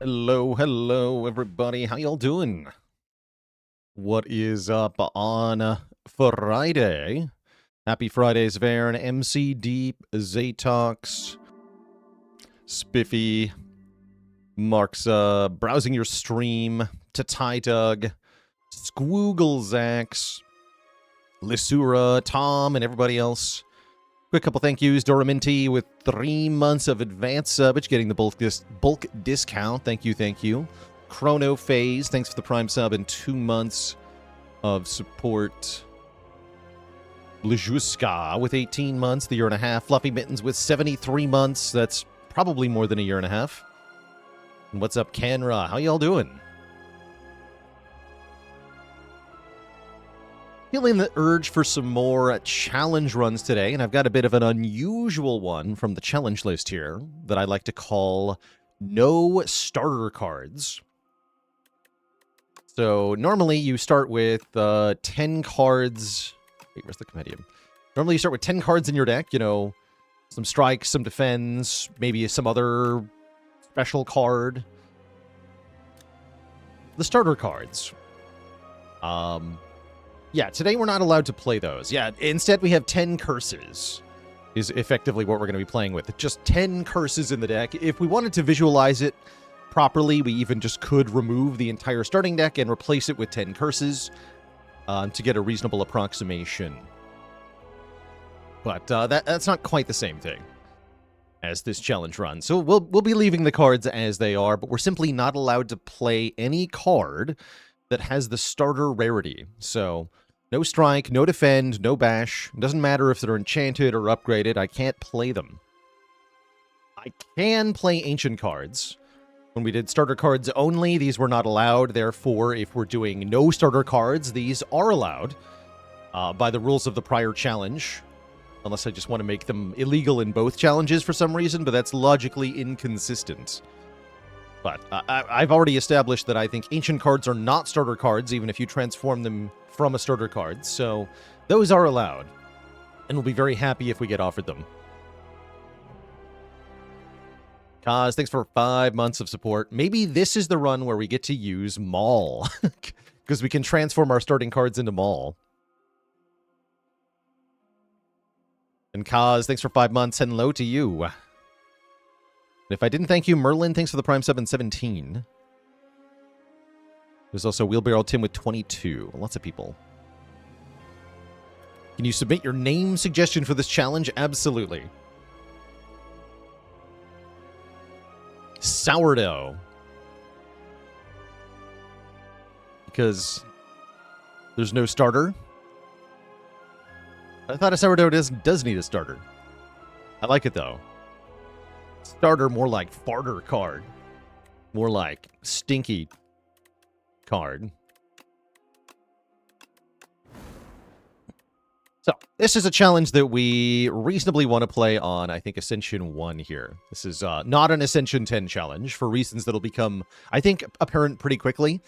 Hello, everybody. How y'all doing? What is up on Friday? Happy Fridays, Varen, MC Deep, Zatox, Spiffy, Mark's browsing your stream, Tatai Doug, Squooglezax, Lissura, Tom, and everybody else. Quick couple thank yous. Doraminti with 3 months of advance subbage, getting the bulk discount. Thank you. Chrono Phase, thanks for the Prime sub and 2 months of support. Lejuska with 18 months, the year and a half. Fluffy Mittens with 73 months. That's probably more than a year and a half. And what's up, Canra? How y'all doing? Feeling the urge for some more challenge runs today, and I've got a bit of an unusual one from the challenge list here that I like to call no starter cards. So normally you start with 10 cards. Wait, where's the compendium? Normally you start with 10 cards in your deck, you know, some strikes, some defense, maybe some other special card. The starter cards. Yeah, today we're not allowed to play those. Yeah, instead we have 10 curses, is effectively what we're going to be playing with. Just 10 curses in the deck. If we wanted to visualize it properly, we even just could remove the entire starting deck and replace it with 10 curses to get a reasonable approximation. But that's not quite the same thing as this challenge run. So we'll be leaving the cards as they are, but we're simply not allowed to play any card that has the starter rarity. So no strike, no defend, no bash. It doesn't matter if they're enchanted or upgraded. I can't play them. I can play ancient cards. When we did starter cards only, these were not allowed. Therefore, if we're doing no starter cards, these are allowed by the rules of the prior challenge. Unless I just want to make them illegal in both challenges for some reason, but that's logically inconsistent. But I've already established that I think ancient cards are not starter cards, even if you transform them from a starter card. So those are allowed. And we'll be very happy if we get offered them. Kaz, thanks for 5 months of support. Maybe this is the run where we get to use Maul. Because we can transform our starting cards into Maul. And Kaz, thanks for 5 months. Hello to you. If I didn't thank you, Merlin, thanks for the Prime sub in 17. There's also Wheelbarrow Tim with 22. Lots of people. Can you submit your name suggestion for this challenge? Absolutely. Sourdough. Because there's no starter. I thought a sourdough does need a starter. I like it, though. Starter more like farter card. More like stinky card. So, this is a challenge that we reasonably want to play on, I think, Ascension 1 here. This is not an Ascension 10 challenge for reasons that'll become, I think, apparent pretty quickly.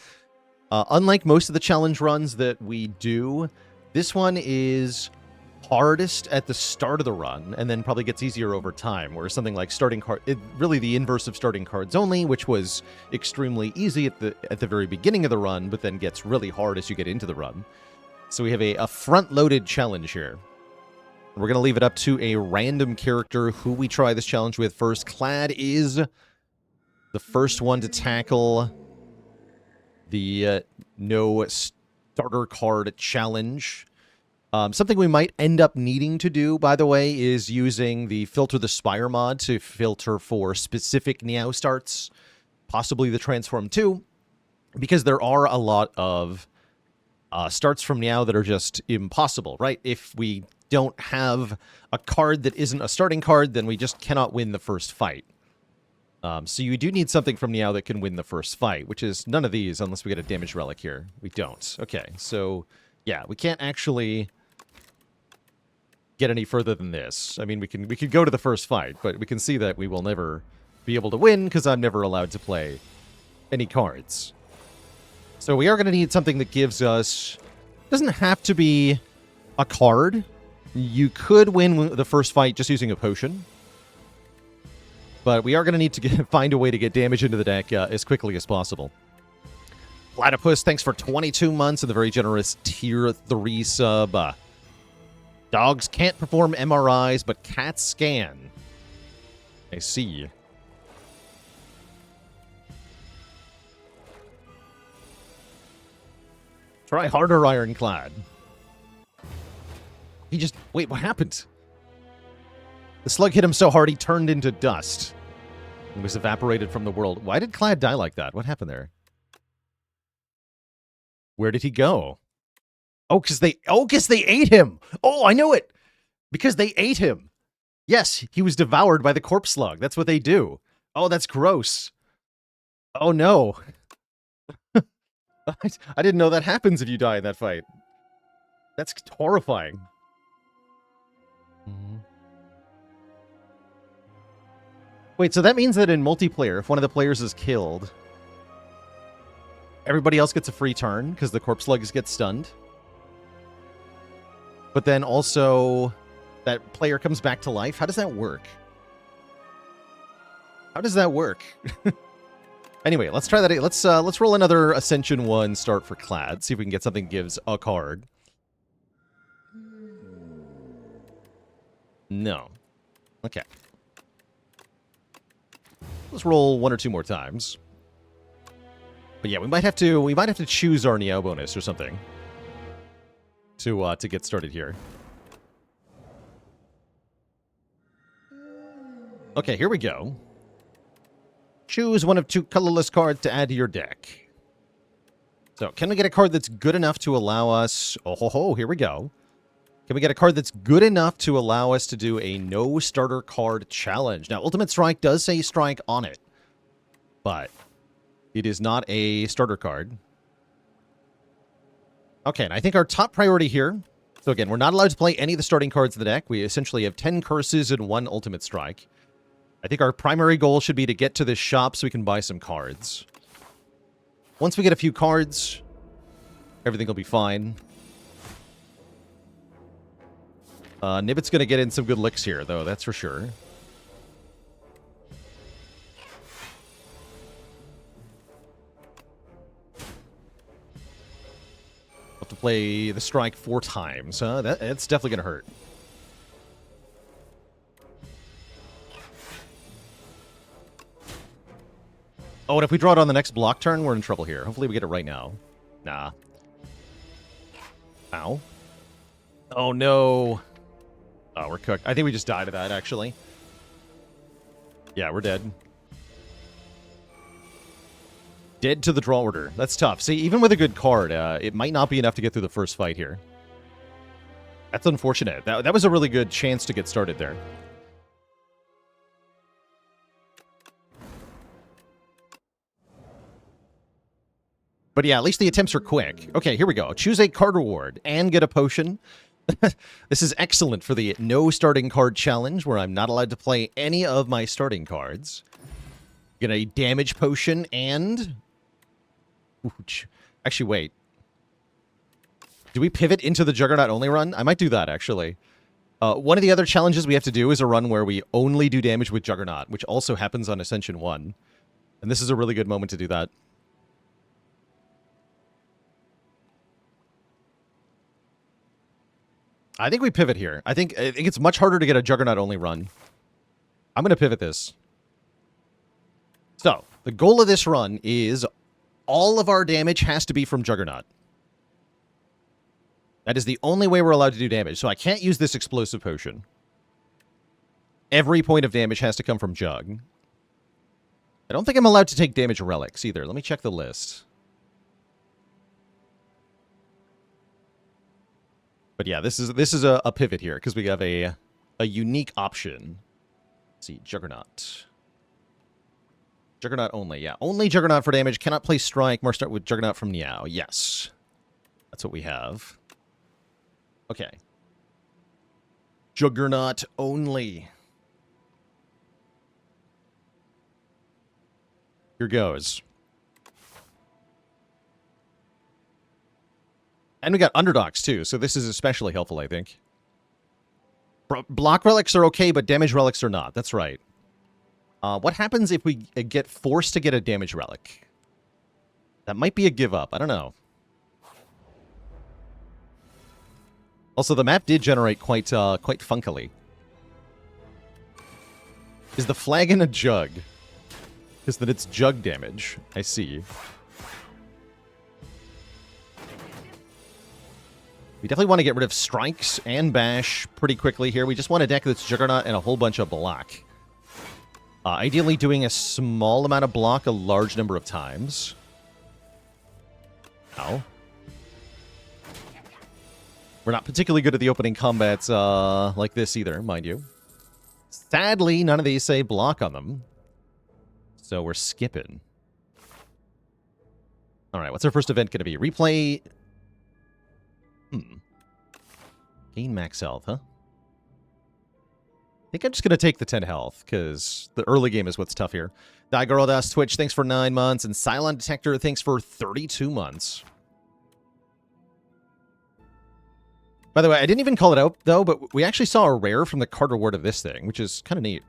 Unlike most of the challenge runs that we do, this one is hardest at the start of the run, and then probably gets easier over time, where something like starting card, really the inverse of starting cards only, which was extremely easy at the very beginning of the run, but then gets really hard as you get into the run. So we have a front-loaded challenge here. We're going to leave it up to a random character who we try this challenge with first. Clad is the first one to tackle the no starter card challenge. Something we might end up needing to do, by the way, is using the Filter the Spire mod to filter for specific Niao starts, possibly the Transform 2, because there are a lot of starts from Niao that are just impossible, right? If we don't have a card that isn't a starting card, then we just cannot win the first fight. So you do need something from Niao that can win the first fight, which is none of these unless we get a damage relic here. We don't. Okay, so yeah, we can't actually get any further than this. I mean, we could go to the first fight, but we can see that we will never be able to win because I'm never allowed to play any cards. So we are going to need something that gives us... Doesn't have to be a card. You could win the first fight just using a potion. But we are going to need to find a way to get damage into the deck as quickly as possible. Platypus, thanks for 22 months and the very generous tier 3 sub. Dogs can't perform MRIs, but cats can. I see. Try harder, Ironclad. He just... Wait, what happened? The slug hit him so hard he turned into dust. And was evaporated from the world. Why did Clad die like that? What happened there? Where did he go? Oh, because they ate him. Oh, I know it. Because they ate him. Yes, he was devoured by the corpse slug. That's what they do. Oh, that's gross. Oh, no. I didn't know that happens if you die in that fight. That's horrifying. Wait, so that means that in multiplayer, if one of the players is killed, everybody else gets a free turn because the corpse slugs get stunned? But then also that player comes back to life? How does that work? How does that work? Anyway, let's try that. Let's roll another Ascension 1 start for Clad. See if we can get something that gives a card. No. Okay. Let's roll 1 or 2 more times. But yeah, we might have to choose our Niao bonus or something to get started here. Okay, here we go. Choose one of 2 colorless cards to add to your deck. So, can we get a card that's good enough to allow us... Oh, ho, ho, here we go. Can we get a card that's good enough to allow us to do a no starter card challenge? Now, Ultimate Strike does say strike on it, but it is not a starter card. Okay, and I think our top priority here... So again, we're not allowed to play any of the starting cards in the deck. We essentially have 10 curses and 1 Ultimate Strike. I think our primary goal should be to get to this shop so we can buy some cards. Once we get a few cards, everything will be fine. Nibbit's going to get in some good licks here, though, that's for sure. We'll have to play the strike 4 times, huh? That's definitely going to hurt. Oh, and if we draw it on the next block turn, we're in trouble here. Hopefully we get it right now. Nah. Ow. Oh, no. Oh, we're cooked. I think we just died of that, actually. Yeah, we're dead. Dead to the draw order. That's tough. See, even with a good card, it might not be enough to get through the first fight here. That's unfortunate. That was a really good chance to get started there. But yeah, at least the attempts are quick. Okay, here we go. Choose a card reward and get a potion. This is excellent for the no starting card challenge, where I'm not allowed to play any of my starting cards. Get a damage potion and... Actually, wait. Do we pivot into the Juggernaut only run? I might do that, actually. One of the other challenges we have to do is a run where we only do damage with Juggernaut, which also happens on Ascension 1. And this is a really good moment to do that. I think we pivot here. I think it's much harder to get a Juggernaut only run. I'm going to pivot this. So, the goal of this run is all of our damage has to be from Juggernaut. That is the only way we're allowed to do damage. So I can't use this explosive potion. Every point of damage has to come from Jug. I don't think I'm allowed to take damage relics either. Let me check the list. But yeah, this is a pivot here, because we have a unique option. Let's see, Juggernaut. Juggernaut only, yeah. Only Juggernaut for damage. Cannot play Strike. More start with Juggernaut from Niao. Yes. That's what we have. Okay. Juggernaut only. Here goes. And we got Underdogs, too, so this is especially helpful, I think. Block relics are okay, but damage relics are not. That's right. What happens if we get forced to get a damage relic? That might be a give up. I don't know. Also, the map did generate quite funkily. Is the flagon a jug? Because then it's jug damage. I see. We definitely want to get rid of strikes and bash pretty quickly here. We just want a deck that's Juggernaut and a whole bunch of block. Ideally doing a small amount of block a large number of times. Ow. We're not particularly good at the opening combats like this either, mind you. Sadly, none of these say block on them. So we're skipping. Alright, what's our first event going to be? Replay... Gain max health, huh? I think I'm just going to take the 10 health, because the early game is what's tough here. Daigorodas Twitch, thanks for 9 months. And Cylon Detector, thanks for 32 months. By the way, I didn't even call it out, though, but we actually saw a rare from the card reward of this thing, which is kind of neat.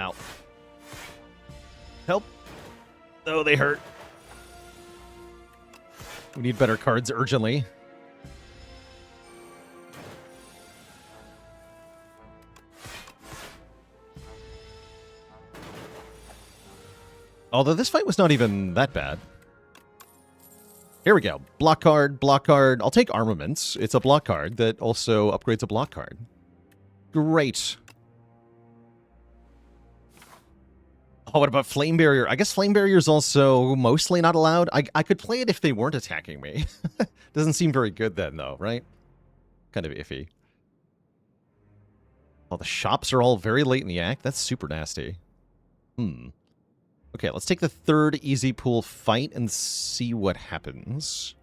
Ow. Help. Oh, they hurt. We need better cards urgently. Although this fight was not even that bad. Here we go. Block card, block card. I'll take Armaments. It's a block card that also upgrades a block card. Great. Oh, what about Flame Barrier? I guess Flame Barrier is also mostly not allowed. I could play it if they weren't attacking me. Doesn't seem very good then, though, right? Kind of iffy. Oh, the shops are all very late in the act. That's super nasty. Okay, let's take the third easy pool fight and see what happens.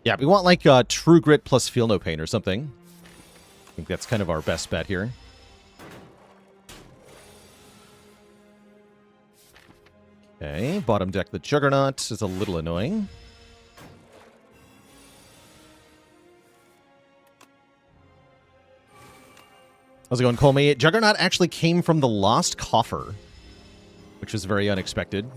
Yeah, we want like True Grit plus Feel No Pain or something. I think that's kind of our best bet here. Okay, bottom deck the Juggernaut is a little annoying. How's it going, Colmy? Juggernaut actually came from the Lost Coffer, which was very unexpected.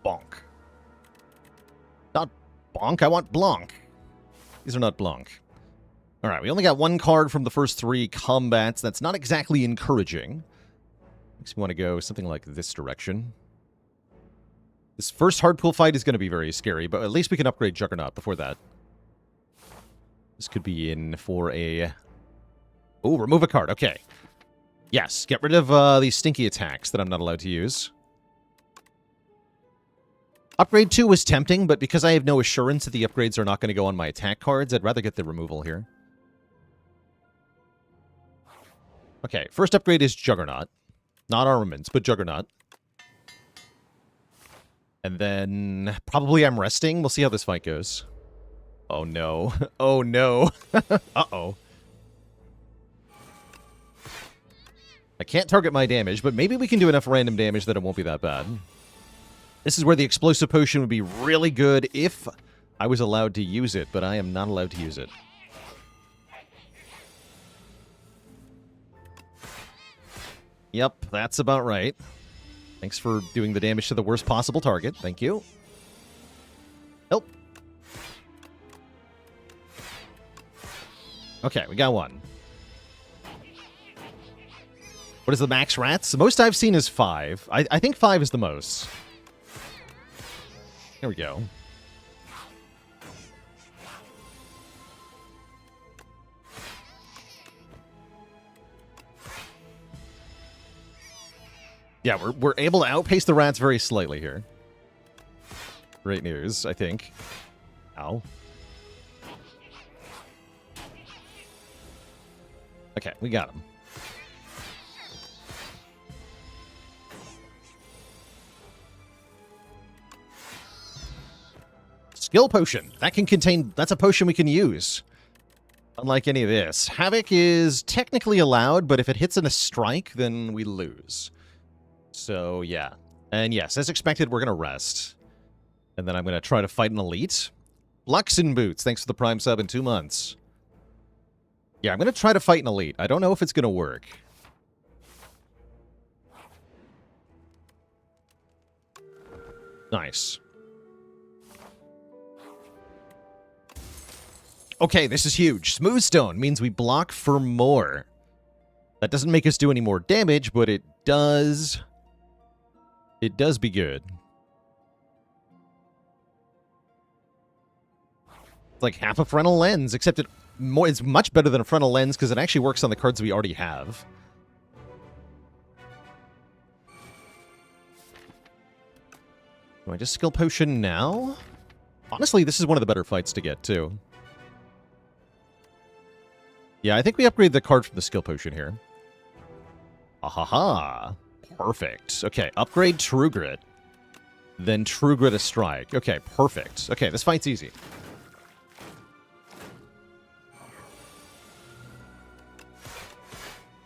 Bonk. Not bonk, I want Blanc. These are not Blanc. Alright, we only got one card from the first 3 combats. That's not exactly encouraging. Makes me want to go something like this direction. This first hard pool fight is going to be very scary, but at least we can upgrade Juggernaut before that. This could be in for a... Oh, remove a card. Okay. Yes, get rid of these stinky attacks that I'm not allowed to use. Upgrade 2 was tempting, but because I have no assurance that the upgrades are not going to go on my attack cards, I'd rather get the removal here. Okay, first upgrade is Juggernaut. Not Armaments, but Juggernaut. And then probably I'm resting. We'll see how this fight goes. Oh no. Oh no. Uh-oh. I can't target my damage, but maybe we can do enough random damage that it won't be that bad. This is where the Explosive Potion would be really good if I was allowed to use it, but I am not allowed to use it. Yep, that's about right. Thanks for doing the damage to the worst possible target. Thank you. Help. Okay, we got one. What is the max rats? The most I've seen is 5. I think 5 is the most. Here we go. Yeah, we're able to outpace the rats very slightly here. Great news, I think. Ow. Okay, we got him. Skill potion. That can contain... That's a potion we can use. Unlike any of this. Havoc is technically allowed, but if it hits in a strike, then we lose. So, yeah. And yes, as expected, we're going to rest. And then I'm going to try to fight an elite. Luxon Boots, thanks for the Prime sub in 2 months. Yeah, I'm going to try to fight an elite. I don't know if it's going to work. Nice. Okay, this is huge. Smooth Stone means we block for more. That doesn't make us do any more damage, but it does... It does be good. It's like half a frontal lens, except it's much better than a frontal lens because it actually works on the cards we already have. Do I just skill potion now? Honestly, this is one of the better fights to get, too. Yeah, I think we upgrade the card from the skill potion here. Ahaha. Perfect. Okay, upgrade True Grit. Then True Grit a strike. Okay, perfect. Okay, this fight's easy.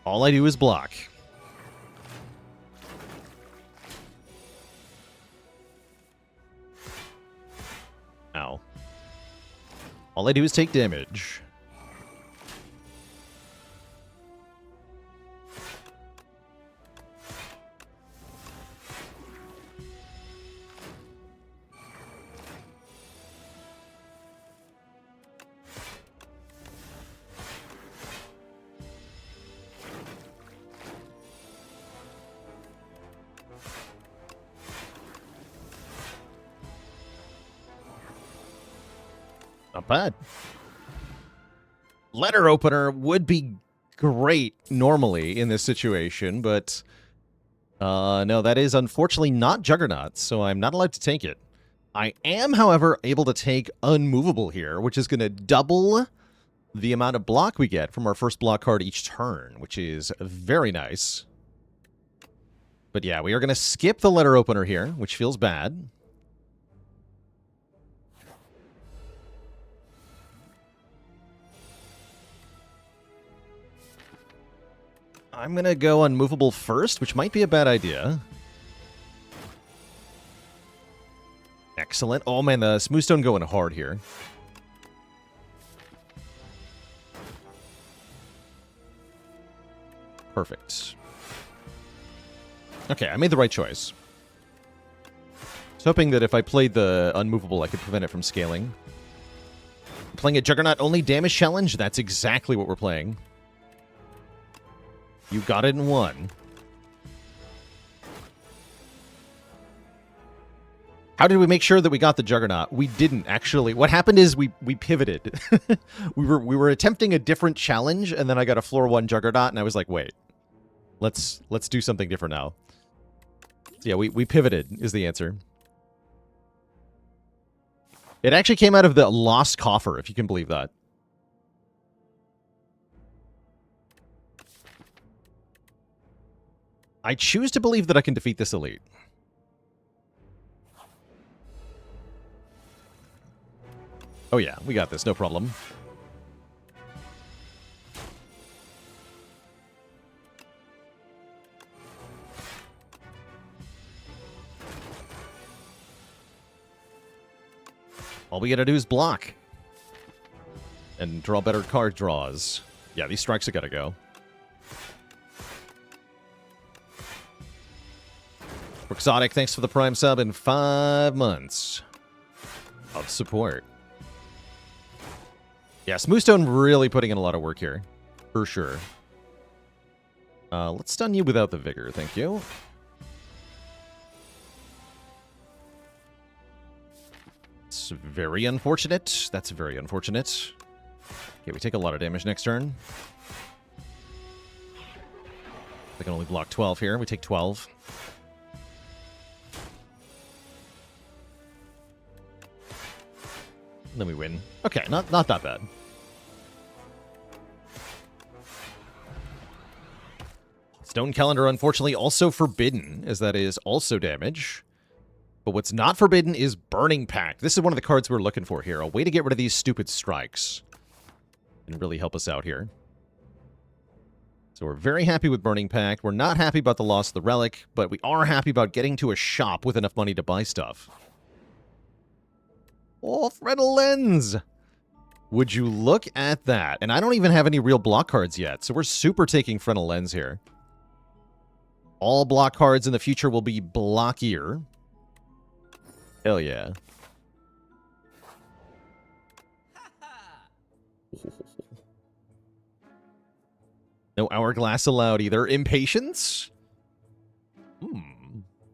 All I do is block. Ow. All I do is take damage. Not bad. Letter opener would be great normally in this situation, but no, that is unfortunately not Juggernaut, so I'm not allowed to take it. I am, however, able to take Unmovable here, which is going to double the amount of block we get from our first block card each turn, which is very nice. But yeah, we are going to skip the letter opener here, which feels bad. I'm going to go Unmovable first, which might be a bad idea. Excellent. Oh man, the Smooth Stone going hard here. Perfect. Okay, I made the right choice. I was hoping that if I played the Unmovable, I could prevent it from scaling. Playing a Juggernaut only damage challenge? That's exactly what we're playing. You got it in one. How did we make sure that we got the Juggernaut? We didn't, actually. What happened is we pivoted. we were attempting a different challenge, and then I got a floor 1 Juggernaut, and I was like, wait. Let's do something different now. So yeah, we pivoted, is the answer. It actually came out of the Lost Coffer, if you can believe that. I choose to believe that I can defeat this elite. Oh yeah, we got this, no problem. All we gotta do is block. And draw better card draws. Yeah, these strikes have gotta go. Exotic, thanks for the Prime sub in 5 months of support. Yeah, Smoothstone really putting in a lot of work here. For sure. Let's stun you without the Vigor, thank you. It's very unfortunate. That's very unfortunate. Okay, we take a lot of damage next turn. I can only block 12 here. We take 12. And then we win. Okay, not that bad. Stone Calendar, unfortunately, also forbidden, as that is also damage. But what's not forbidden is Burning Pact. This is one of the cards we're looking for here. A way to get rid of these stupid strikes. And really help us out here. So we're very happy with Burning Pact. We're not happy about the loss of the Relic, but we are happy about getting to a shop with enough money to buy stuff. Oh, Frontal Lens! Would you look at that? And I don't even have any real block cards yet, so we're super taking Frontal Lens here. All block cards in the future will be blockier. Hell yeah. No Hourglass allowed either. Impatience?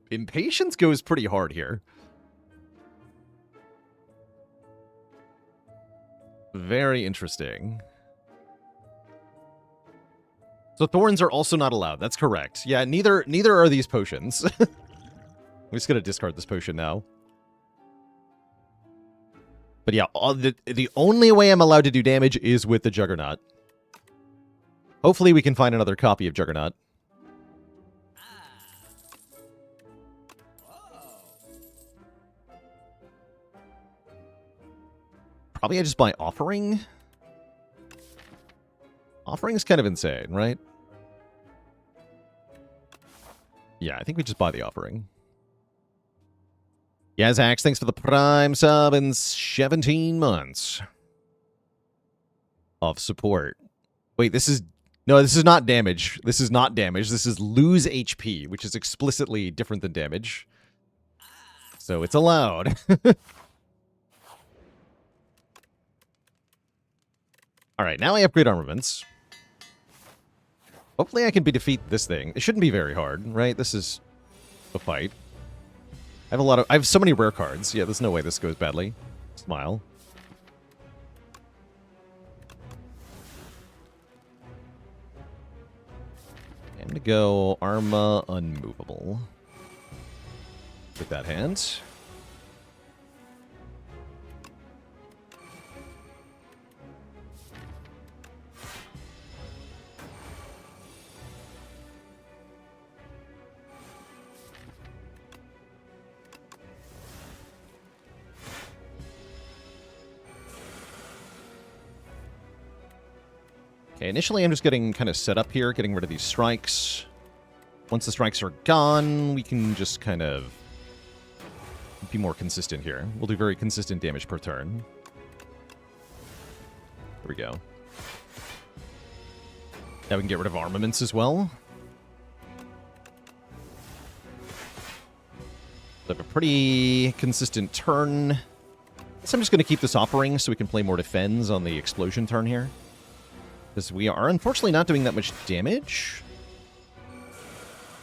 Impatience goes pretty hard here. Very interesting. So Thorns are also not allowed. That's correct. Yeah, neither are these potions. I'm just going to discard this potion now. But yeah, the only way I'm allowed to do damage is with the Juggernaut. Hopefully we can find another copy of Juggernaut. Probably I just buy Offering. Offering is kind of insane, right? Yeah, I think we just buy the Offering. Yazax, thanks for the Prime sub in 17 months of support. Wait, this is... No, this is not damage. This is not damage. This is lose HP, which is explicitly different than damage. So it's allowed. Alright, now I upgrade armaments. Hopefully I can defeat this thing. It shouldn't be very hard, right? This is a fight. I have so many rare cards. Yeah, there's no way this goes badly. Smile. I'm gonna go Arma Unmovable. With that hand. Okay, initially I'm just getting kind of set up here, getting rid of these strikes. Once the strikes are gone, we can just kind of be more consistent here. We'll do very consistent damage per turn. There we go. Now we can get rid of armaments as well. We have a pretty consistent turn. So I'm just going to keep this Offering so we can play more defense on the explosion turn here. Because we are unfortunately not doing that much damage.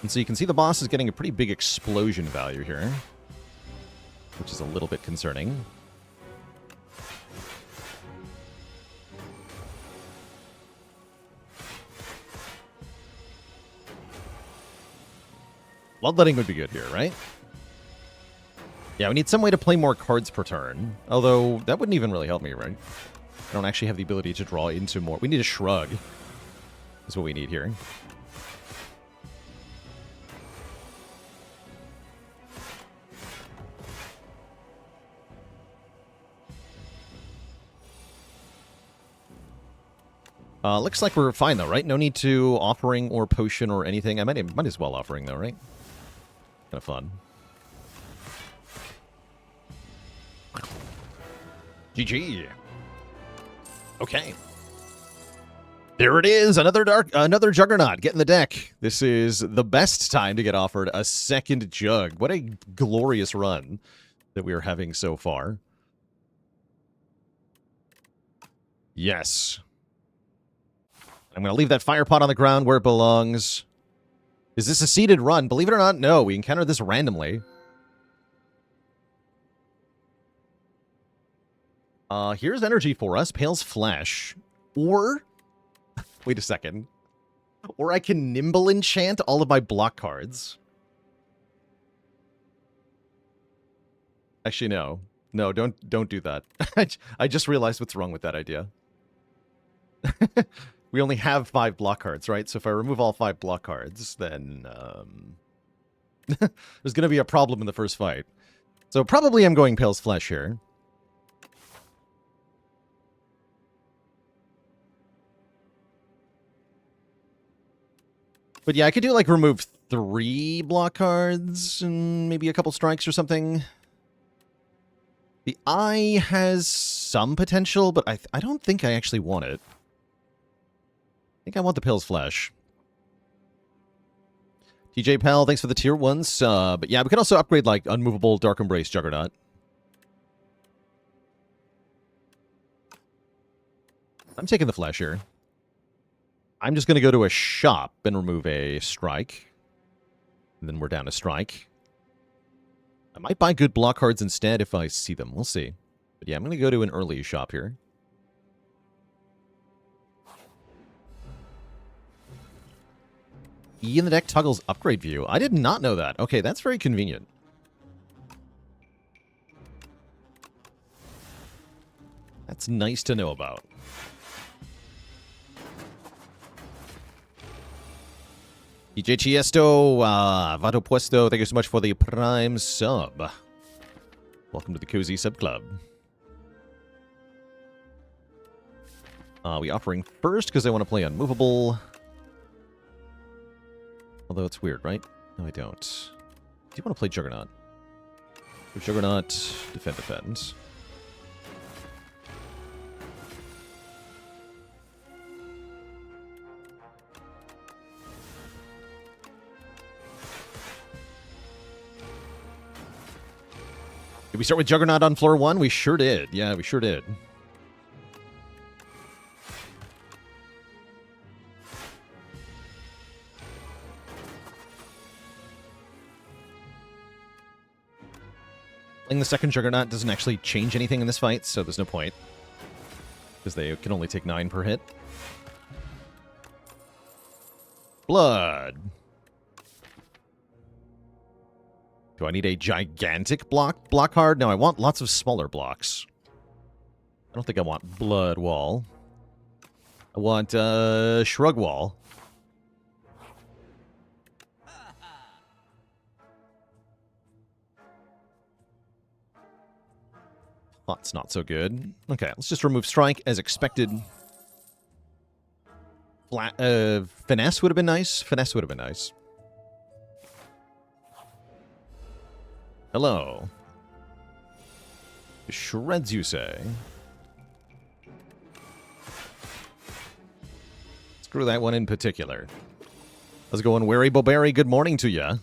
And so you can see the boss is getting a pretty big explosion value here. Which is a little bit concerning. Bloodletting would be good here, right? Yeah, we need some way to play more cards per turn. Although, that wouldn't even really help me, right? I don't actually have the ability to draw into more. We need a Shrug. Is what we need here. Looks like we're fine, though, right? No need to Offering or Potion or anything. I might as well Offering, though, right? Kind of fun. GG. Okay. There it is, another Juggernaut. Get in the deck. This is the best time to get offered a second Jug. What a glorious run that we are having so far. Yes. I'm going to leave that fire pot on the ground where it belongs. Is this a seeded run? Believe it or not, no. We encountered this randomly. Here's energy for us. Pale's Flesh. Or... Wait a second. Or I can Nimble Enchant all of my block cards. Actually, no. No, don't do that. I just realized what's wrong with that idea. We only have 5 block cards, right? So if I remove all 5 block cards, then there's going to be a problem in the first fight. So probably I'm going Pale's Flesh here. But yeah, I could do like remove 3 block cards and maybe a couple strikes or something. The Eye has some potential, but I don't think I actually want it. I think I want the Pale's Flesh. TJ Pal, thanks for the tier 1 sub. But yeah, we could also upgrade like Unmovable Dark Embrace Juggernaut. I'm taking the Flesh here. I'm just going to go to a shop and remove a strike. And then we're down to strike. I might buy good block cards instead if I see them. We'll see. But yeah, I'm going to go to an early shop here. E in the deck toggles upgrade view. I did not know that. Okay, that's very convenient. That's nice to know about. DJ Chiesto, Vato Puesto, thank you so much for the Prime sub. Welcome to the Cozy Sub Club. We offering first because I want to play Unmovable. Although it's weird, right? No, I don't. Do you want to play Juggernaut? Juggernaut, defend. Did we start with Juggernaut on floor 1? We sure did. Yeah, we sure did. Playing the second Juggernaut doesn't actually change anything in this fight, so there's no point. Because they can only take 9 per hit. Blood. Do I need a gigantic block card? No, I want lots of smaller blocks. I don't think I want Blood Wall. I want Shrug Wall. That's not so good. Okay, let's just remove Strike as expected. Finesse would have been nice. Finesse would have been nice. Hello. Shreds, you say? Screw that one in particular. How's it going, Wary Boberry? Good morning to ya.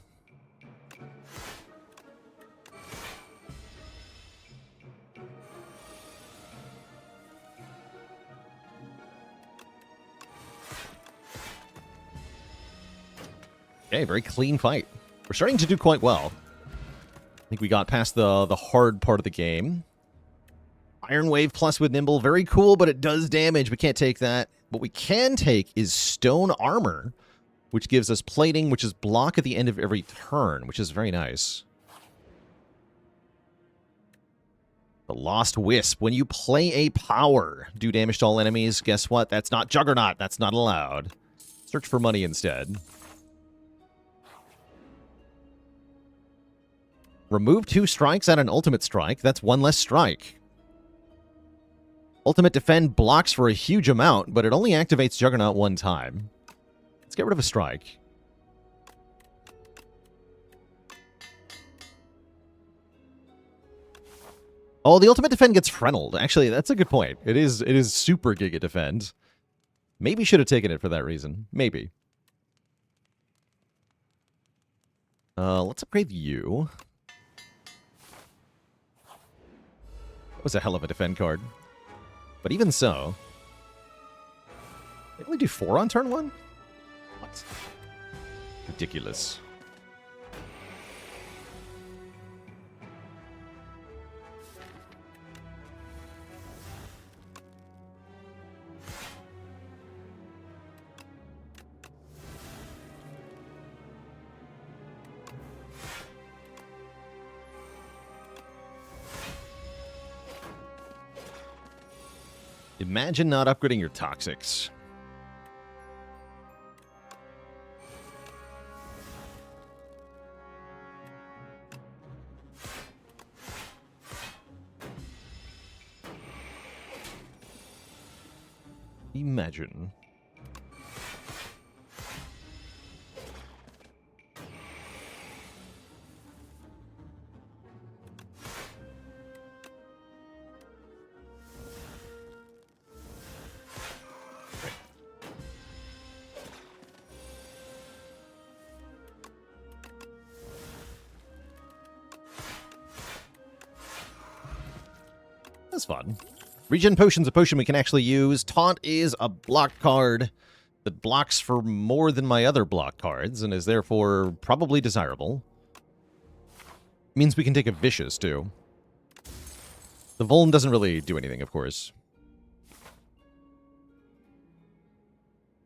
Okay, very clean fight. We're starting to do quite well. I think we got past the hard part of the game. Iron Wave plus with Nimble, very cool, but it does damage. We can't take that. What we can take is Stone Armor, which gives us plating, which is block at the end of every turn, which is very nice. The Lost Wisp. When you play a power, do damage to all enemies. Guess what? That's not Juggernaut. That's not allowed. Search for money instead. Remove 2 strikes at an ultimate strike. That's 1 less strike. Ultimate Defend blocks for a huge amount, but it only activates Juggernaut 1 time. Let's get rid of a strike. Oh, the Ultimate Defend gets Frenelled. Actually, that's a good point. It is super Giga Defend. Maybe should have taken it for that reason. Maybe. Let's upgrade you. That was a hell of a defend card. But even so... They only do 4 on turn 1? What? Ridiculous. Imagine not upgrading your toxics. Imagine. That's fun. Regen Potion's a potion we can actually use. Taunt is a block card that blocks for more than my other block cards and is therefore probably desirable. Means we can take a Vicious, too. The Vuln doesn't really do anything, of course.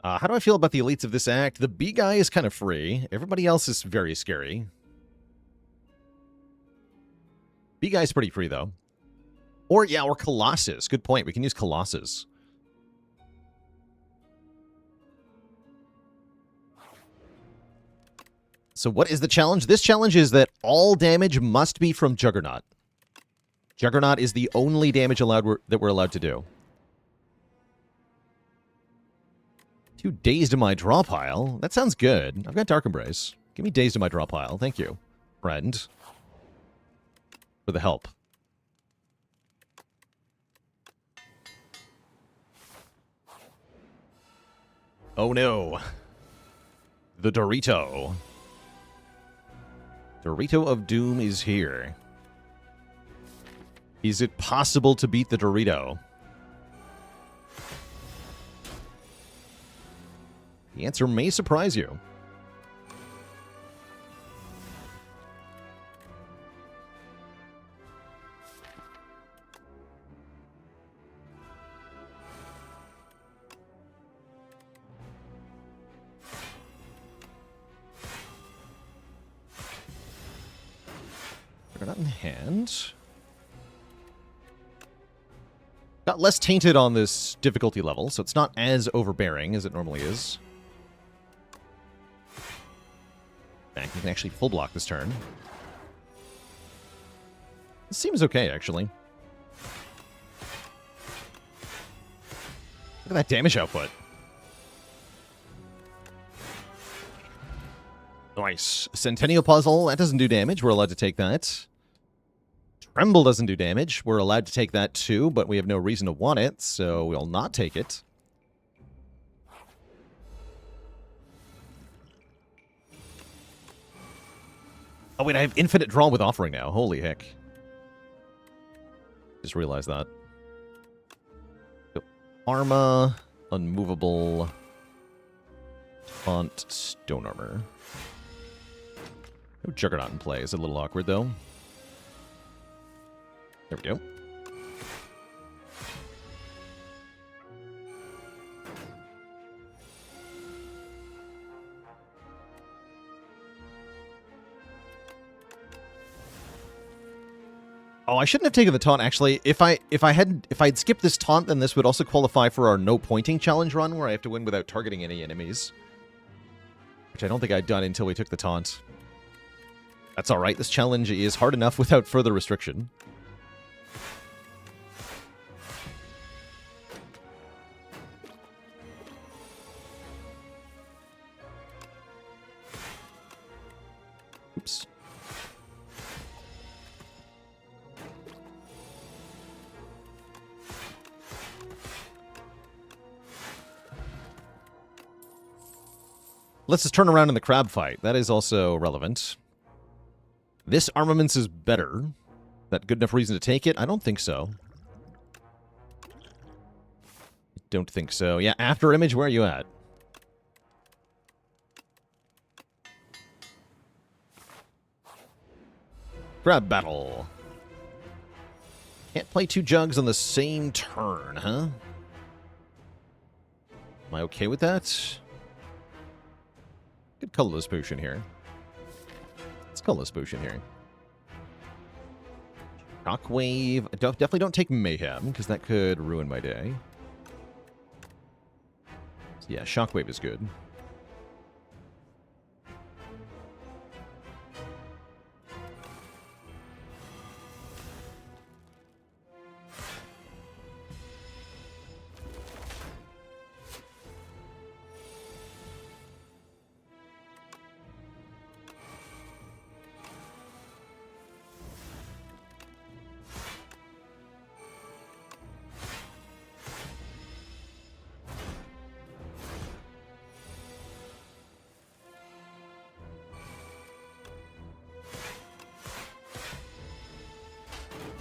How do I feel about the elites of this act? The B guy is kind of free. Everybody else is very scary. B guy's pretty free, though. Or Colossus. Good point. We can use Colossus. So what is the challenge? This challenge is that all damage must be from Juggernaut. Juggernaut is the only damage that we're allowed to do. 2 Dazed in my draw pile? That sounds good. I've got Dark Embrace. Give me Dazed in my draw pile. Thank you, friend. For the help. Oh no. The Dorito. Dorito of Doom is here. Is it possible to beat the Dorito? The answer may surprise you. Not in hand. Got less tainted on this difficulty level, so it's not as overbearing as it normally is. And we can actually full block this turn. This seems okay, actually. Look at that damage output. Nice. Centennial Puzzle, that doesn't do damage. We're allowed to take that. Tremble doesn't do damage. We're allowed to take that too, but we have no reason to want it, so we'll not take it. Oh wait, I have infinite draw with Offering now. Holy heck. Just realized that. So, Arma, Unmovable, Taunt, Stone Armor. No Juggernaut in play. Is it a little awkward, though? There we go. Oh, I shouldn't have taken the taunt, actually. If I'd skipped this taunt, then this would also qualify for our no pointing challenge run, where I have to win without targeting any enemies. Which I don't think I'd done until we took the taunt. That's alright, this challenge is hard enough without further restriction. Oops. Let's just turn around in the crab fight. That is also relevant. This armaments is better. Is that good enough reason to take it? I don't think so. Don't think so. Yeah, after image, where are you at? Crab battle. Can't play 2 jugs on the same turn, huh? Am I okay with that? Good colorless potion here. Let's colorless potion here. Shockwave. Definitely don't take Mayhem, because that could ruin my day. Yeah, Shockwave is good.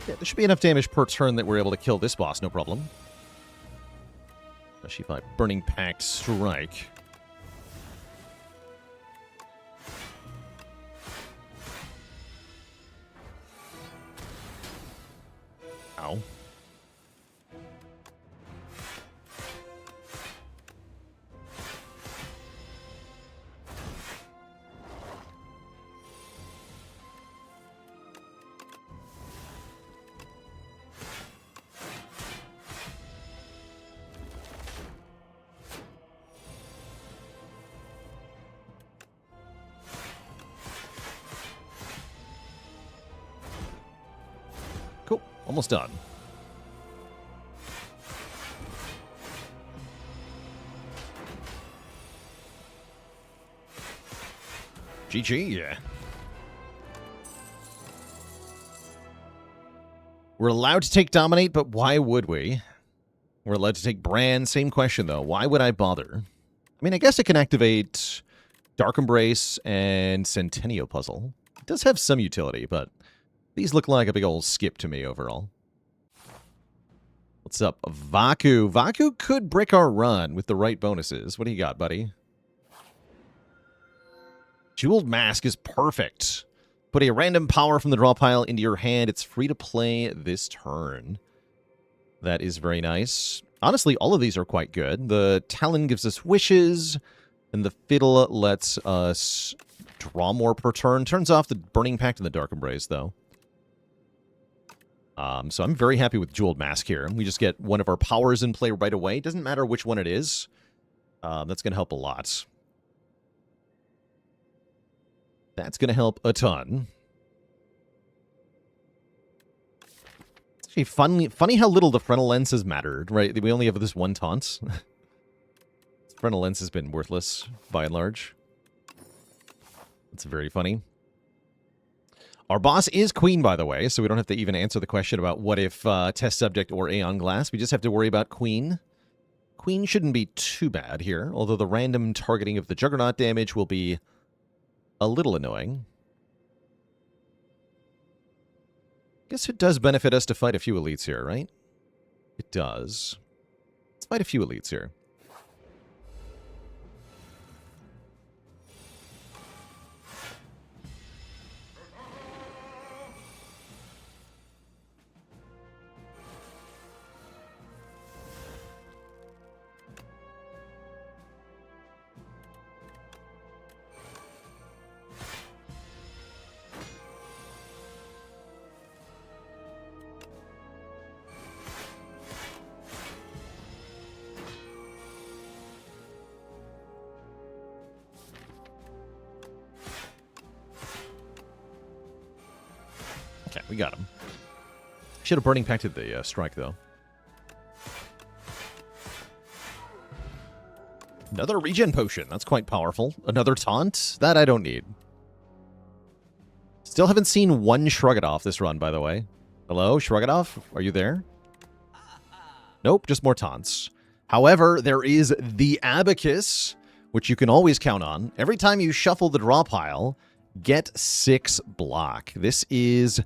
Yeah, there should be enough damage per turn that we're able to kill this boss, no problem. Especially by Burning Pact Strike. Ow. Cool. Almost done. GG, yeah. We're allowed to take Dominate, but why would we? We're allowed to take Brand. Same question, though. Why would I bother? I mean, I guess it can activate Dark Embrace and Centennial Puzzle. It does have some utility, but these look like a big old skip to me overall. What's up, Vaku? Vaku could brick our run with the right bonuses. What do you got, buddy? Jeweled Mask is perfect. Put a random power from the draw pile into your hand. It's free to play this turn. That is very nice. Honestly, all of these are quite good. The Talon gives us wishes, and the Fiddle lets us draw more per turn. Turns off the Burning Pact and the Dark Embrace, though. So I'm very happy with Jeweled Mask here. We just get one of our powers in play right away. Doesn't matter which one it is. That's going to help a lot. That's going to help a ton. It's actually funny how little the frontal lens has mattered, right? We only have this one taunt. Frontal lens has been worthless, by and large. That's very funny. Our boss is Queen, by the way, so we don't have to even answer the question about what if test subject or Aeon Glass. We just have to worry about Queen. Queen shouldn't be too bad here, although the random targeting of the Juggernaut damage will be a little annoying. Guess it does benefit us to fight a few elites here, right? It does. Let's fight a few elites here. Okay, we got him. Should have Burning Pacted the strike, though. Another regen potion. That's quite powerful. Another taunt? That I don't need. Still haven't seen one Shrug It Off this run, by the way. Hello, Shrug It Off? Are you there? Nope, just more taunts. However, there is the Abacus, which you can always count on. Every time you shuffle the draw pile, get 6 block. This is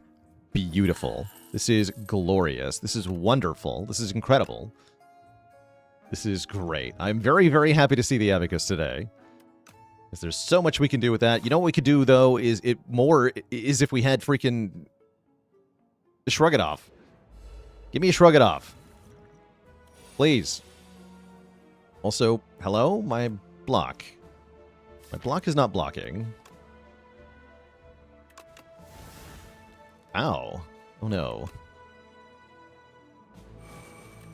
beautiful. This is glorious. This is wonderful. This is incredible. This is great. I'm very, very happy to see the Abacus today. Because there's so much we can do with that. You know what we could do, though, is if we had freaking Shrug It Off. Give me a Shrug It Off. Please. Also, hello? My block. My block is not blocking. Ow. Oh no.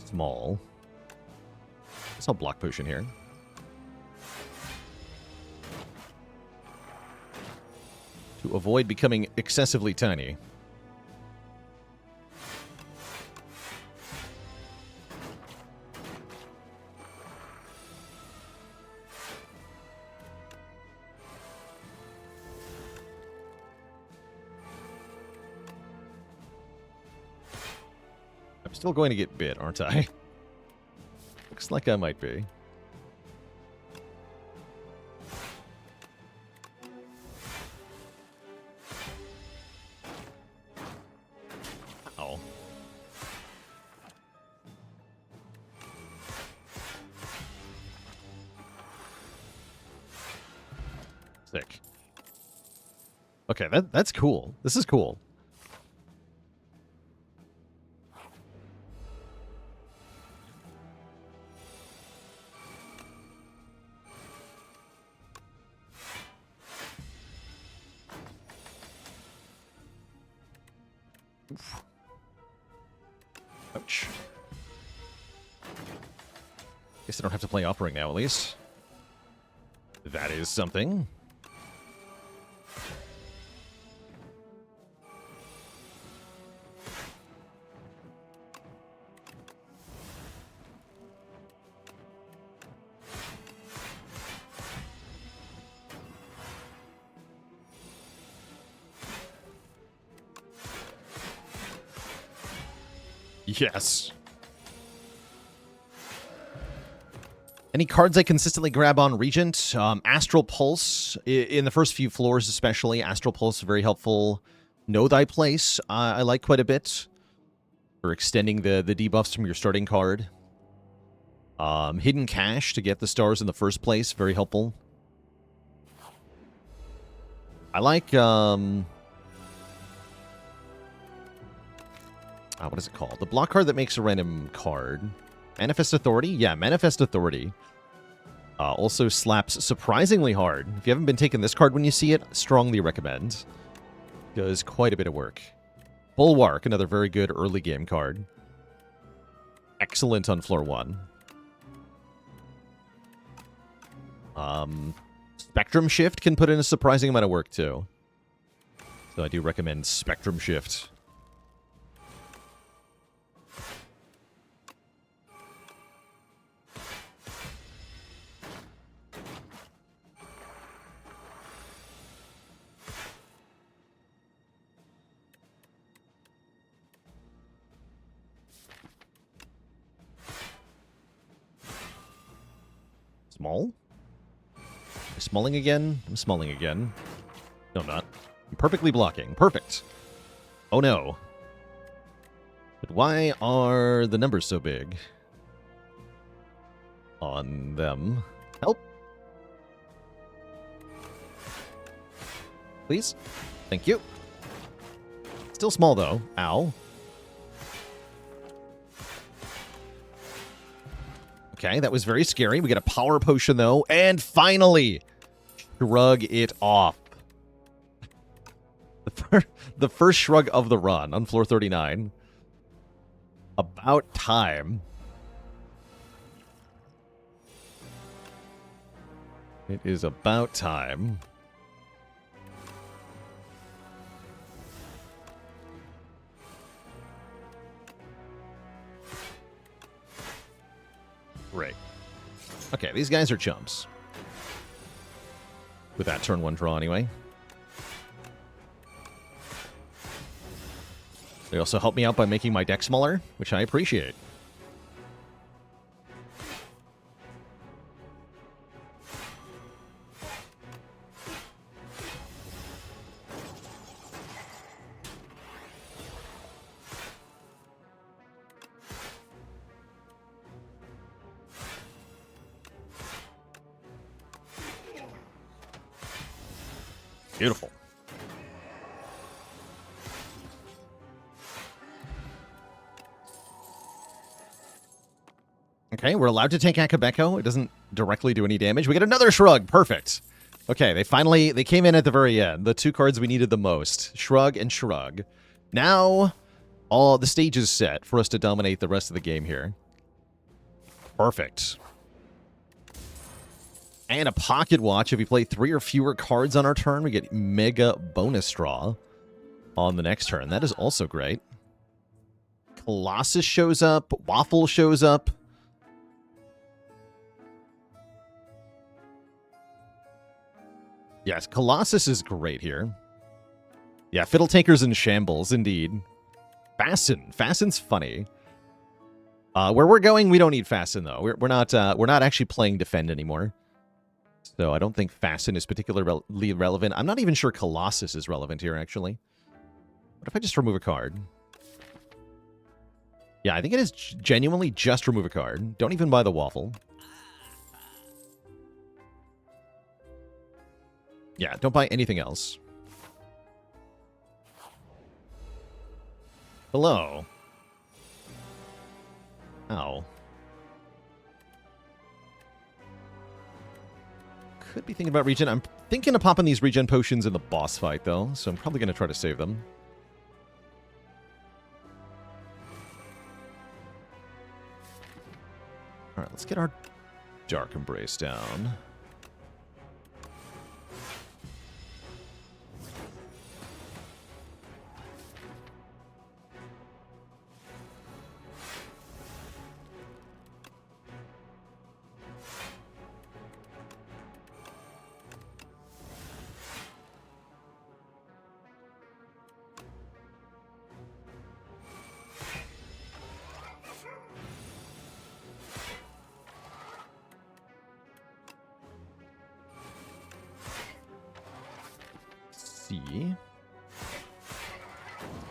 Small. Let's help block potion here. to avoid becoming excessively tiny. I'm still going to get bit, aren't I? Looks like I might be. Oh. Sick. Okay, that's cool. This is cool. Oof. Ouch. Guess I don't have to play Offering now, at least. That is something. Yes. Any cards I consistently grab on Regent? Astral Pulse, in the first few floors especially. Astral Pulse, very helpful. Know Thy Place, I like quite a bit. For extending the debuffs from your starting card. Hidden Cache to get the stars in the first place, very helpful. I like, what is it called? The block card that makes a random card. Manifest Authority? Yeah, Manifest Authority. Also slaps surprisingly hard. If you haven't been taking this card when you see it, strongly recommend. Does quite a bit of work. Bulwark, another very good early game card. Excellent on floor 1. Spectrum Shift can put in a surprising amount of work too. So I do recommend Spectrum Shift. Small? Am I smalling again? I'm smalling again. No, I'm not. I'm perfectly blocking. Perfect. Oh no. But why are the numbers so big? On them. Help. Please. Thank you. Still small though. Ow. Okay, that was very scary. We get a power potion, though. And finally, shrug it off. The first shrug of the run on floor 39. About time. It is about time. Great. Okay, these guys are chumps. With that turn 1 draw anyway. They also help me out by making my deck smaller, which I appreciate. Beautiful. Okay, we're allowed to take Akabeko. It doesn't directly do any damage. We get another Shrug. Perfect. Okay, they came in at the very end. The 2 cards we needed the most. Shrug and Shrug. Now, all the stage is set for us to dominate the rest of the game here. Perfect. And a pocket watch. If we play 3 or fewer cards on our turn, we get mega bonus draw on the next turn. That is also great. Colossus shows up. Waffle shows up. Yes, Colossus is great here. Yeah, Fiddle Taker's in shambles, indeed. Fasten. Fasten's funny. Where we're going, we don't need Fasten, though. We're not actually playing Defend anymore. So I don't think Fasten is particularly relevant. I'm not even sure Colossus is relevant here, actually. What if I just remove a card? Yeah, I think it is genuinely just remove a card. Don't even buy the Waffle. Yeah, don't buy anything else. Hello. Ow. Could be thinking about regen. I'm thinking of popping these regen potions in the boss fight, though, so I'm probably going to try to save them. Alright, let's get our Dark Embrace down.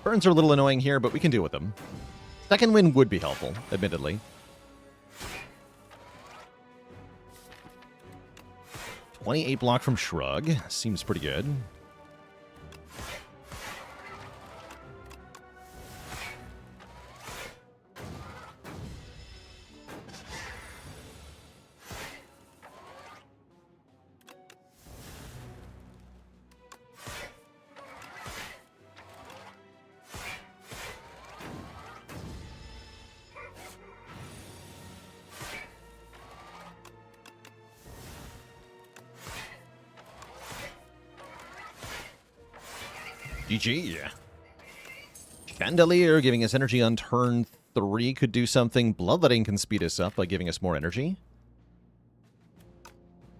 Burns are a little annoying here, but we can deal with them. Second wind would be helpful, admittedly. 28 block from Shrug. Seems pretty good. GG. Chandelier giving us energy on turn 3 could do something. Bloodletting can speed us up by giving us more energy.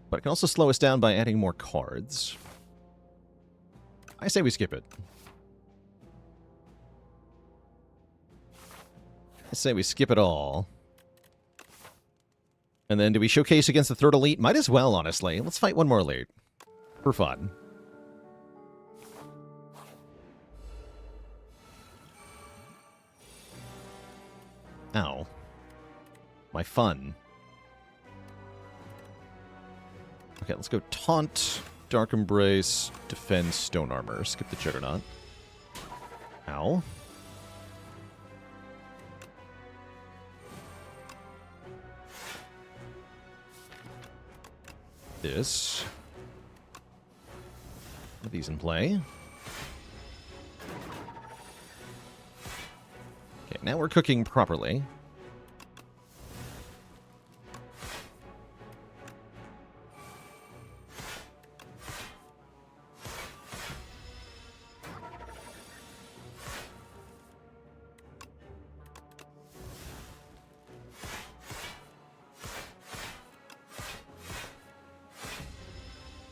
But it can also slow us down by adding more cards. I say we skip it. I say we skip it all. And then do we showcase against the third elite? Might as well, honestly. Let's fight one more elite. For fun. Ow. My fun. Okay, let's go Taunt, Dark Embrace, Defend, Stone Armor. Skip the Juggernaut. Ow. This. One of these in play. Okay, now we're cooking properly.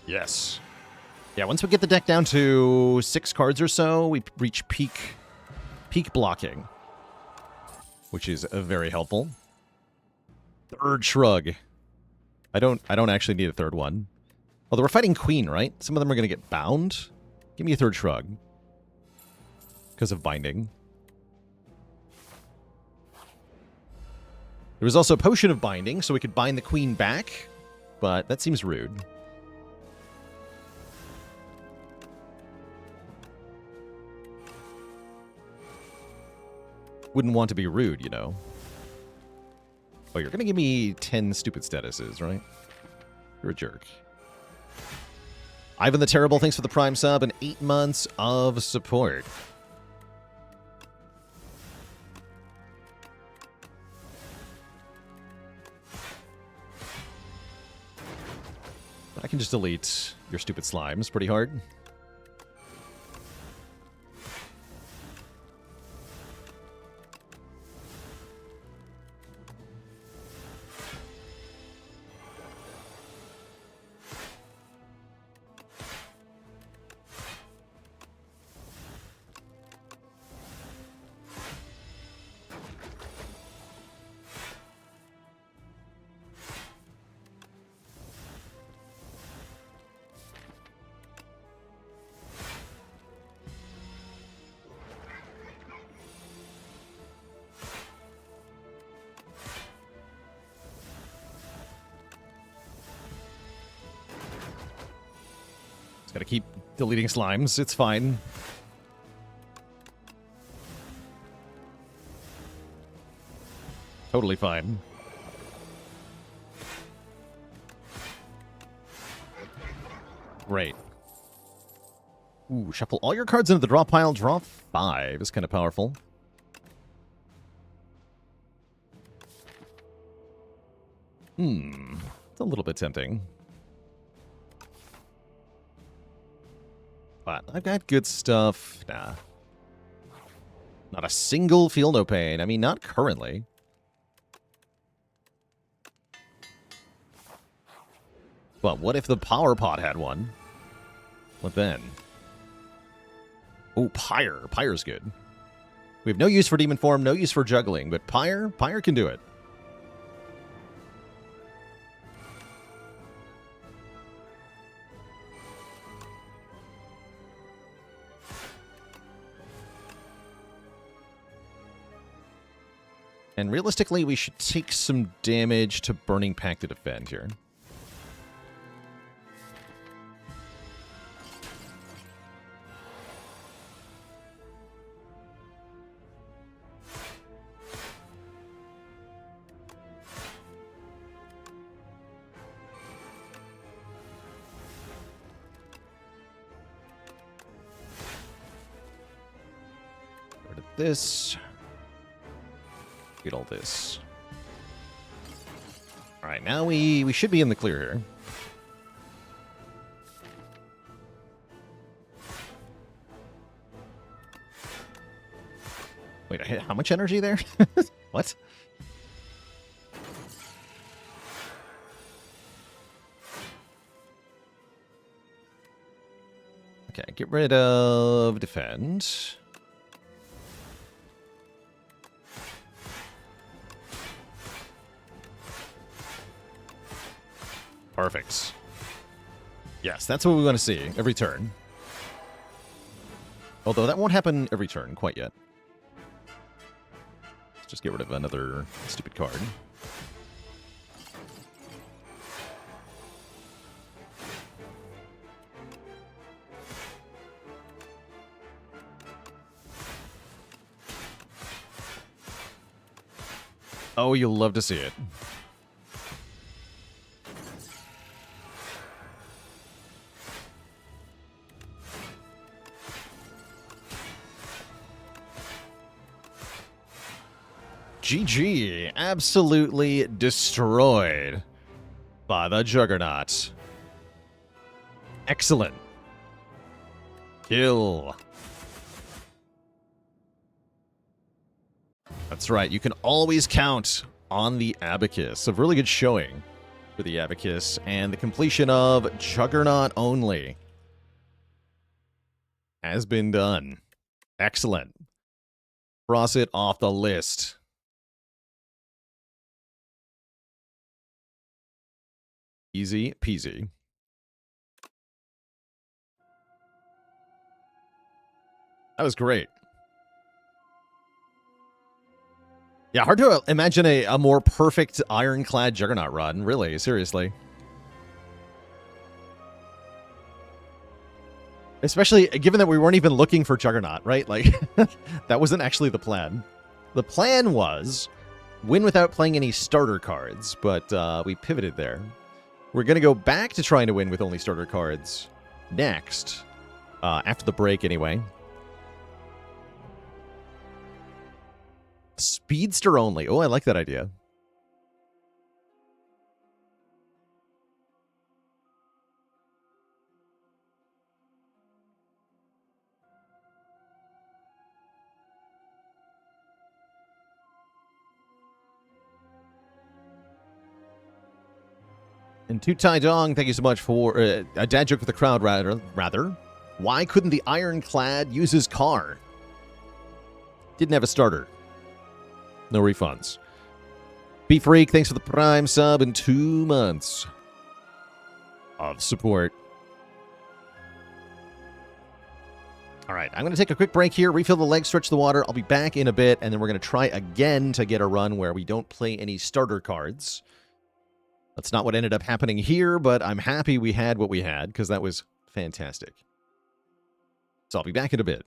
Yes. Yeah, once we get the deck down to 6 cards or so, we reach peak blocking, which is very helpful. Third Shrug. I don't actually need a third one. Although we're fighting Queen, right? Some of them are going to get bound. Give me a third Shrug. Because of binding. There was also a Potion of Binding, so we could bind the Queen back. But that seems rude. Wouldn't want to be rude, you know. Oh, you're going to give me 10 stupid statuses, right? You're a jerk. Ivan the Terrible, thanks for the Prime sub and 8 months of support. can just delete your stupid slimes pretty hard. Gotta keep deleting slimes. It's fine. Totally fine. Great. Ooh, shuffle all your cards into the draw pile. Draw 5 is kind of powerful. It's a little bit tempting. But I've got good stuff. Nah. Not a single feel no pain. I mean, not currently. But what if the power pot had one? What then? Oh, Pyre. Pyre's good. We have no use for Demon Form, no use for juggling, but Pyre can do it. And realistically, we should take some damage to Burning Pact to defend here. Rid of this. Get all this. All right, now we should be in the clear here. Wait, I hit how much energy there? What? Okay, get rid of defend. Perfect. Yes, that's what we want to see every turn. Although that won't happen every turn quite yet. Let's just get rid of another stupid card. Oh, you'll love to see it. GG, absolutely destroyed by the Juggernaut. Excellent. Kill. That's right, you can always count on the Abacus. A really good showing for the Abacus and the completion of Juggernaut only has been done. Excellent. Cross it off the list. Easy peasy. That was great. Yeah, hard to imagine a more perfect Ironclad Juggernaut run, really, seriously. Especially given that we weren't even looking for Juggernaut, right? Like, that wasn't actually the plan. The plan was win without playing any starter cards, but we pivoted there. We're going to go back to trying to win with only starter cards next, after the break anyway. Speedster only. Oh, I like that idea. And Tu Tai Dong, thank you so much for a dad joke for the crowd, rather. Why couldn't the Ironclad use his car? Didn't have a starter. No refunds. Be Freak, thanks for the Prime sub and 2 months of support. All right, I'm going to take a quick break here, refill the legs, stretch the water. I'll be back in a bit, and then we're going to try again to get a run where we don't play any starter cards. That's not what ended up happening here, but I'm happy we had what we had, because that was fantastic. So I'll be back in a bit.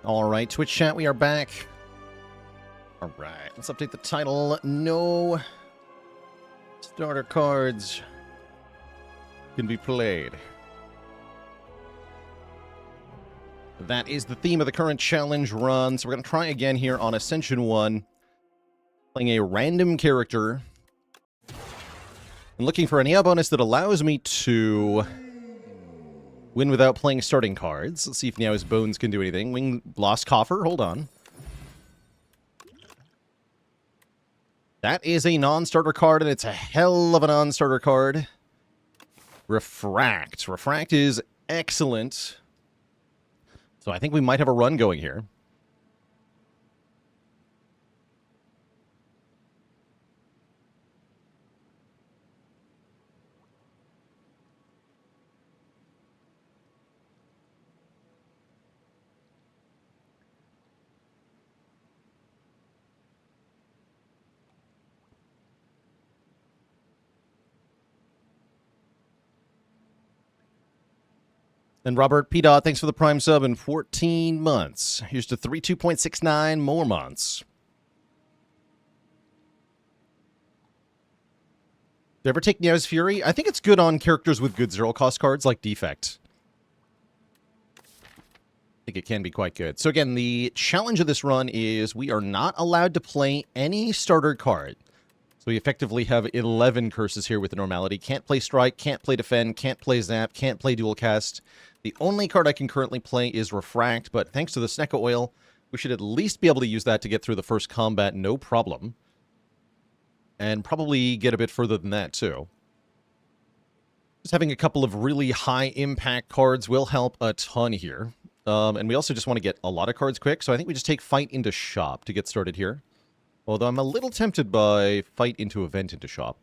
All right, Twitch chat, we are back. All right, let's update the title. No starter cards can be played. That is the theme of the current challenge run. So we're going to try again here on Ascension 1. Playing a random character. And looking for an EO bonus that allows me to win without playing starting cards. Let's see if Niao's Bones can do anything. Wing Lost Coffer, hold on. That is a non-starter card, and it's a hell of a non-starter card. Refract. Refract is excellent. So I think we might have a run going here. And Robert P. Dot, thanks for the Prime sub in 14 months. Here's to 32.69 more months. Do you ever take Niao's Fury? I think it's good on characters with good zero-cost cards like Defect. I think it can be quite good. So again, the challenge of this run is we are not allowed to play any starter card. So we effectively have 11 curses here with the normality. Can't play Strike, can't play Defend, can't play Zap, can't play Dual Cast. The only card I can currently play is Refract, but thanks to the Snecko Oil, we should at least be able to use that to get through the first combat, no problem. And probably get a bit further than that, too. Just having a couple of really high-impact cards will help a ton here. And we also just want to get a lot of cards quick, so I think we just take Fight into Shop to get started here. Although I'm a little tempted by Fight into Event into Shop.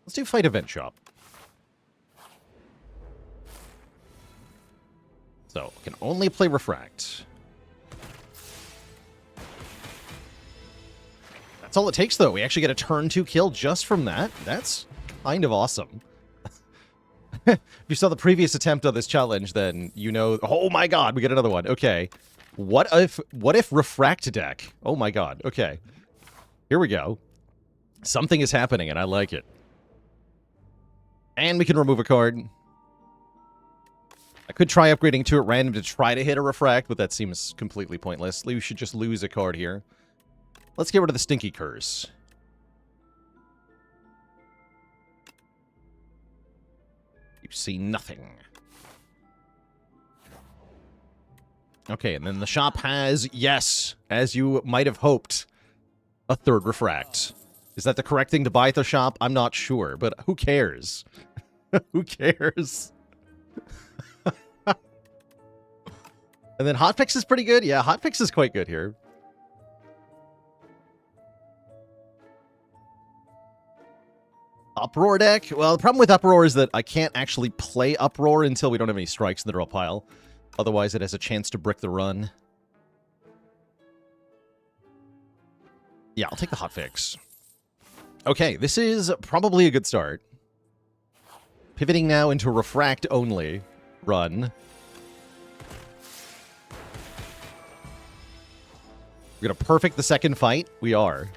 Let's do Fight Event Shop. So, can only play Refract. That's all it takes, though. We actually get a turn 2 kill just from that. That's kind of awesome. If you saw the previous attempt of this challenge, then you know... Oh my god, we get another one. Okay. What if Refract deck? Oh my god. Okay. Here we go. Something is happening, and I like it. And we can remove a card. I could try upgrading to at random to try to hit a Refract, but that seems completely pointless. We should just lose a card here. Let's get rid of the Stinky Curse. You see nothing. Okay, and then the shop has, yes, as you might have hoped, a third Refract. Is that the correct thing to buy at the shop? I'm not sure, but who cares? Who cares? And then Hotfix is pretty good. Yeah, Hotfix is quite good here. Uproar deck? Well, the problem with Uproar is that I can't actually play Uproar until we don't have any strikes in the draw pile. Otherwise, it has a chance to brick the run. Yeah, I'll take the Hotfix. Okay, this is probably a good start. Pivoting now into Refract only run. We're going to perfect the second fight. We are.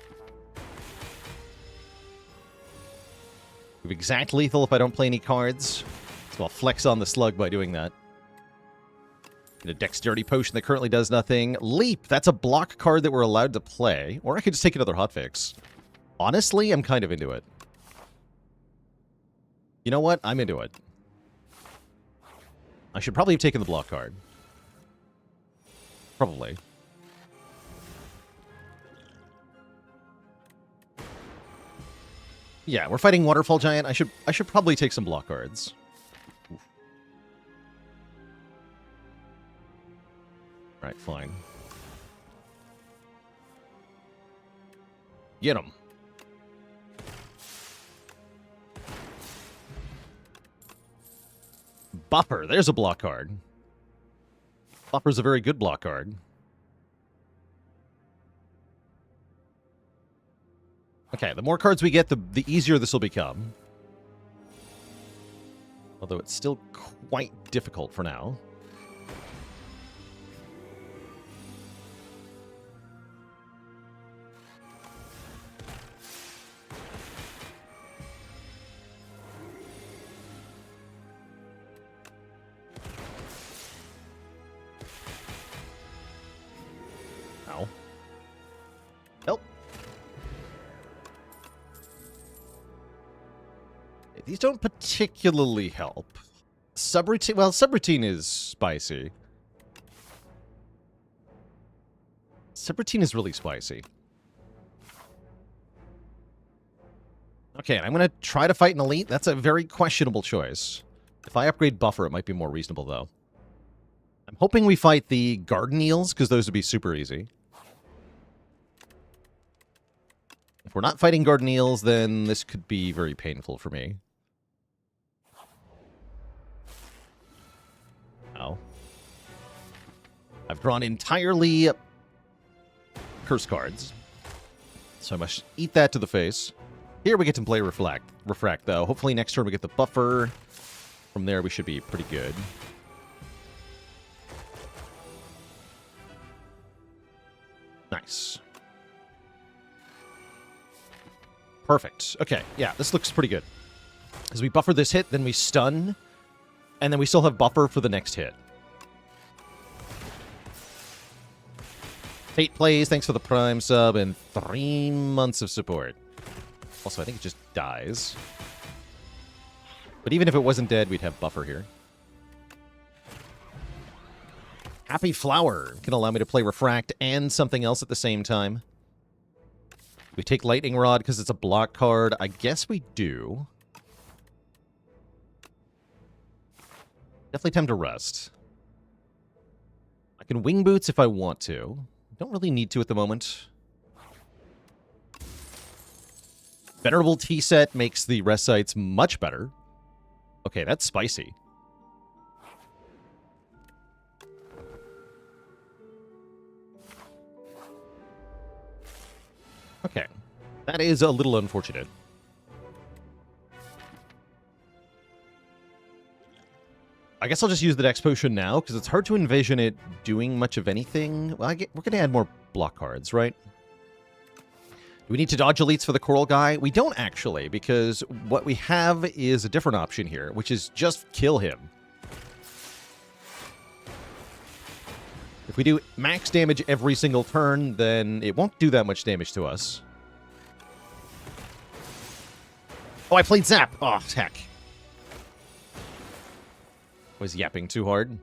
We have exact lethal if I don't play any cards. So I'll flex on the slug by doing that. And a Dexterity Potion that currently does nothing. Leap! That's a block card that we're allowed to play. Or I could just take another Hotfix. Honestly, I'm kind of into it. You know what? I'm into it. I should probably have taken the block card. Probably. Yeah, we're fighting Waterfall Giant. I should probably take some block cards. Oof. Right, fine. Get him. Buffer. There's a block card. Buffer's a very good block card. Okay, the more cards we get, the easier this will become. Although it's still quite difficult for now. Ow. Help. These don't particularly help. Subroutine, well, subroutine is spicy. Subroutine is really spicy. Okay, I'm going to try to fight an elite. That's a very questionable choice. If I upgrade buffer, it might be more reasonable, though. I'm hoping we fight the garden eels, because those would be super easy. If we're not fighting garden eels, then this could be very painful for me. Ow. I've drawn entirely curse cards, so I must eat that to the face. Here we get to play Refract, though. Hopefully next turn we get the buffer. From there we should be pretty good. Nice. Perfect. Okay, yeah, this looks pretty good. As we buffer this hit, then we stun, and then we still have buffer for the next hit. Fate plays, thanks for the Prime sub, and 3 months of support. Also, I think it just dies. But even if it wasn't dead, we'd have buffer here. Happy Flower can allow me to play Refract and something else at the same time. We take Lightning Rod because it's a block card. I guess we do. Definitely time to rest. I can Wing Boots if I want to. Don't really need to at the moment. Venerable T-Set makes the rest sites much better. Okay, that's spicy. Okay. That is a little unfortunate. I guess I'll just use the Dex Potion now, because it's hard to envision it doing much of anything. Well, we're going to add more block cards, right? Do we need to dodge elites for the Coral guy? We don't, actually, because what we have is a different option here, which is just kill him. If we do max damage every single turn, then it won't do that much damage to us. Oh, I played Zap! Oh, heck. Was yapping too hard.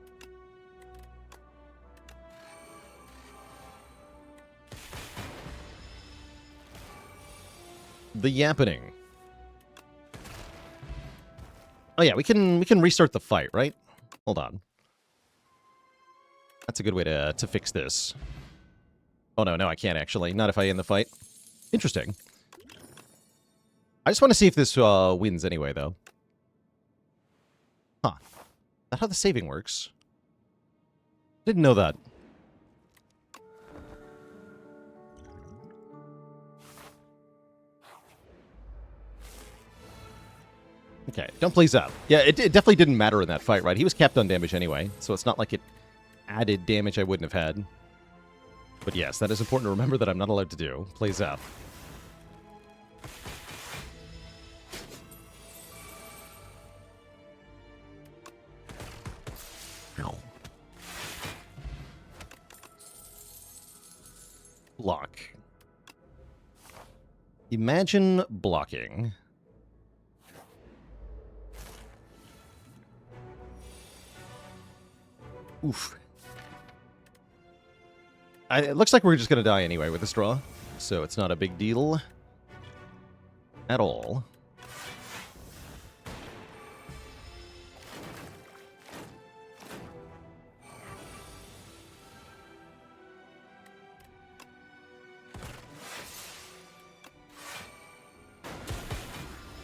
The yappening. Oh yeah, we can restart the fight, right? Hold on. That's a good way to fix this. Oh no, I can't actually. Not if I end the fight. Interesting. I just want to see if this wins anyway, though. Huh. Is that how the saving works? Didn't know that. Okay, don't play Zap. Yeah, it definitely didn't matter in that fight, right? He was capped on damage anyway, so it's not like it added damage I wouldn't have had. But yes, that is important to remember that I'm not allowed to do. Play Zap. Block. Imagine blocking. Oof. It looks like we're just going to die anyway with this draw, so it's not a big deal at all.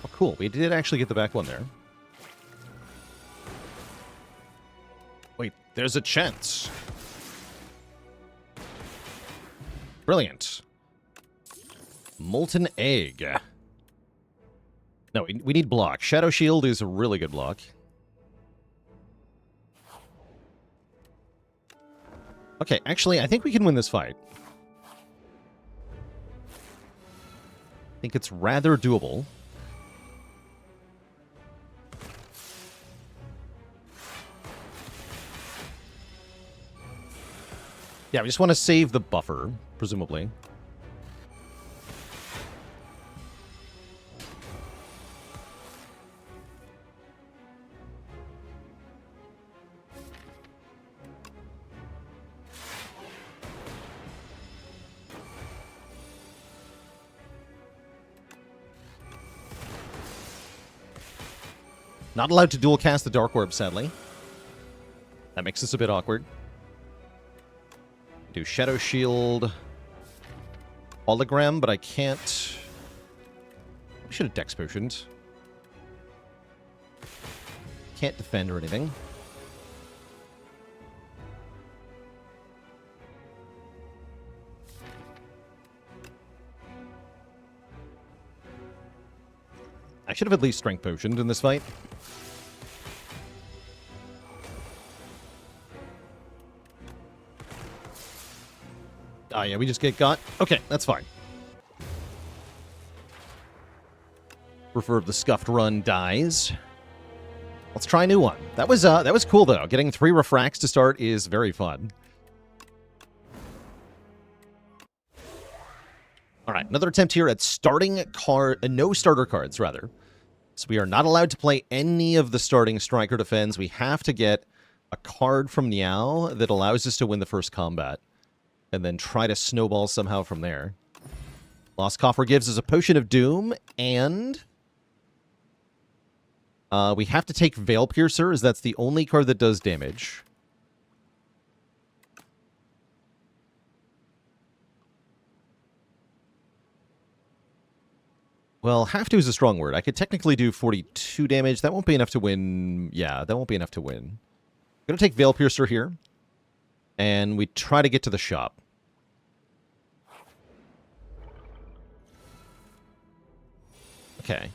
Oh, cool. We did actually get the back one there. Wait, there's a chance. Brilliant. Molten Egg. No, we need block. Shadow Shield is a really good block. Okay, actually, I think we can win this fight. I think it's rather doable. Yeah, we just want to save the buffer, presumably. Not allowed to dual cast the Dark Orb, sadly. That makes this a bit awkward. Do Shadow Shield, Hologram, but I can't. We should have Dex Potioned. Can't defend or anything. I should have at least Strength Potioned in this fight. Ah, yeah, we just get got. Okay, that's fine. Refer of the Scuffed Run dies. Let's try a new one. That was cool though. Getting 3 refracts to start is very fun. All right, another attempt here at starting no starter cards rather. So we are not allowed to play any of the starting Striker Defends. We have to get a card from Niao that allows us to win the first combat, and then try to snowball somehow from there. Lost Coffer gives us a Potion of Doom, and we have to take Veil Piercer, as that's the only card that does damage. Well, have to is a strong word. I could technically do 42 damage. That won't be enough to win. Yeah, that won't be enough to win. I'm going to take Veil Piercer here, and we try to get to the shop. Okay.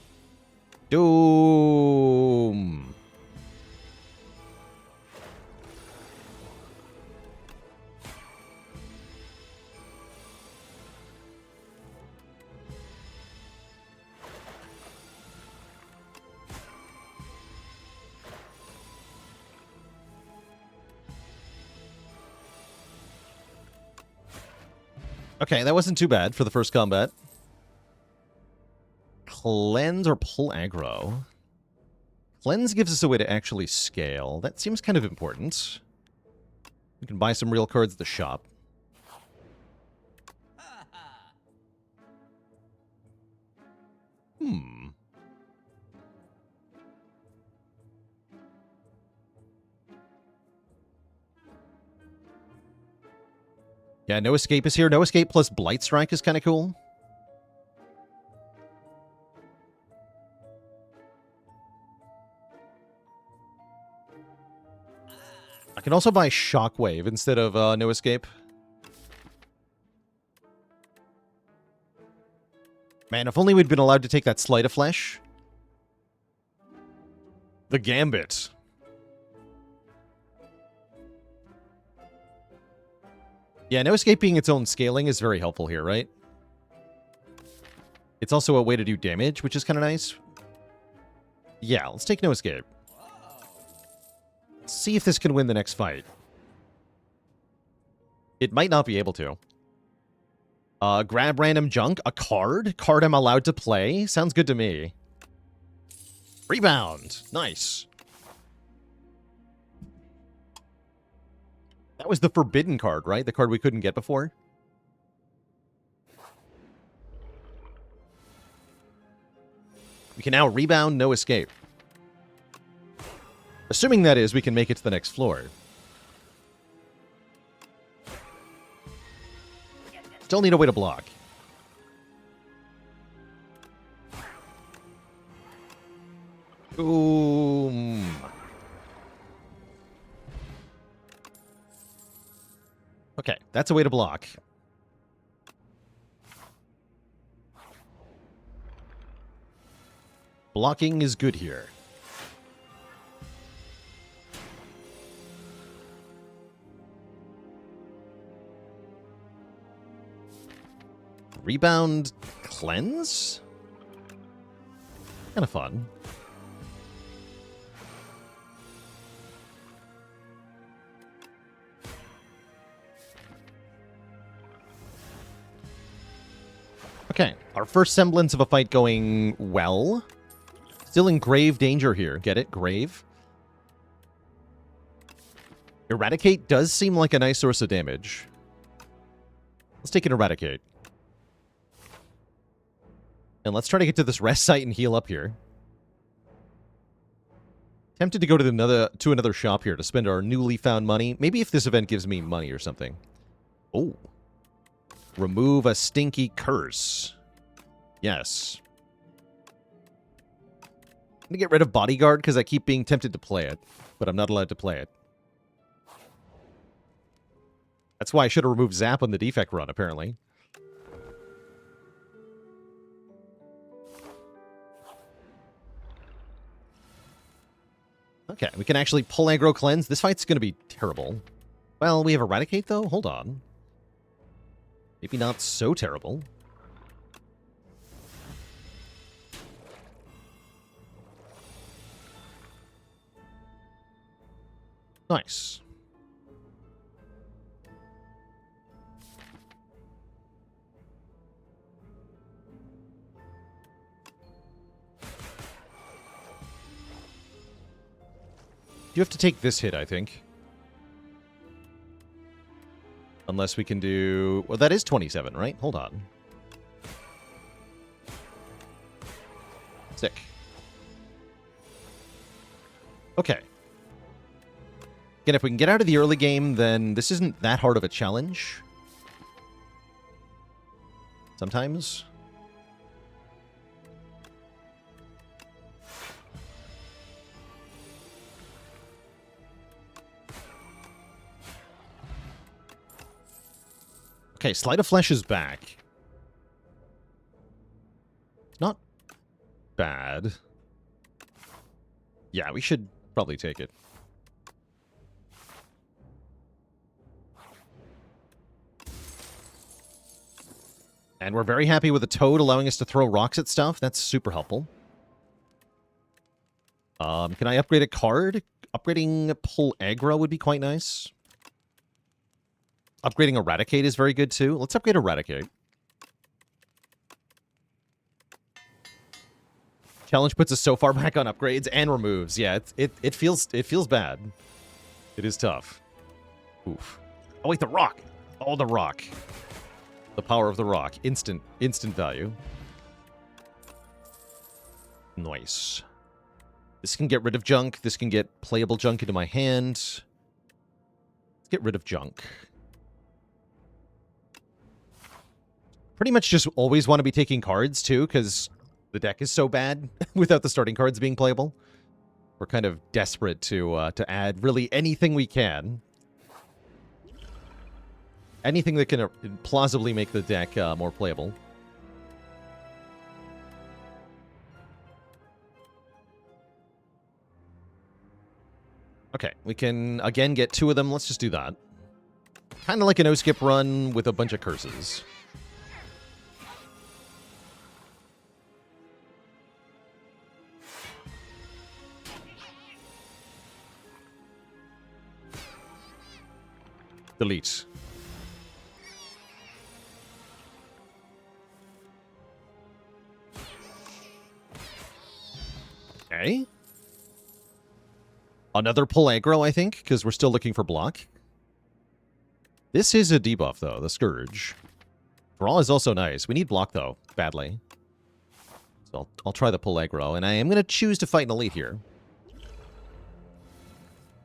Doom. Okay, that wasn't too bad for the first combat. Cleanse or pull aggro? Cleanse gives us a way to actually scale. That seems kind of important. We can buy some real cards at the shop. Yeah, No Escape is here. No Escape plus Blight Strike is kind of cool. I can also buy Shockwave instead of No Escape. Man, if only we'd been allowed to take that Sleight of Flesh. The Gambit. Yeah, No Escape being its own scaling is very helpful here, right? It's also a way to do damage, which is kind of nice. Yeah, let's take No Escape. Let's see if this can win the next fight. It might not be able to. Grab random junk. A card? Card I'm allowed to play? Sounds good to me. Rebound. Nice. That was the forbidden card, right? The card we couldn't get before? We can now rebound, No Escape. Assuming that is, we can make it to the next floor. Still need a way to block. Boom. Okay, that's a way to block. Blocking is good here. Rebound Cleanse? Kind of fun. Okay, our first semblance of a fight going well. Still in grave danger here. Get it? Grave. Eradicate does seem like a nice source of damage. Let's take an Eradicate. And let's try to get to this rest site and heal up here. Tempted to go to another shop here to spend our newly found money. Maybe if this event gives me money or something. Oh. Remove a stinky curse. Yes. I'm going to get rid of Bodyguard because I keep being tempted to play it. But I'm not allowed to play it. That's why I should have removed Zap on the defect run, apparently. Okay, we can actually pull aggro cleanse. This fight's going to be terrible. Well, we have Eradicate, though? Hold on. Maybe not so terrible. Nice. You have to take this hit, I think. Unless we can do... Well, that is 27, right? Hold on. Sick. Okay. Again, if we can get out of the early game, then this isn't that hard of a challenge. Sometimes. Okay, Sleight of Flesh is back. Not bad. Yeah, we should probably take it. And we're very happy with the Toad allowing us to throw rocks at stuff. That's super helpful. Can I upgrade a card? Upgrading Pull Aggro would be quite nice. Upgrading Eradicate is very good, too. Let's upgrade Eradicate. Challenge puts us so far back on upgrades and removes. Yeah, it feels bad. It is tough. Oof. Oh, wait, the rock. Oh, the rock. The power of the rock. Instant value. Nice. This can get rid of junk. This can get playable junk into my hand. Let's get rid of junk. Pretty much just always want to be taking cards, too, because the deck is so bad without the starting cards being playable. We're kind of desperate to add really anything we can. Anything that can plausibly make the deck more playable. Okay, we can, again, get 2 of them. Let's just do that. Kind of like a no-skip run with a bunch of curses. Delete. Okay. Another pull aggro, I think, because we're still looking for block. This is a debuff, though, the Scourge. Draw is also nice. We need block, though, badly. So I'll try the pull aggro, and I am going to choose to fight an elite here.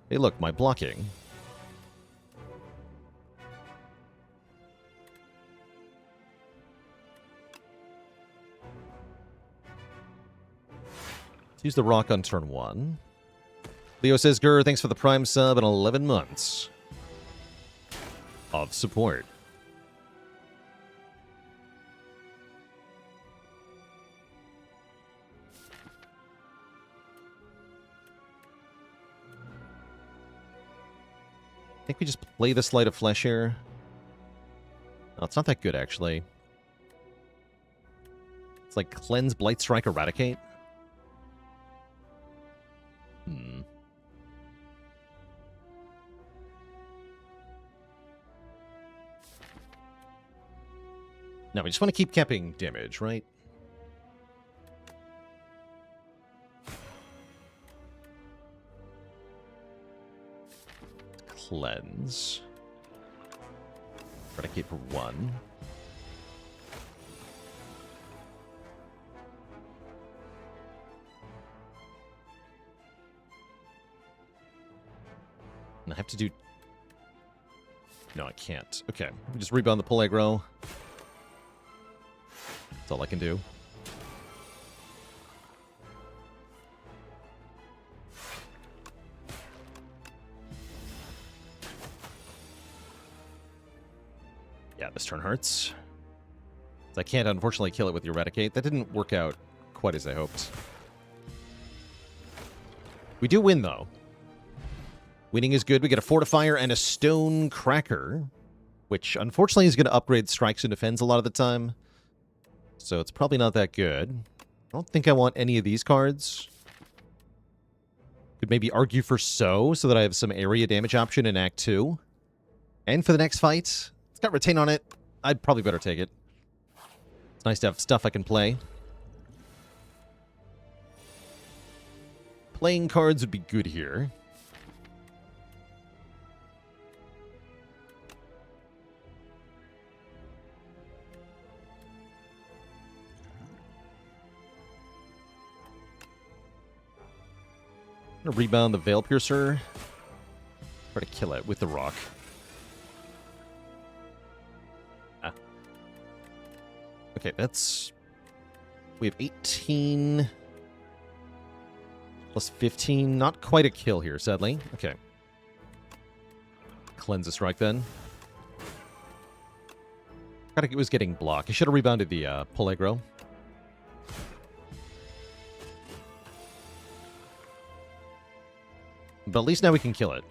Hey, look, my blocking. Let's use the rock on turn 1. Leo says, Gur, thanks for the Prime sub and 11 months of support. I think we just play the Sleight of Flesh here. No, it's not that good, actually. It's like Cleanse, Blight Strike, Eradicate. No, we just want to keep capping damage, right? Cleanse. Eradicate for 1. And I have to do... No, I can't. Okay, we just rebound the pull aggro. That's all I can do. Yeah, this turn hurts. I can't, unfortunately, kill it with Eradicate. That didn't work out quite as I hoped. We do win, though. Winning is good. We get a Fortifier and a Stone Cracker, which, unfortunately, is going to upgrade strikes and defends a lot of the time. So it's probably not that good. I don't think I want any of these cards. Could maybe argue for so that I have some area damage option in Act 2. And for the next fight, it's got Retain on it. I'd probably better take it. It's nice to have stuff I can play. Playing cards would be good here. I'm gonna rebound the Veil Piercer. Try to kill it with the rock. Ah. Okay, that's... We have 18... Plus 15. Not quite a kill here, sadly. Okay. Cleanse a strike, then. It was getting blocked. I should have rebounded the pull aggro. But at least now we can kill it.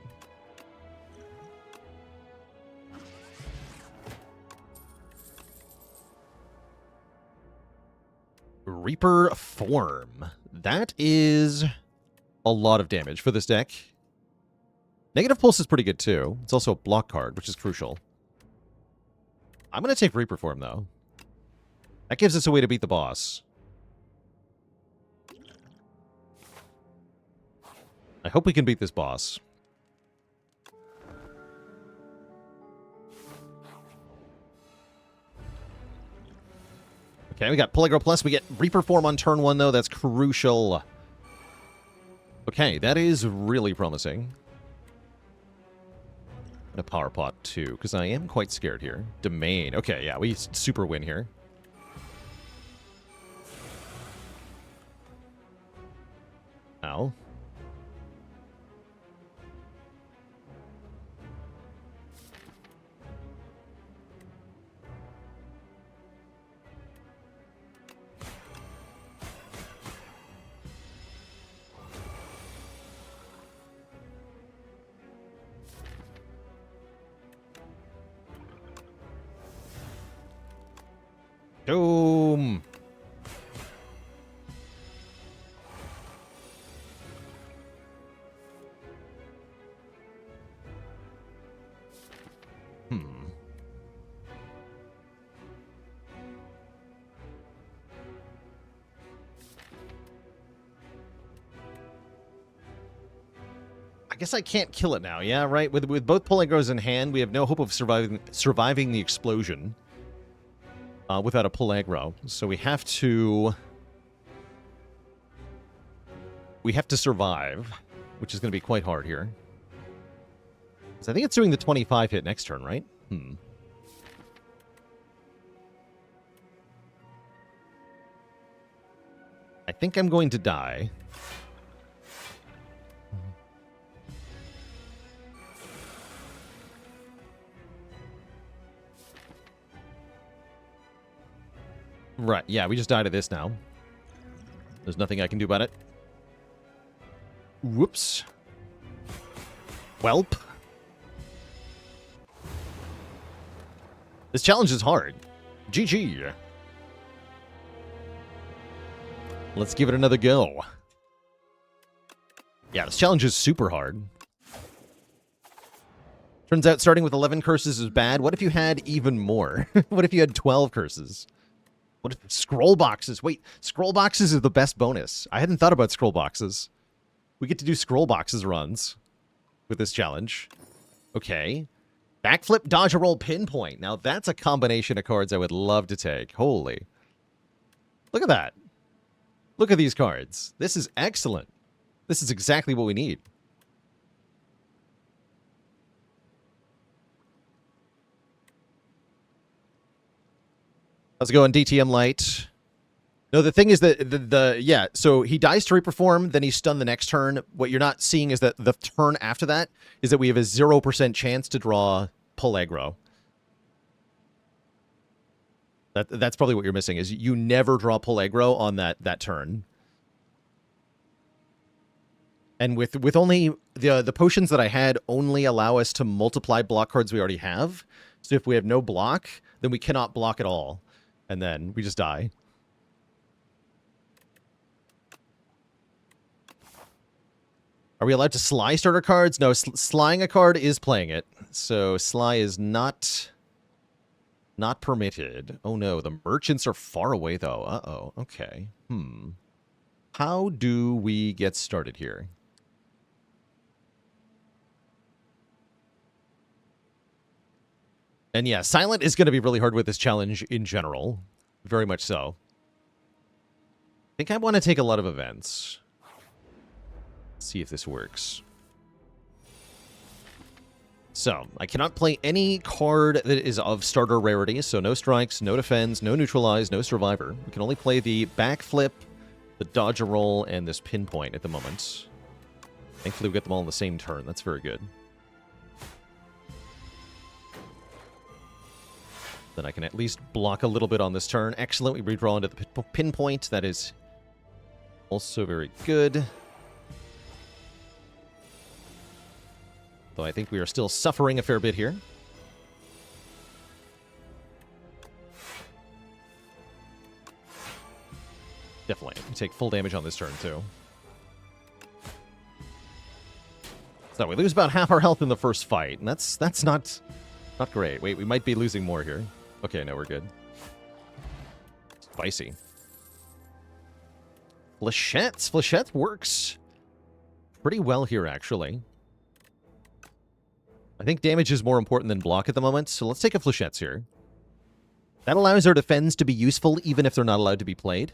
Reaper Form. That is a lot of damage for this deck. Negative Pulse is pretty good, too. It's also a block card, which is crucial. I'm going to take Reaper Form, though. That gives us a way to beat the boss. I hope we can beat this boss. Okay, we got Pull Aggro Plus. We get Reaper Form on turn 1, though. That's crucial. Okay, that is really promising. And a Power Pot, too, because I am quite scared here. Domain. Okay, yeah, we super win here. Ow. Doom. I guess I can't kill it now, yeah, right? With both Pull Aggros in hand, we have no hope of surviving the explosion. Without a Pull Aggro. So we have to survive, which is going to be quite hard here. So I think it's doing the 25 hit next turn, right? I think I'm going to die. Right, yeah, we just died of this now. There's nothing I can do about it. Whoops. Welp. This challenge is hard. GG. Let's give it another go. Yeah, this challenge is super hard. Turns out starting with 11 curses is bad. What if you had even more? What if you had 12 curses? What if scroll boxes? Wait, scroll boxes is the best bonus. I hadn't thought about scroll boxes. We get to do scroll boxes runs with this challenge. Okay. Backflip, dodge a roll, pinpoint. Now that's a combination of cards I would love to take. Holy. Look at that. Look at these cards. This is excellent. This is exactly what we need. How's it going, DTM Light? No, the thing is that yeah, so he dies to reperform, then he's stunned the next turn. What you're not seeing is that the turn after that is that we have a 0% chance to draw pull aggro. That's probably what you're missing, is you never draw pull aggro on that turn. And with only the potions that I had only allow us to multiply block cards we already have. So if we have no block, then we cannot block at all. And then we just die. Are we allowed to sly starter cards? No, slying a card is playing it. So sly is not permitted. Oh no, the merchants are far away though. Uh-oh, okay. How do we get started here? And yeah, silent is going to be really hard with this challenge in general. Very much so. I think I want to take a lot of events. See if this works. So, I cannot play any card that is of starter rarity, so no strikes, no defense, no neutralize, no survivor. We can only play the backflip, the dodge a roll, and this pinpoint at the moment. Thankfully, we get them all in the same turn. That's very good. Then I can at least block a little bit on this turn. Excellent. We redraw into the pinpoint. That is also very good. Though I think we are still suffering a fair bit here. Definitely. We take full damage on this turn, too. So we lose about half our health in the first fight, and that's not great. Wait, we might be losing more here. Okay, no, we're good. Spicy. Flechettes. Flechette works pretty well here, actually. I think damage is more important than block at the moment, so let's take a Flechettes here. That allows our defense to be useful even if they're not allowed to be played.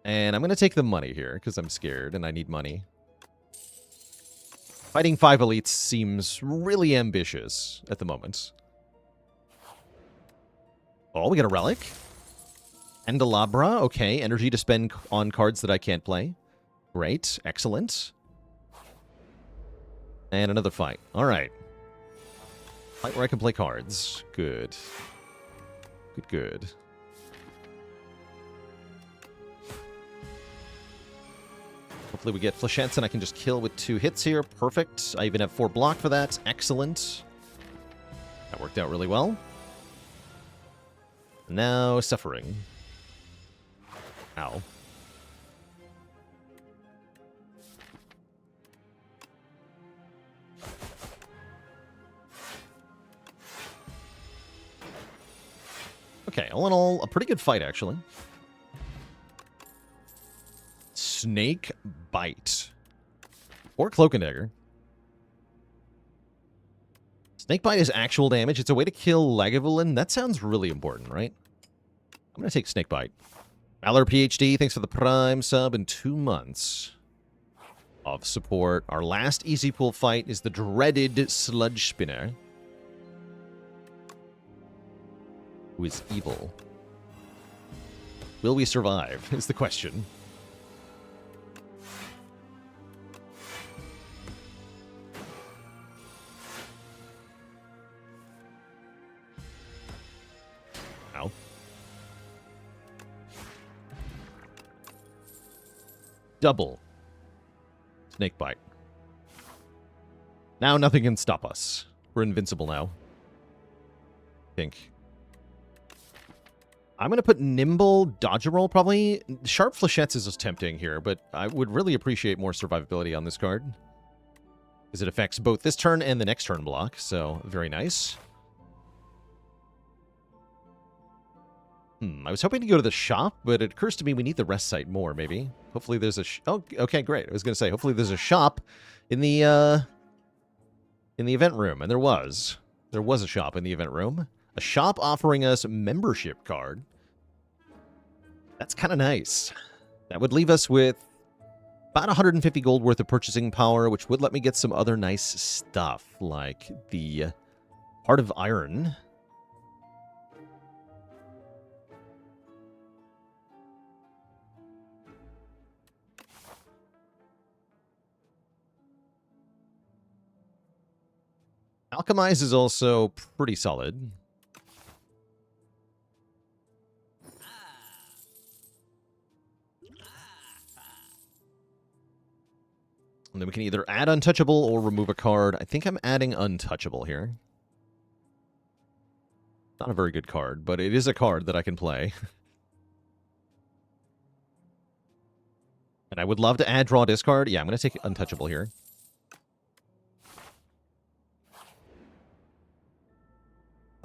And I'm going to take the money here, because I'm scared and I need money. Fighting 5 elites seems really ambitious at the moment. Oh, we got a relic. Candelabra. Okay, energy to spend on cards that I can't play. Great. Excellent. And another fight. All right. Fight where I can play cards. Good. Good, good. Hopefully we get Flechettes and I can just kill with 2 hits here. Perfect. I even have 4 block for that. Excellent. That worked out really well. Now, suffering. Ow. Okay, all in all, a pretty good fight, actually. Snake Bite. Or Cloak and Dagger. Snake Bite is actual damage. It's a way to kill Lagavulin. That sounds really important, right? I'm going to take Snake Bite. Valor PhD, thanks for the Prime sub in 2 months of support. Our last easy pool fight is the dreaded Sludge Spinner, who is evil. Will we survive, is the question. Ow. Double Snake Bite. Now nothing can stop us. We're invincible now. I think. I'm going to put Nimble, Dodge Roll, probably. Sharp Flechettes is just tempting here, but I would really appreciate more survivability on this card. Because it affects both this turn and the next turn block, so very nice. I was hoping to go to the shop, but it occurs to me we need the rest site more, maybe. Hopefully there's a... oh, okay, great. I was going to say, hopefully there's a shop in the event room, and there was. There was a shop in the event room. A shop offering us a membership card. That's kind of nice. That would leave us with about 150 gold worth of purchasing power, which would let me get some other nice stuff, like the Heart of Iron. Alchemize is also pretty solid. And then we can either add Untouchable or remove a card. I think I'm adding Untouchable here. Not a very good card, but it is a card that I can play. And I would love to add Draw Discard. Yeah, I'm going to take Untouchable here.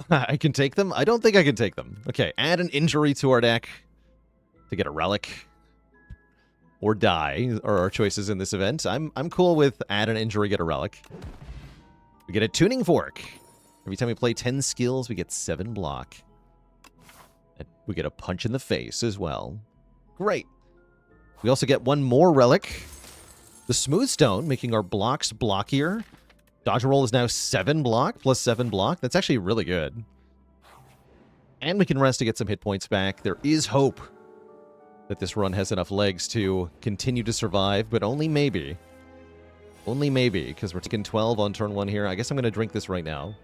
I can take them? I don't think I can take them. Okay, add an injury to our deck to get a relic. Or die are our choices in this event. I'm cool with add an injury, get a relic. We get a Tuning Fork. Every time we play 10 skills, we get 7 block. And we get a punch in the face as well. Great. We also get one more relic. The Smooth Stone, making our blocks blockier. Dodge Roll is now 7 block plus 7 block. That's actually really good. And we can rest to get some hit points back. There is hope that this run has enough legs to continue to survive, but only maybe. Only maybe, because we're taking 12 on turn 1 here. I guess I'm going to drink this right now.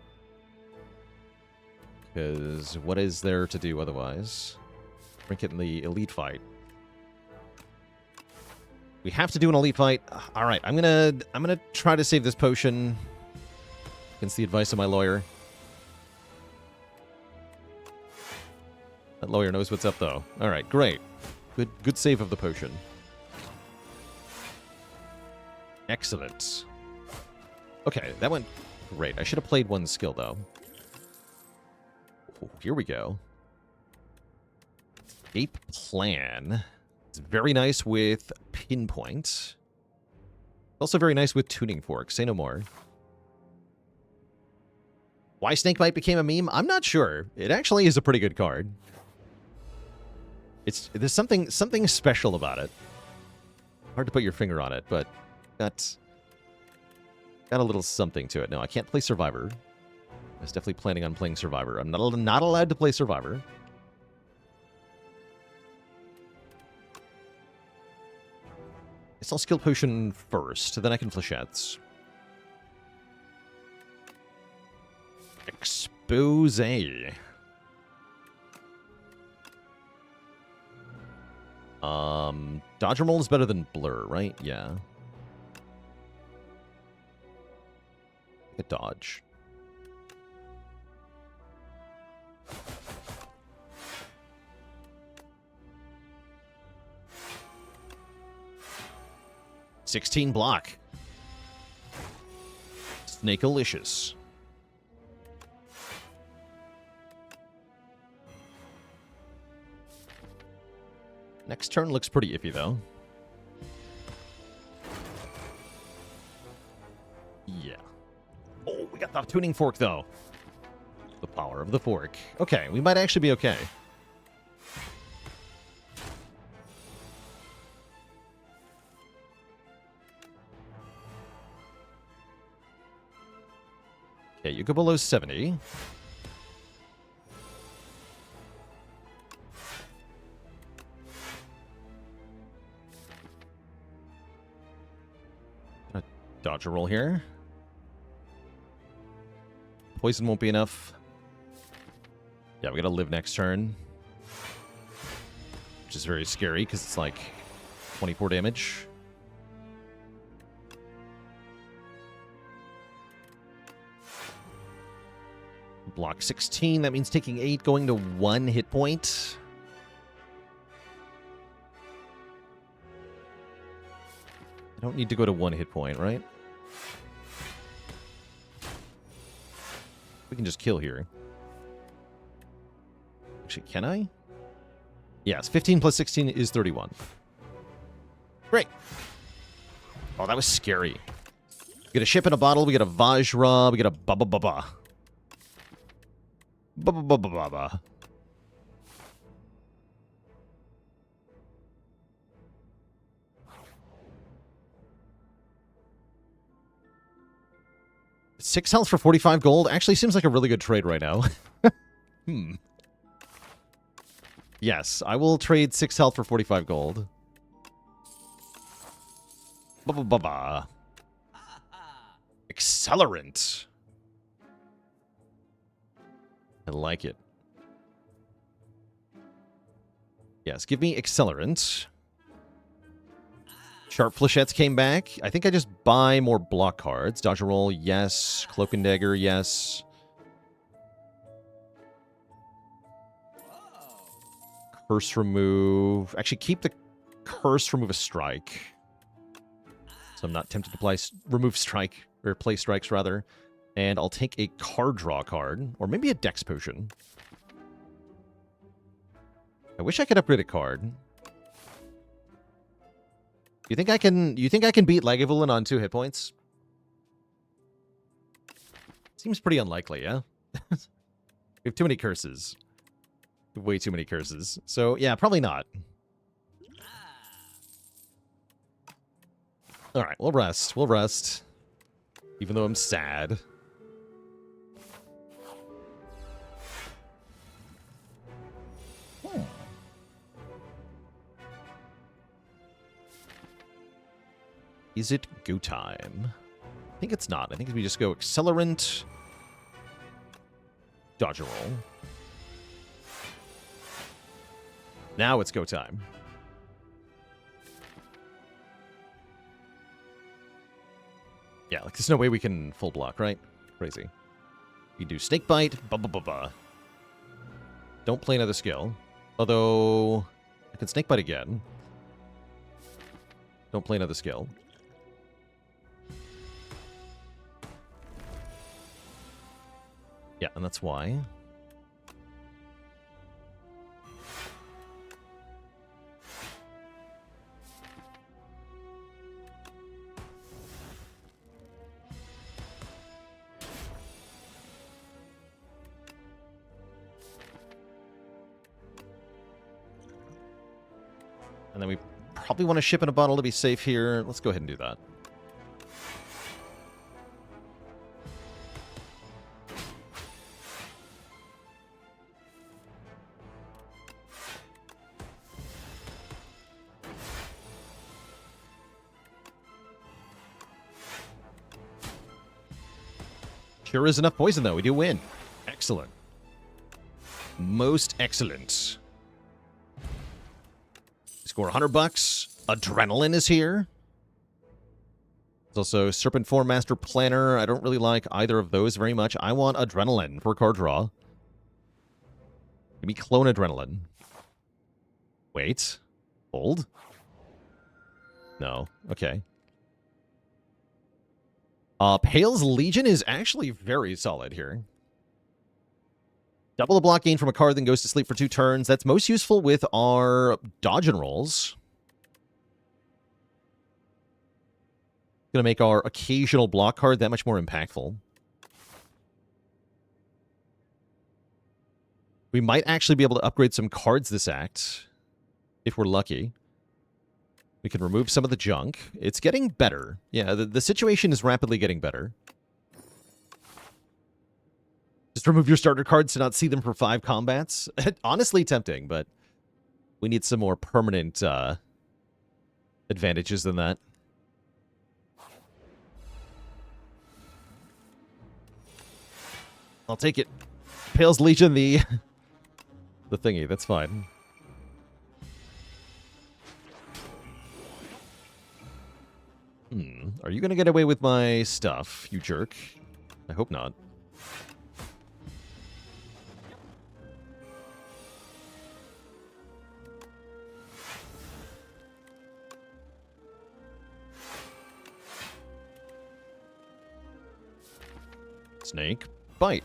Because what is there to do otherwise? Drink it in the elite fight. We have to do an elite fight. All right, I'm gonna try to save this potion against the advice of my lawyer. That lawyer knows what's up, though. All right, great. Good save of the potion. Excellent. Okay, that went great. I should have played one skill, though. Oh, here we go. Escape Plan. It's very nice with Pinpoint. Also very nice with Tuning Fork. Say no more. Why Snakebite became a meme? I'm not sure. It actually is a pretty good card. There's something special about it. Hard to put your finger on it, but got a little something to it. No, I can't play Survivor. I was definitely planning on playing Survivor. I'm not allowed to play Survivor. Guess I'll skill potion first, then I can Flechettes. Expose. Dodge Roll is better than Blur, right? Yeah. A dodge. $16 block. Snakealicious. Next turn looks pretty iffy, though. Yeah. Oh, we got the Tuning Fork, though. The power of the fork. Okay, we might actually be okay. Okay, you go below 70. Dodge a roll here. Poison won't be enough. Yeah, we gotta live next turn. Which is very scary, because it's like 24 damage. Block 16, that means taking 8, going to 1 hit point. I don't need to go to 1 hit point, right? We can just kill here. Actually, can I? Yes, 15 plus 16 is 31. Great. Oh, that was scary. We get a ship in a bottle, we get a Vajra, we get a Baba. Baba. 6 health for 45 gold actually seems like a really good trade right now. Yes, I will trade 6 health for 45 gold. Accelerant. I like it. Yes, give me Accelerant. Sharp Flechettes came back. I think I just buy more block cards. Dodge and Roll, yes. Cloak and Dagger, yes. Curse remove. Actually, keep the curse, remove a strike. So I'm not tempted to remove strike, or play strikes, rather. And I'll take a card draw card, or maybe a Dex Potion. I wish I could upgrade a card. You think I can beat Lagavulin on 2 hit points? Seems pretty unlikely, yeah? We have too many curses. Way too many curses. So, yeah, probably not. Alright, we'll rest. We'll rest. Even though I'm sad. Is it go time? I think it's not. I think we just go Accelerant. Dodge a roll. Now it's go time. Yeah, like there's no way we can full block, right? Crazy. You do Snake Bite. Don't play another skill. Although, I can Snake Bite again. Don't play another skill. Yeah, and that's why. And then we probably want to ship in a bottle to be safe here. Let's go ahead and do that. Sure is enough poison, though. We do win. Excellent. Most excellent. Score 100 bucks. Adrenaline is here. There's also Serpent Form Master Planner. I don't really like either of those very much. I want Adrenaline for card draw. Give me Clone Adrenaline. Wait. Hold? No. Okay. Pale's Legion is actually very solid here. Double the block gain from a card, then goes to sleep for 2 turns. That's most useful with our dodge and rolls. Gonna make our occasional block card that much more impactful. We might actually be able to upgrade some cards this act, if we're lucky. We can remove some of the junk. It's getting better. Yeah, the situation is rapidly getting better. Just remove your starter cards to not see them for 5 combats. Honestly tempting, but we need some more permanent advantages than that. I'll take it. Pale's Legion, the thingy. That's fine. Are you going to get away with my stuff, you jerk? I hope not. Snake bite.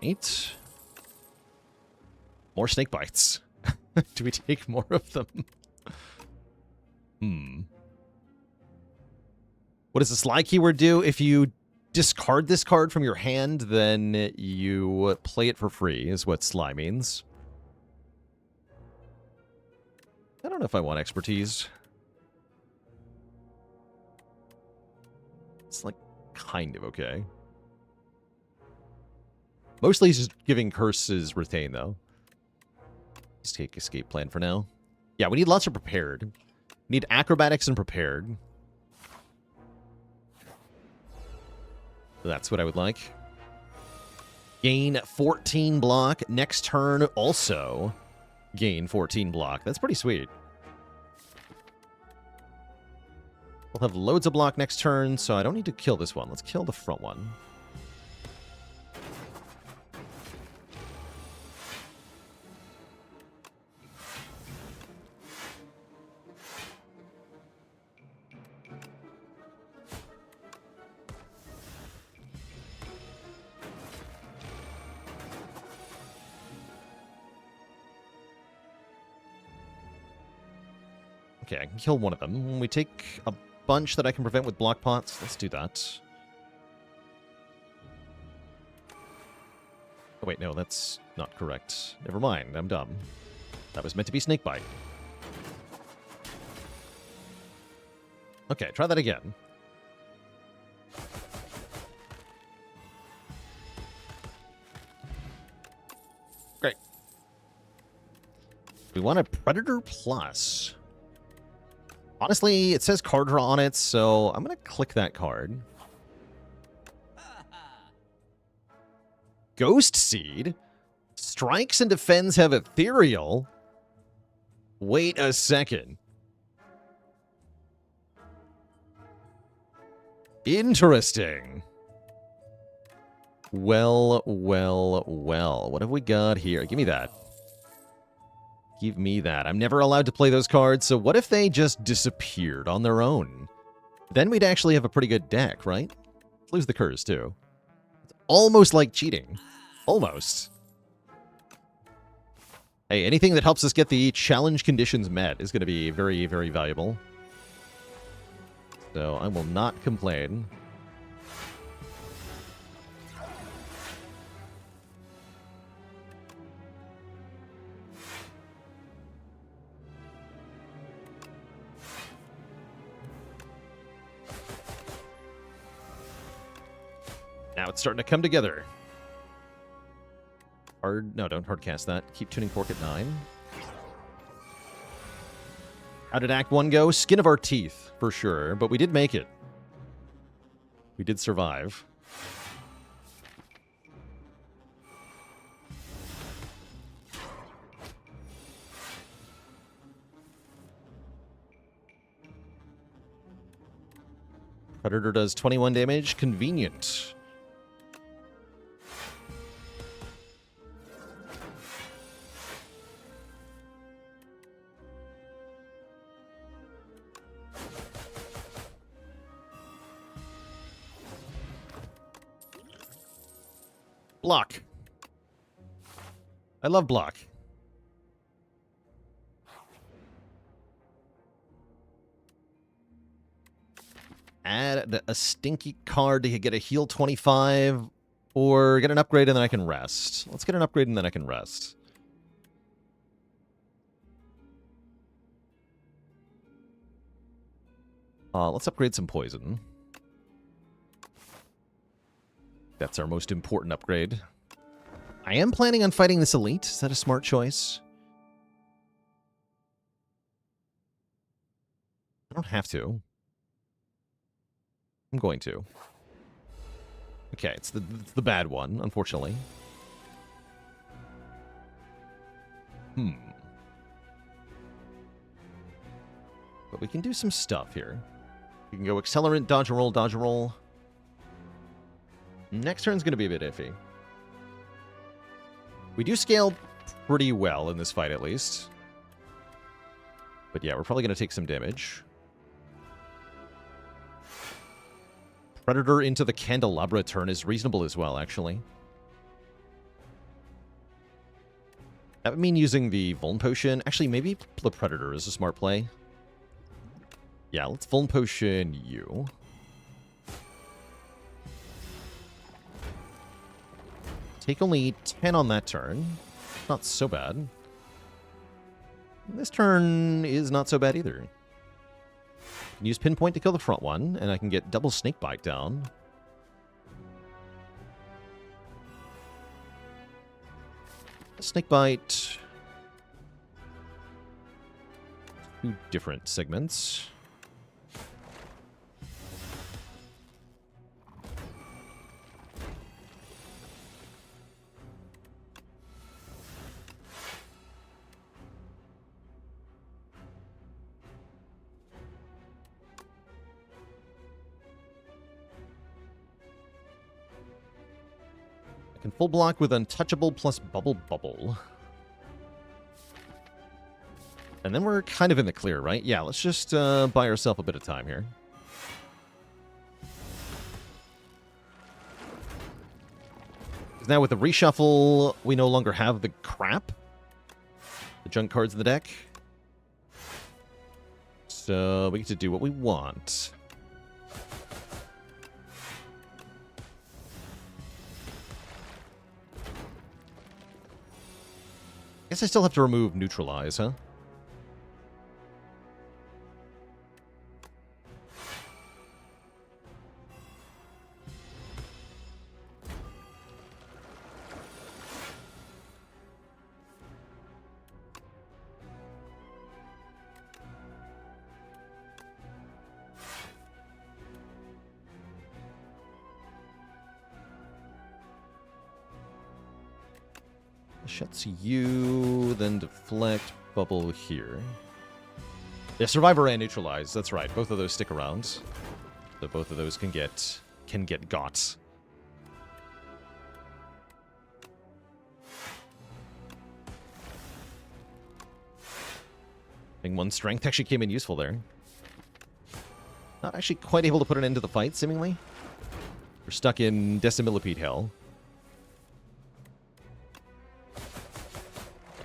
Right. More snake bites. Do we take more of them? What does the slide keyword do? If you discard this card from your hand, then you play it for free, is what Sly means. I don't know if I want expertise. It's like kind of okay. Mostly he's just giving curses retain, though. Let's take escape plan for now. Yeah, we need lots of prepared. Need acrobatics and prepared. That's what I would like. Gain 14 block. Next turn also gain 14 block. That's pretty sweet. We'll have loads of block next turn, so I don't need to kill this one. Let's kill the front one. Okay, I can kill one of them. We take a bunch that I can prevent with block pots. Let's do that. Oh, wait, no, that's not correct. Never mind, I'm dumb. That was meant to be snakebite. Okay, try that again. Great. We want a Predator Plus. Honestly, it says card draw on it, so I'm going to click that card. Ghost Seed? Strikes and defends have ethereal? Wait a second. Interesting. Well, well, well. What have we got here? Give me that. Give me that. I'm never allowed to play those cards, so what if they just disappeared on their own? Then we'd actually have a pretty good deck, right? Lose the curse, too. It's almost like cheating. Almost. Hey, anything that helps us get the challenge conditions met is going to be very, very valuable. So I will not complain. Now it's starting to come together. No, don't hardcast that. Keep tuning fork at 9. How did Act 1 go? Skin of our teeth, for sure. But we did make it. We did survive. Predator does 21 damage. Convenient. Block. I love block. Add a stinky card to get a heal 25, or get an upgrade and then I can rest. Let's get an upgrade and then I can rest. Let's upgrade some poison. That's our most important upgrade. I am planning on fighting this elite. Is that a smart choice? I don't have to. I'm going to. Okay, it's the bad one, unfortunately. But we can do some stuff here. We can go Accelerant, dodge and roll, dodge and roll. Next turn's going to be a bit iffy. We do scale pretty well in this fight, at least. But yeah, we're probably going to take some damage. Predator into the Candelabra turn is reasonable as well, actually. That would mean using the Vuln Potion. Actually, maybe the Predator is a smart play. Yeah, let's Vuln Potion you. Take only 10 on that turn. Not so bad. This turn is not so bad either. Use Pinpoint to kill the front one, and I can get double Snakebite down. Snakebite. 2 different segments. I can full block with Untouchable plus Bubble Bubble. And then we're kind of in the clear, right? Yeah, let's just buy ourselves a bit of time here. Now with the reshuffle, we no longer have the crap. The junk cards in the deck. So we get to do what we want. Guess I still have to remove Neutralize, huh? Shuts you, then deflect, bubble here. Yeah, Survivor and Neutralize, that's right. Both of those stick around. So both of those can get got. I think 1 strength actually came in useful there. Not actually quite able to put an end to the fight, seemingly. We're stuck in Decimillipede hell.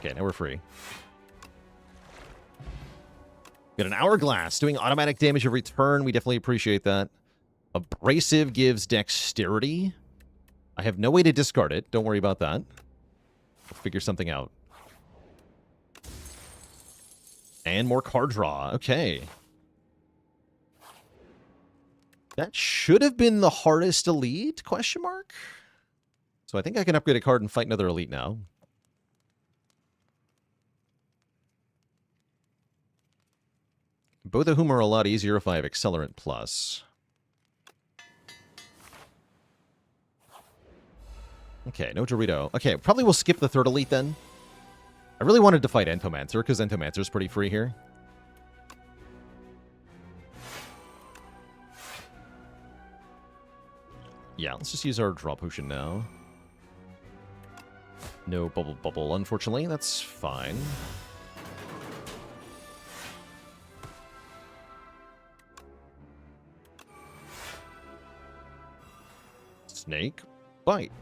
Okay, now we're free. Got an Hourglass doing automatic damage every turn. We definitely appreciate that. Abrasive gives dexterity. I have no way to discard it. Don't worry about that. We'll figure something out. And more card draw. Okay. That should have been the hardest elite, question mark? So I think I can upgrade a card and fight another elite now. Both of whom are a lot easier if I have Accelerant Plus. Okay, no Dorito. Okay, probably we'll skip the 3rd elite then. I really wanted to fight Entomancer, because Entomancer's pretty free here. Yeah, let's just use our draw potion now. No Bubble Bubble, unfortunately. That's fine. Snake Bite.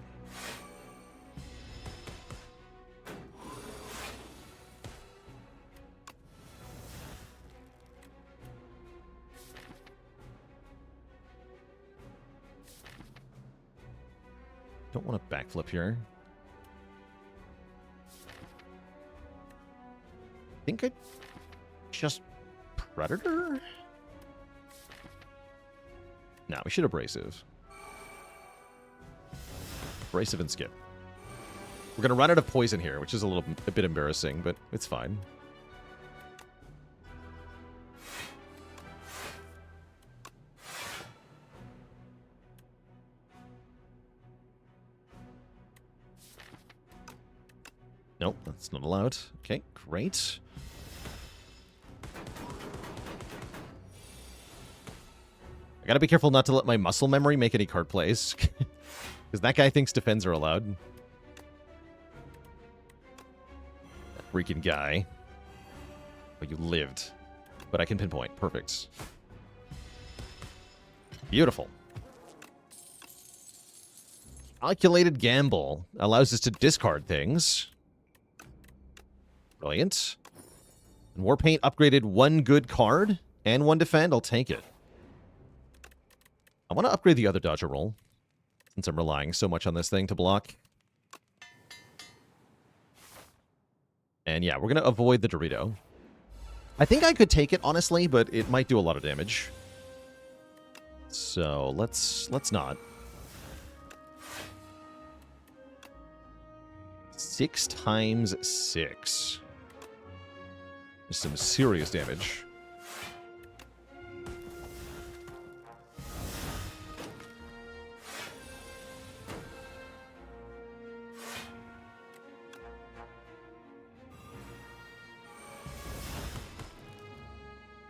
Don't want to backflip here. I think I just Predator? No, we should Abrasive. Abrasive and skip. We're going to run out of poison here, which is a bit embarrassing, but it's fine. Nope, that's not allowed. Okay, great. I gotta be careful not to let my muscle memory make any card plays. Because that guy thinks defends are allowed. That freaking guy. Oh, you lived. But I can pinpoint. Perfect. Beautiful. Calculated gamble allows us to discard things. Brilliant. And Warpaint upgraded 1 good card and 1 defend. I'll take it. I want to upgrade the other dodger roll, since I'm relying so much on this thing to block. And yeah, we're going to avoid the Dorito. I think I could take it, honestly, but it might do a lot of damage. So let's not. 6 times 6. There's some serious damage.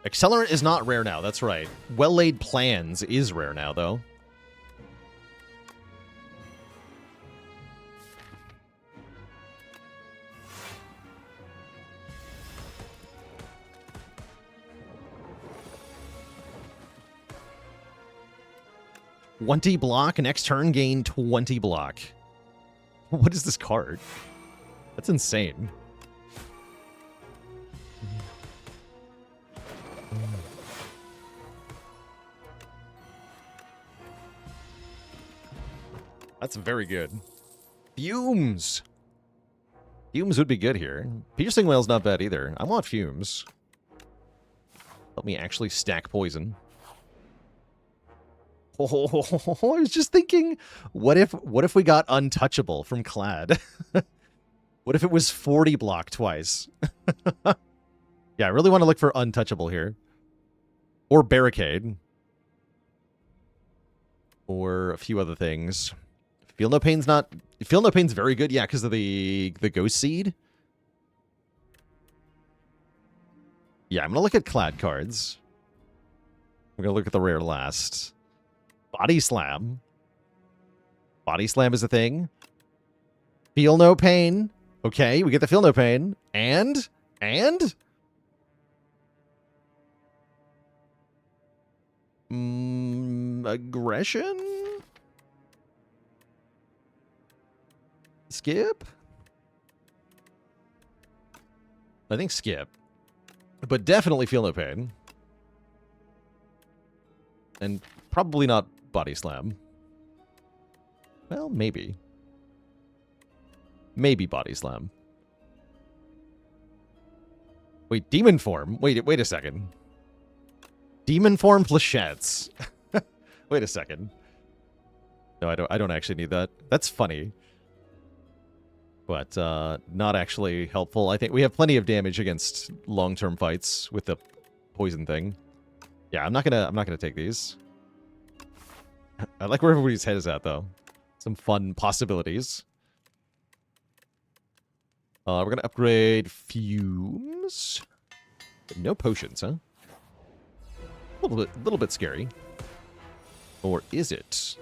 Accelerant is not rare now, that's right. Well-laid plans is rare now, though. $20 block, next turn gain 20 block. What is this card? That's insane. That's very good. Fumes! Fumes would be good here. Piercing Whale's not bad either. I want Fumes. Help me actually stack poison. Oh, I was just thinking, what if we got Untouchable from Clad? What if it was 40 block twice? Yeah, I really want to look for Untouchable here. Or Barricade. Or a few other things. Feel No Pain's not... Feel No Pain's very good, yeah, because of the Ghost Seed. Yeah, I'm going to look at Clad cards. We're going to look at the rare last. Body Slam. Body Slam is a thing. Feel No Pain. Okay, we get the Feel No Pain. And? Aggression? Skip? I think skip. But definitely Feel No Pain. And probably not Body Slam. Well, maybe. Maybe Body Slam. Wait, Demon Form? Wait a second. Demon Form Flechettes. Wait a second. No, I don't actually need that. That's funny. But not actually helpful. I think we have plenty of damage against long-term fights with the poison thing. Yeah, I'm not gonna take these. I like where everybody's head is at, though. Some fun possibilities. We're gonna upgrade Fumes. No potions, huh? A little bit scary. Or is it?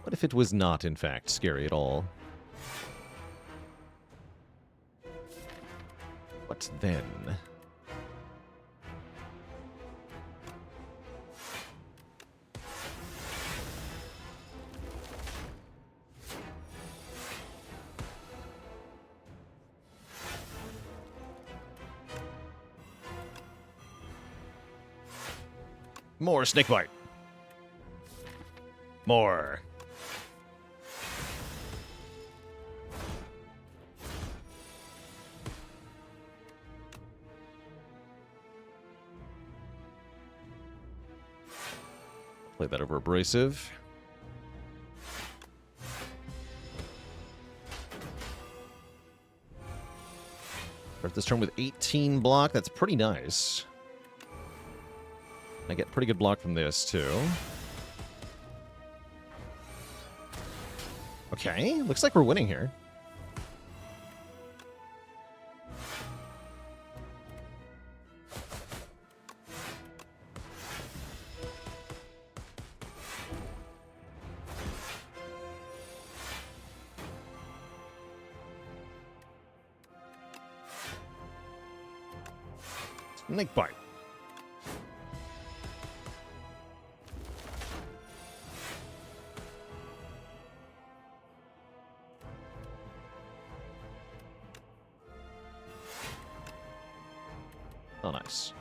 What if it was not, in fact, scary at all? What then? More Snakebite. More. Play that over Abrasive. Start this turn with 18 block. That's pretty nice. I get pretty good block from this, too. Okay, looks like we're winning here. Snake bite. Oh, nice.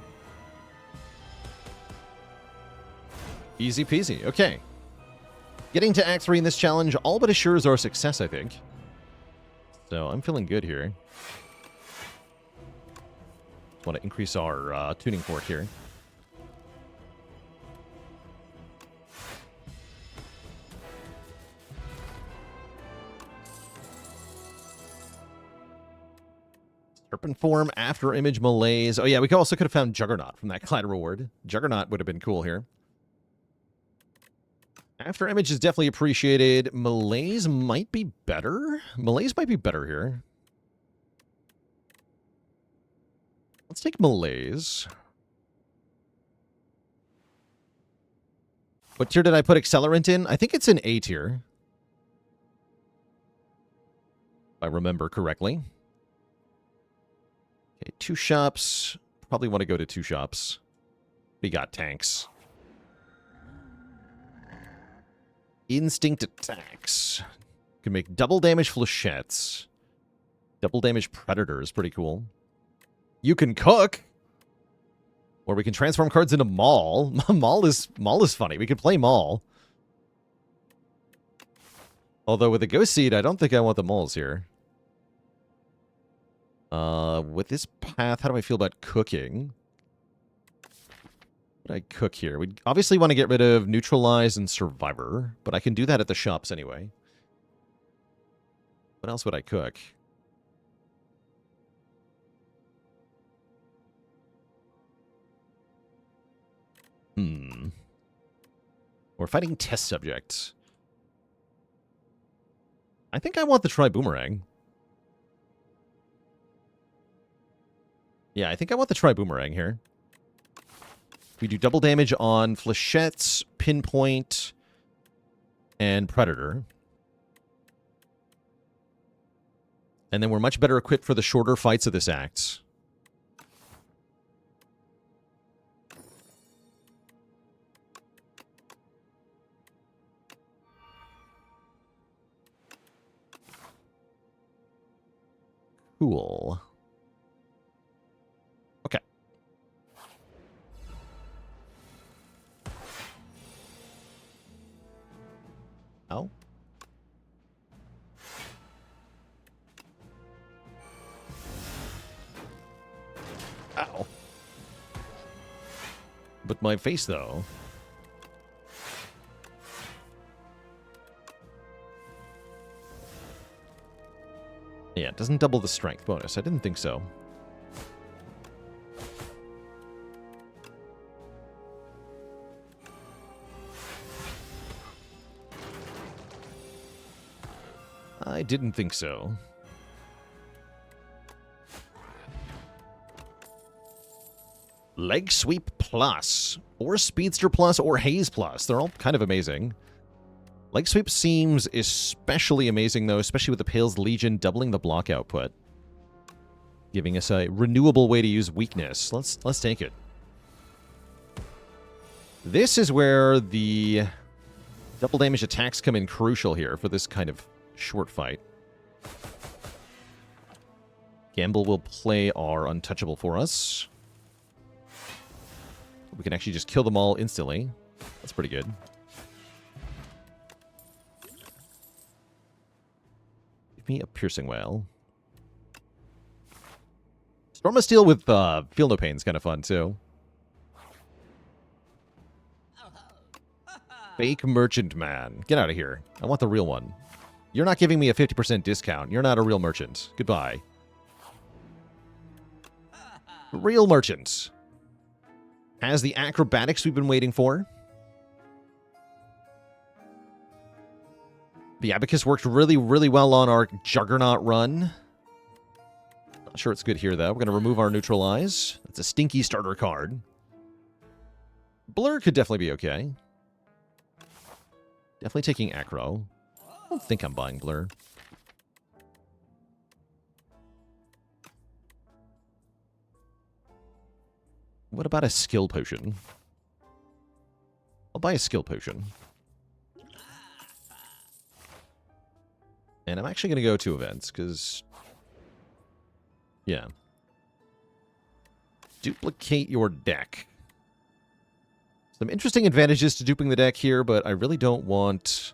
Easy peasy. Okay. Getting to Act 3 in this challenge all but assures our success, I think. So I'm feeling good here. Just want to increase our tuning fork here. Serpent form, after image malaise. Oh yeah, we also could have found Juggernaut from that Glide reward. Juggernaut would have been cool here. After image is definitely appreciated. Malaise might be better. Malaise might be better here. Let's take malaise. What tier did I put accelerant in? I think it's an A tier. If I remember correctly. Okay, 2 shops. Probably want to go to 2 shops. We got tanks. Instinct attacks. Can make double damage flechettes. Double damage predators. Pretty cool. You can cook. Or we can transform cards into Maul. Maul is funny. We could play Maul. Although with the Ghost Seed, I don't think I want the Mauls here. With this path, how do I feel about cooking? What I cook here? We obviously want to get rid of Neutralize and Survivor, but I can do that at the shops anyway. What else would I cook? We're fighting test subjects. I think I want the Tri-Boomerang. Yeah, I think I want the Tri-Boomerang here. We do double damage on Flechettes, Pinpoint, and Predator. And then we're much better equipped for the shorter fights of this act. Cool. Okay. Oh. Ow. But my face, though. Yeah, it doesn't double the strength bonus. I didn't think so. I didn't think so. Leg Sweep Plus, or Speedster Plus, or Haze Plus. They're all kind of amazing. Leg Sweep seems especially amazing, though, especially with the Pale's Legion doubling the block output. Giving us a renewable way to use weakness. Let's take it. This is where the double damage attacks come in crucial here for this kind of short fight. Gamble will play our Untouchable for us. We can actually just kill them all instantly. That's pretty good. Give me a Piercing Wail. Storm of Steel with Feel No Pain is kind of fun, too. Fake Merchant Man. Get out of here. I want the real one. You're not giving me a 50% discount. You're not a real merchant. Goodbye. Real merchant. Has the acrobatics we've been waiting for. The Abacus worked really, really well on our Juggernaut run. Not sure it's good here, though. We're going to remove our Neutralize. That's a stinky starter card. Blur could definitely be okay. Definitely taking Acro. I don't think I'm buying Blur. What about a skill potion? I'll buy a skill potion. And I'm actually going to go to events, because... yeah. Duplicate your deck. Some interesting advantages to duping the deck here, but I really don't want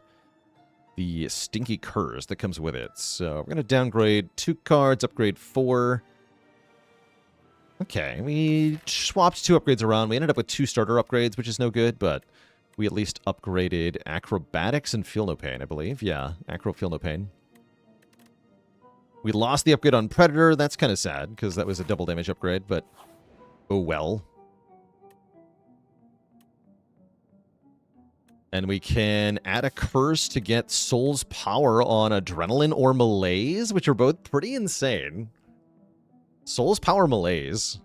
the stinky curse that comes with it. So we're going to downgrade 2 cards, upgrade 4. Okay, we swapped 2 upgrades around. We ended up with 2 starter upgrades, which is no good, but we at least upgraded Acrobatics and Feel No Pain, I believe. Yeah, Acro, Feel No Pain. We lost the upgrade on Predator. That's kind of sad, because that was a double damage upgrade, but oh well. And we can add a curse to get Soul's Power on Adrenaline or Malaise, which are both pretty insane. Soul's Power Malaise.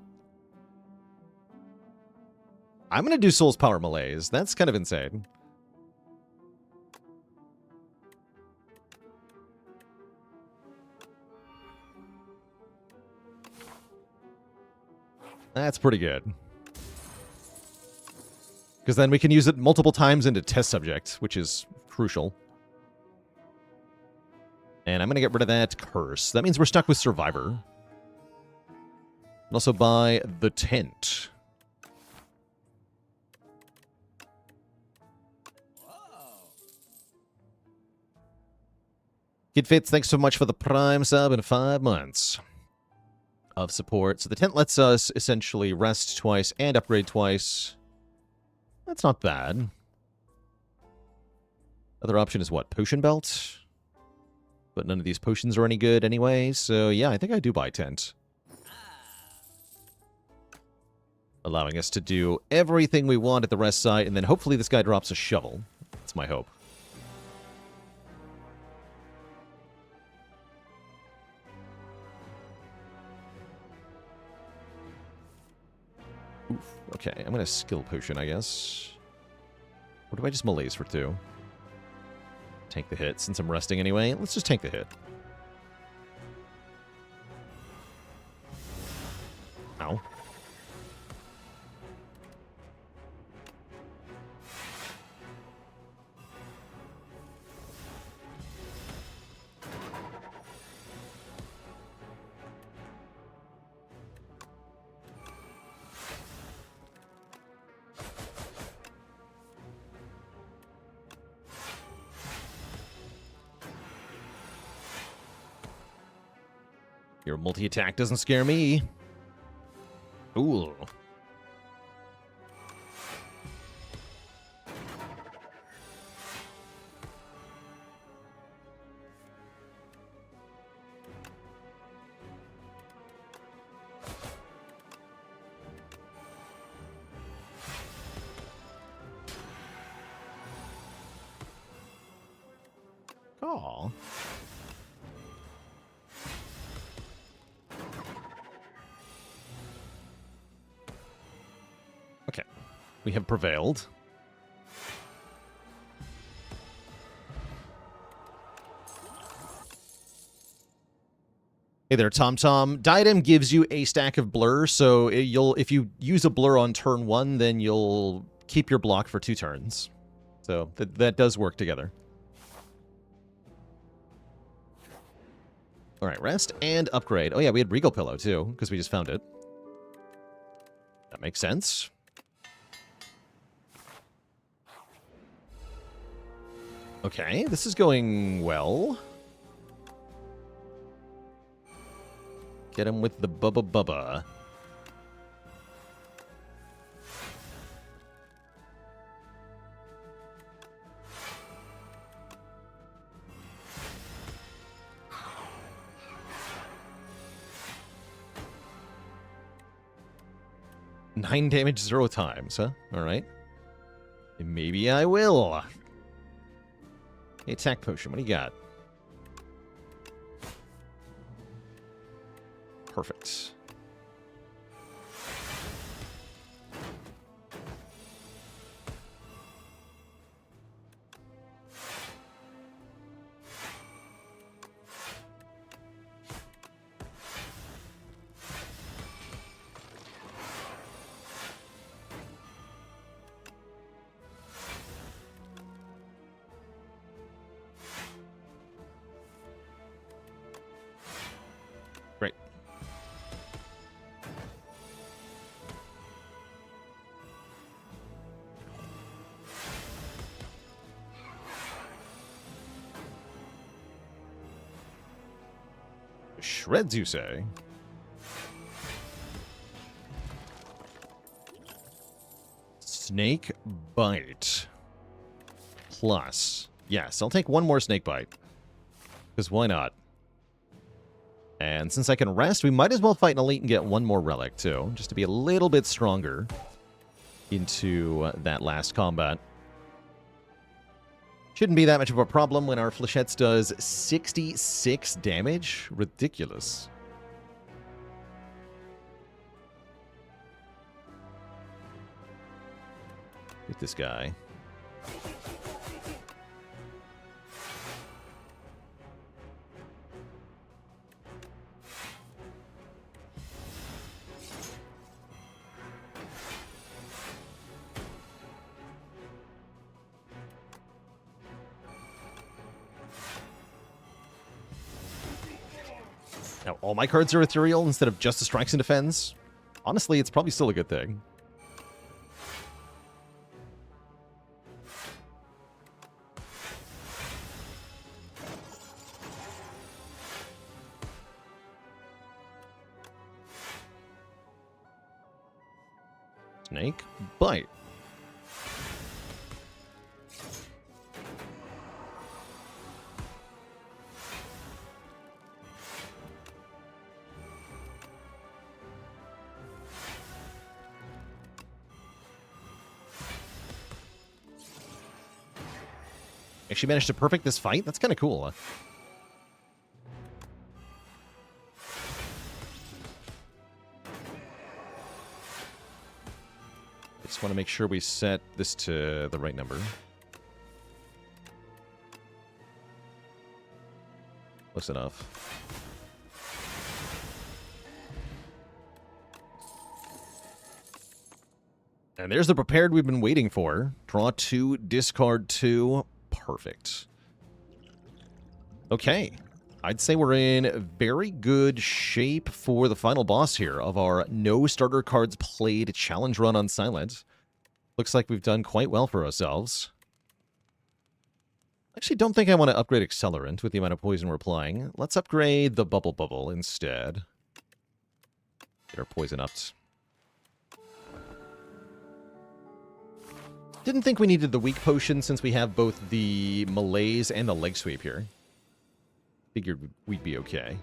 I'm going to do Soul's Power Malaise. That's kind of insane. That's pretty good. Because then we can use it multiple times into test subject, which is crucial. And I'm going to get rid of that curse. That means we're stuck with Survivor. And also buy the Tent. Kid Fits, thanks so much for the Prime sub in 5 months of support. So the Tent lets us essentially rest twice and upgrade twice. That's not bad. Other option is what? Potion Belt? But none of these potions are any good anyway, so yeah, I think I do buy Tent. Allowing us to do everything we want at the rest site, and then hopefully this guy drops a shovel. That's my hope. Oof. Okay, I'm going to skill potion, I guess. Or do I just malaise for 2? Tank the hit, since I'm resting anyway. Let's just tank the hit. Ow. Your multi-attack doesn't scare me. Ooh. Aw. Okay. We have prevailed. Hey there, TomTom. Diadem gives you a stack of blur, so if you use a blur on turn 1, then you'll keep your block for 2 turns. So that does work together. All right, rest and upgrade. Oh yeah, we had Regal Pillow too, because we just found it. That makes sense. Okay, this is going well. Get him with the Bubba Bubba. Nine damage 0 times, huh? Alright. Maybe I will. Hey, attack potion, what do you got? Perfect. Shreds, you say? Snake Bite. Plus. Yes, I'll take one more Snake Bite. Because why not? And since I can rest, we might as well fight an elite and get one more relic, too. Just to be a little bit stronger into that last combat. Shouldn't be that much of a problem when our Flechettes does 66 damage. Ridiculous. Look at this guy. Now, all my cards are ethereal instead of just the strikes and defends. Honestly, it's probably still a good thing. Snake Bite. Actually managed to perfect this fight? That's kind of cool. Just want to make sure we set this to the right number. Close enough. And there's the prepared we've been waiting for. Draw 2, discard 2. Perfect. Okay. I'd say we're in very good shape for the final boss here of our no starter cards played challenge run on Silent. Looks like we've done quite well for ourselves. Actually, don't think I want to upgrade Accelerant with the amount of poison we're applying. Let's upgrade the Bubble Bubble instead. Get our poison upped. Didn't think we needed the weak potion since we have both the malaise and the leg sweep here. Figured we'd be okay.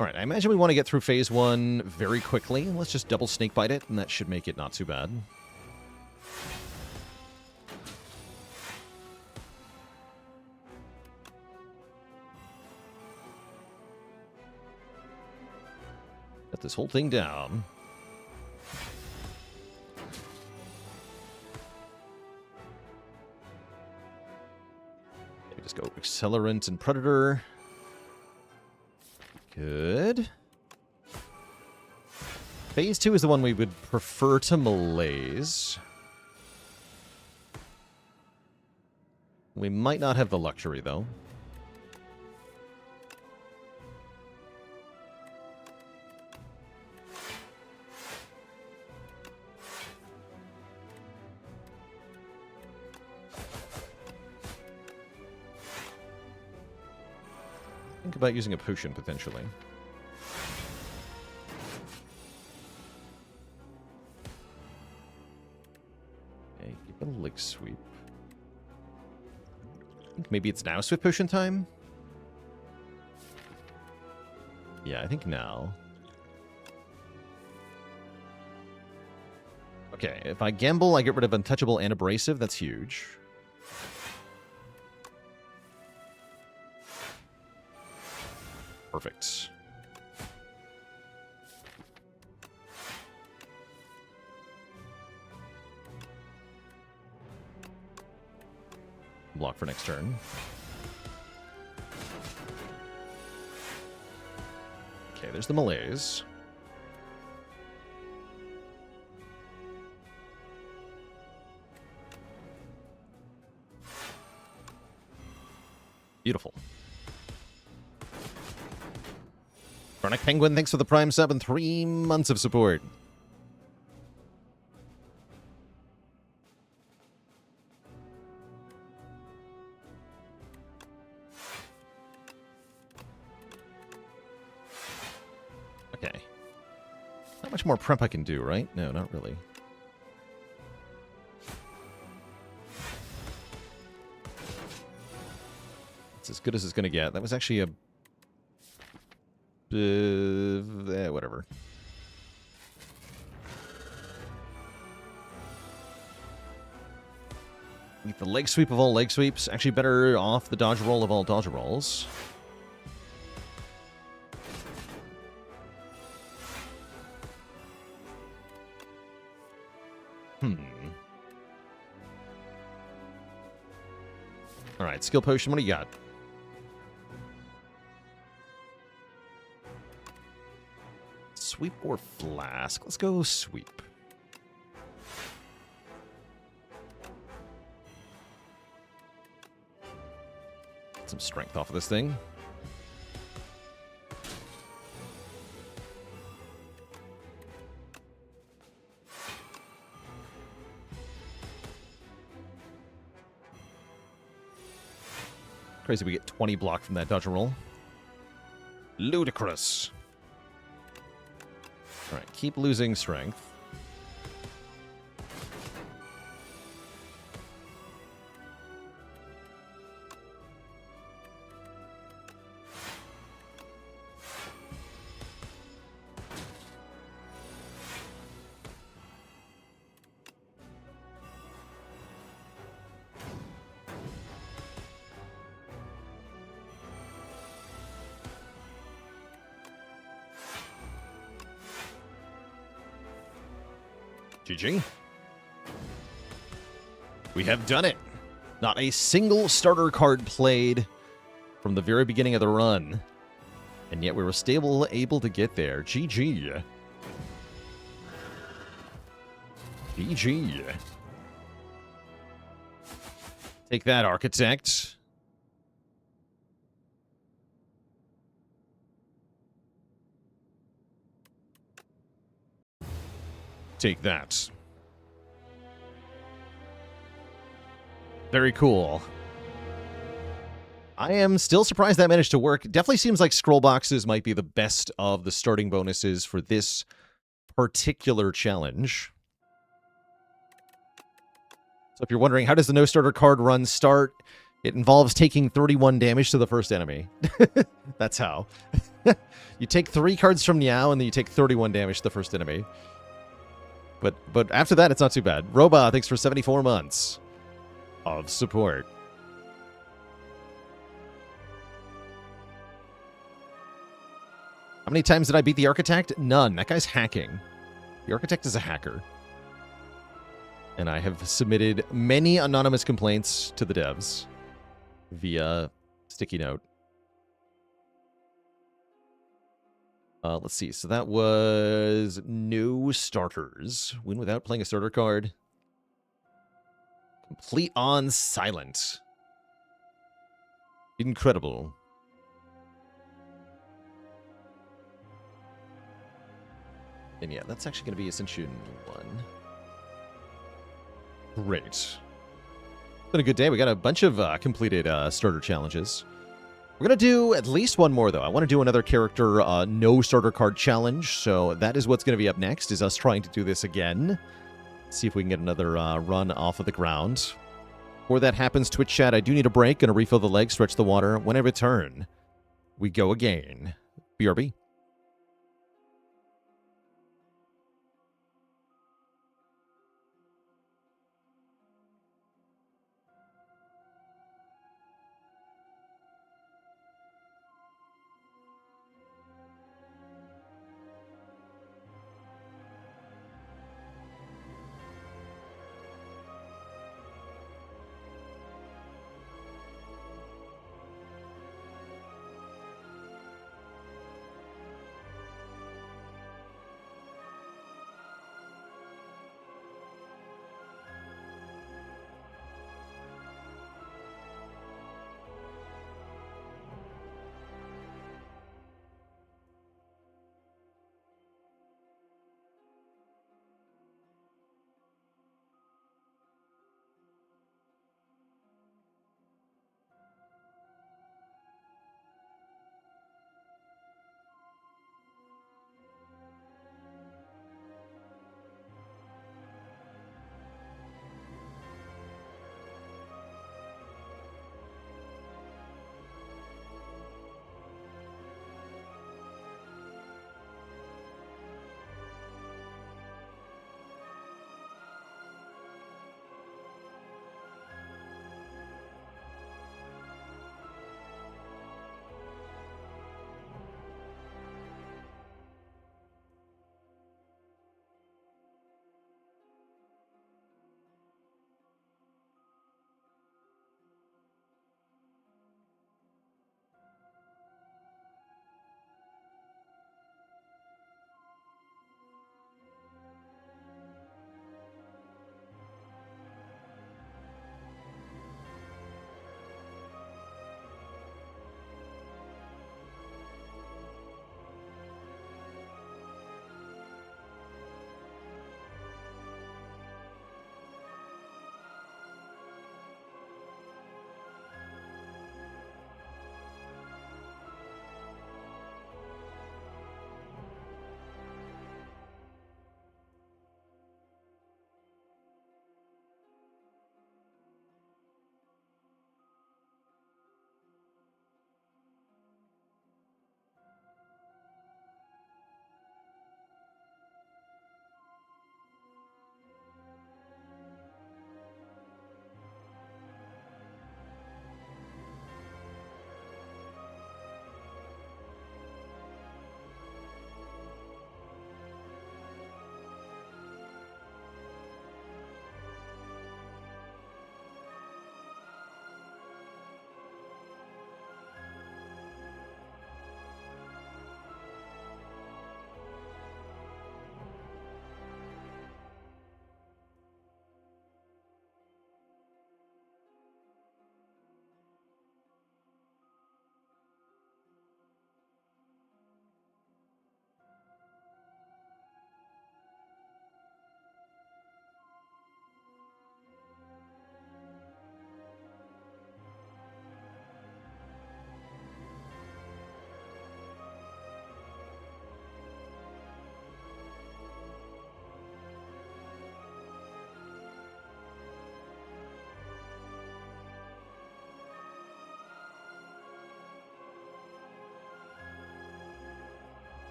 Alright, I imagine we want to get through phase 1 very quickly. Let's just double snake bite it, and that should make it not too bad. Get this whole thing down. Just go Accelerant and Predator. Good. Phase 2 is the one we would prefer to malaise. We might not have the luxury, though. Think about using a potion, potentially. Okay, keep a leg sweep. I think maybe it's now Swift Potion time? Yeah, I think now. Okay, if I gamble, I get rid of Untouchable and Abrasive. That's huge. Perfect. Block for next turn. Okay, there's the malaise. Beautiful. Chronic Penguin, thanks for the Prime sub and 3 months of support. Not much more prep I can do, right? No, not really. It's as good as it's going to get. That was actually a... whatever. The leg sweep of all leg sweeps. Actually better off the dodge roll of all dodge rolls. Alright, skill potion, what do you got? Sweep or flask? Let's go sweep. Get some strength off of this thing. Crazy we get 20 block from that dodge roll. Ludicrous. Alright, keep losing strength. GG. We have done it. Not a single starter card played from the very beginning of the run. And yet we were still able to get there. GG. GG. Take that, Architect. Take that. Very cool. I am still surprised that managed to work. Definitely seems like scroll boxes might be the best of the starting bonuses for this particular challenge. So if you're wondering, how does the no starter card run start? It involves taking 31 damage to the first enemy. That's how. You take 3 cards from Niao, and then you take 31 damage to the first enemy. But after that, it's not too bad. Roba, thanks for 74 months of support. How many times did I beat the Architect? None. That guy's hacking. The Architect is a hacker. And I have submitted many anonymous complaints to the devs via sticky note. Let's see. So that was no starters. Win without playing a starter card. Complete on silent. Incredible. And yeah, that's actually going to be Ascension 1. Great. It's been a good day. We got a bunch of completed starter challenges. We're going to do at least one more, though. I want to do another character no starter card challenge, so that is what's going to be up next, is us trying to do this again. See if we can get another run off of the ground. Before that happens, Twitch chat, I do need a break. Going to refill the leg, stretch the water. When I return, we go again. BRB.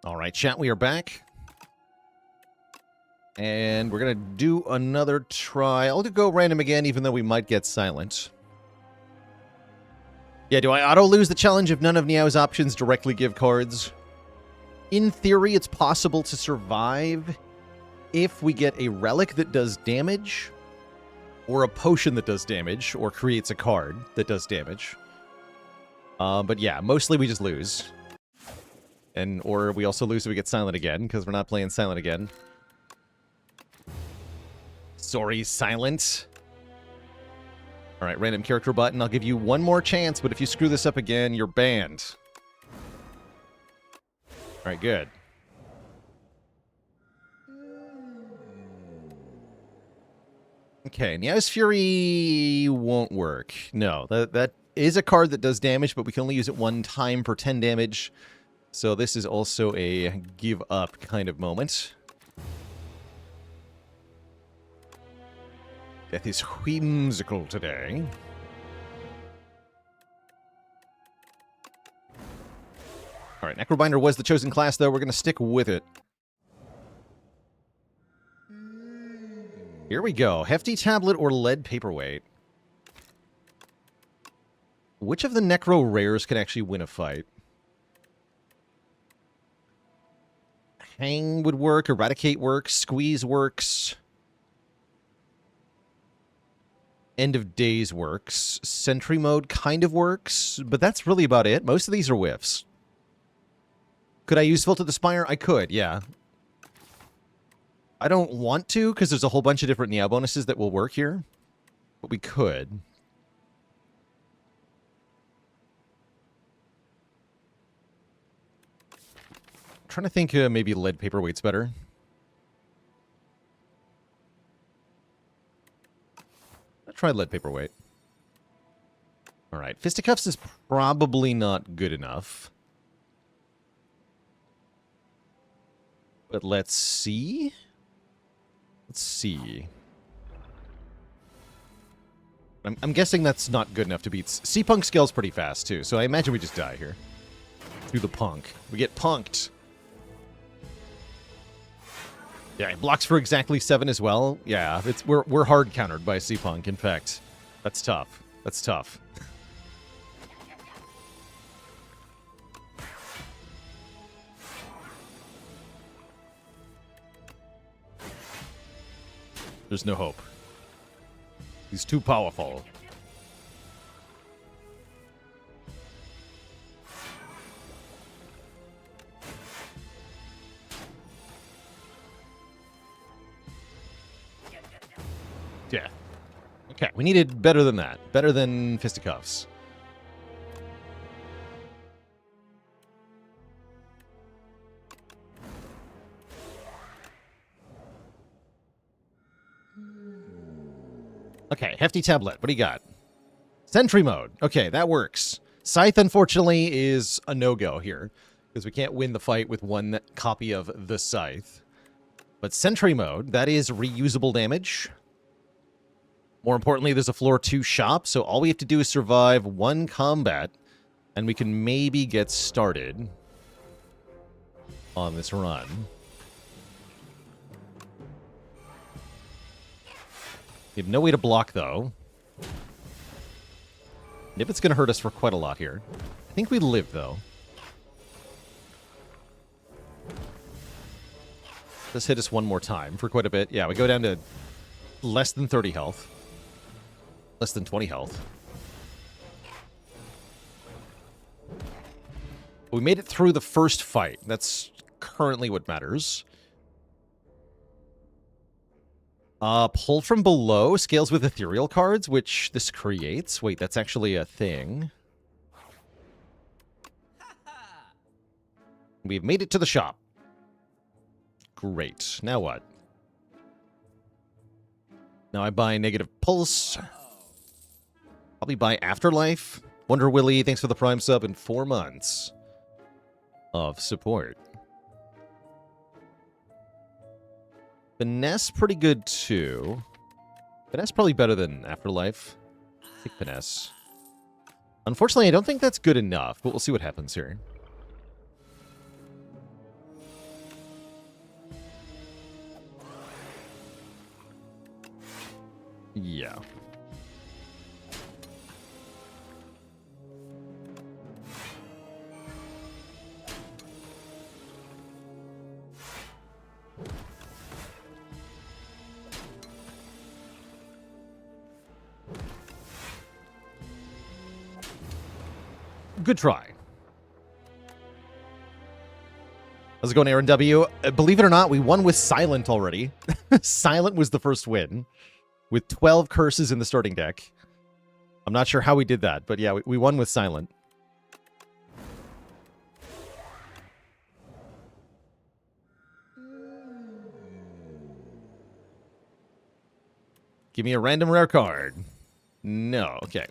All right, chat, we are back. And we're going to do another try. I'll go random again, even though we might get silent. Yeah, do I auto-lose the challenge if none of Niao's options directly give cards? In theory, it's possible to survive if we get a relic that does damage, or a potion that does damage, or creates a card that does damage. But yeah, mostly we just lose. Or we also lose if we get silent again, because we're not playing silent again. Sorry, silent. All right, random character button. I'll give you one more chance, but if you screw this up again, you're banned. All right, good. Okay, Niao's Fury won't work. No, that is a card that does damage, but we can only use it one time for 10 damage. So this is also a give up kind of moment. Death is whimsical today. All right, Necrobinder was the chosen class, though. We're going to stick with it. Here we go. Hefty Tablet or Lead Paperweight. Which of the Necro rares can actually win a fight? Hang would work, Eradicate works, Squeeze works. End of Days works. Sentry Mode kind of works, but that's really about it. Most of these are whiffs. Could I use Filter the Spire? I could, yeah. I don't want to, because there's a whole bunch of different Niao bonuses that will work here. But we could. I'm trying to think maybe Lead Paperweight's better. I'll try Lead Paperweight. Alright, Fisticuffs is probably not good enough. But let's see. Let's see. I'm guessing that's not good enough to beat. C-Punk scales pretty fast, too, so I imagine we just die here. Through the punk. We get punked. Yeah, it blocks for exactly 7 as well. Yeah, we're hard countered by C-Punk, in fact. That's tough. That's tough. There's no hope. He's too powerful. Yeah. Okay, we needed better than that. Better than Fisticuffs. Okay, Hefty Tablet. What do you got? Sentry Mode. Okay, that works. Scythe, unfortunately, is a no-go here, because we can't win the fight with one copy of the Scythe. But Sentry Mode, that is reusable damage. More importantly, there's a floor 2 shop, so all we have to do is survive one combat, and we can maybe get started on this run. We have no way to block, though. Nippet's going to hurt us for quite a lot here. I think we live, though. This hit us one more time for quite a bit. Yeah, we go down to less than 30 health. Less than 20 health. We made it through the first fight. That's currently what matters. Pull from below scales with ethereal cards, which this creates. Wait, that's actually a thing. We've made it to the shop. Great. Now what? Now I buy Negative Pulse. Probably buy Afterlife. Wonder Willie, thanks for the Prime sub in 4 months of support. Finesse, pretty good, too. Finesse probably better than Afterlife. I think Finesse. Unfortunately, I don't think that's good enough, but we'll see what happens here. Yeah. Good try. How's it going, Aaron W? Believe it or not, we won with Silent already. Silent was the first win, with 12 curses in the starting deck. I'm not sure how we did that, but yeah, we won with Silent. Give me a random rare card. No, okay.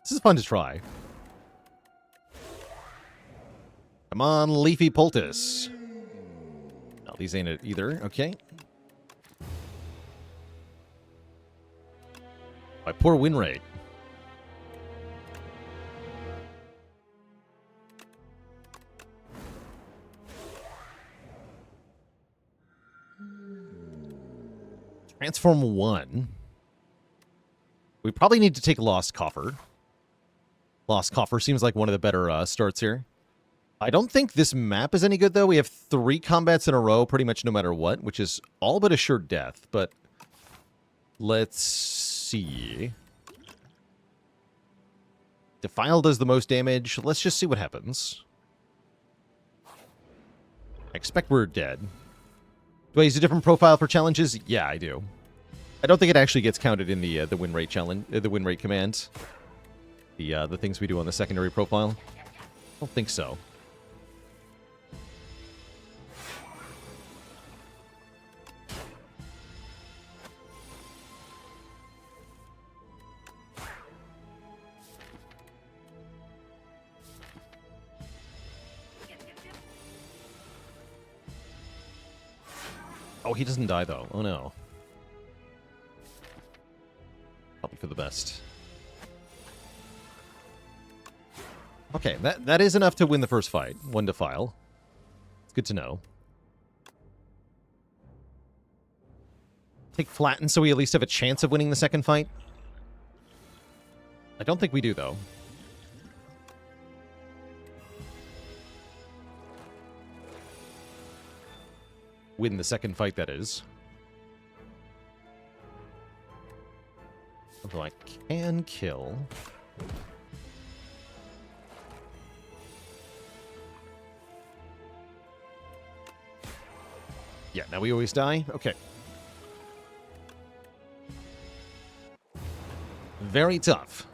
This is fun to try. Come on, Leafy Poultice. No, these ain't it either. Okay. My poor win rate. Transform 1. We probably need to take Lost Coffer. Lost Coffer seems like one of the better starts here. I don't think this map is any good, though. We have 3 combats in a row, pretty much no matter what, which is all but assured death. But let's see. Defile does the most damage. Let's just see what happens. I expect we're dead. Do I use a different profile for challenges? Yeah, I do. I don't think it actually gets counted in the win rate challenge, the win rate command. The things we do on the secondary profile. I don't think so. Oh, he doesn't die, though. Oh, no. Probably for the best. Okay, that is enough to win the first fight. 1 Defile. It's good to know. Take Flatten so we at least have a chance of winning the second fight. I don't think we do, though. Win the second fight, that is. Although I can kill. Yeah, now we always die? Okay. Very tough.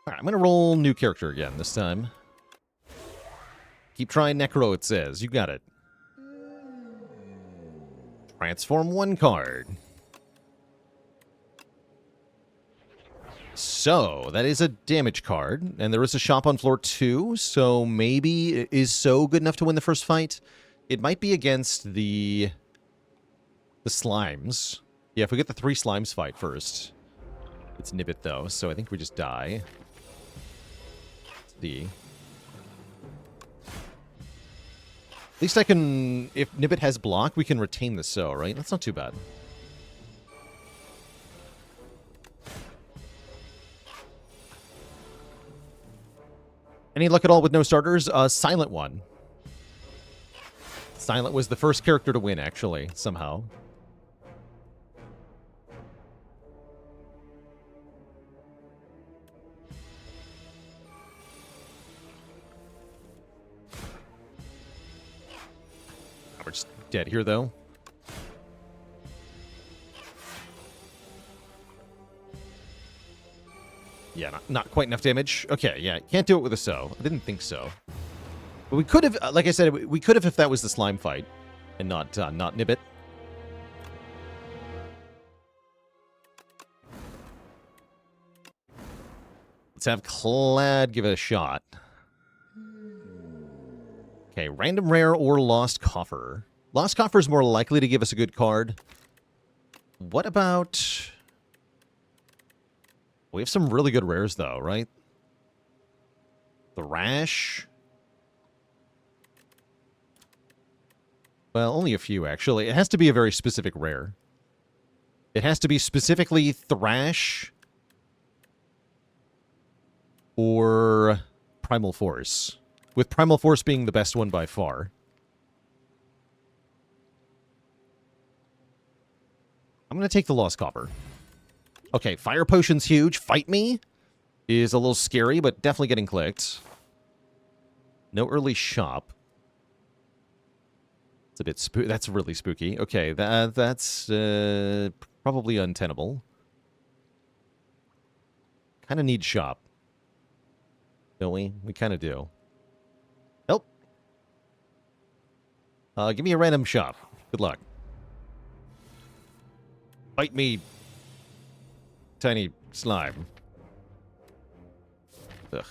Alright, I'm gonna roll new character again this time. Keep trying Necro, it says. You got it. Transform 1 card. So, that is a damage card, and there is a shop on floor 2, so maybe is so good enough to win the first fight. It might be against the slimes. Yeah, if we get the 3 slimes fight first. It's Nibbit, though, so I think we just die. Let's see. At least I can... If Nibbit has block, we can retain the So, right? That's not too bad. Any luck at all with no starters? Silent one. Silent was the first character to win, actually, somehow. We're just dead here, though. Yeah, not quite enough damage. Okay, yeah, can't do it with a So. I didn't think so. But we could have, like I said, we could have if that was the slime fight, and not Nibbit. Let's have Clad give it a shot. Okay, random rare or Lost Coffer. Lost Coffer is more likely to give us a good card. What about... We have some really good rares, though, right? Thrash. Well, only a few, actually. It has to be a very specific rare. It has to be specifically Thrash or Primal Force, with Primal Force being the best one by far. I'm going to take the Lost Copper. Okay, Fire Potion's huge. Fight Me is a little scary, but definitely getting clicked. No early shop. It's a bit spooky. That's really spooky. Okay, that's probably untenable. Kind of need shop. Don't we? We kind of do. Nope. Give me a random shop. Good luck. Fight me, tiny slime. Ugh.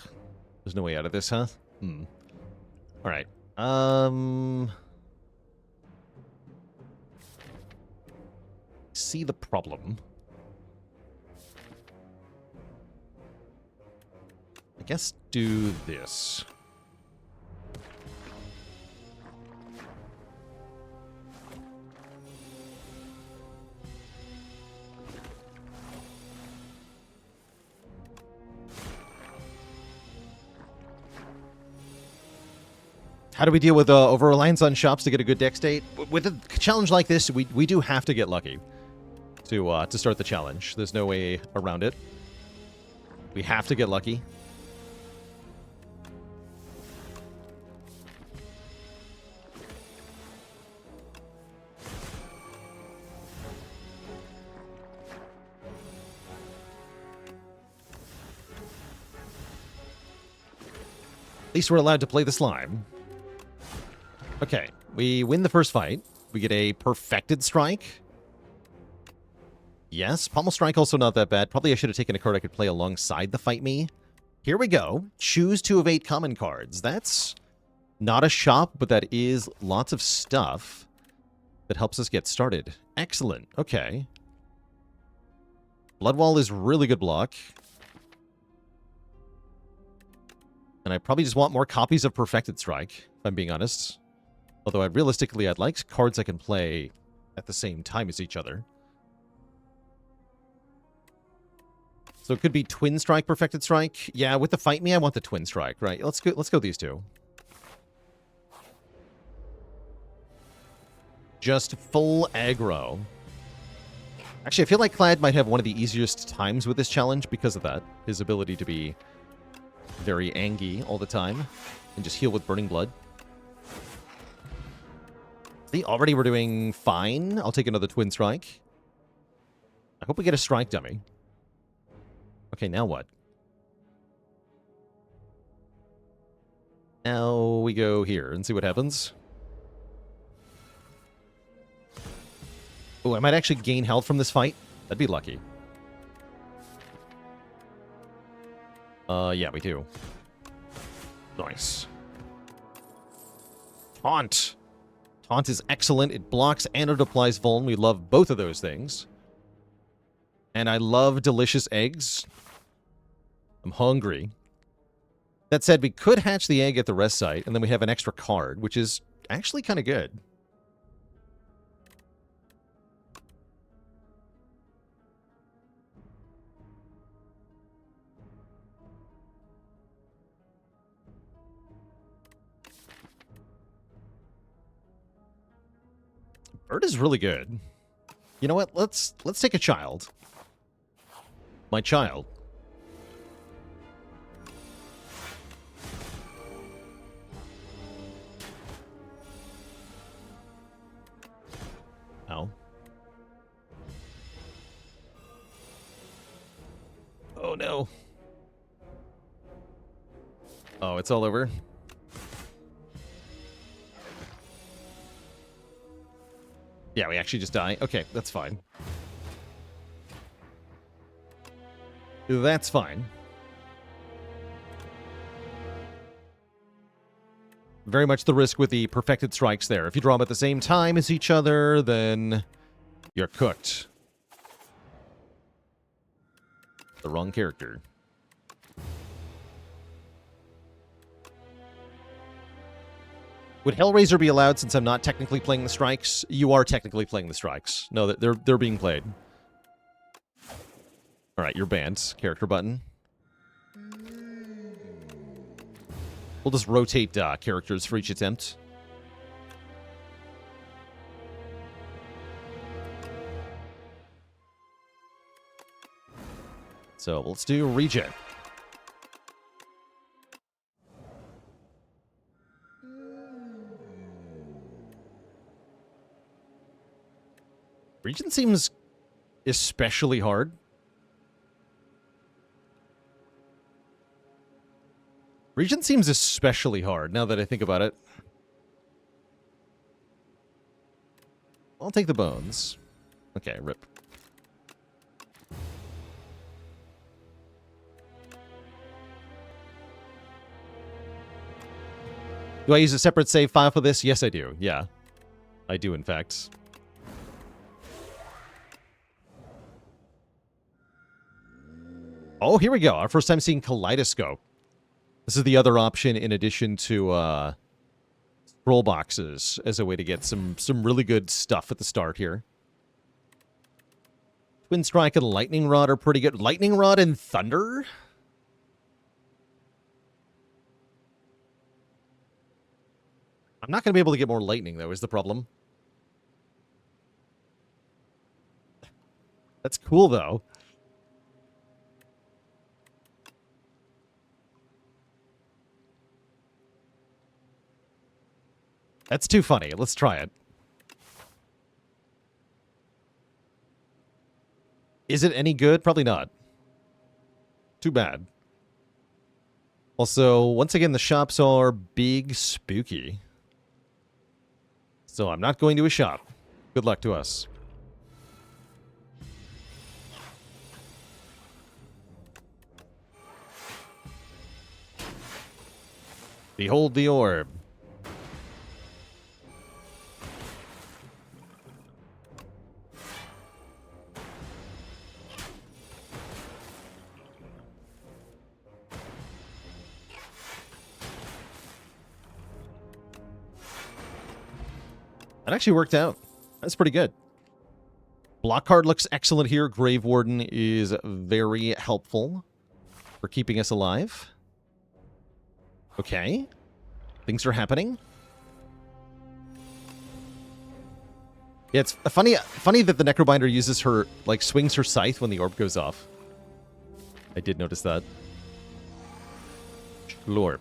There's no way out of this, huh? Alright. See the problem. I guess do this. How do we deal with over-reliance on shops to get a good deck state? With a challenge like this, we do have to get lucky to start the challenge. There's no way around it. We have to get lucky. At least we're allowed to play the slime. Okay, we win the first fight. We get a Perfected Strike. Yes, Pommel Strike also not that bad. Probably I should have taken a card I could play alongside the Fight Me. Here we go. Choose 2 of 8 common cards. That's not a shop, but that is lots of stuff that helps us get started. Excellent. Okay. Bloodwall is really good block. And I probably just want more copies of Perfected Strike, if I'm being honest. Although realistically, I'd like cards I can play at the same time as each other. So it could be Twin Strike, Perfected Strike. Yeah, with the Fight Me, I want the Twin Strike, right? Let's go these two. Just full aggro. Actually, I feel like Clad might have one of the easiest times with this challenge because of that. His ability to be very angry all the time and just heal with Burning Blood. See, already we're doing fine. I'll take another Twin Strike. I hope we get a Strike Dummy. Okay, now what? Now we go here and see what happens. Oh, I might actually gain health from this fight. That'd be lucky. Yeah, we do. Nice. Taunt. Taunt is excellent. It blocks and it applies Vuln. We love both of those things. And I love delicious eggs. I'm hungry. That said, we could hatch the egg at the rest site, and then we have an extra card, which is actually kind of good. Bird is really good. You know what? Let's take a child. My child. Ow. Oh no. Oh, it's all over. Yeah, we actually just die. Okay, that's fine. That's fine. Very much the risk with the Perfected Strikes there. If you draw them at the same time as each other, then you're cooked. The wrong character. Would Hellraiser be allowed since I'm not technically playing the strikes? You are technically playing the strikes. No, they're being played. All right, you're banned. Character button. We'll just rotate characters for each attempt. So let's do regen. Regen seems especially hard. Regen seems especially hard, now that I think about it. I'll take the bones. Okay, rip. Do I use a separate save file for this? Yes, I do. Yeah. I do, in fact. Oh, here we go. Our first time seeing Kaleidoscope. This is the other option in addition to scroll boxes as a way to get some really good stuff at the start here. Twin Strike and Lightning Rod are pretty good. Lightning Rod and Thunder? I'm not going to be able to get more lightning, though, is the problem. That's cool, though. That's too funny. Let's try it. Is it any good? Probably not. Too bad. Also, once again, the shops are big spooky. So I'm not going to a shop. Good luck to us. Behold the orb. That actually worked out. That's pretty good. Block card looks excellent here. Grave Warden is very helpful for keeping us alive. Okay. Things are happening. Yeah, it's funny that the Necrobinder uses her, like, swings her scythe when the orb goes off. I did notice that. Glorp.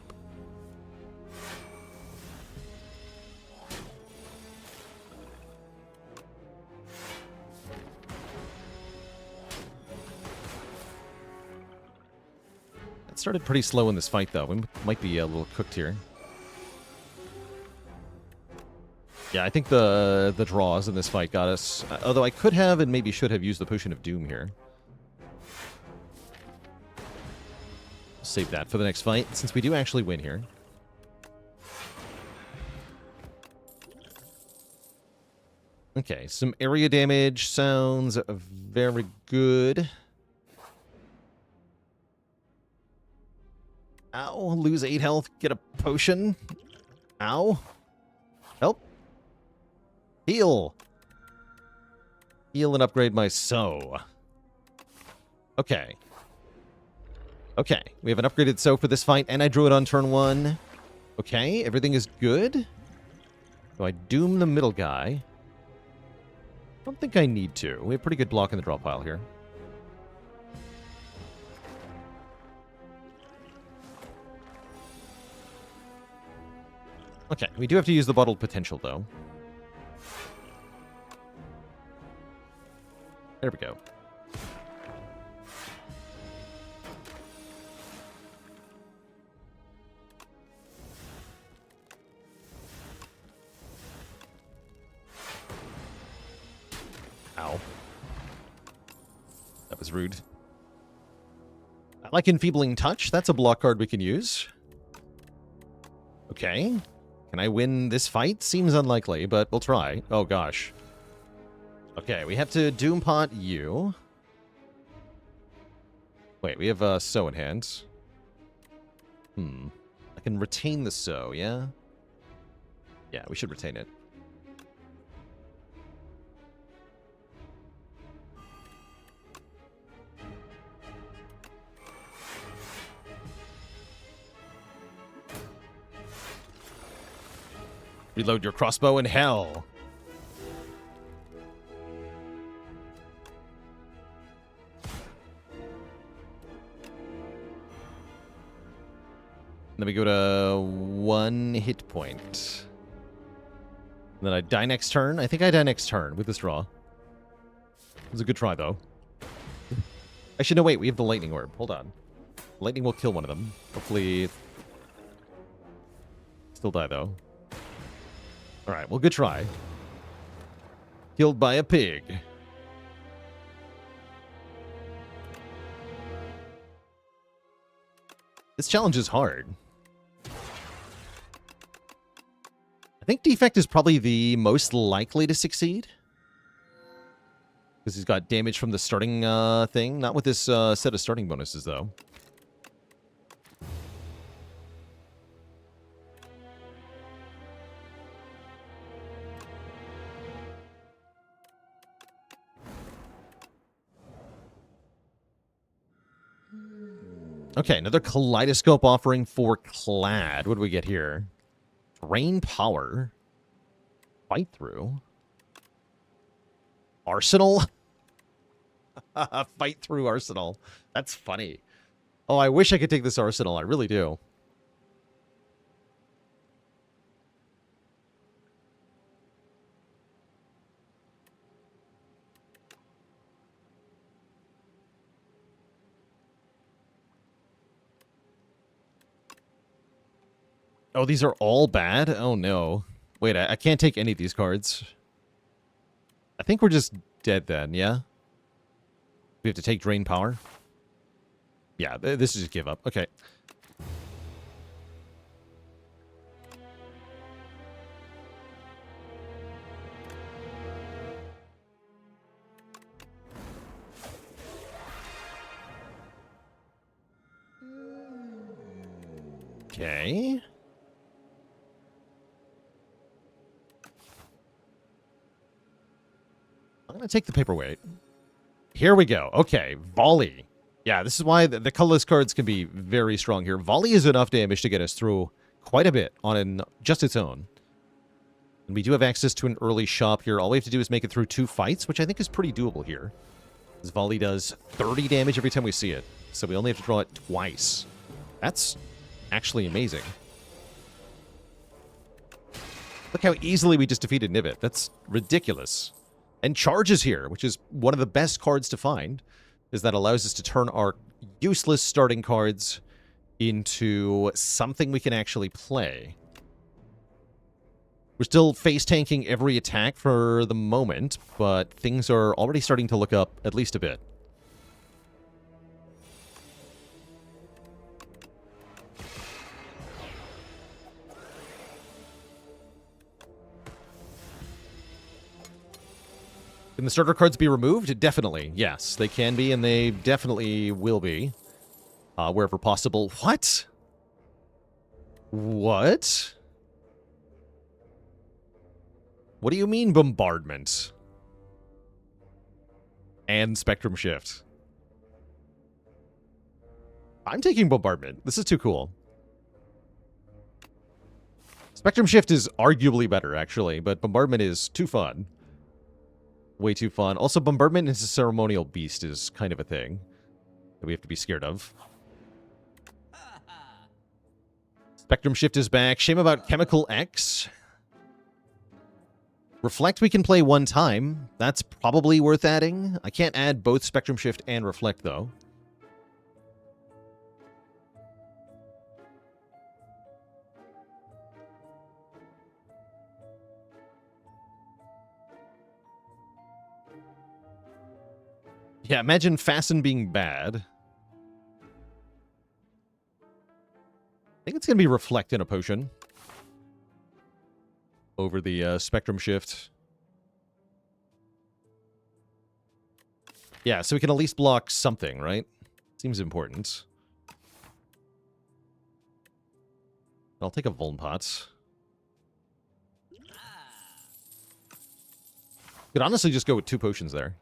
It started pretty slow in this fight, though. We might be a little cooked here. Yeah, I think the draws in this fight got us. Although I could have and maybe should have used the Potion of Doom here. Save that for the next fight, since we do actually win here. Okay, some area damage sounds very good. Ow, lose 8 health, get a potion. Ow. Help. Heal. Heal and upgrade my soul. Okay. Okay, we have an upgraded soul for this fight, and I drew it on turn 1. Okay, everything is good. So I doom the middle guy. I don't think I need to. We have pretty good block in the draw pile here. Okay, we do have to use the bottled potential, though. There we go. Ow. That was rude. I like Enfeebling Touch. That's a block card we can use. Okay. Can I win this fight? Seems unlikely, but we'll try. Oh, gosh. Okay, we have to Doompot you. Wait, we have So in hand. I can retain the So, yeah? Yeah, we should retain it. Reload your crossbow in hell. Then we go to 1 hit point. And then I die next turn. I think I die next turn with this draw. It was a good try, though. Actually, no, wait. We have the lightning orb. Hold on. Lightning will kill one of them. Hopefully... Still die, though. Alright, well, good try. Killed by a pig. This challenge is hard. I think Defect is probably the most likely to succeed. Because he's got damage from the starting thing. Not with this set of starting bonuses, though. Okay, another Kaleidoscope offering for Clad. What do we get here? Drain Power. Fight Through. Arsenal? Fight Through Arsenal. That's funny. Oh, I wish I could take this Arsenal. I really do. Oh, these are all bad? Oh, no. Wait, I can't take any of these cards. I think we're just dead then, yeah? We have to take Drain Power? Yeah, this is just give up. Okay. Okay. I'm going to take the paperweight. Here we go. Okay, Volley. Yeah, this is why the colorless cards can be very strong here. Volley is enough damage to get us through quite a bit on just its own. And we do have access to an early shop here. All we have to do is make it through 2 fights, which I think is pretty doable here. This Volley does 30 damage every time we see it. So we only have to draw it twice. That's actually amazing. Look how easily we just defeated Nivet. That's ridiculous. And Charges here, which is one of the best cards to find, is that allows us to turn our useless starting cards into something we can actually play. We're still face-tanking every attack for the moment, but things are already starting to look up at least a bit. Can the starter cards be removed? Definitely, yes. They can be, and they definitely will be. Wherever possible. What? What? What do you mean, Bombardment? And Spectrum Shift. I'm taking Bombardment. This is too cool. Spectrum Shift is arguably better, actually, but Bombardment is too fun. Way too fun. Also, Bombardment as a ceremonial beast is kind of a thing that we have to be scared of. Spectrum Shift is back. Shame about Chemical X. Reflect we can play 1 time. That's probably worth adding. I can't add both Spectrum Shift and Reflect, though. Yeah, imagine Fasten being bad. I think it's going to be Reflect in a potion. Over the Spectrum Shift. Yeah, so we can at least block something, right? Seems important. I'll take a Vuln Pot. Could honestly just go with 2 potions there.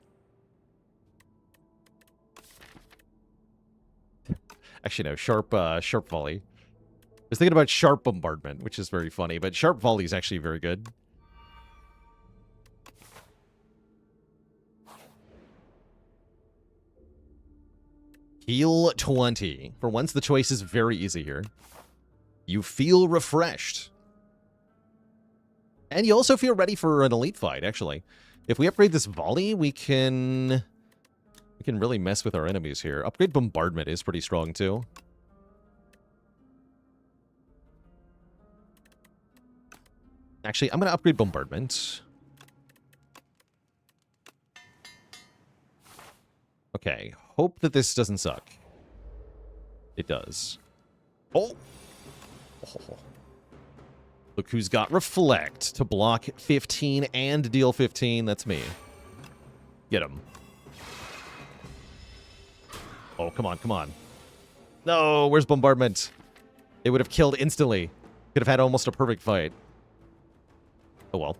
Actually, no. Sharp Volley. I was thinking about Sharp Bombardment, which is very funny, but Sharp Volley is actually very good. Heal 20. For once, the choice is very easy here. You feel refreshed. And you also feel ready for an elite fight, actually. If we upgrade this Volley, we can really mess with our enemies here. Upgrade Bombardment is pretty strong, too. Actually, I'm going to upgrade Bombardment. Okay, hope that this doesn't suck. It does. Oh! Oh. Look who's got Reflect to block 15 and deal 15. That's me. Get him. Oh, come on, come on. No, where's Bombardment? It would have killed instantly. Could have had almost a perfect fight. Oh well.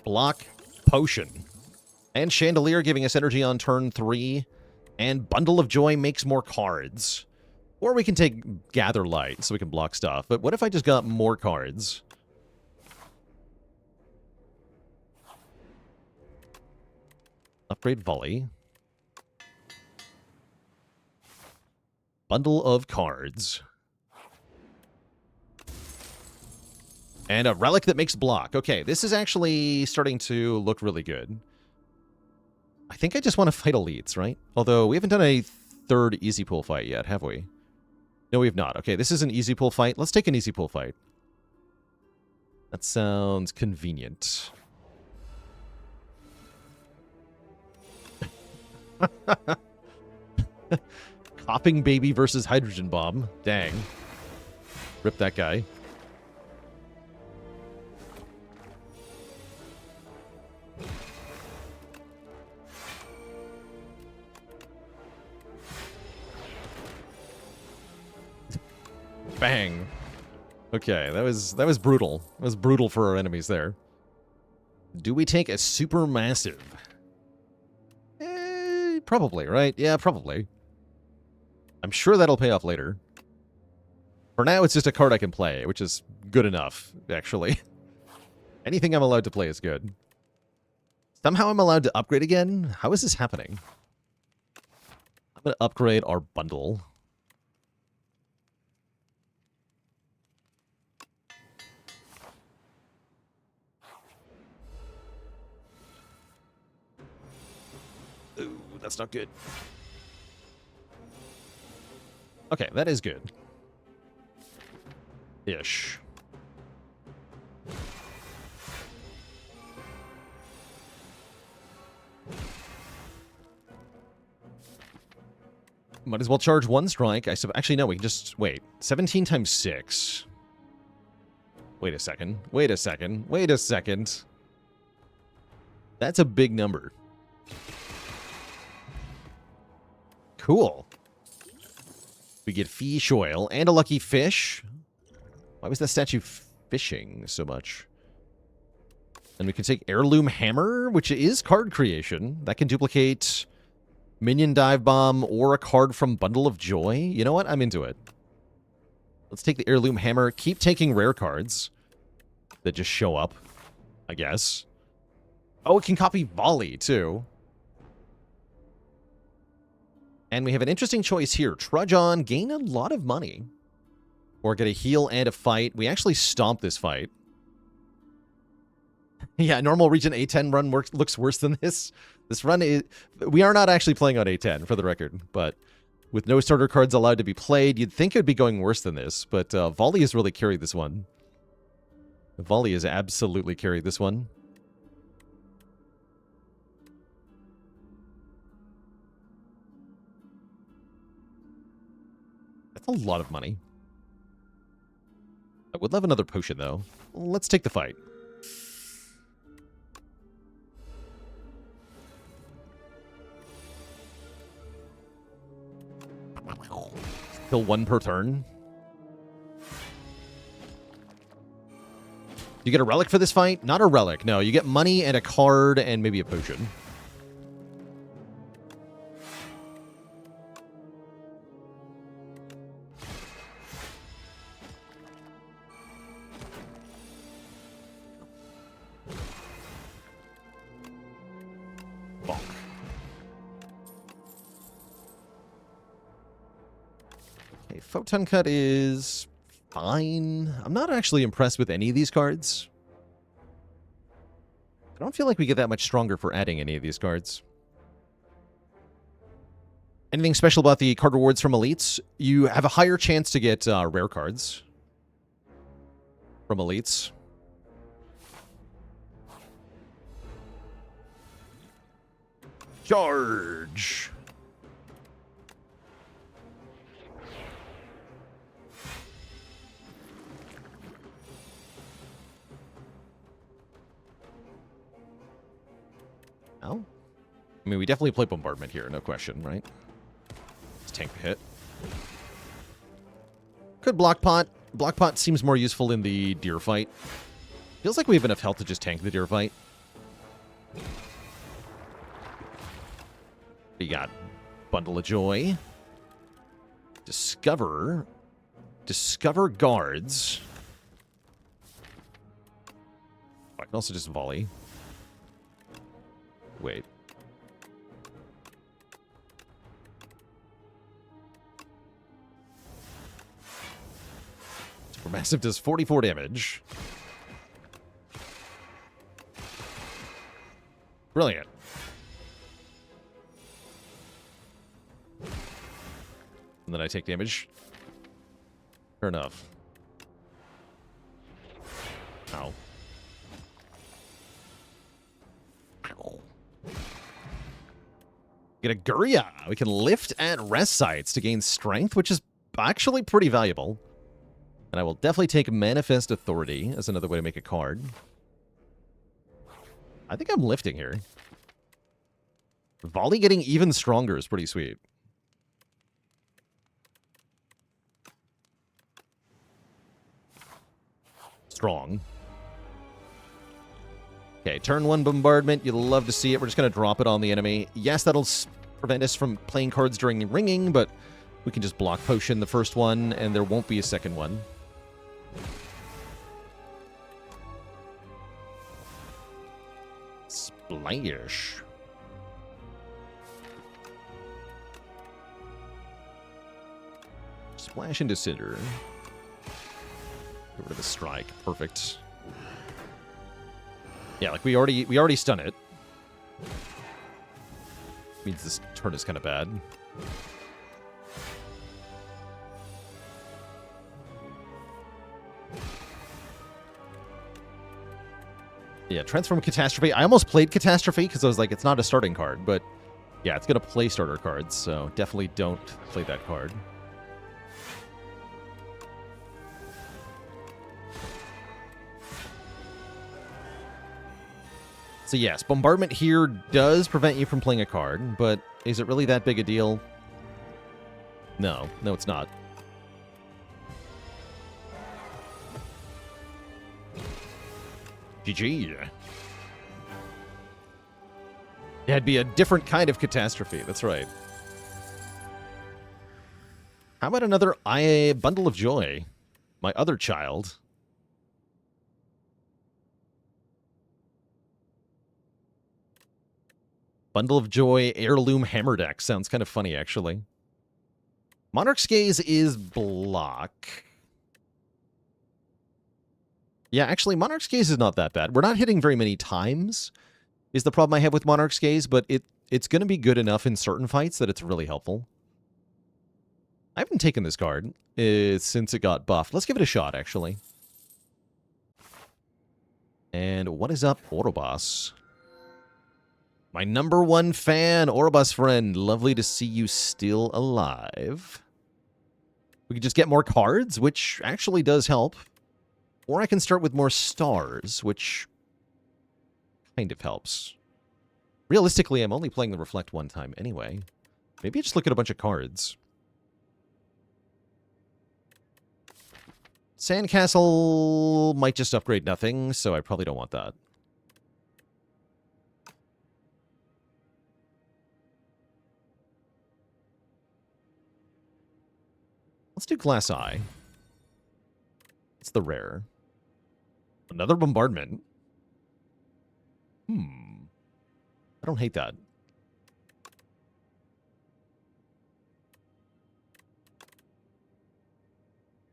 Block, Potion. And Chandelier giving us energy on turn 3. And Bundle of Joy makes more cards. Or we can take Gather Light so we can block stuff. But what if I just got more cards? Upgrade Volley. Bundle of cards. And a Relic that makes block. Okay, this is actually starting to look really good. I think I just want to fight elites, right? Although we haven't done a third easy pool fight yet, have we? No, we have not. Okay, this is an easy pool fight. Let's take an easy pool fight. That sounds convenient. Coughing Baby versus Hydrogen Bomb. Dang. Rip that guy. Bang. Okay, that was brutal. That was brutal for our enemies there. Do we take a Supermassive? Probably, right? Yeah, probably. I'm sure that'll pay off later. For now, it's just a card I can play, which is good enough, actually. Anything I'm allowed to play is good. Somehow I'm allowed to upgrade again? How is this happening? I'm going to upgrade our bundle. Ooh, that's not good. Okay, that is good. Ish. Might as well charge 1 strike. Actually, no, we can just... Wait. 17 times 6. Wait a second. Wait a second. Wait a second. That's a big number. Cool. We get Fish Oil and a Lucky Fish. Why was that statue fishing so much? And we can take Heirloom Hammer, which is card creation. That can duplicate Minion Dive Bomb or a card from Bundle of Joy. You know what? I'm into it. Let's take the Heirloom Hammer. Keep taking rare cards that just show up, I guess. Oh, it can copy Volley, too. And we have an interesting choice here. Trudge on, gain a lot of money. Or get a heal and a fight. We actually stomp this fight. Yeah, normal Region A10 run looks worse than this. This run is... We are not actually playing on A10, for the record. But with no starter cards allowed to be played, you'd think it would be going worse than this. But Volley has really carried this one. Volley has absolutely carried this one. That's a lot of money. I would love another potion, though. let's take the fight. Kill one per turn. You get a relic for this fight? Not a relic, no. You get money and a card and maybe a potion. Bonk. Okay, Photon Cut is fine. I'm not actually impressed with any of these cards. I don't feel like we get that much stronger for adding any of these cards. Anything special about the card rewards from Elites? You have a higher chance to get rare cards from Elites. Charge! Oh. I mean, we definitely play Bombardment here, no question, right? Let's tank the hit. Could Block Pot. Block Pot seems more useful in the deer fight. Feels like we have enough health to just tank the deer fight. We got Bundle of Joy. Discover. Discover guards. I can also just volley. Wait. Supermassive does 44 damage. Brilliant. And then I take damage. Fair enough. Ow. Get a Guria. We can lift at rest sites to gain strength, which is actually pretty valuable. And I will definitely take Manifest Authority as another way to make a card. I think I'm lifting here. Volley getting even stronger is pretty sweet. Strong. Okay, turn 1 Bombardment. You'll love to see it. We're just going to drop it on the enemy. Yes, that'll prevent us from playing cards during ringing, but we can just block Potion the first one, and there won't be a second one. Splash. Splash into Cinder. Get rid of the strike. Perfect. Yeah, like we already stun it. Means this turn is kind of bad. Yeah, Transform Catastrophe. I almost played Catastrophe because I was like, it's not a starting card, but yeah, it's going to play starter cards, so definitely don't play that card. So yes, Bombardment here does prevent you from playing a card, but is it really that big a deal? No, it's not. GG. Yeah, it'd be a different kind of catastrophe, that's right. How about another Bundle of Joy? My other child. Bundle of Joy, Heirloom Hammer Deck. Sounds kind of funny, actually. Monarch's Gaze is block. Yeah, actually, Monarch's Gaze is not that bad. We're not hitting very many times, is the problem I have with Monarch's Gaze, but it's going to be good enough in certain fights that it's really helpful. I haven't taken this card since it got buffed. Let's give it a shot, actually. And what is up, Orobos? My #1 fan, Orobos friend. Lovely to see you still alive. We can just get more cards, which actually does help. Or I can start with more stars, which kind of helps. Realistically, I'm only playing the Reflect one time anyway. Maybe I just look at a bunch of cards. Sandcastle might just upgrade nothing, so I probably don't want that. Let's do Glass Eye. It's the rare. Another bombardment. I don't hate that.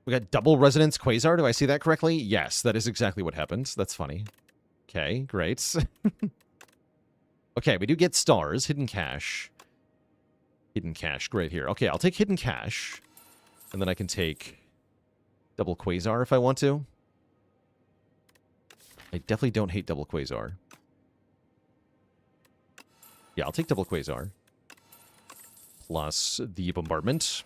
We got double Resonance Quasar. Do I see that correctly? Yes, that is exactly what happens. That's funny. Okay, great. Okay, we do get stars. Hidden Cache. Hidden Cache, great here. Okay, I'll take Hidden Cache. And then I can take double Quasar if I want to. I definitely don't hate double Quasar. Yeah, I'll take double Quasar. Plus the bombardment.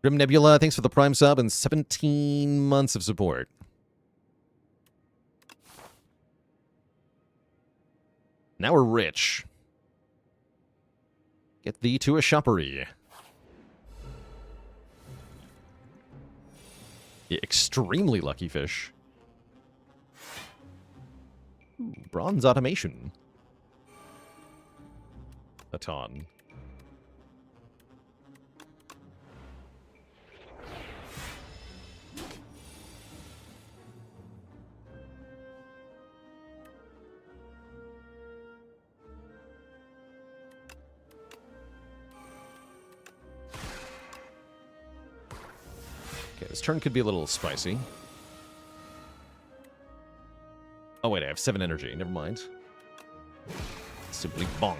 Grim Nebula, thanks for the Prime sub and 17 months of support. Now we're rich. Get thee to a shoppery. Yeah, extremely lucky fish. Ooh, bronze automation. A ton. Okay, this turn could be a little spicy. Oh wait, I have 7 energy. Never mind. Simply bonk.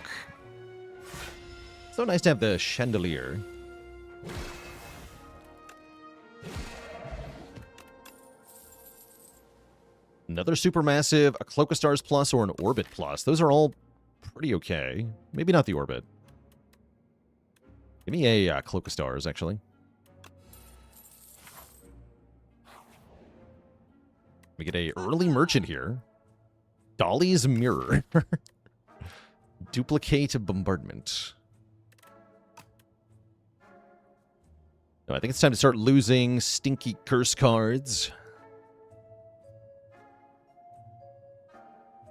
So nice to have the chandelier. Another supermassive, a Cloak of Stars plus, or an Orbit plus. Those are all pretty okay. Maybe not the Orbit. Give me a Cloak of Stars, actually. We get a early merchant here. Dolly's Mirror. Duplicate bombardment. No, I think it's time to start losing stinky curse cards.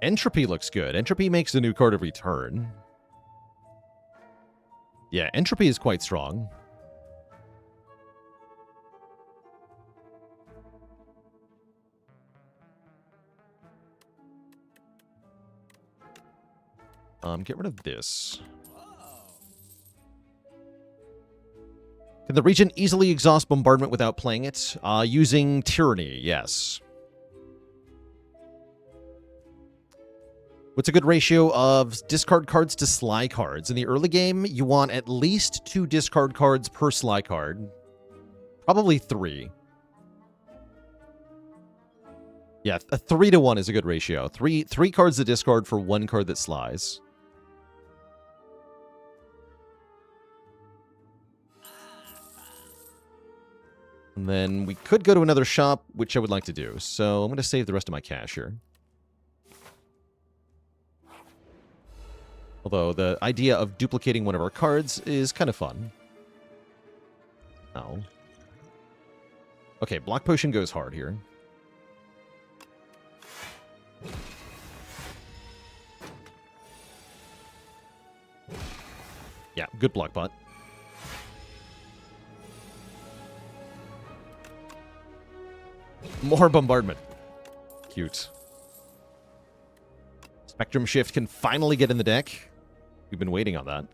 Entropy looks good. Entropy makes a new card every turn. Yeah, Entropy is quite strong. Get rid of this. Can the Regent easily exhaust bombardment without playing it? Using Tyranny, yes. What's a good ratio of discard cards to sly cards? In the early game, you want at least 2 discard cards per sly card. Probably 3. Yeah, a 3-to-1 is a good ratio. Three cards to discard for 1 card that slies. And then we could go to another shop, which I would like to do. So I'm going to save the rest of my cash here. Although the idea of duplicating one of our cards is kind of fun. Oh. Okay, Block Potion goes hard here. Yeah, good block pot. More bombardment. Cute. Spectrum Shift can finally get in the deck. We've been waiting on that.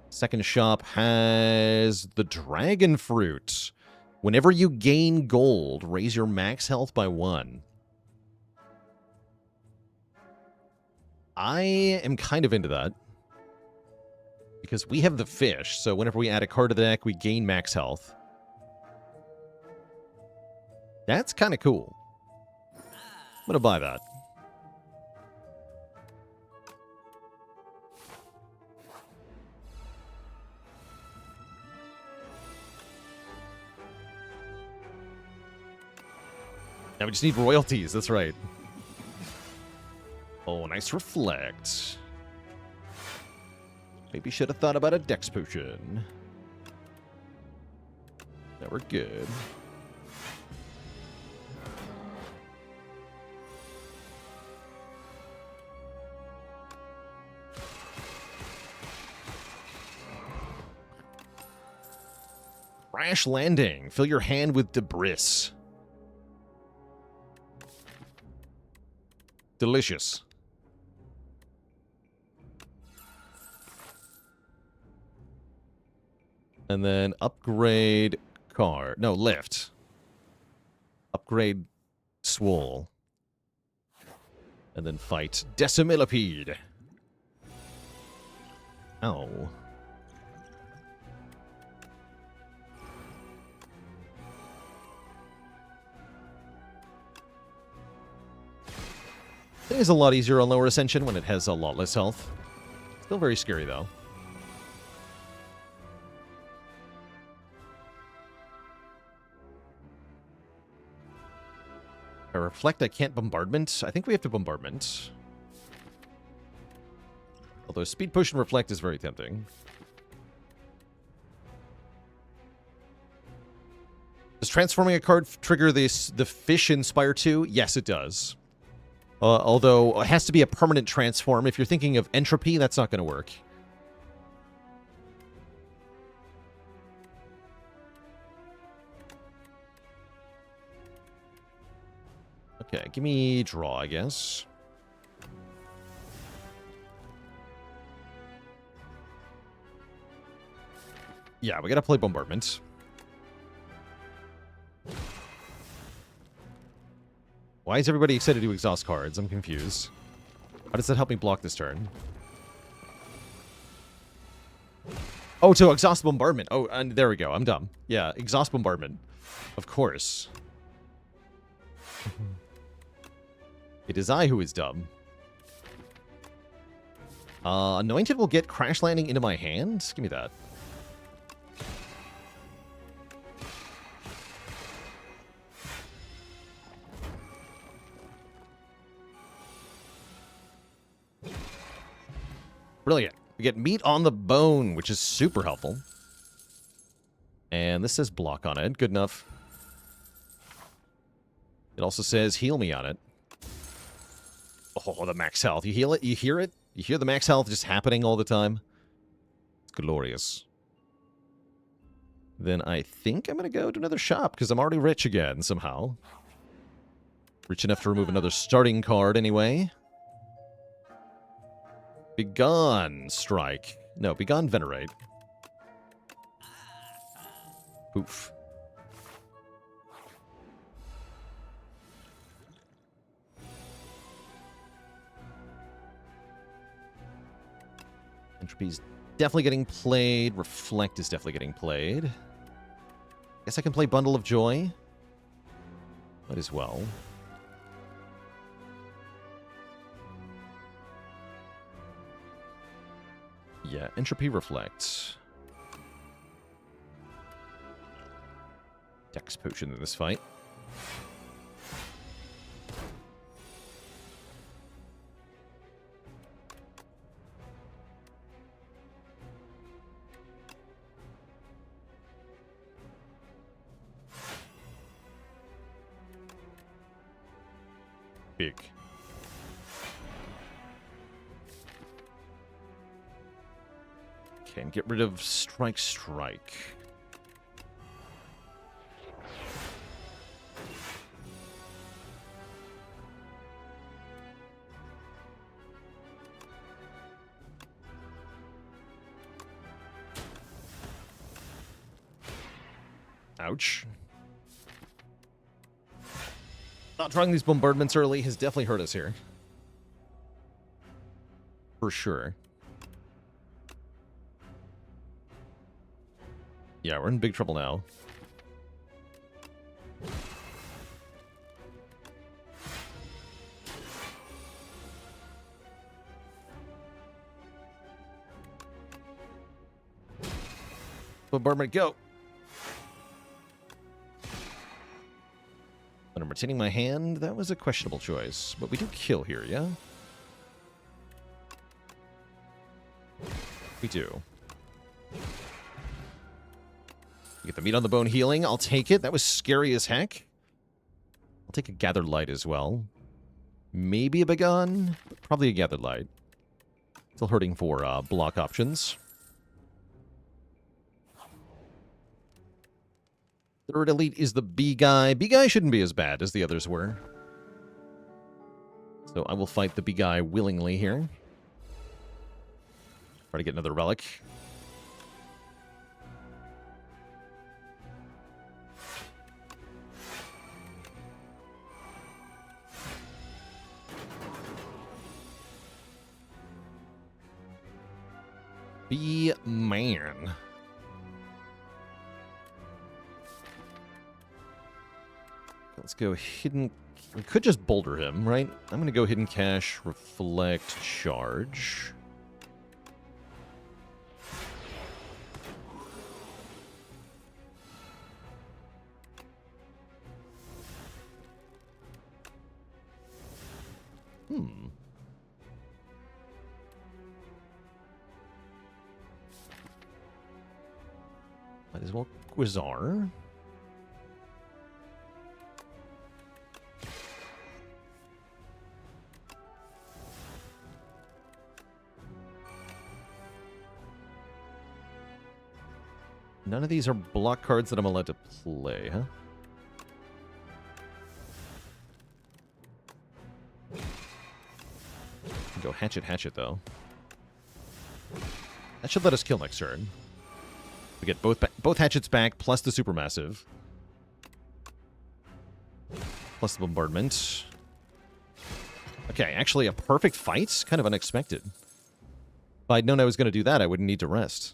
Second shop has the Dragon Fruit. Whenever you gain gold, raise your max health by 1. I am kind of into that. Because we have the fish, so whenever we add a card to the deck, we gain max health. That's kind of cool. I'm going to buy that. Now we just need royalties, that's right. Oh, nice reflect. Maybe should have thought about a dex potion. Now we're good. Crash landing. Fill your hand with debris. Delicious. And then upgrade car. No, lift. Upgrade swole. And then fight Decimillipede. Oh. It is a lot easier on lower ascension when it has a lot less health. Still very scary, though. I reflect I can't bombardment. I think we have to bombardment. Although speed push and reflect is very tempting. Does transforming a card trigger the fish in Spire 2? Yes, it does. Although it has to be a permanent transform. If you're thinking of entropy, that's not going to work. Okay, give me draw, I guess. Yeah, we gotta play bombardment. Why is everybody excited to exhaust cards? I'm confused. How does that help me block this turn? Oh, to exhaust bombardment. Oh, and there we go. I'm dumb. Yeah, exhaust bombardment. Of course. It is I who is dumb. Anointed will get crash landing into my hand? Give me that. Brilliant. We get meat on the bone, which is super helpful. And this says block on it. Good enough. It also says heal me on it. Oh, the max health. You heal it? You hear it? You hear the max health just happening all the time? It's glorious. Then I think I'm going to go to another shop, because I'm already rich again, somehow. Rich enough to remove another starting card, anyway. Begone, Strike. No, Begone, Venerate. Poof. Entropy's definitely getting played. Reflect is definitely getting played. Guess I can play Bundle of Joy. Might as well. Yeah, Entropy Reflect. Dex Potion in this fight. Big. Okay, and get rid of Strike. Ouch. Not drawing these bombardments early has definitely hurt us here. For sure. Yeah, we're in big trouble now. Bombardment, go! But I'm retaining my hand. That was a questionable choice. But we do kill here, yeah? We do. Get the meat on the bone healing. I'll take it. That was scary as heck. I'll take a Gathered Light as well. Maybe a Begone, but probably a Gathered Light. Still hurting for block options. Third elite is the B guy. B guy shouldn't be as bad as the others were. So I will fight the B guy willingly here. Try to get another relic. B-man. Let's go hidden. We could just boulder him, right? I'm going to go hidden cache, reflect, charge. Might as well Quasar. None of these are block cards that I'm allowed to play, huh? Go hatchet, though. That should let us kill next turn. We get both hatchets back, plus the supermassive. Plus the bombardment. Okay, actually a perfect fight? Kind of unexpected. If I'd known I was going to do that, I wouldn't need to rest.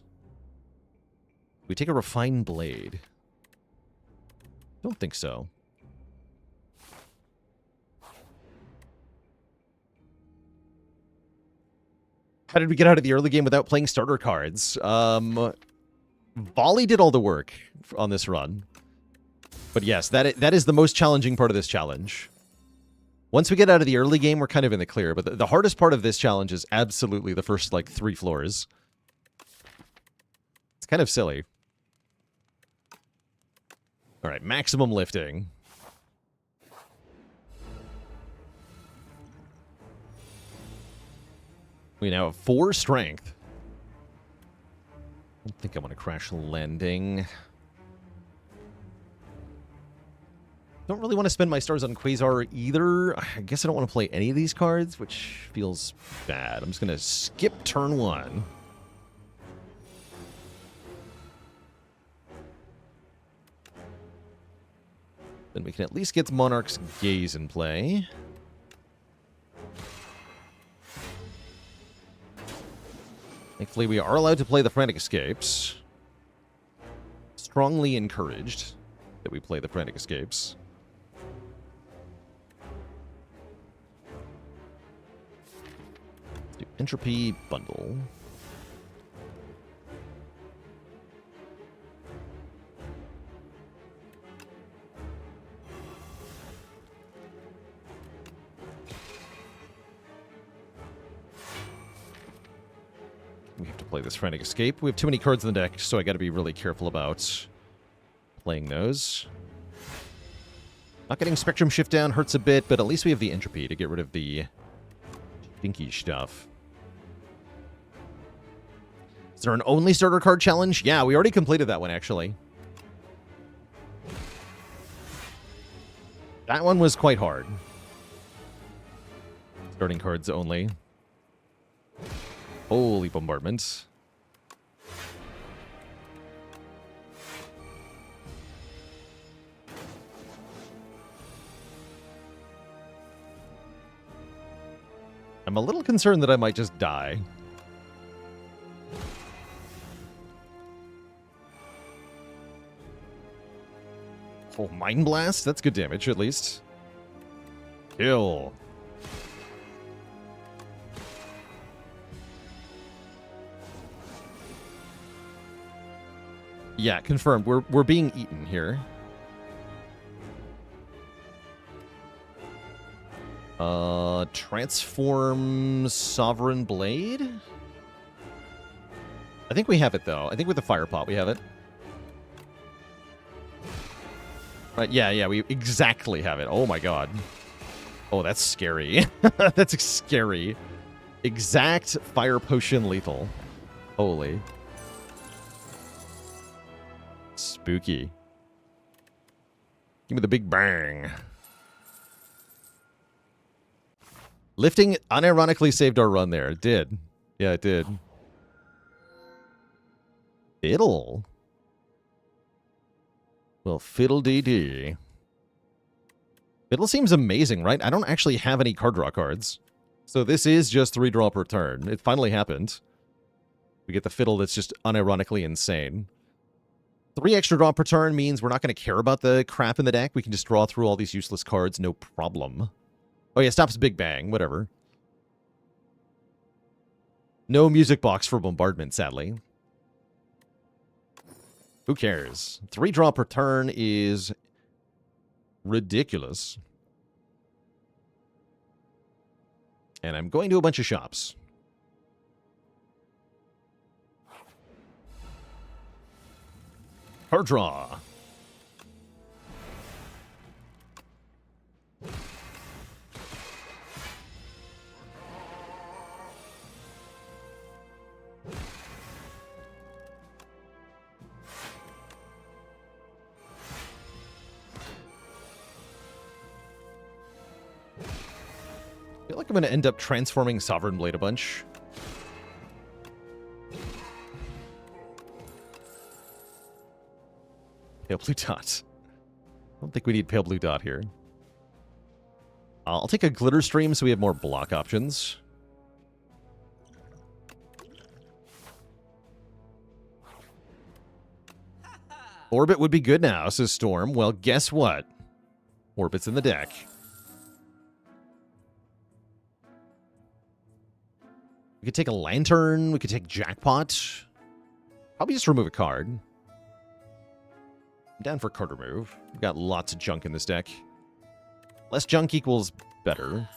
We take a refined blade. Don't think so. How did we get out of the early game without playing starter cards? Volley did all the work on this run. But yes, that is the most challenging part of this challenge. Once we get out of the early game, we're kind of in the clear. But the hardest part of this challenge is absolutely the first, like, 3 floors. It's kind of silly. All right, maximum lifting. We now have 4 strength. I don't think I want to crash landing. Don't really want to spend my stars on Quasar either. I guess I don't want to play any of these cards, which feels bad. I'm just going to skip turn 1. Then we can at least get Monarch's Gaze in play. Thankfully, we are allowed to play the Frantic Escapes. Strongly encouraged that we play the Frantic Escapes. Let's do Entropy Bundle. We have to play this Frantic Escape. We have too many cards in the deck, so I got to be really careful about playing those. Not getting Spectrum Shift down hurts a bit, but at least we have the Entropy to get rid of the stinky stuff. Is there an only starter card challenge? Yeah, we already completed that one, actually. That one was quite hard. Starting cards only. Holy bombardment. I'm a little concerned that I might just die. Oh, Mind Blast? That's good damage, at least. Kill. Yeah, confirmed. We're being eaten here. Transform Sovereign Blade? I think we have it, though. I think with the Fire Pot we have it. Right, yeah, we exactly have it. Oh my god. Oh, that's scary. That's scary. Exact Fire Potion lethal. Holy. Spooky. Give me the big bang. Lifting unironically saved our run there. It did. Yeah, it did. Fiddle. Well, fiddle-dee-dee. Fiddle seems amazing, right? I don't actually have any card draw cards. So this is just 3 draw per turn. It finally happened. We get the fiddle that's just unironically insane. 3 extra draw per turn means we're not going to care about the crap in the deck. We can just draw through all these useless cards, no problem. Oh yeah, stops Big Bang, whatever. No music box for bombardment, sadly. Who cares? 3 draw per turn is ridiculous. And I'm going to a bunch of shops. Card draw. I feel like I'm going to end up transforming Sovereign Blade a bunch. Pale Blue Dot. I don't think we need Pale Blue Dot here. I'll take a Glitter Stream so we have more block options. Orbit would be good now, says Storm. Well, guess what? Orbit's in the deck. We could take a Lantern. We could take Jackpot. Probably just remove a card. I'm down for card remove. We've got lots of junk in this deck. Less junk equals better.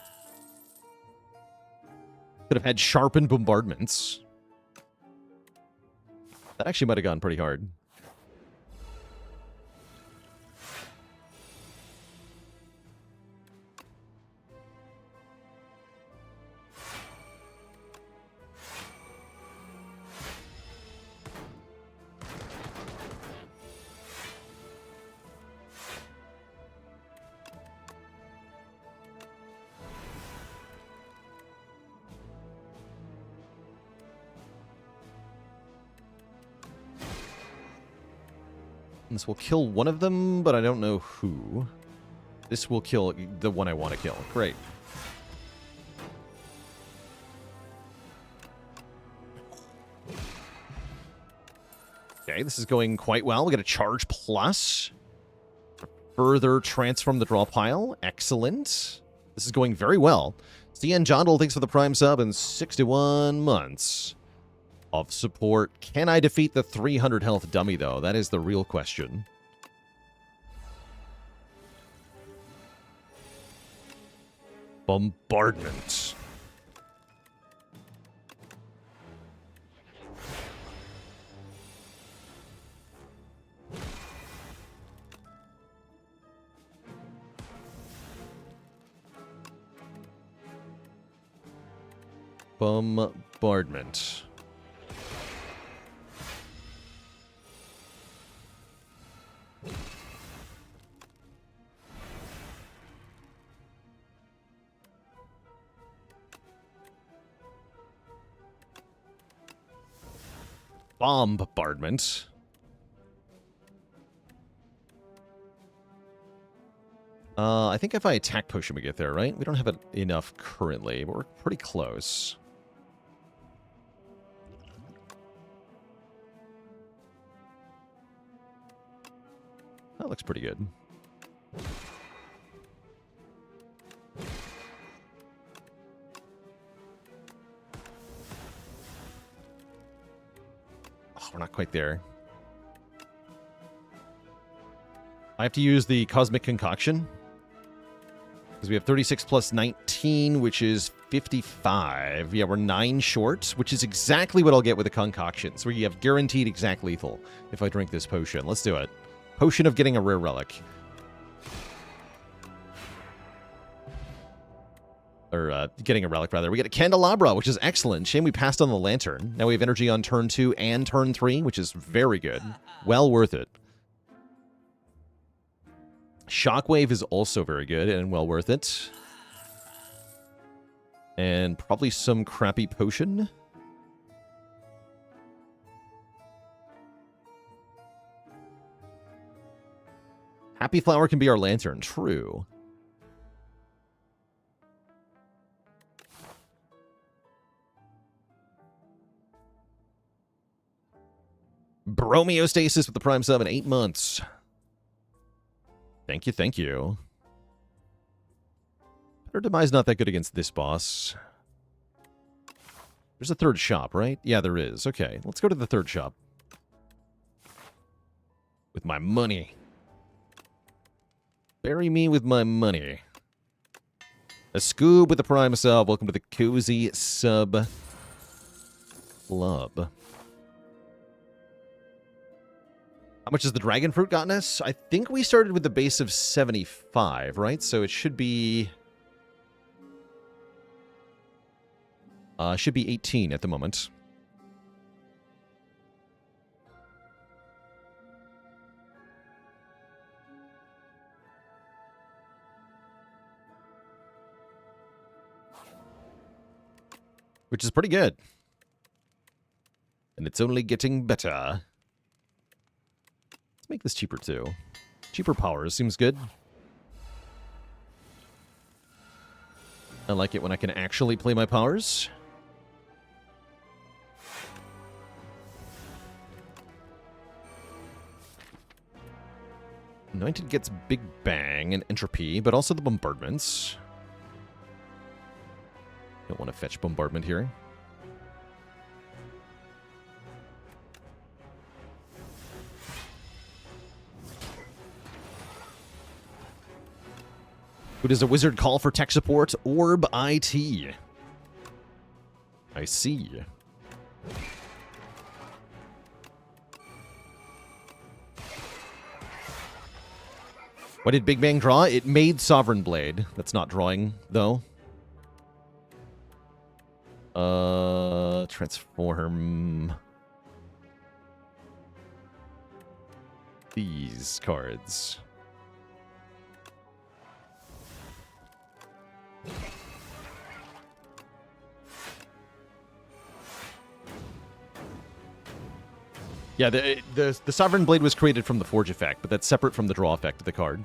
Could have had Sharpened Bombardments. That actually might have gone pretty hard. This will kill one of them, but I don't know who. This will kill the one I want to kill. Great. Okay, this is going quite well. We got a Charge Plus. Further transform the draw pile. Excellent. This is going very well. CN Jondal, thanks for the Prime sub and 61 months of support. Can I defeat the 300 health dummy, though? That is the real question. Bombardment. Bombardment. Bombardment. I think if I attack potion, we get there, right? We don't have enough currently, but we're pretty close. That looks pretty good. Oh, we're not quite there. I have to use the Cosmic Concoction. Because we have 36 plus 19, which is 55. Yeah, we're 9 short, which is exactly what I'll get with a concoction. So you have guaranteed exact lethal if I drink this potion. Let's do it. Potion of getting a rare relic. Or getting a relic, rather. We get a candelabra, which is excellent. Shame we passed on the lantern. Now we have energy on turn 2 and turn 3, which is very good. Well worth it. Shockwave is also very good and well worth it. And probably some crappy potion. Happy Flower can be our lantern. True. Bromiostasis with the Prime sub in 8 months. Thank you, thank you. Better Demise not that good against this boss. There's a third shop, right? Yeah, there is. Okay, let's go to the third shop. With my money. Bury me with my money. A Scoob with the Prime sub. Welcome to the Cozy Sub Club. How much has the dragon fruit gotten us? I think we started with the base of 75, right? So it should be 18 at the moment. Which is pretty good. And it's only getting better. Make this cheaper too. Cheaper powers seems good. I like it when I can actually play my powers. Anointed gets Big Bang and Entropy, but also the bombardments. Don't want to fetch bombardment here. Who does a wizard call for tech support? Orb IT. I see. What did Big Bang draw? It made Sovereign Blade. That's not drawing, though. Transform these cards. Yeah, the Sovereign Blade was created from the Forge effect, but that's separate from the draw effect of the card.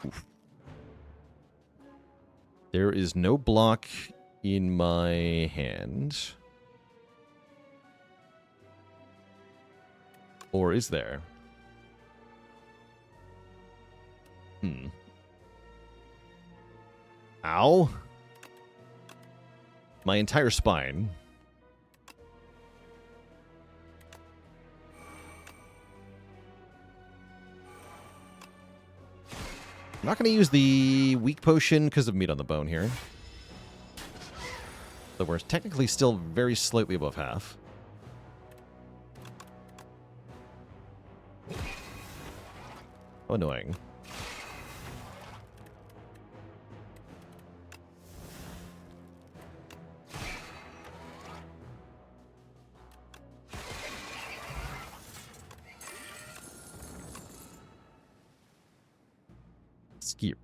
Oof. There is no block in my hand. Or is there? Ow. My entire spine. I'm not going to use the weak potion because of meat on the bone here. Though we're technically still very slightly above half. How annoying. Skip.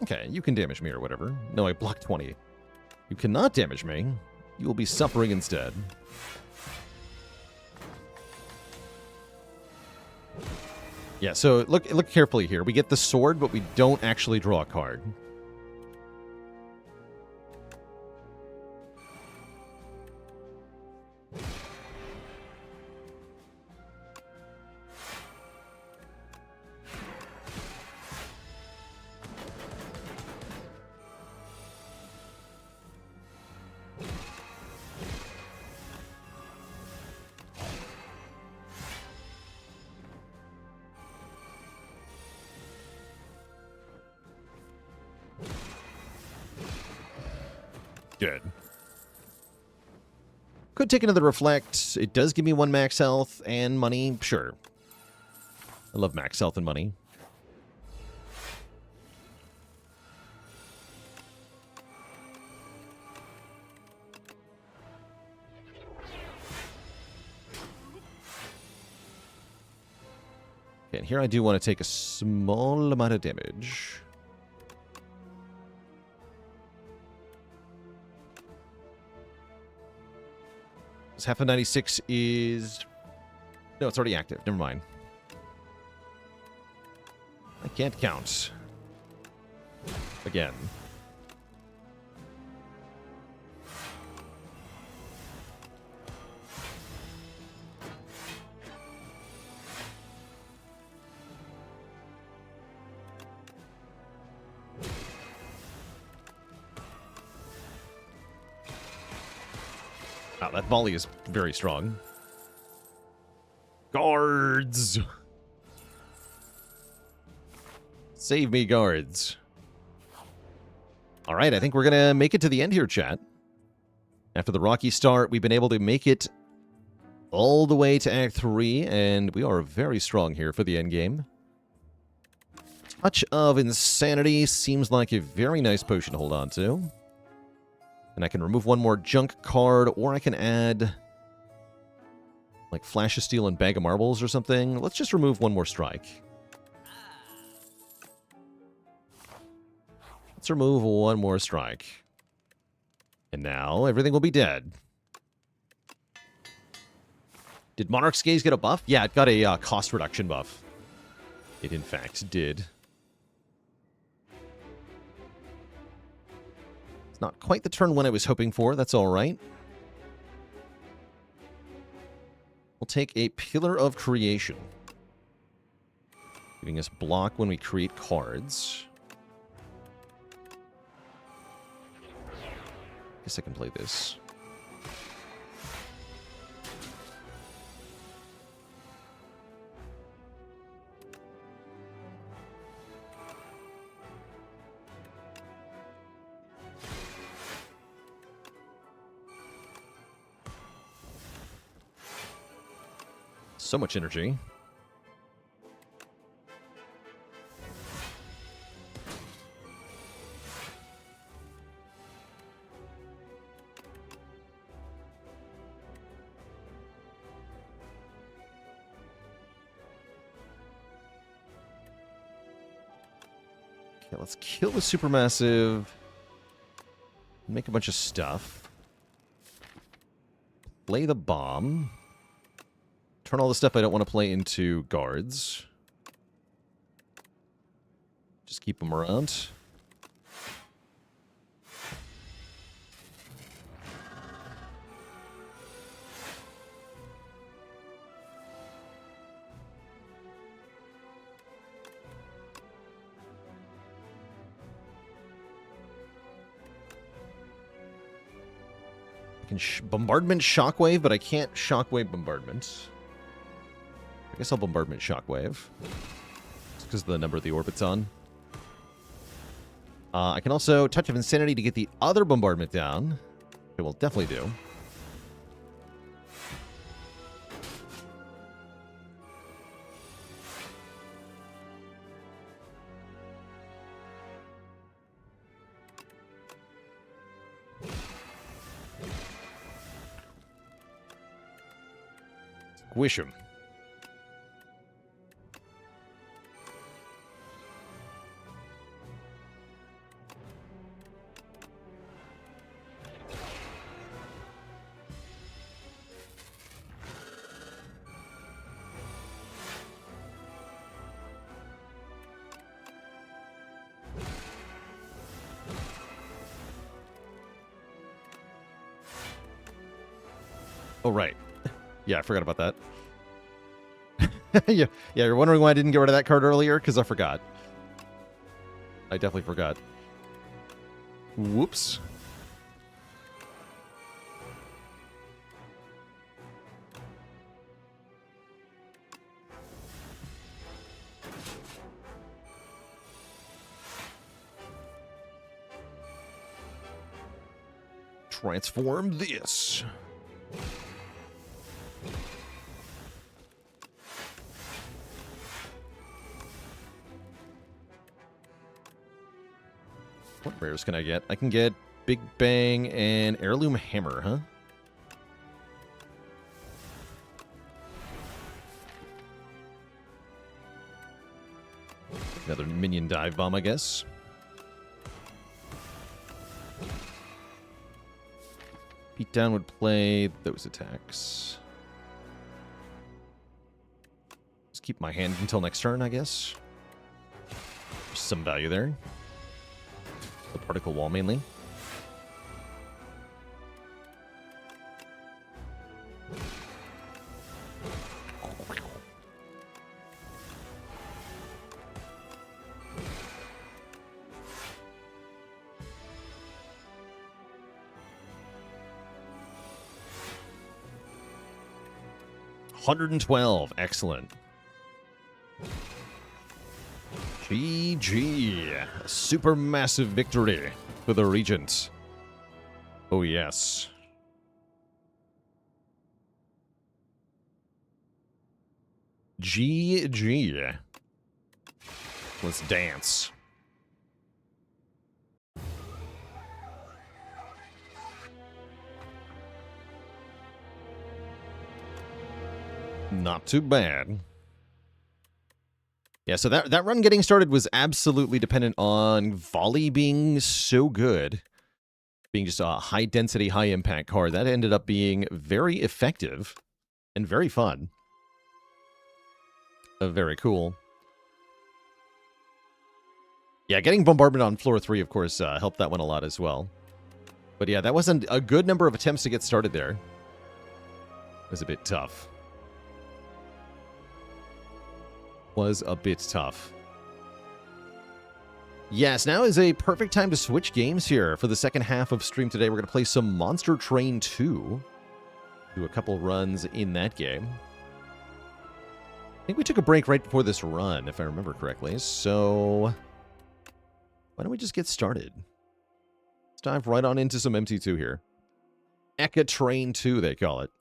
Okay, you can damage me or whatever. No, I blocked 20. You cannot damage me. You will be suffering instead. Yeah, so look carefully here. We get the sword, but we don't actually draw a card. Good. Could take another reflect. It does give me 1 max health and money. Sure. I love max health and money. Okay, and here I do want to take a small amount of damage. This half of 96 is... No, it's already active. Never mind. I can't count. Again. Wow, that volley is very strong. Guards! Save me, guards. All right, I think we're going to make it to the end here, chat. After the rocky start, we've been able to make it all the way to Act 3, and we are very strong here for the end game. Touch of Insanity seems like a very nice potion to hold on to. And I can remove 1 more junk card, or I can add like Flash of Steel and Bag of Marbles or something. Let's just remove 1 more strike. Let's remove 1 more strike. And now everything will be dead. Did Monarch's Gaze get a buff? Yeah, it got a cost reduction buff. It in fact did. It's not quite the turn one I was hoping for. That's all right. We'll take a Pillar of Creation, giving us block when we create cards. Guess I can play this. So much energy. Okay, let's kill the Supermassive. Make a bunch of stuff. Play the bomb. Turn all the stuff I don't want to play into guards. Just keep them around. I can bombardment shockwave, but I can't shockwave bombardment. I guess I'll bombardment shockwave. Just because of the number of the orbits on. I can also Touch of Insanity to get the other bombardment down. It will definitely do. Squish him. Oh, right. Yeah, I forgot about that. Yeah, you're wondering why I didn't get rid of that card earlier? Because I forgot. I definitely forgot. Whoops. transform this. What rares can I get? I can get Big Bang and Heirloom Hammer, huh? Another minion dive bomb, I guess. Beatdown would play those attacks. Just keep my hand until next turn, I guess. There's some value there. The particle wall, mainly. $112. Excellent. GG. A super massive victory for the Regent. Oh, yes. GG. Let's dance. Not too bad. Yeah, so that run getting started was absolutely dependent on Volley being so good. Being just a high-density, high-impact card. That ended up being very effective and very fun. Very cool. Yeah, getting Bombardment on floor 3, of course, helped that one a lot as well. But yeah, that wasn't a good number of attempts to get started there. It was a bit tough. Was a bit tough. Yes, now is a perfect time to switch games here. For the second half of stream today, we're going to play some Monster Train 2. Do a couple runs in that game. I think we took a break right before this run, if I remember correctly. So, why don't we just get started? Let's dive right on into some MT2 here. Eka Train 2, they call it.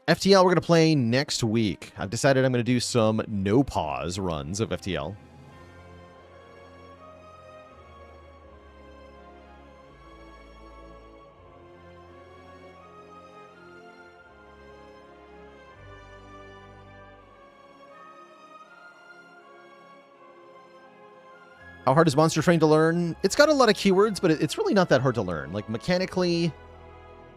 FTL we're going to play next week. I've decided I'm going to do some no-pause runs of FTL. How hard is Monster Train to learn? It's got a lot of keywords, but it's really not that hard to learn. Like, mechanically,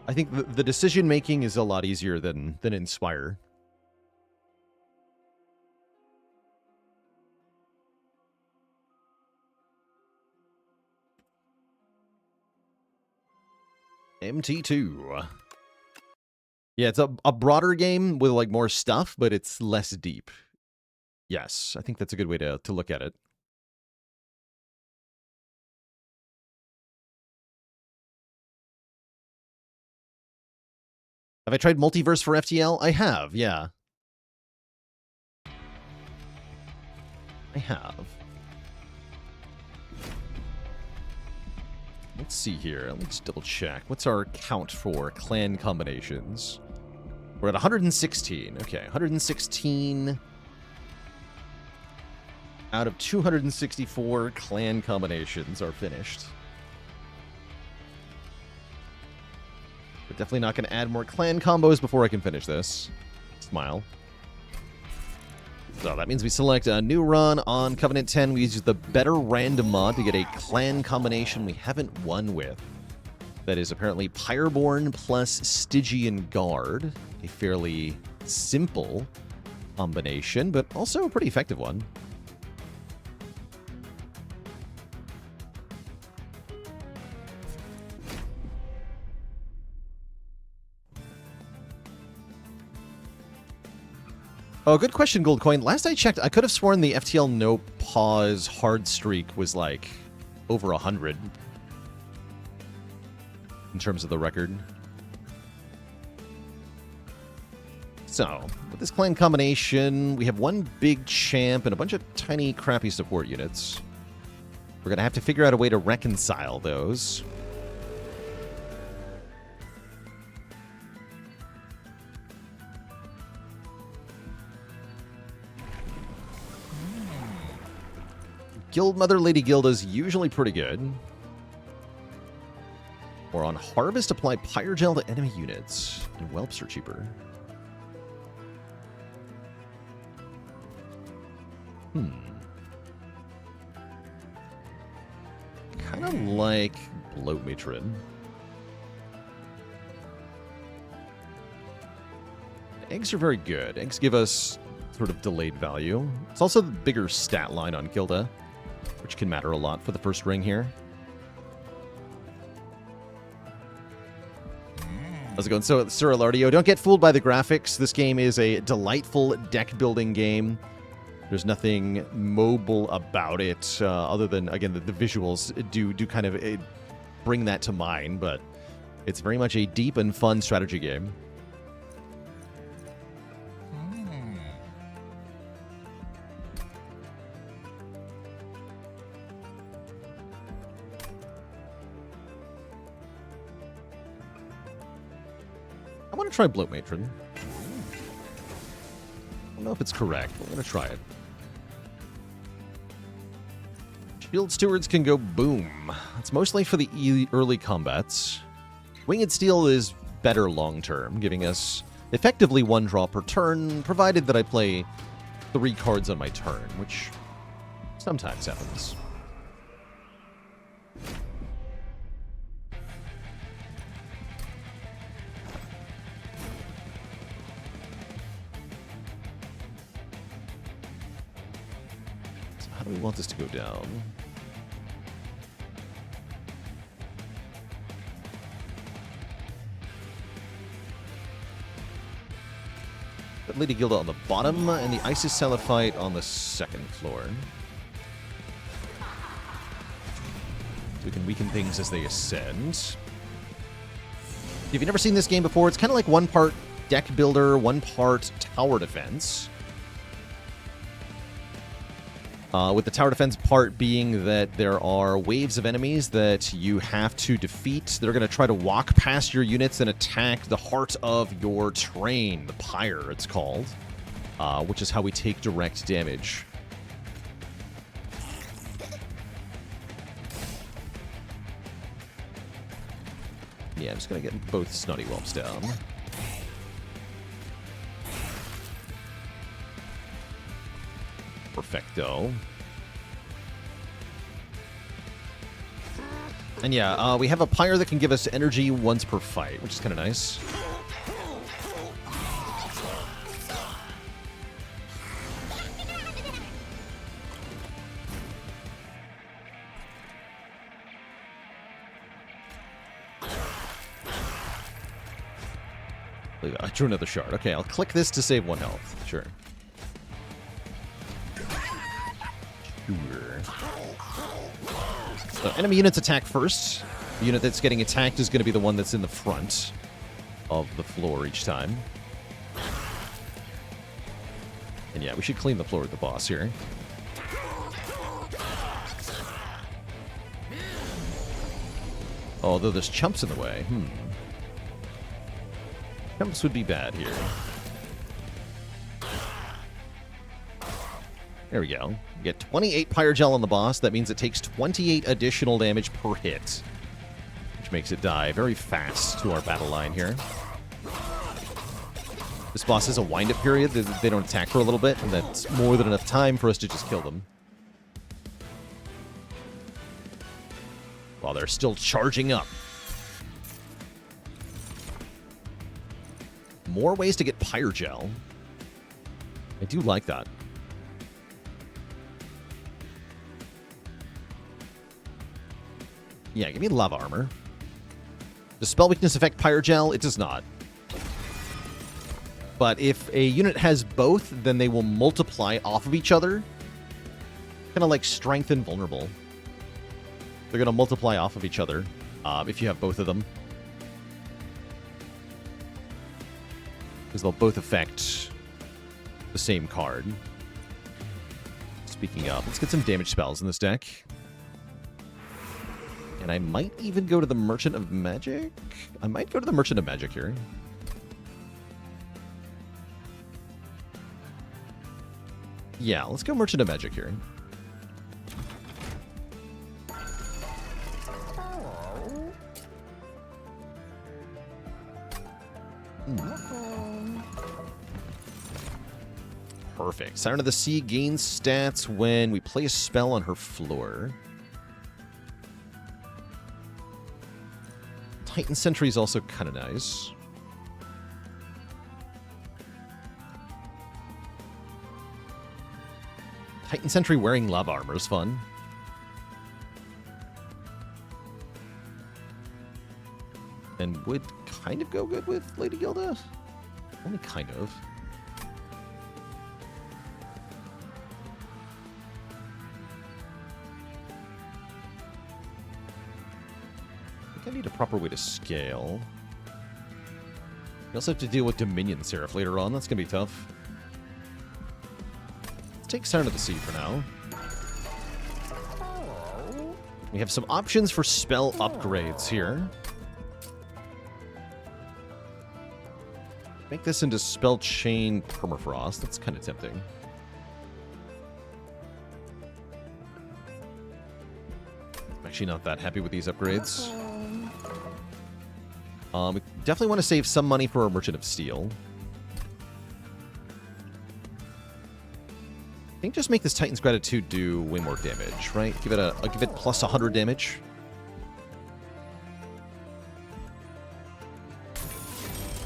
I think the decision-making is a lot easier than Inspire. MT2. Yeah, it's a broader game with, like, more stuff, but it's less deep. Yes, I think that's a good way to look at it. Have I tried Multiverse for FTL? I have, yeah. I have. Let's see here. Let's double check. What's our count for clan combinations? We're at 116. Okay, 116 out of 264 clan combinations are finished. We're definitely not going to add more clan combos before I can finish this. Smile. So that means we select a new run on Covenant 10. We use the Better Random mod to get a clan combination we haven't won with. That is apparently Pyreborn plus Stygian Guard. A fairly simple combination, but also a pretty effective one. Oh, good question, Goldcoin. Last I checked, I could have sworn the FTL no pause hard streak was like over 100 in terms of the record. So, with this clan combination, we have one big champ and a bunch of tiny, crappy support units. We're going to have to figure out a way to reconcile those. Guild Mother Lady Gilda's usually pretty good. Or on Harvest, apply Pyre Gel to enemy units. And Whelps are cheaper. Kind of like Bloat Matron. Eggs are very good. Eggs give us sort of delayed value. It's also the bigger stat line on Gilda, which can matter a lot for the first ring here. How's it going? So, Sir Alardio, don't get fooled by the graphics. This game is a delightful deck-building game. There's nothing mobile about it, other than, again, the visuals do kind of bring that to mind, but it's very much a deep and fun strategy game. I want to try Bloat Matron. I don't know if it's correct, but I'm going to try it. Shield Stewards can go boom. It's mostly for the early combats. Winged Steel is better long-term, giving us effectively one draw per turn, provided that I play 3 cards on my turn, which sometimes happens. So how do we want this to go down? Lady Gilda on the bottom, and the Isis Celephite on the second floor. So we can weaken things as they ascend. If you've never seen this game before, it's kind of like one part deck builder, one part tower defense. With the tower defense part being that there are waves of enemies that you have to defeat. They're going to try to walk past your units and attack the heart of your train, the Pyre it's called, which is how we take direct damage. Yeah, I'm just going to get both Snotty Whelps down. Perfecto. And yeah, we have a Pyre that can give us energy once per fight, which is kind of nice. I drew another shard. Okay, I'll click this to save 1 health. Sure. So enemy units attack first. The unit that's getting attacked is going to be the one that's in the front of the floor each time. And yeah, we should clean the floor with the boss here. Although there's chumps in the way. Chumps would be bad here. There we go. We get 28 Pyre Gel on the boss. That means it takes 28 additional damage per hit, which makes it die very fast to our battle line here. This boss has a wind-up period. They don't attack for a little bit, and that's more than enough time for us to just kill them. While they're still charging up. More ways to get Pyre Gel. I do like that. Yeah, give me Lava Armor. Does Spell Weakness affect Pyre Gel? It does not. But if a unit has both, then they will multiply off of each other. Kind of like Strength and Vulnerable. They're going to multiply off of each other if you have both of them. because they'll both affect the same card. Speaking of, let's get some damage spells in this deck. And I might even go to the Merchant of Magic. I might go to the Merchant of Magic here. Yeah, let's go Merchant of Magic here. Perfect. Siren of the Sea gains stats when we play a spell on her floor. Titan Sentry is also kind of nice. Titan Sentry wearing lava armor is fun. And would kind of go good with Lady Gilda. Only kind of. I need a proper way to scale. We also have to deal with Dominion Seraph later on. That's going to be tough. Let's take Siren of the Sea for now. We have some options for spell upgrades here. Make this into Spell Chain Permafrost. That's kind of tempting. I'm actually not that happy with these upgrades. We definitely want to save some money for a Merchant of Steel. I think just make this Titan's Gratitude do way more damage, right? I'll give it plus 100 damage.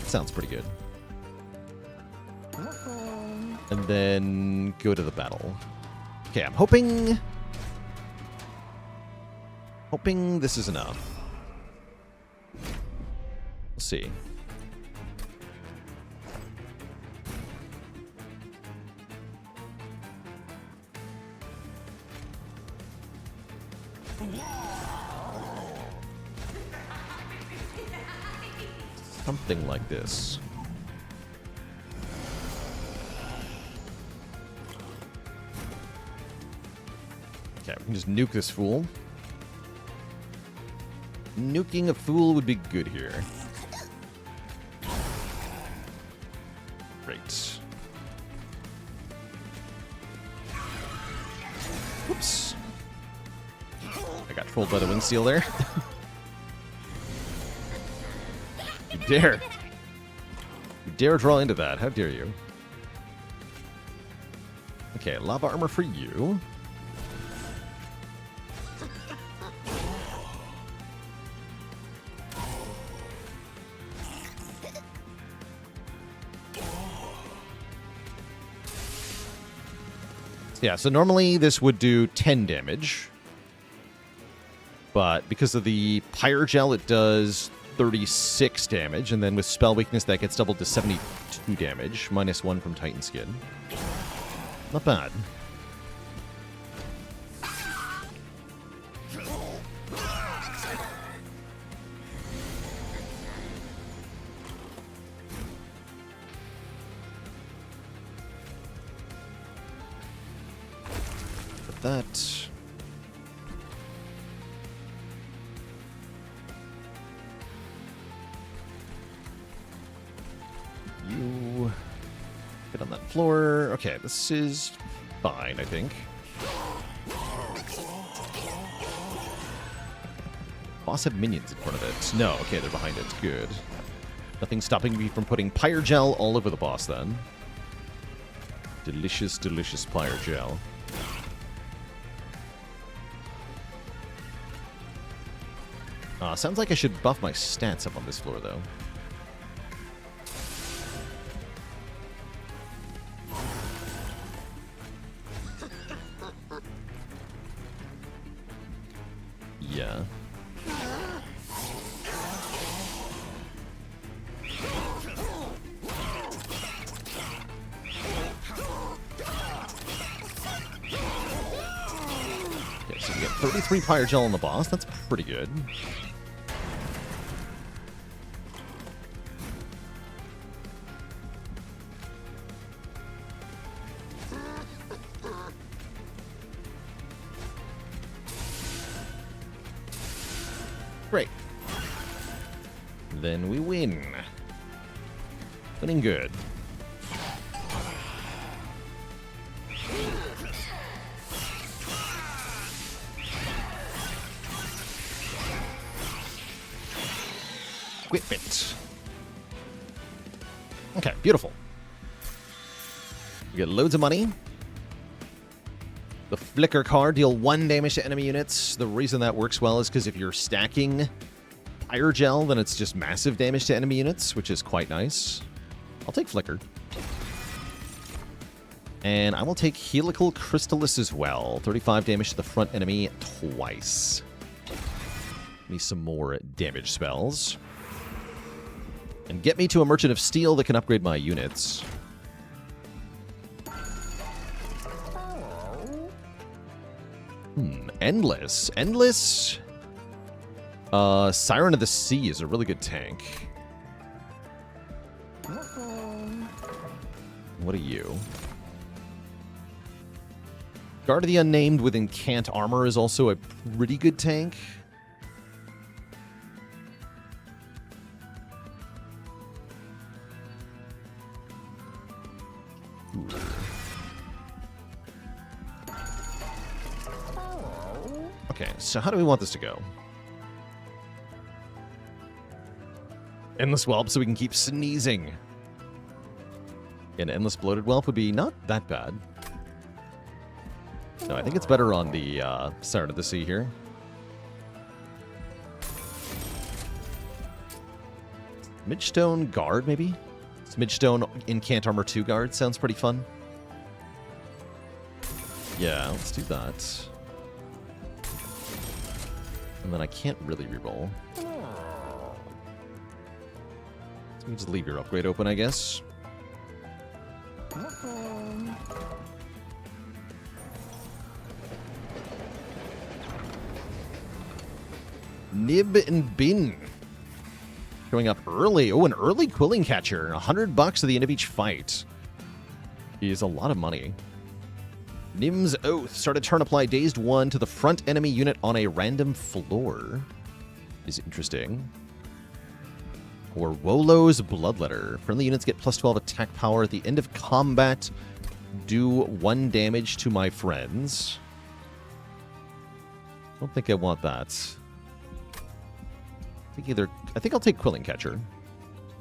Sounds pretty good. And then go to the battle. Okay, I'm hoping this is enough. We'll see. Something like this. Okay, we can just nuke this fool. Nuking a fool would be good here. Great. Whoops. I got trolled by the wind seal there. You dare. You dare draw into that. How dare you? Okay, lava armor for you. Yeah, so normally this would do 10 damage. But because of the Pyre Gel, it does 36 damage. And then with Spell Weakness, that gets doubled to 72 damage. Minus 1 from Titan Skin. Not bad. That. You get on that floor. Okay, this is fine, I think. Boss have minions in front of it. No, okay, they're behind it. Good. Nothing stopping me from putting Pyre Gel all over the boss then. Delicious, delicious Pyre Gel. Sounds like I should buff my stats up on this floor, though. Yeah. Okay, so we get 33 Pyre Gel on the boss. That's pretty good. then we win. Winning good. Equipment. Okay, beautiful. We get loads of money. The Flicker card, deal 1 damage to enemy units. The reason that works well is because if you're stacking Pyre Gel, then it's just massive damage to enemy units, which is quite nice. I'll take Flicker. And I will take Helical Crystallis as well. 35 damage to the front enemy twice. Need some more damage spells. And get me to a Merchant of Steel that can upgrade my units. Endless. Endless. Siren of the Sea is a really good tank. What are you? Guard of the Unnamed with Incant Armor is also a pretty good tank. Ooh. Okay, so how do we want this to go? Endless Whelp so we can keep sneezing. An Endless Bloated Whelp would be not that bad. No, I think it's better on the Siren of the Sea here. Midgestone Guard, maybe? Midgestone Incant Armor 2 Guard sounds pretty fun. Yeah, let's do that. And then I can't really reroll. So we just leave your upgrade open, I guess. Nib and Bin. Showing up early. Oh, an early Quilling Catcher. $100 at the end of each fight. Is a lot of money. Nim's Oath. Start a turn, apply Dazed 1 to the front enemy unit on a random floor. Is interesting. Or Wolo's Bloodletter. Friendly units get plus 12 attack power at the end of combat. Do 1 damage to my friends. I don't think I want that. I think I'll take Quilling Catcher.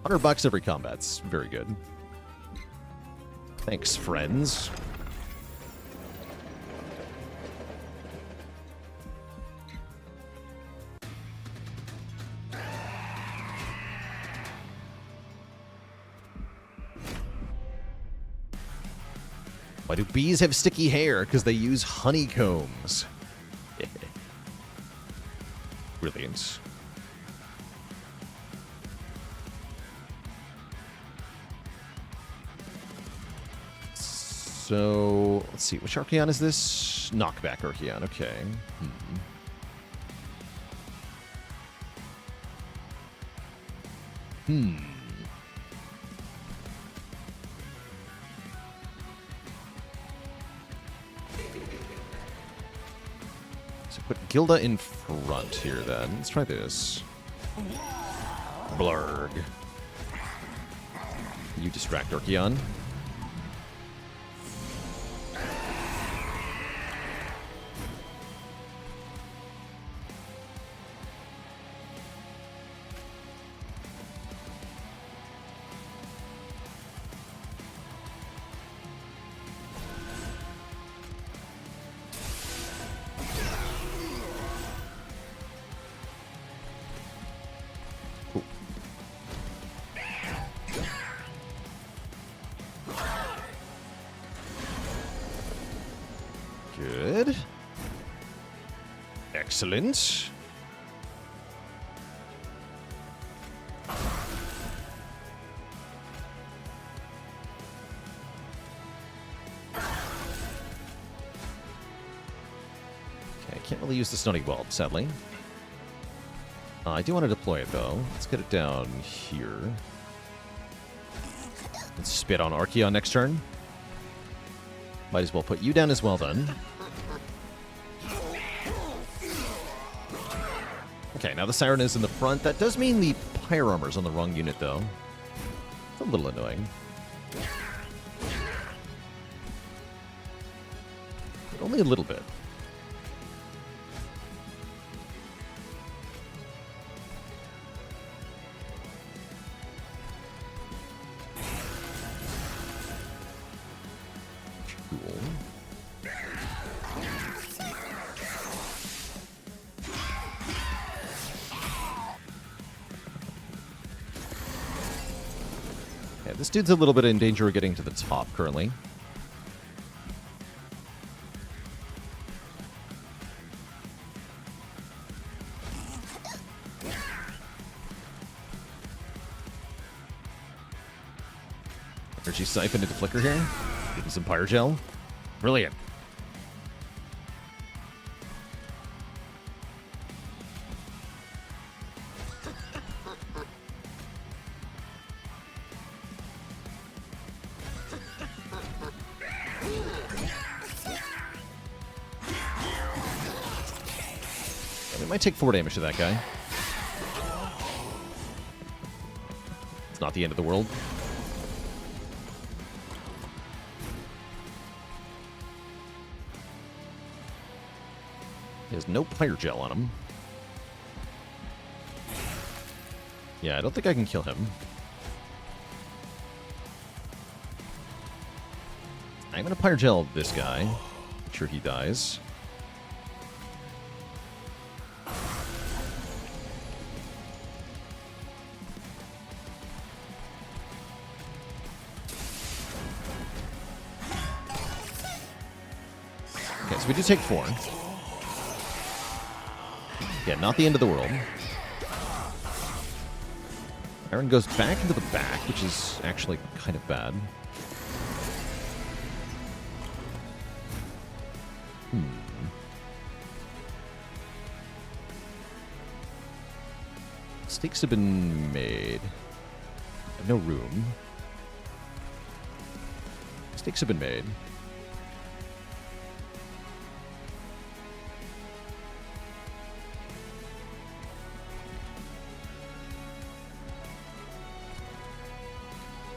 $100 every combat's very good. Thanks, friends. Why do bees have sticky hair? Because they use honeycombs. Brilliant. So, let's see. Which Archaeon is this? Knockback Archaeon. Okay. So put Gilda in front here then. Let's try this. Blurg. You distract Archaeon. Good. Excellent. Okay, I can't really use the Stony Whelp, sadly. I do want to deploy it, though. Let's get it down here. Let's spit on Archaeon next turn. Might as well put you down as well, then. Okay, now the Siren is in the front. That does mean the Pyre Armor's on the wrong unit, though. It's a little annoying. But only a little bit. Cool. Yeah, this dude's a little bit in danger of getting to the top currently. Energy Siphon into Flicker here. Give him some Pyrogel. Brilliant. We might take 4 damage to that guy. It's not the end of the world. He has no Pyrogel on him. Yeah, I don't think I can kill him. I'm going to Pyrogel this guy. Make sure he dies. Okay, so we do take 4. Yeah, not the end of the world. Aaron goes back into the back, which is actually kind of bad. Mistakes have been made. I have no room. Mistakes have been made.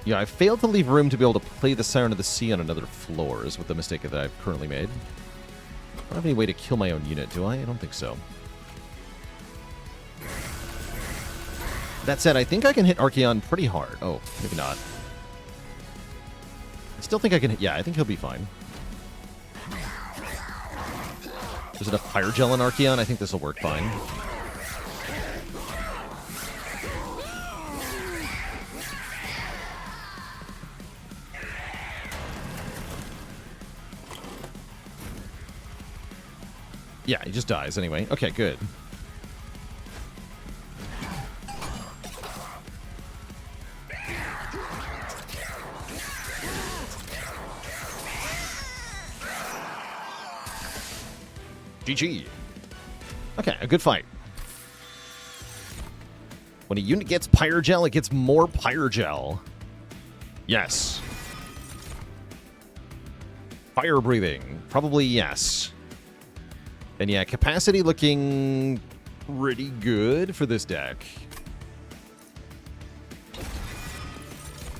Yeah, I failed to leave room to be able to play the Siren of the Sea on another floor, is what the mistake that I've currently made. I don't have any way to kill my own unit, do I? I don't think so. That said, I think I can hit Archaon pretty hard. Oh, maybe not. I still think I can hit... Yeah, I think he'll be fine. There's enough Pyrogel on Archaon. I think this will work fine. Yeah, he just dies anyway. Okay, good. GG. Okay, a good fight. When a unit gets Pyrogel, it gets more Pyrogel. Yes. Fire breathing. Probably yes. And yeah, capacity looking pretty good for this deck.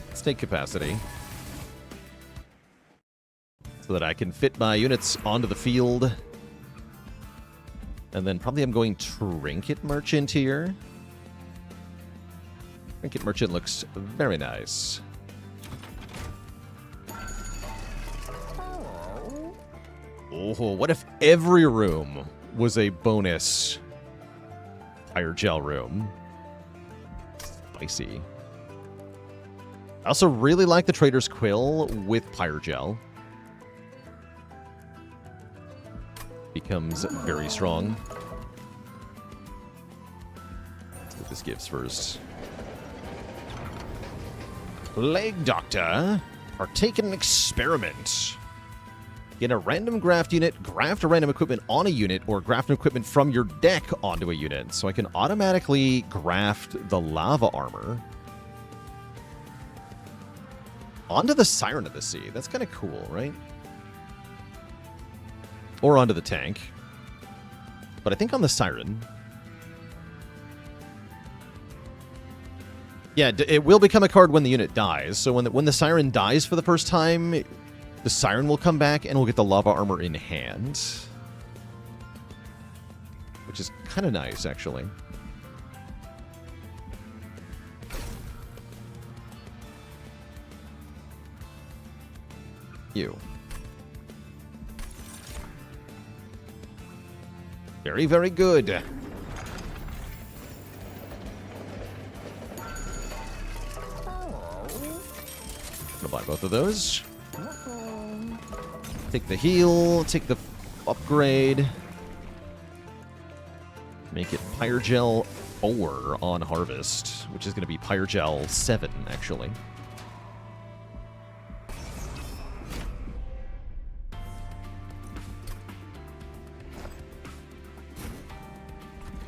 Let's take capacity. So that I can fit my units onto the field. And then probably I'm going Trinket Merchant here. Trinket Merchant looks very nice. Oh, what if every room was a bonus Pyrogel room? Spicy. I also really like the Trader's Quill with Pyrogel. Becomes very strong. Let's see what this gives first. Plague Doctor. Partake in an experiment. Get a random graft unit, graft a random equipment on a unit, or graft an equipment from your deck onto a unit. So I can automatically graft the Lava Armor onto the Siren of the Sea. That's kind of cool, right? Or onto the tank. But I think on the Siren. Yeah, it will become a card when the unit dies. So when the Siren dies for the first time, the Siren will come back and we'll get the Lava Armor in hand. Which is kind of nice, actually. You. Very, very good. Gonna buy both of those. Take the heal, take the upgrade. Make it Pyrogel 4 on Harvest, which is going to be Pyrogel 7, actually.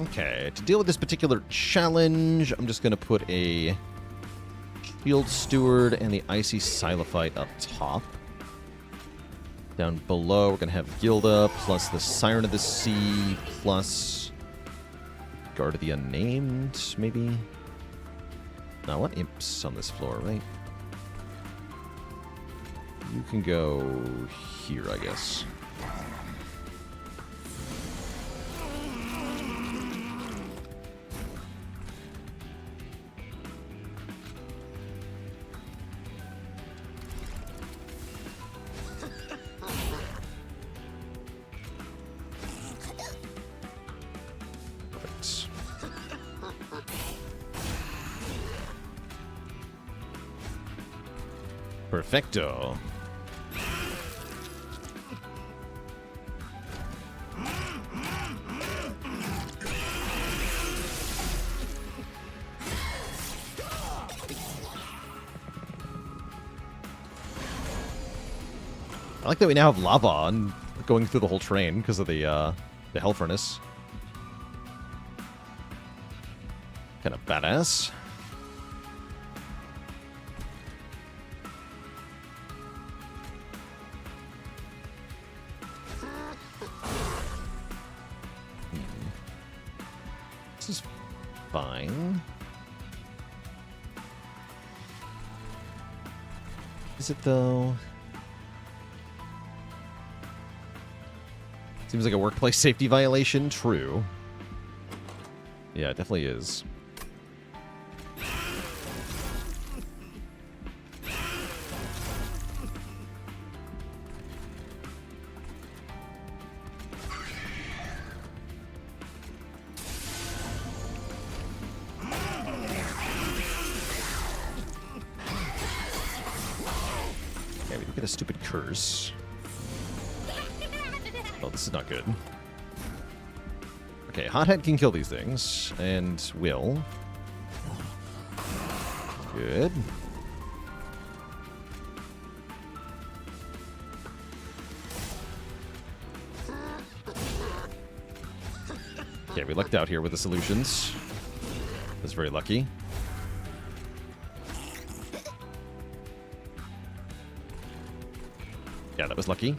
Okay, to deal with this particular challenge, I'm just going to put a Shield Steward and the Icy Silophyte up top. Down below, we're going to have Gilda, plus the Siren of the Sea, plus Guard of the Unnamed, maybe? No, I want imps on this floor, right? You can go here, I guess. Perfecto. I like that we now have lava on going through the whole train because of the Hell Furnace. Kind of badass. This is fine. Is it though? Seems like a workplace safety violation. True. Yeah, it definitely is. Okay, we do get a stupid curse. Oh, this is not good. Okay, Hothead can kill these things, and will. Good. Okay, we lucked out here with the solutions. That's very lucky. Yeah, that was lucky.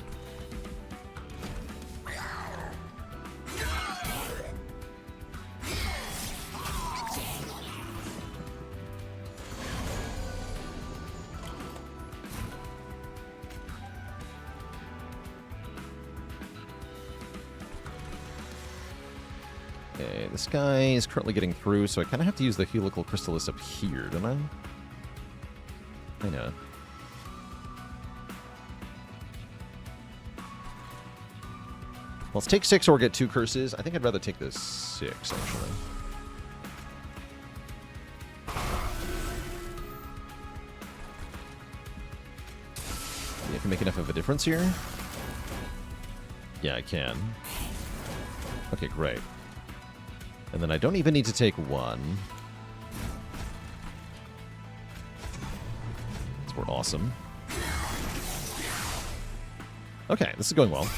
Okay, this guy is currently getting through, so I kind of have to use the Helical Crystallis up here, don't I? I know. Well, let's take 6 or get 2 curses. I think I'd rather take the 6, actually. I can make enough of a difference here. Yeah, I can. Okay, great. And then I don't even need to take 1. So we're awesome. Okay, this is going well.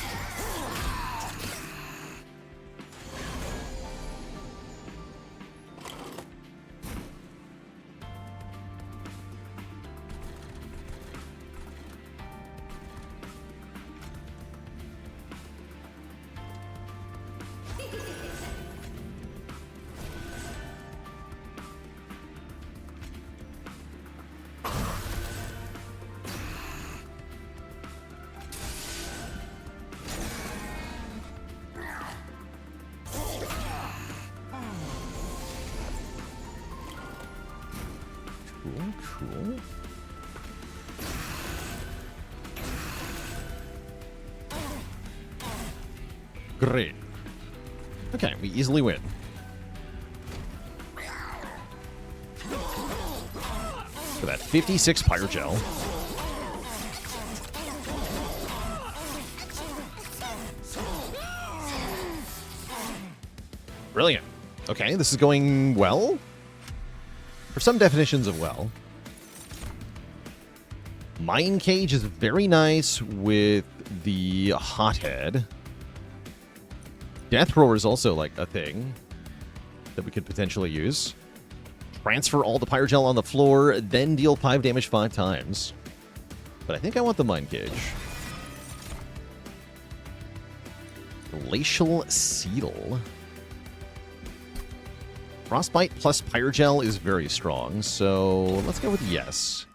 Cool. Great. Okay, we easily win. For that 56 Pyrogel. Brilliant. Okay, this is going well. For some definitions of well. Mine Cage is very nice with the Hothead. Death Roar is also like a thing that we could potentially use. Transfer all the Pyrogel on the floor, then deal 5 damage 5 times. But I think I want the Mine Cage. Glacial Seedle. Frostbite plus Pyrogel is very strong, so let's go with yes.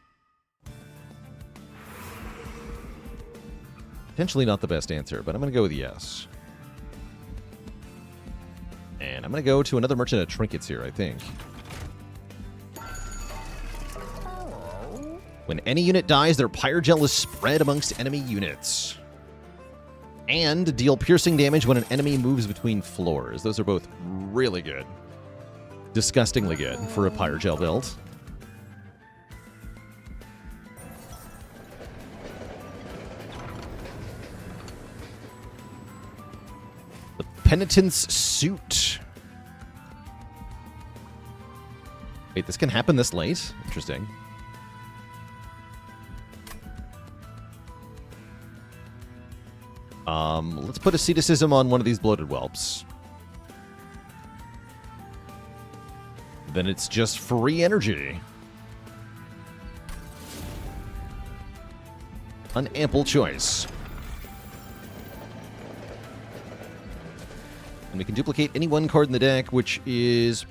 Potentially not the best answer, but I'm going to go with yes. And I'm going to go to another Merchant of Trinkets here, I think. When any unit dies, their Pyrogel is spread amongst enemy units. And deal piercing damage when an enemy moves between floors. Those are both really good. Disgustingly good for a Pyrogel build. The Penitent's Suit. Wait, this can happen this late? Interesting. Let's put Asceticism on one of these Bloated Whelps. Then it's just free energy. An ample choice. And we can duplicate any one card in the deck, which is...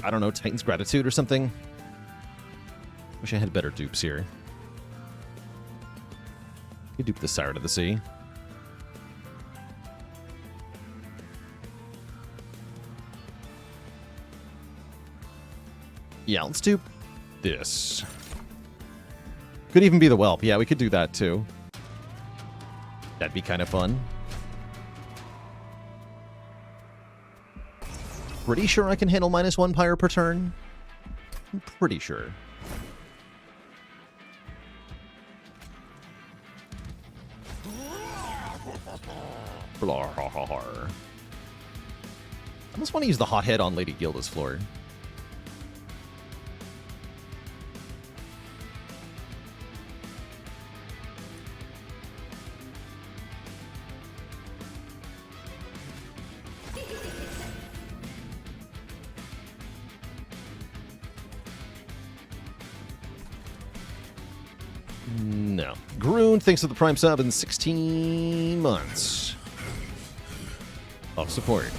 I don't know, Titan's Gratitude or something. Wish I had better dupes here. You dupe the Siren of the Sea. Yeah, let's do this. Could even be the Whelp. Yeah, we could do that too. That'd be kind of fun. Pretty sure I can handle -1 Pyre per turn. I'm pretty sure. Blah, ha, ha, ha. I almost want to use the Hothead on Lady Gilda's floor. No. Groon thanks for the Prime sub in 16 months of support.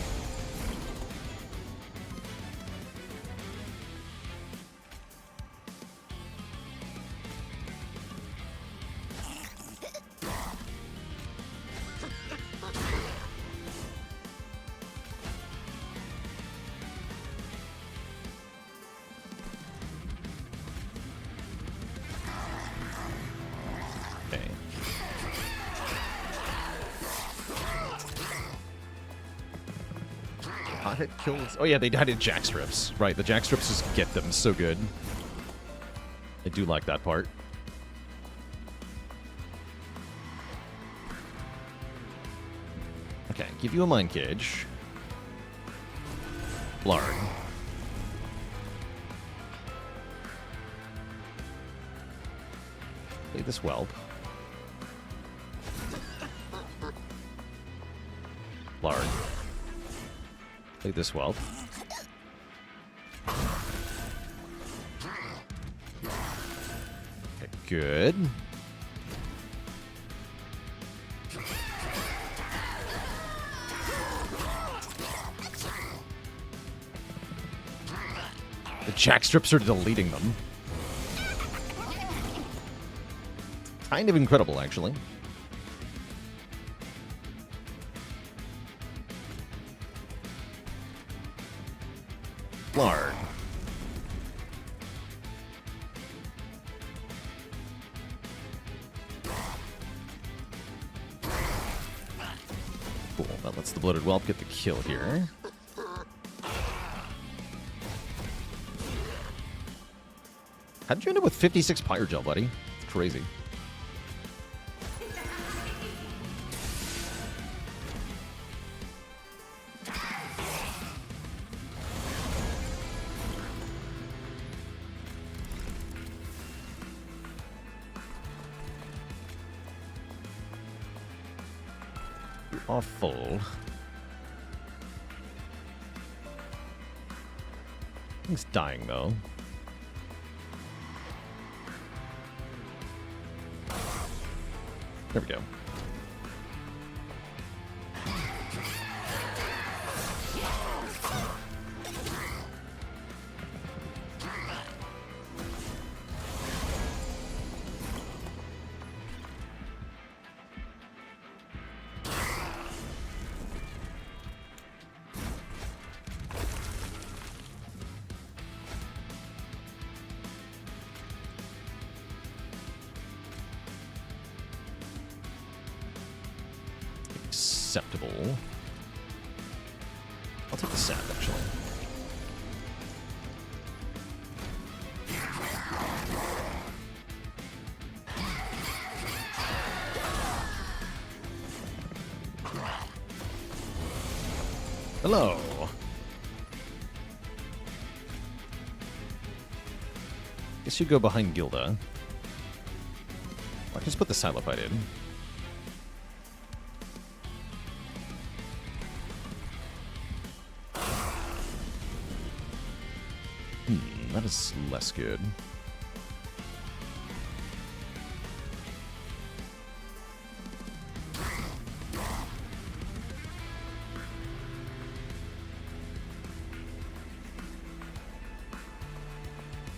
Hit kills. Oh yeah, they died in jack strips. Right, the jack strips just get them so good. I do like that part. Okay, give you a Mine Cage. Blarg. Play this Whelp. Blarg. Play this Whelp. Okay, good. The jack strips are deleting them. Kind of incredible, actually. Blarg. Cool. That lets the Bloated Whelp get the kill here. How did you end up with 56 Pyre Gel, buddy? It's crazy. Awful. He's dying, though. There we go. Acceptable. I'll take the sap, actually. Hello. Guess you go behind Gilda. I can just put the Silophyte in. That is less good.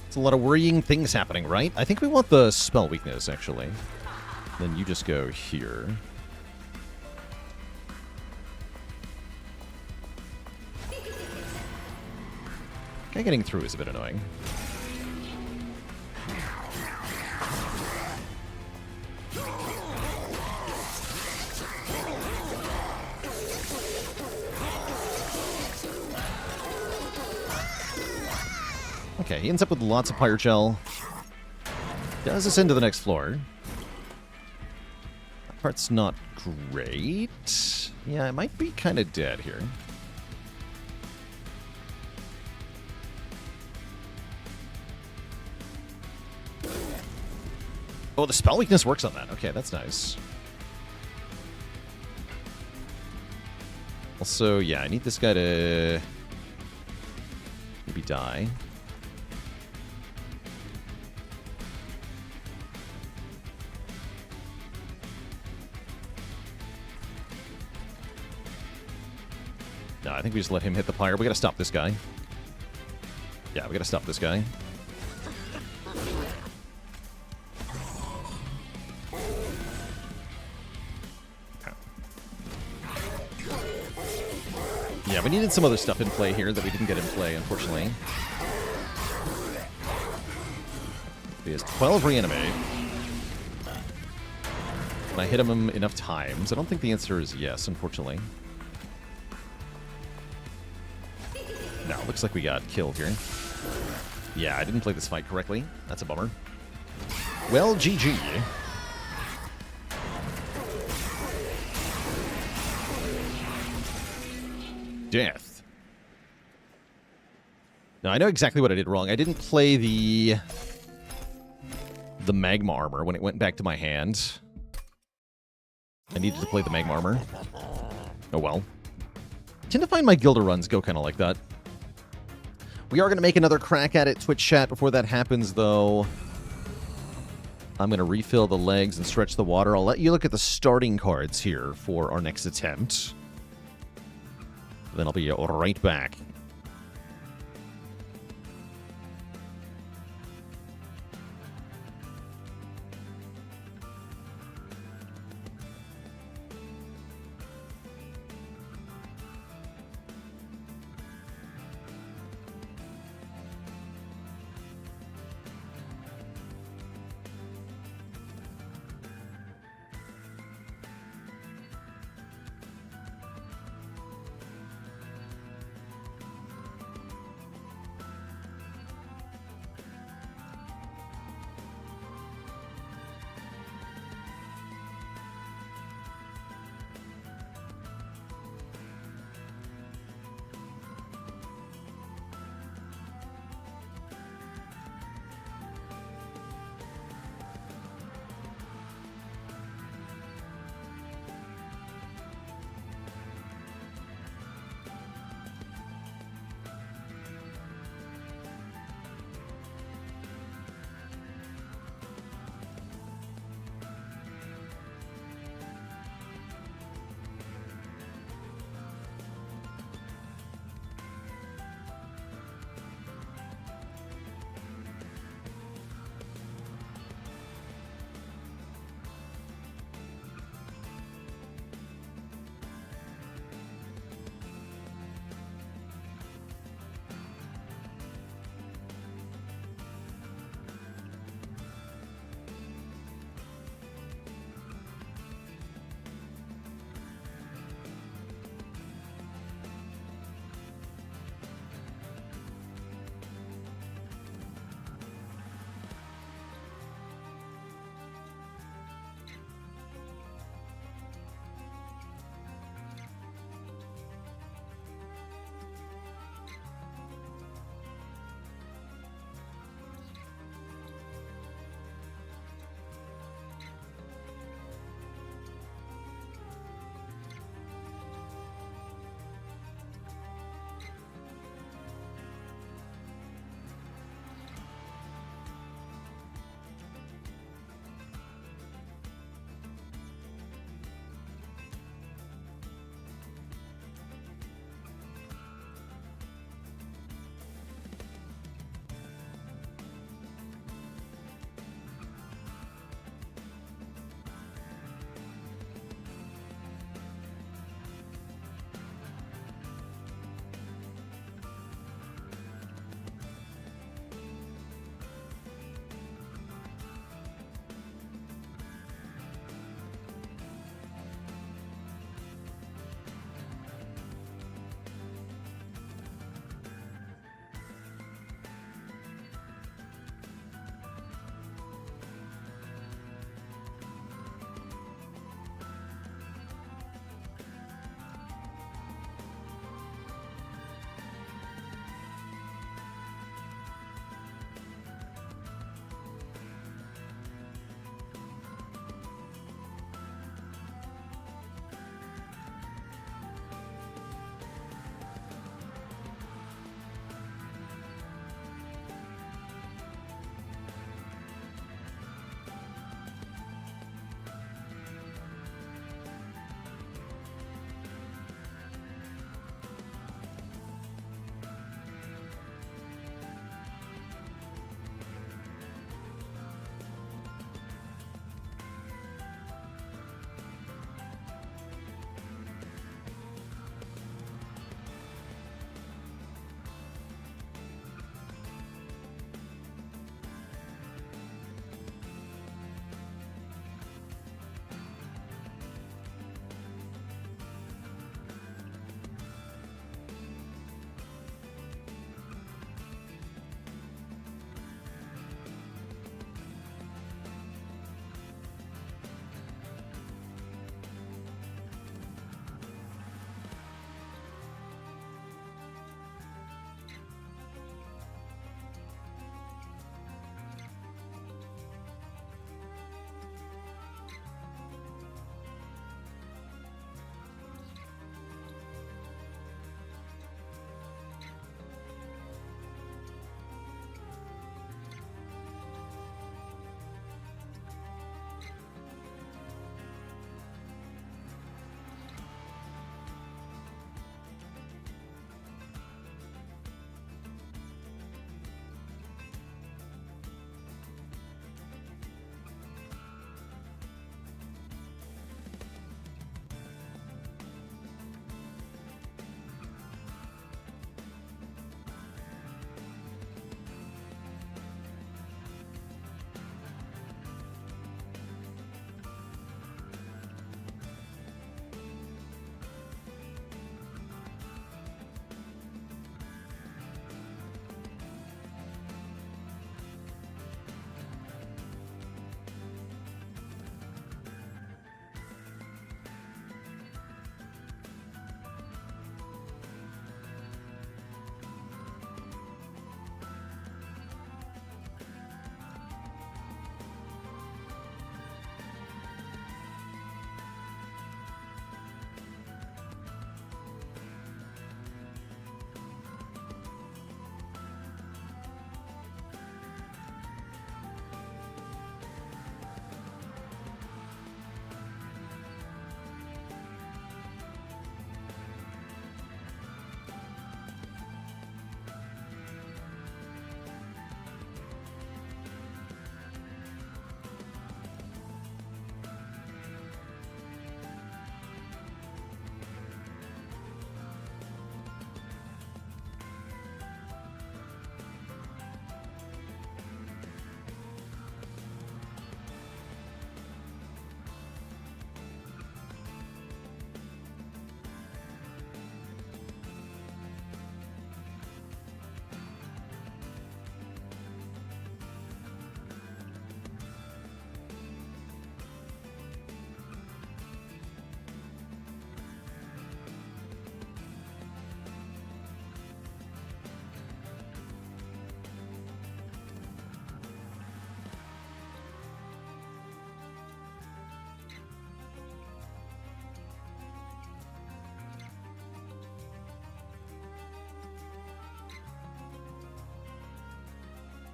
It's a lot of worrying things happening, right? I think we want the spell weakness, actually. Then you just go here. Guy getting through is a bit annoying. Okay, he ends up with lots of Pyre Gel. Does ascend to the next floor. That part's not great. Yeah, it might be kind of dead here. Oh, the spell weakness works on that. Okay, that's nice. Also, yeah, I need this guy to maybe die. No, I think we just let him hit the pyre. We gotta stop this guy. Yeah, we gotta stop this guy. Yeah, we needed some other stuff in play here that we didn't get in play, unfortunately. He has 12 reanimate. Can I hit him enough times? I don't think the answer is yes, unfortunately. No, looks like we got killed here. Yeah, I didn't play this fight correctly. That's a bummer. Well, GG. Death. Now, I know exactly what I did wrong. I didn't play the magma armor when it went back to my hand. I needed to play the magma armor. Oh well. I tend to find my Gilda runs go kind of like that. We are going to make another crack at it, Twitch chat. Before that happens, though, I'm going to refill the legs and stretch the water. I'll let you look at the starting cards here for our next attempt. Then I'll be right back.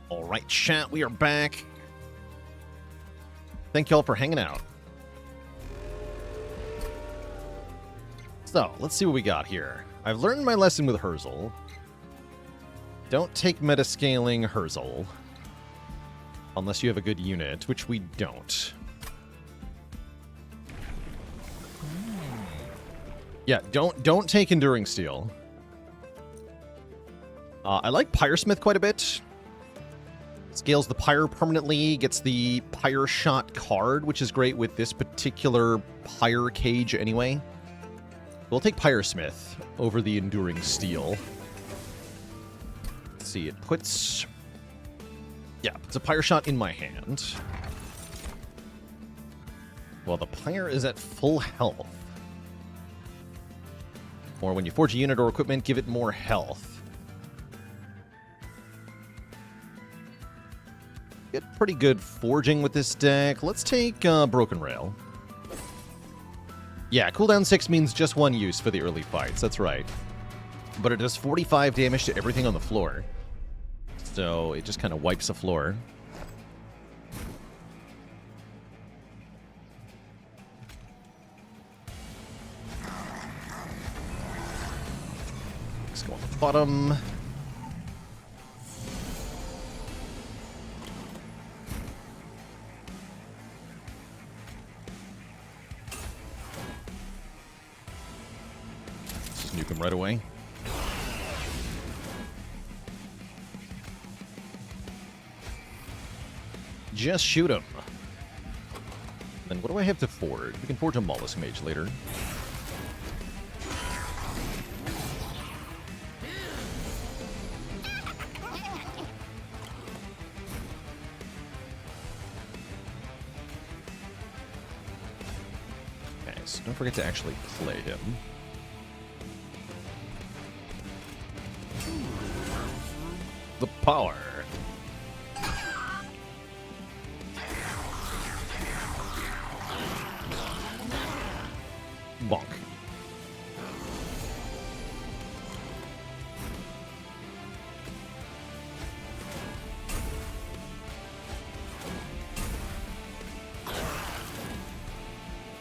All right, chat, we are back. Thank y'all for hanging out. So, let's see what we got here. I've learned my lesson with Herzl. Don't take metascaling Herzl. Unless you have a good unit, which we don't. Yeah, don't take Enduring Steel. I like Pyresmith quite a bit. Scales the Pyre permanently, gets the Pyre Shot card, which is great with this particular Pyre cage anyway. We'll take Pyresmith over the Enduring Steel. Let's see, it puts... Yeah, it's a Pyre Shot in my hand. Well, the Pyre is at full health. Or when you forge a unit or equipment, give it more health. Get pretty good forging with this deck. Let's take Broken Rail. Yeah, cooldown 6 means just one use for the early fights, that's right. But it does 45 damage to everything on the floor. So it just kind of wipes the floor. Let's go on the bottom. Nuke him right away. Just shoot him. Then what do I have to forge? We can forge a Mollusk Mage later. Okay, so don't forget to actually play him. The power. Bonk.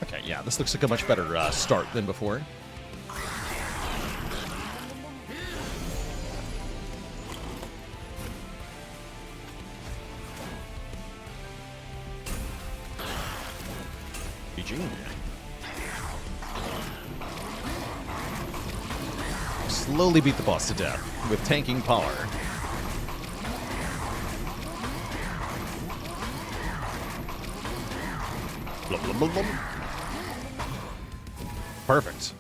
Okay, yeah, this looks like a much better start than before. Slowly beat the boss to death with tanking power. Blum, blum, blum, blum. Perfect.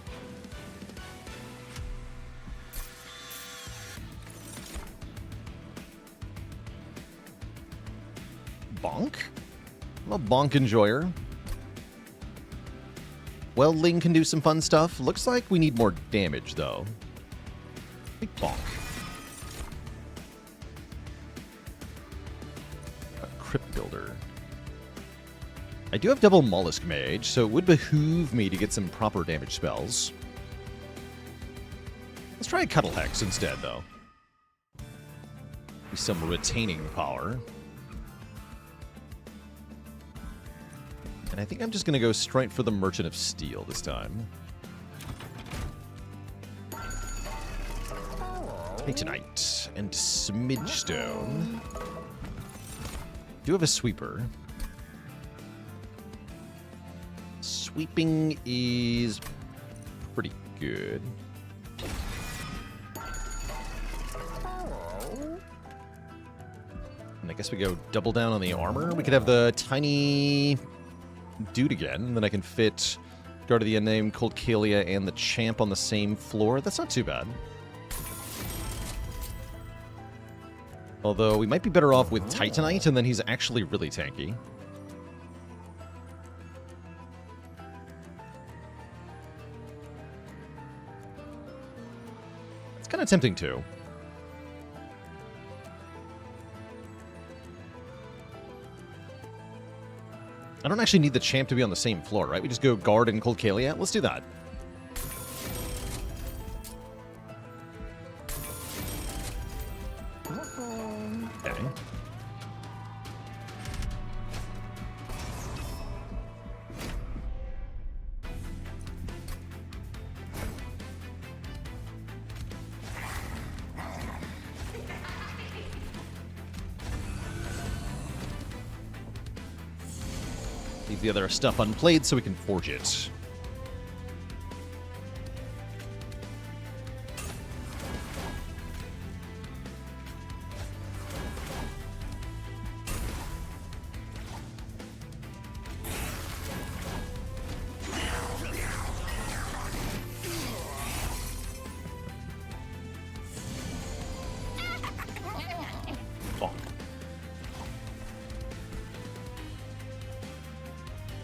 Bonk? I'm a bonk enjoyer. Weldling can do some fun stuff. Looks like we need more damage, though. Big bonk. A Crypt Builder. I do have double Mollusk Mage, so it would behoove me to get some proper damage spells. Let's try a Cuttle Hex instead, though. Some retaining power. And I think I'm just going to go straight for the Merchant of Steel this time. Titanite and Smidgestone. Do have a sweeper. Sweeping is pretty good. And I guess we go double down on the armor. We could have the tiny dude again, and then I can fit Guard of the Unnamed, Cold Kalia, and the Champ on the same floor. That's not too bad. Although, we might be better off with Titanite, and then he's actually really tanky. It's kind of tempting, too. I don't actually need the Champ to be on the same floor, right? We just go Guard and Cold Kalia. Let's do that. Okay. Leave the other stuff unplayed so we can forge it.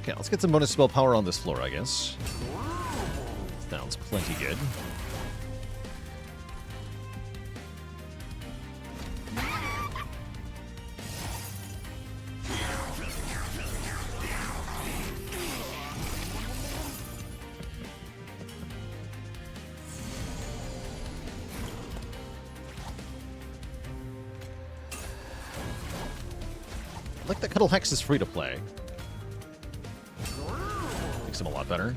Okay, let's get some bonus spell power on this floor, I guess. Sounds plenty good. I like that Cuddle Hex is free to play. Makes him a lot better.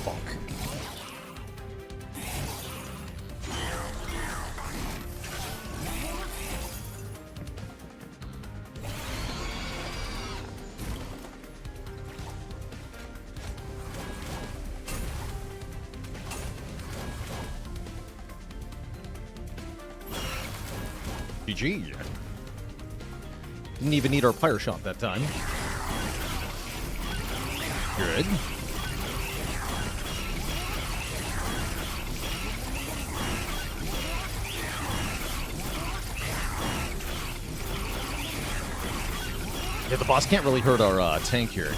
Bonk. GG. Didn't even need our fire shot that time. Good. Yeah, the boss can't really hurt our tank here.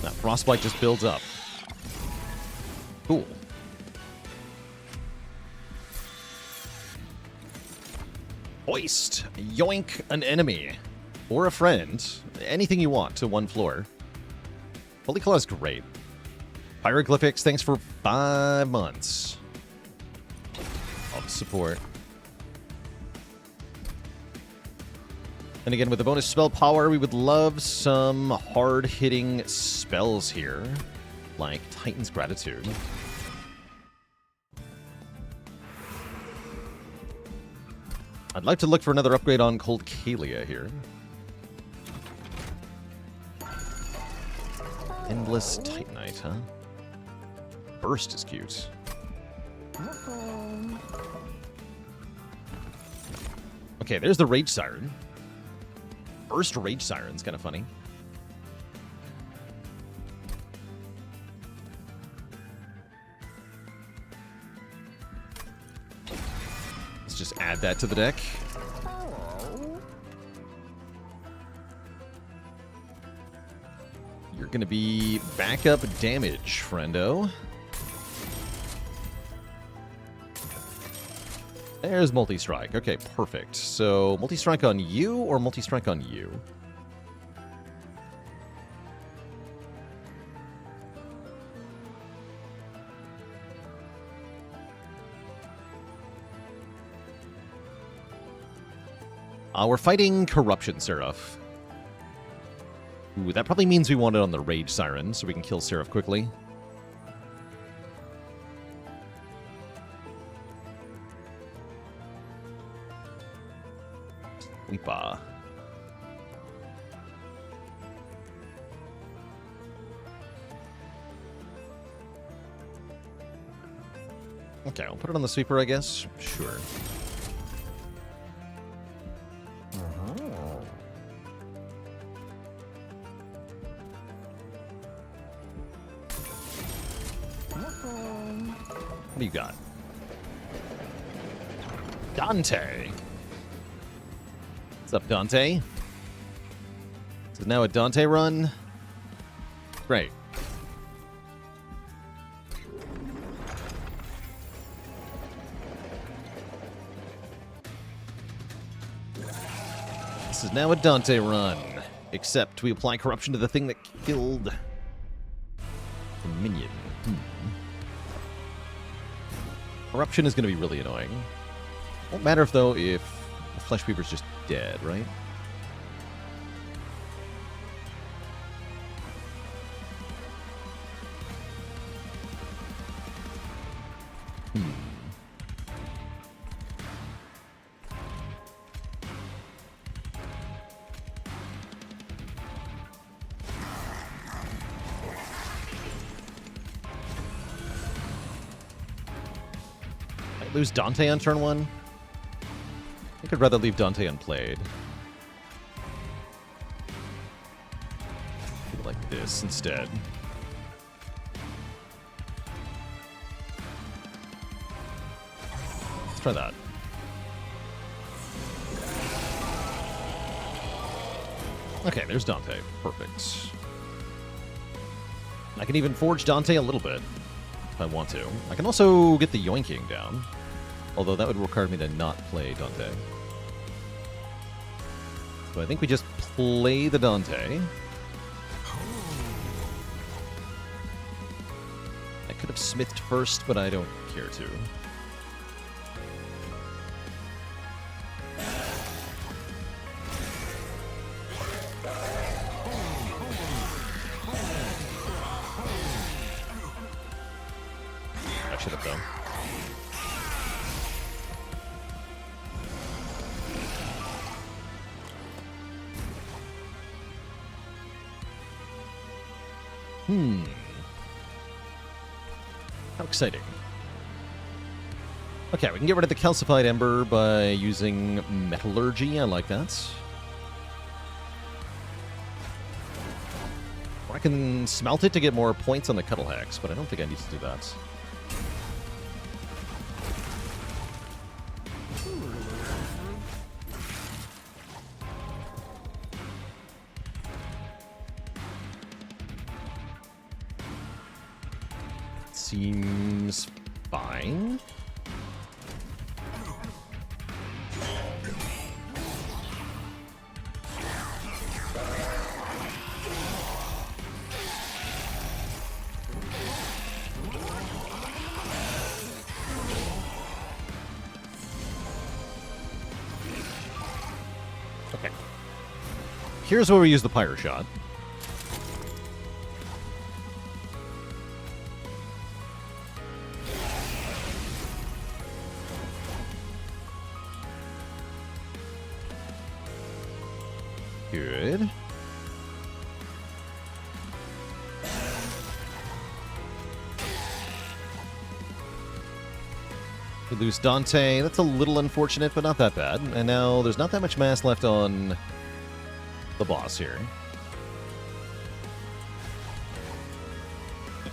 That frostbite just builds up. Cool. Hoist. Yoink an enemy. Or a friend. Anything you want to one floor. Holy Claw is great. Pyroglyphics, thanks for 5 months. All the support. And again, with the bonus spell power, we would love some hard-hitting spells here. Like Titan's Gratitude. I'd like to look for another upgrade on Cold Kalia here. Endless Titanite, huh? Burst is cute. Okay, there's the Rage Siren. Burst Rage Siren's kind of funny. Let's just add that to the deck. You're going to be backup damage, friendo. There's multi-strike. Okay, perfect. So, multi-strike on you or multi-strike on you? We're fighting Corruption Seraph. Ooh, that probably means we want it on the Rage Siren, so we can kill Seraph quickly. Weepa. Okay, I'll put it on the sweeper, I guess. Sure. What do you got? Dante. What's up, Dante? This is now a Dante run. Great. This is now a Dante run. Except we apply corruption to the thing that killed the minion. Corruption is going to be really annoying. Won't matter if, though, if the Flesh Weaver's just dead, right? lose Dante on turn 1? I think I'd rather leave Dante unplayed. Like this instead. Let's try that. Okay, there's Dante. Perfect. I can even forge Dante a little bit if I want to. I can also get the yoinking down, although that would require me to not play Dante. So I think we just play the Dante. I could have smithed first, but I don't care to. I should have done. How exciting. Okay, we can get rid of the calcified ember by using metallurgy. I like that. Or I can smelt it to get more points on the Cuttle Hex, but I don't think I need to do that. Seems fine. Okay. Here's where we use the Pyre Shot. Good. We lose Dante. That's a little unfortunate, but not that bad. And now there's not that much mass left on the boss here.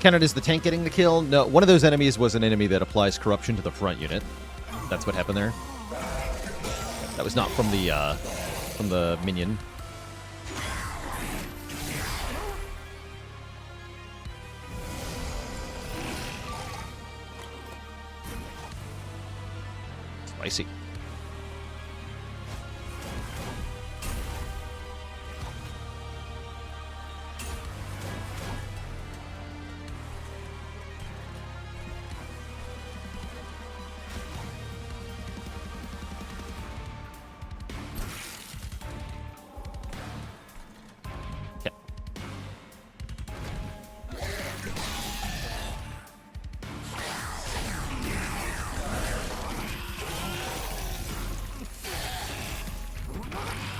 Counted as the tank getting the kill? No, one of those enemies was an enemy that applies corruption to the front unit. That's what happened there. That was not from the minion. Spicy.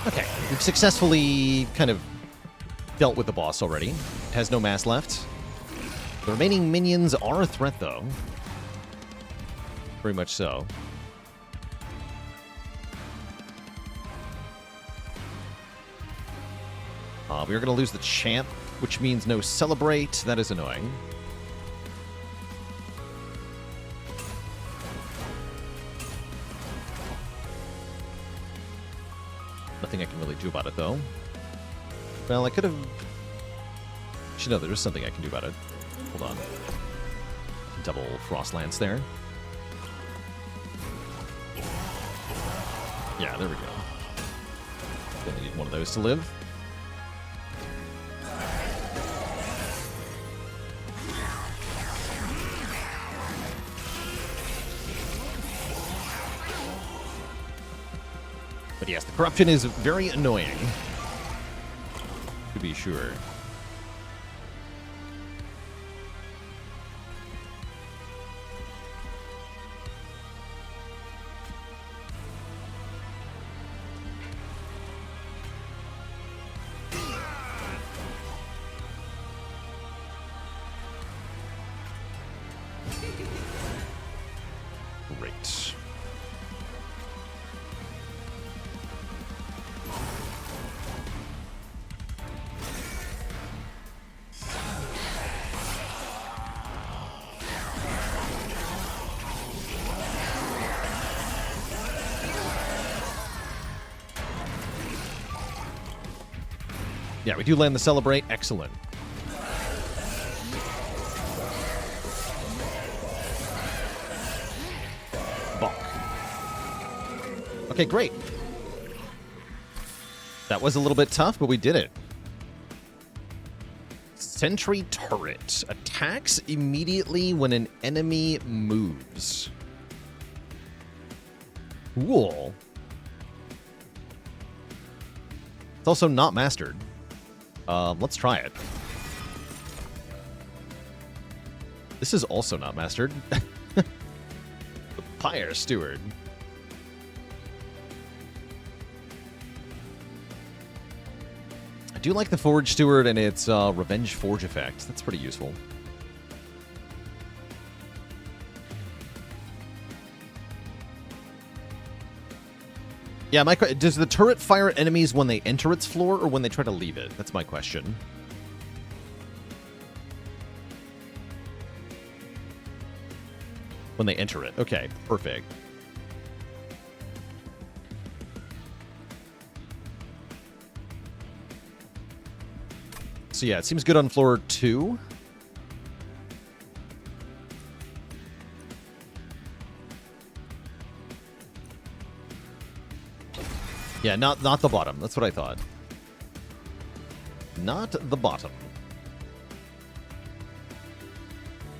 Okay, we've successfully kind of dealt with the boss already. It has no mass left. The remaining minions are a threat, though. Very much so. We are going to lose the champ, which means no celebrate. That is annoying. Nothing I can really do about it, though. Well, I could have... Actually, no, there is something I can do about it. Hold on. Double Frost Lance there. Yeah, there we go. Gonna need one of those to live. But yes, the corruption is very annoying. To be sure. Great. Yeah, we do land the Celebrate. Excellent. Bonk. Okay, great. That was a little bit tough, but we did it. Sentry Turret. Attacks immediately when an enemy moves. Cool. It's also not mastered. Let's try it. This is also not mastered. The Pyre Steward. I do like the Forge Steward and its Revenge Forge effect. That's pretty useful. Yeah, does the turret fire at enemies when they enter its floor or when they try to leave it? That's my question. When they enter it. Okay, perfect. So yeah, it seems good on floor 2. Yeah, not the bottom. That's what I thought. Not the bottom.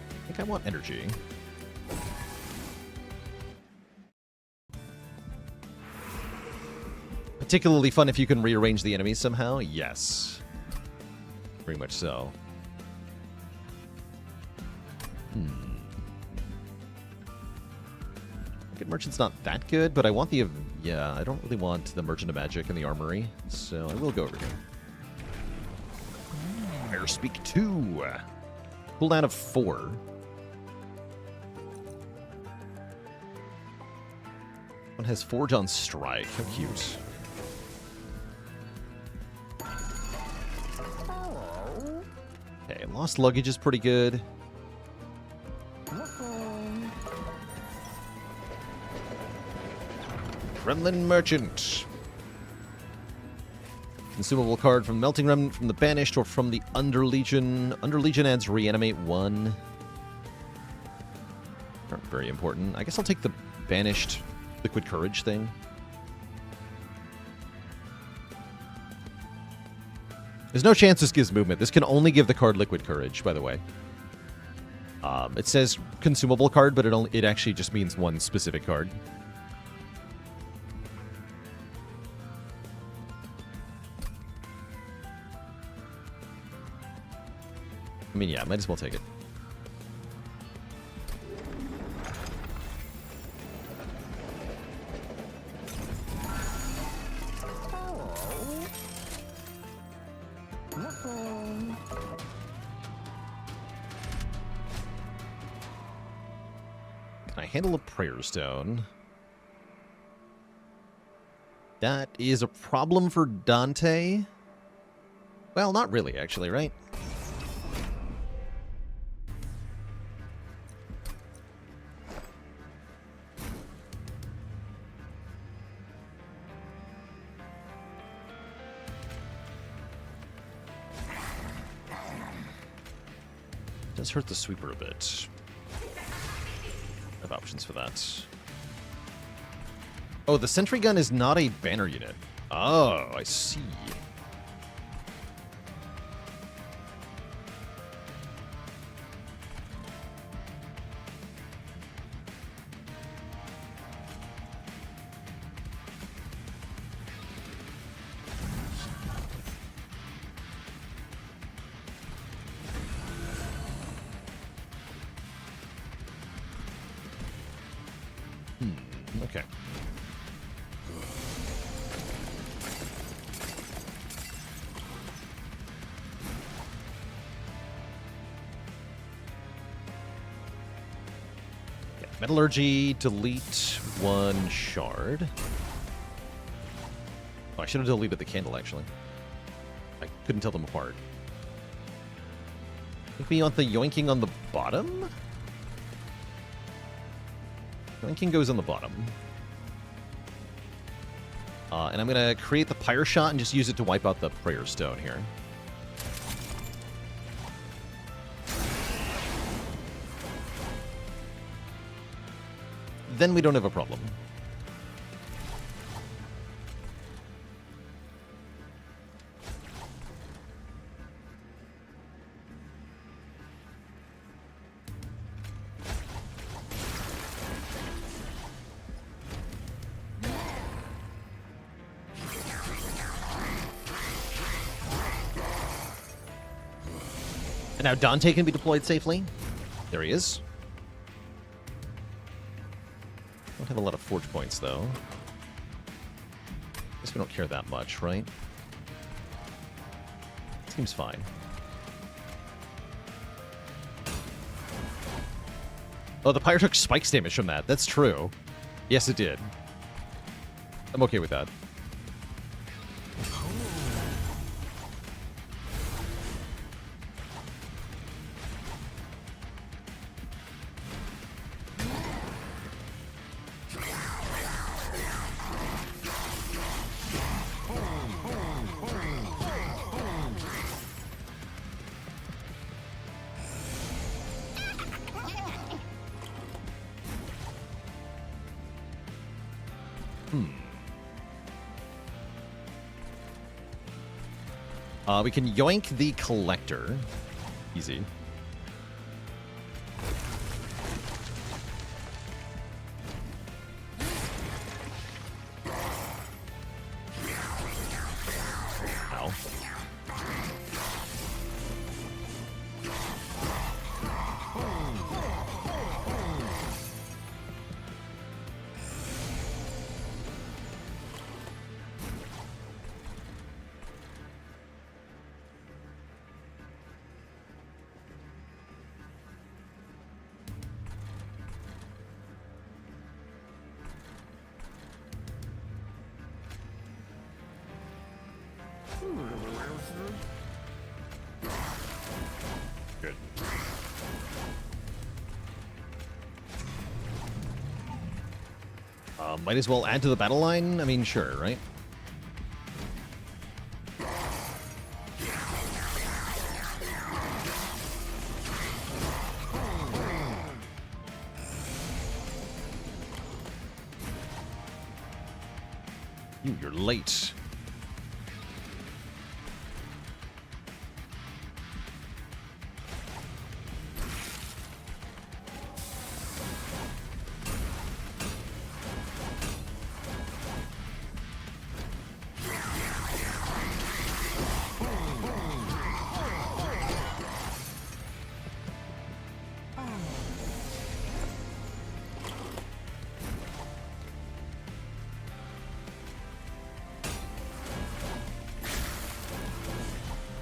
I think I want energy. Particularly fun if you can rearrange the enemies somehow. Yes. Very much so. Good Merchant's not that good, but I want the... Yeah, I don't really want the Merchant of Magic in the Armory, so I will go over here. Fire Speak 2. Cooldown of 4. One has Forge on Strike. How cute. Okay, Lost Luggage is pretty good. Gremlin Merchant. Consumable card from Melting Remnant, from the Banished, or from the Underlegion. Underlegion adds Reanimate 1. Not very important. I guess I'll take the Banished Liquid Courage thing. There's no chance this gives movement. This can only give the card Liquid Courage, by the way. It says consumable card, but it actually just means one specific card. I mean, yeah, might as well take it. Can I handle a Prayer Stone? That is a problem for Dante. Well, not really, actually, right? Does hurt the sweeper a bit. I have options for that. Oh, the sentry gun is not a banner unit. Oh, I see. Okay. Yeah, Metallurgy, delete 1 shard. Oh, I should have deleted the candle, actually. I couldn't tell them apart. I think we want the yoinking on the bottom? Yoinking goes on the bottom. And I'm going to create the Pyre Shot and just use it to wipe out the Prayer Stone here. Then we don't have a problem. And now Dante can be deployed safely. There he is. Don't have a lot of forge points, though. Guess we don't care that much, right? Seems fine. Oh, the Pyre took spikes damage from that. That's true. Yes, it did. I'm okay with that. We can yoink the Collector. Easy. Ow. Good. Might as well add to the battle line? I mean, sure, right? You're late.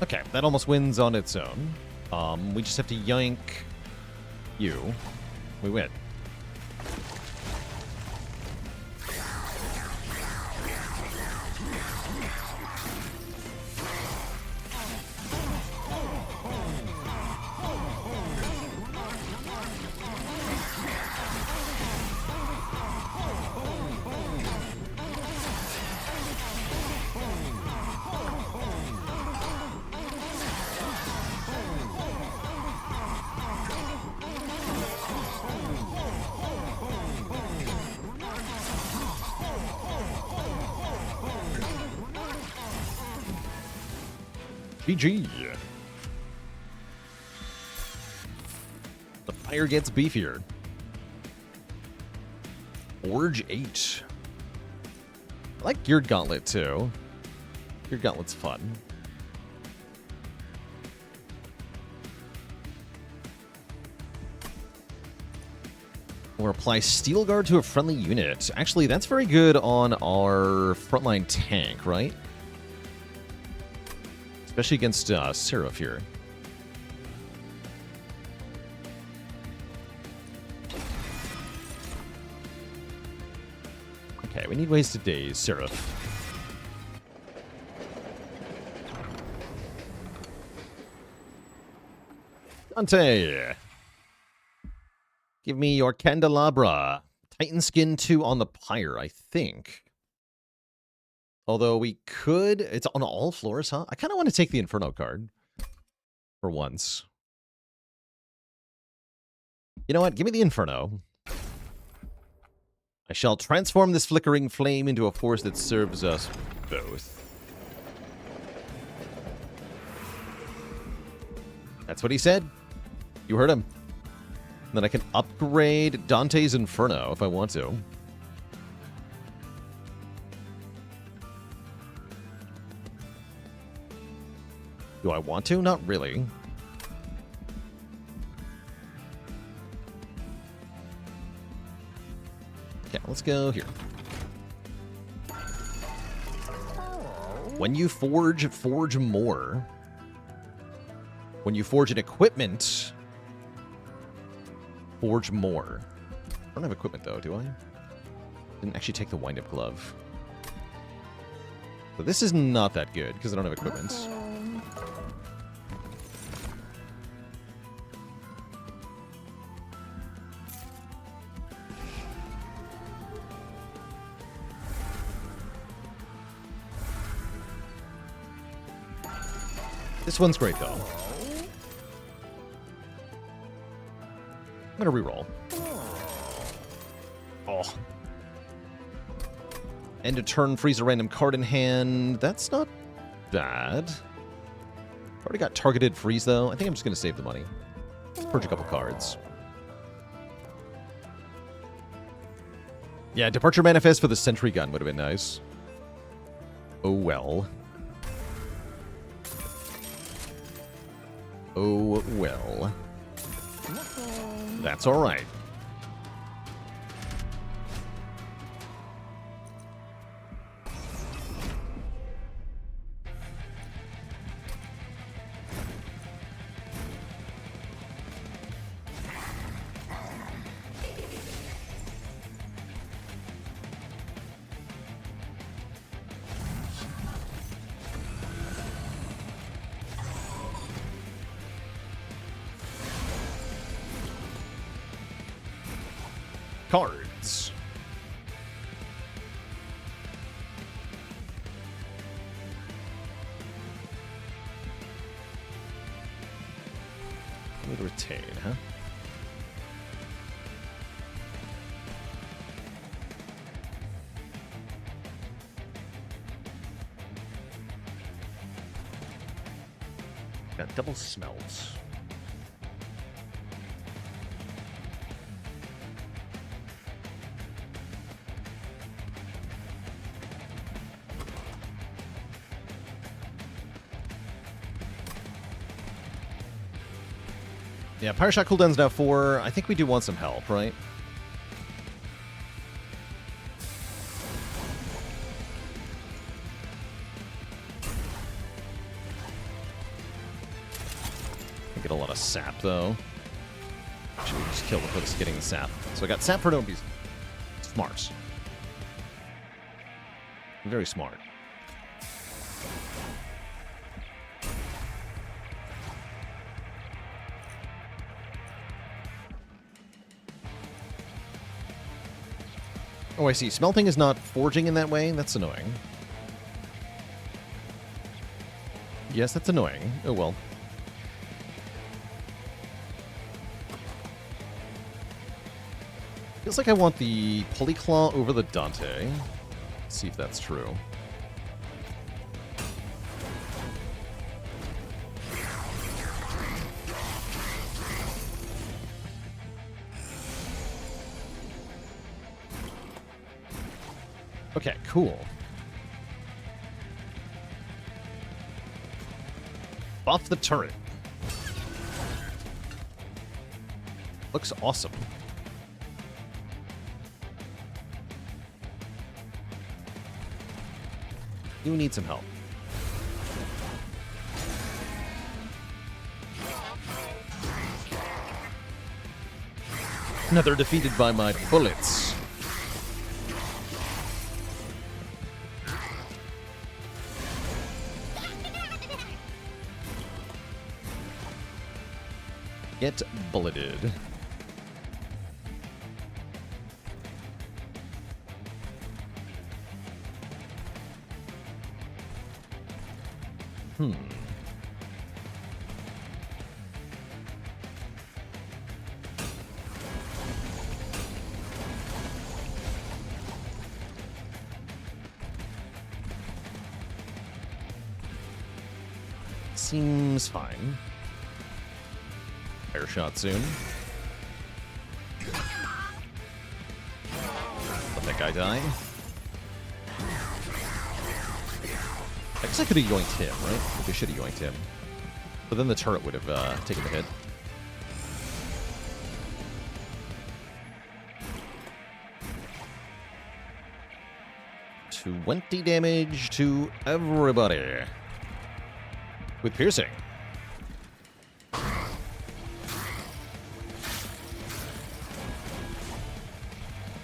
Okay, that almost wins on its own. We just have to yank you. We win. GG. The fire gets beefier. Forge 8. I like Geared Gauntlet too. Geared Gauntlet's fun. Or apply Steel Guard to a friendly unit. Actually, that's very good on our frontline tank, right? Especially against Seraph here. Okay, we need ways to daze Seraph. Dante! Give me your Candelabra. Titan Skin 2 on the Pyre, I think. Although we could... It's on all floors, huh? I kind of want to take the Inferno card. For once. You know what? Give me the Inferno. I shall transform this flickering flame into a force that serves us both. That's what he said. You heard him. Then I can upgrade Dante's Inferno if I want to. Do I want to? Not really. Okay, let's go here. When you forge more. When you forge an equipment, forge more. I don't have equipment, though, do I? Didn't actually take the wind-up glove. So this is not that good, because I don't have equipment. This one's great, though. I'm gonna reroll. Oh. End of turn, freeze a random card in hand. That's not bad. Already got targeted freeze, though. I think I'm just gonna save the money. Let's purge a couple cards. Yeah, Departure Manifest for the Sentry Gun would have been nice. Oh well. Oh well. That's alright. Cards. Would retain, huh? Got double smells. Yeah, Pyro Shot cooldown's now 4. I think we do want some help, right? I get a lot of sap, though. Should we just kill the us getting the sap? So I got sap for no reason. Smart. Very smart. Oh, I see. Smelting is not forging in that way? That's annoying. Yes, that's annoying. Oh, well. Feels like I want the Polyclaw over the Dante. Let's see if that's true. Okay, cool. Buff the turret. Looks awesome. You need some help. Another defeated by my bullets. Get bulleted. Seems fine. Fire shot soon. Let that guy die. I guess I could have yoinked him, right? I think I should have yoinked him. But then the turret would have taken the hit. $20 damage to everybody. With piercing.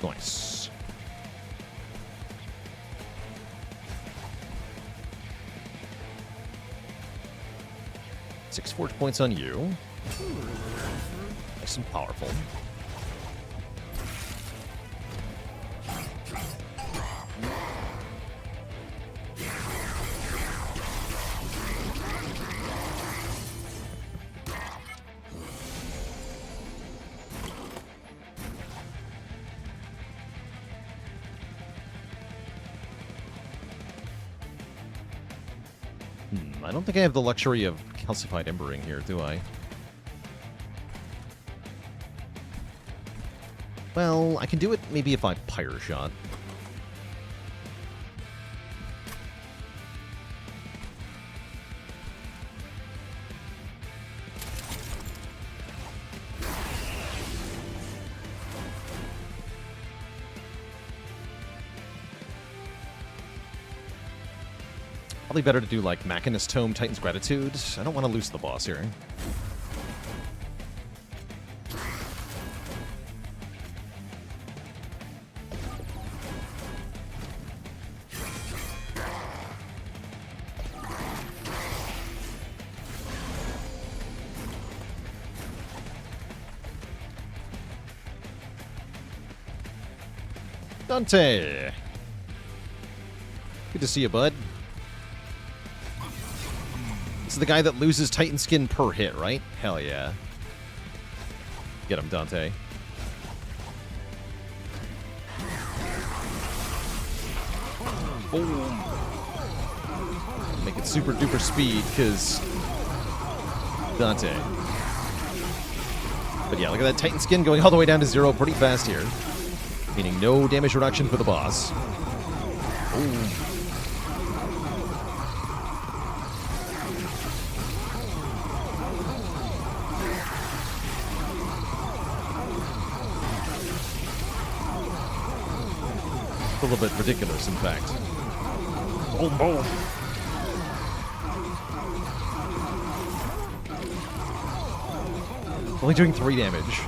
Nice. Six forge points on you. Nice and powerful. I don't think I have the luxury of calcified embering here, do I? Well, I can do it maybe if I pyre shot. Probably better to do like Machinist Tome, Titan's Gratitude. I don't want to lose the boss here. Dante! Good to see you, bud. This is the guy that loses Titan skin per hit, right? Hell yeah. Get him, Dante. Boom. Make it super duper speed, because Dante. But yeah, look at that Titan skin going all the way down to 0 pretty fast here. Meaning no damage reduction for the boss. Ooh. A little bit ridiculous, in fact. Boom, boom. Only doing 3 damage.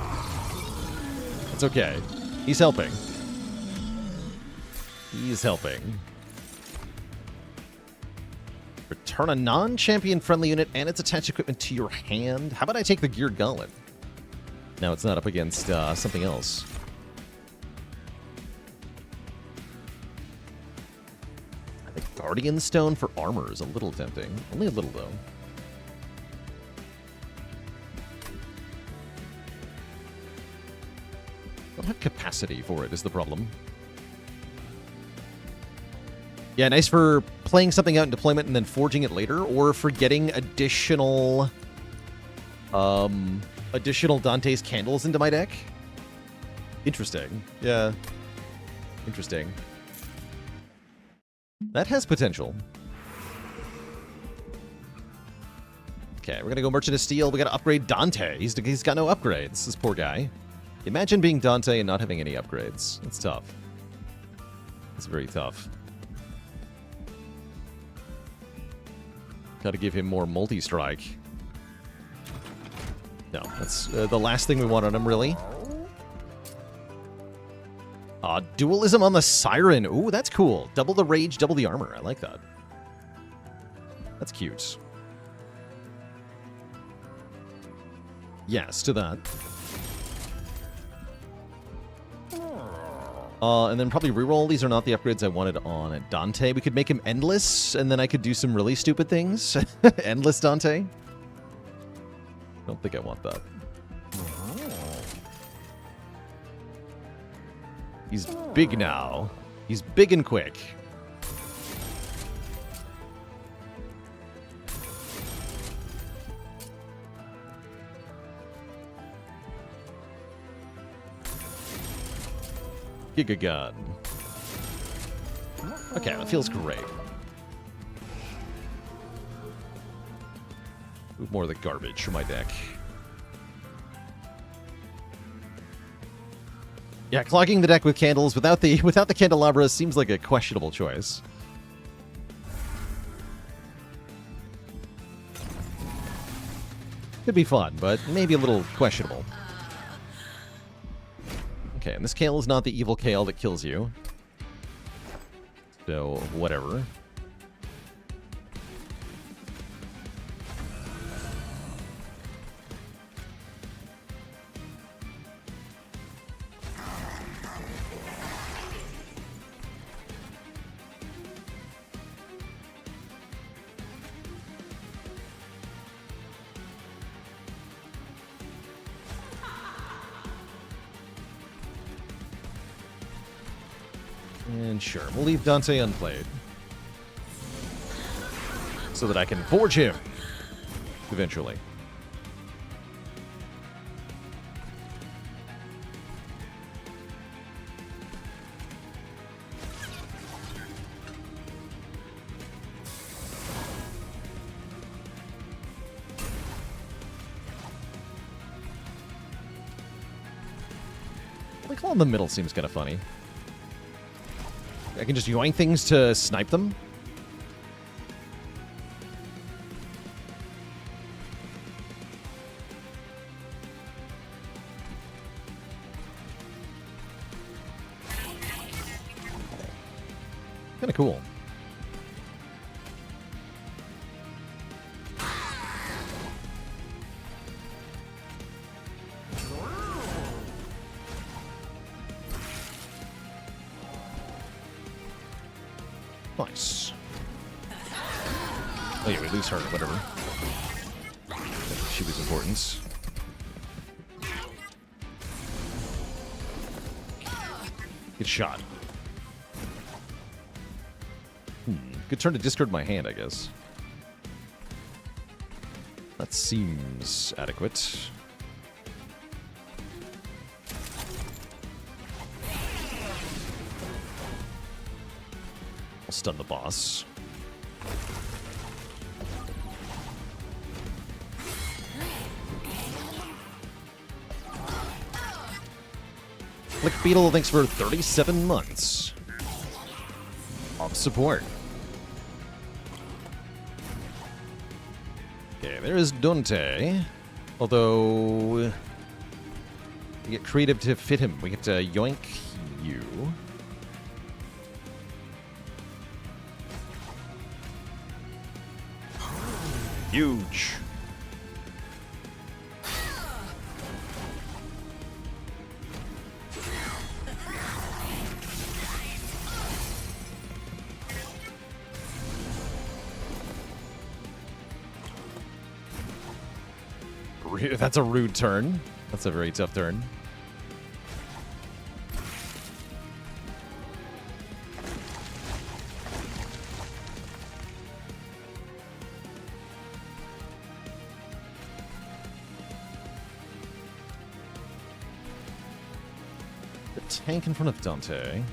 That's okay. He's helping. He's helping. Return a non-champion friendly unit and its attached equipment to your hand. How about I take the Geared Gauntlet? Now it's not up against something else. I think Guardian Stone for armor is a little tempting. Only a little, though. Don't have capacity for it is the problem. Yeah, nice for playing something out in deployment and then forging it later, or for getting additional Dante's candles into my deck. Interesting. Yeah. Interesting. That has potential. Okay, we're gonna go Merchant of Steel. We gotta upgrade Dante. He's got no upgrades, this poor guy. Imagine being Dante and not having any upgrades. It's tough. It's very tough. Gotta give him more multi-strike. No, that's the last thing we want on him, really. Dualism on the Siren. Ooh, that's cool. Double the rage, double the armor. I like that. That's cute. Yes, to that. And then probably reroll. These are not the upgrades I wanted on Dante. We could make him endless, and then I could do some really stupid things. Endless Dante. Don't think I want that. He's big now. He's big and quick. Giga Gun. Okay, that feels great. Move more of the garbage from my deck. Yeah, clogging the deck with candles without the candelabra seems like a questionable choice. Could be fun, but maybe a little questionable. Okay, and this Kale is not the evil Kale that kills you. So, whatever. And sure, we'll leave Dante unplayed. So that I can forge him. Eventually. The claw in the middle seems kind of funny. I can just yoink things to snipe them. Kind of cool. Nice. Oh yeah, we lose her, whatever. She was important. Good shot. Good turn to discard my hand, I guess. That seems adequate. I'll stun the boss. Flick Beetle, thanks for 37 months of support. Okay, there is Dante. Although, we get creative to fit him. We get to yoink you. Huge. That's a rude turn. That's a very tough turn. The tank in front of Dante.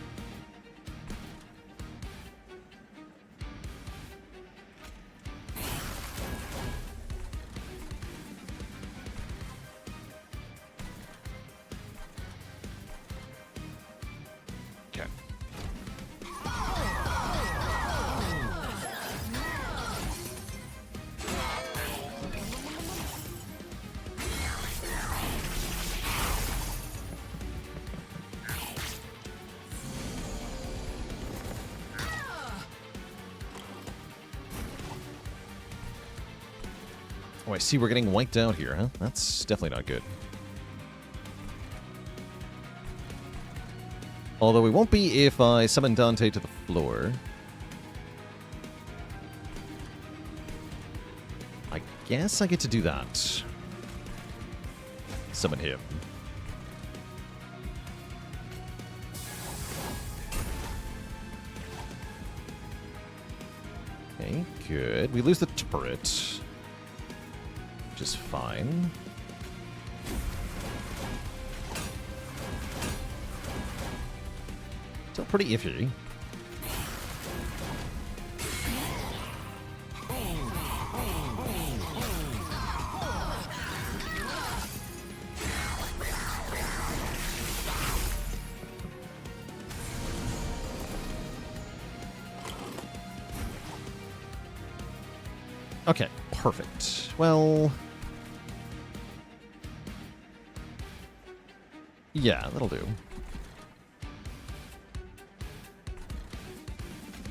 Oh, I see we're getting wiped out here, huh? That's definitely not good. Although we won't be if I summon Dante to the floor. I guess I get to do that. Summon him. Okay, good. We lose the turret, which is fine. Still pretty iffy. Okay, perfect. Well, yeah, that'll do.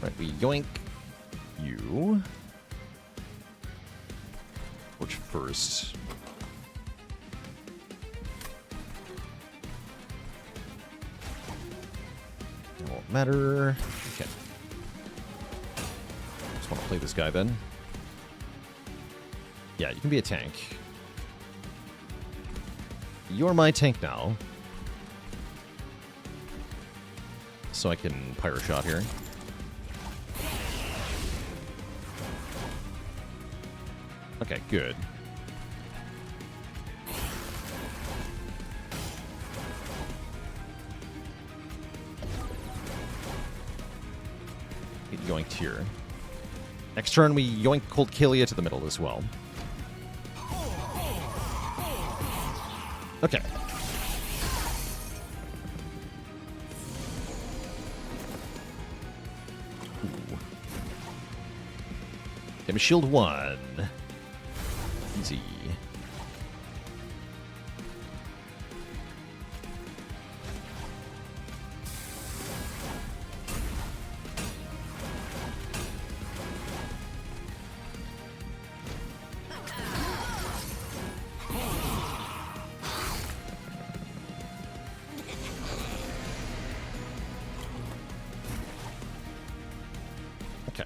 Right, we yoink you. Torch first. It won't matter. Okay. Just want to play this guy then. Yeah, you can be a tank. You're my tank now. So I can Pyro Shot here. Okay, good. Get yoinked here. Next turn, we yoink Cold Kalia to the middle as well. Okay. Ooh. Damage shield 1. Easy. Okay.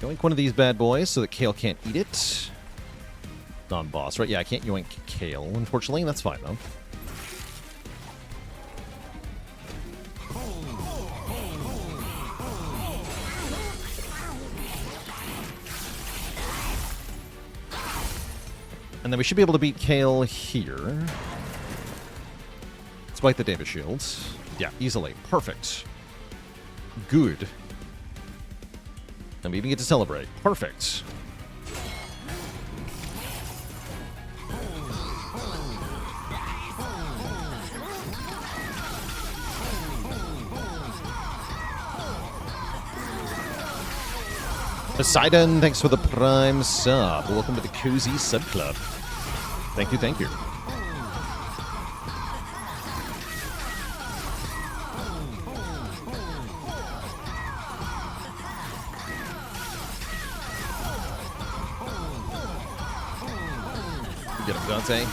Yoink one of these bad boys so that Kale can't eat it. Non-boss, right? Yeah, I can't yoink Kale, unfortunately. That's fine, though. And then we should be able to beat Kale here. Despite the Davis shields. Yeah, easily. Perfect. Good. And we even get to celebrate. Perfect. Poseidon, thanks for the Prime sub. Welcome to the Cozy Sub Club. Thank you, thank you. Get him, Dante.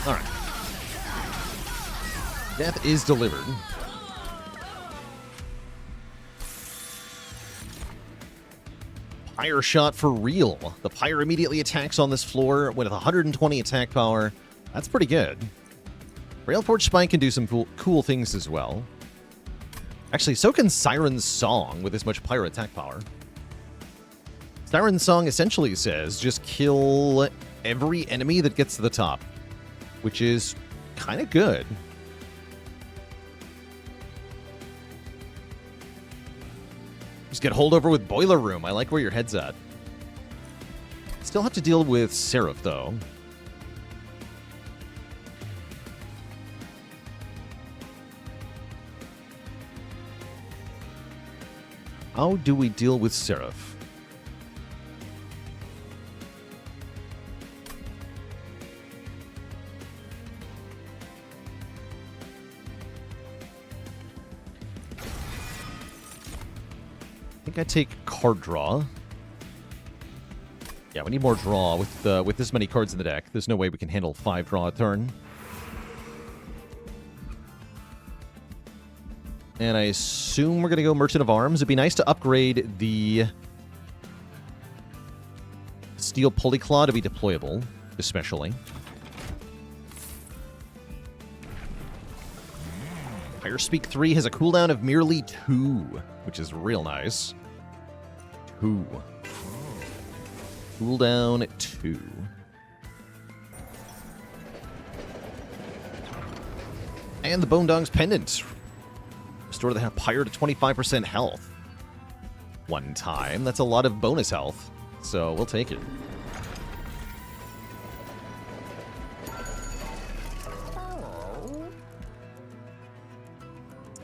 Alright. Death is delivered. Pyre shot for real. The Pyre immediately attacks on this floor with 120 attack power. That's pretty good. Railforge Spike can do some cool things as well. Actually, so can Siren's Song with this much Pyre attack power. Siren's Song essentially says just kill every enemy that gets to the top, which is kind of good. Just get holdover with Boiler Room. I like where your head's at. Still have to deal with Seraph, though. How do we deal with Seraph? think I take card draw. Yeah, we need more draw with this many cards in the deck. There's no way we can handle 5 draw a turn. And I assume we're going to go Merchant of Arms. It'd be nice to upgrade the Steel Polyclaw to be deployable, especially. Fire Speak 3 has a cooldown of merely 2, which is real nice. 2. Cooldown 2. And the Bone Dong's Pendant. Restore the Pyre to 25% health. One time. That's a lot of bonus health. So we'll take it.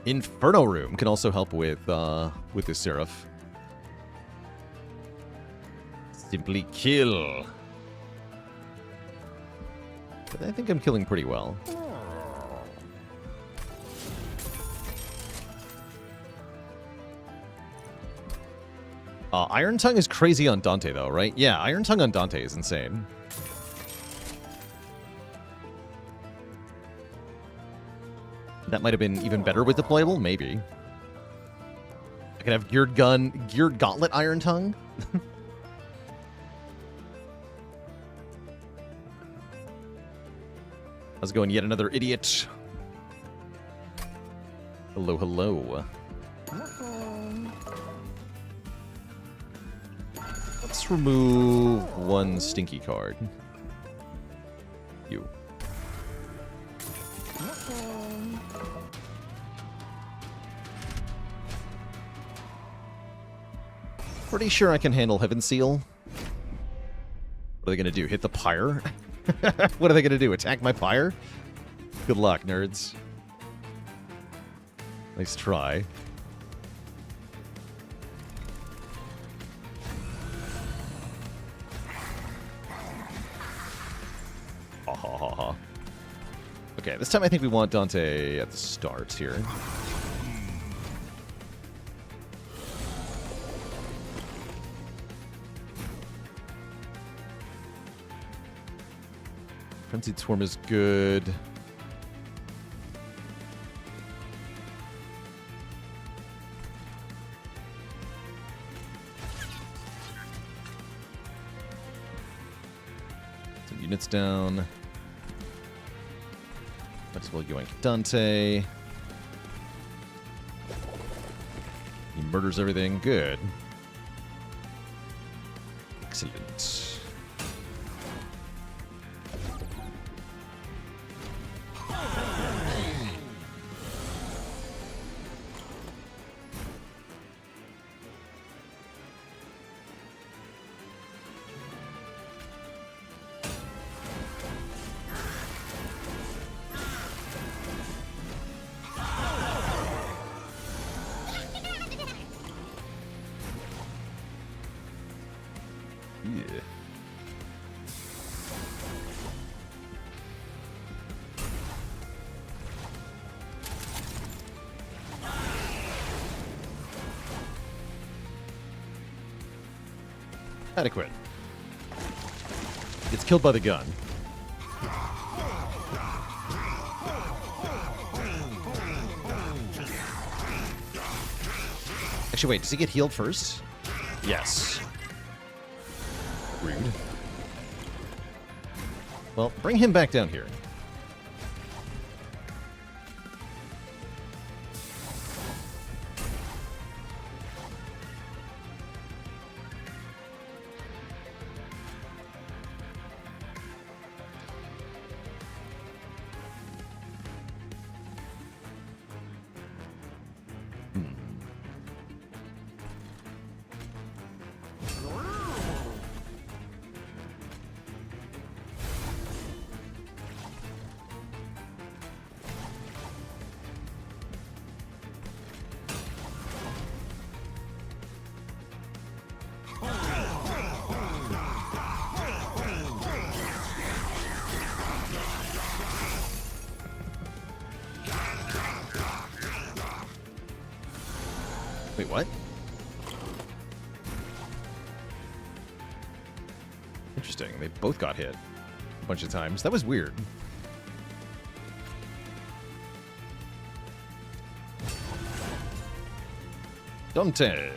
Inferno Room can also help with this Seraph. Simply kill. But I think I'm killing pretty well. Iron Tongue is crazy on Dante, though, right? Yeah, Iron Tongue on Dante is insane. That might have been even better with deployable? Maybe. I could have Geared Gauntlet Iron Tongue? How's it going? Yet another idiot. Hello, hello. Let's remove one stinky card. You. Pretty sure I can handle Heaven Seal. What are they going to do? Hit the Pyre? What are they going to do? Attack my Pyre? Good luck, nerds. Nice try. Ha ha ha ha. Okay, this time I think we want Dante at the start here. Frenzied Swarm is good. Some units down. Might as well yoink Dante. He murders everything. Good. Excellent. Yeah. Adequate. Gets killed by the gun. Actually, wait, does he get healed first? Yes. Rude. Well, bring him back down here. Wait, what? Interesting. They both got hit a bunch of times. That was weird. Dante.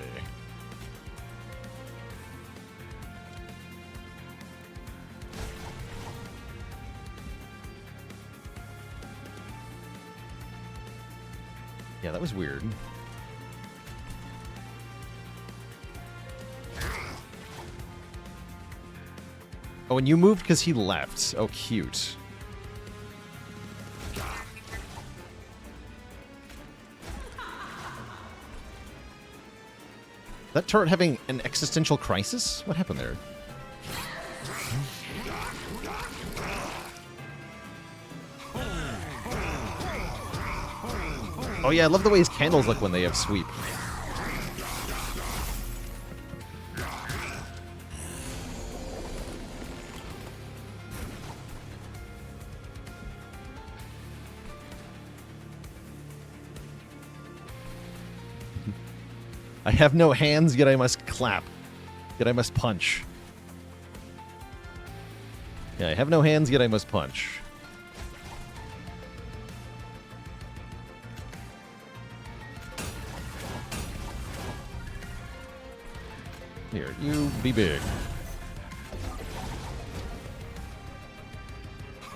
Yeah, that was weird. Oh, and you moved because he left. Oh, cute. That turret having an existential crisis? What happened there? Oh yeah, I love the way his candles look when they have sweep. I have no hands, yet I must clap. Yet I must punch. Yeah, I have no hands, yet I must punch. Here, you be big.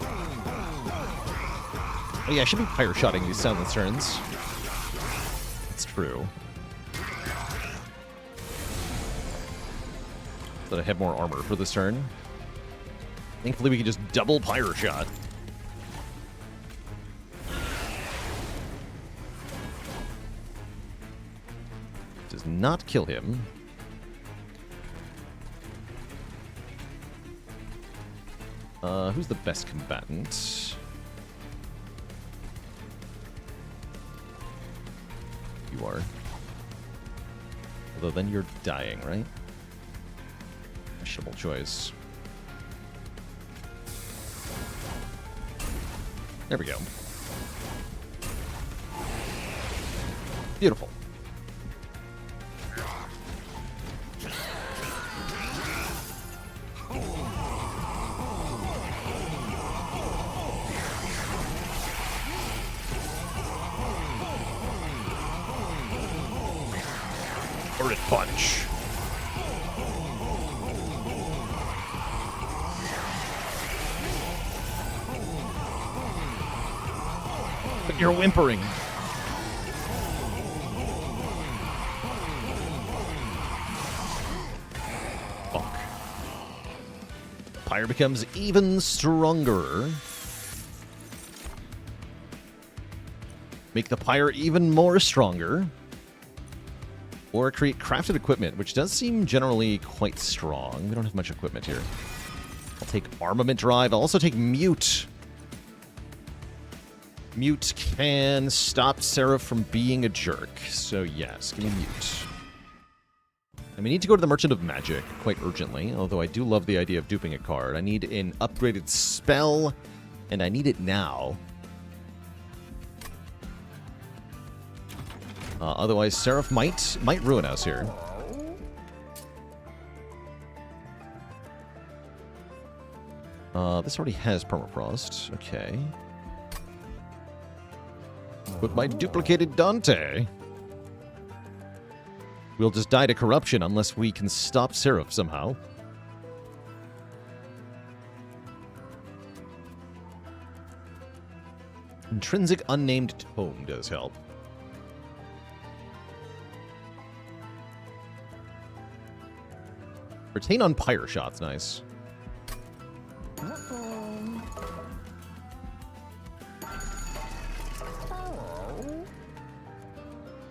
Oh yeah, I should be pyre-shotting these Soundless turns. That's true. That I have more armor for this turn. Thankfully, we can just double pyre shot. Does not kill him. Who's the best combatant? You are. Although then you're dying, right? Questionable choice. There we go. Beautiful. Earth punch. But you're whimpering. Fuck. Pyre becomes even stronger. Make the Pyre even more stronger. Or create crafted equipment, which does seem generally quite strong. We don't have much equipment here. I'll take Armament Drive. I'll also take Mute. Mute can stop Seraph from being a jerk. So yes, give me Mute. And we need to go to the Merchant of Magic quite urgently, although I do love the idea of duping a card. I need an upgraded spell, and I need it now. Otherwise, Seraph might ruin us here. This already has Permafrost. Okay. But my duplicated Dante. We'll just die to corruption unless we can stop Seraph somehow. Intrinsic Unnamed Tome does help. Retain on Pyre Shot's nice.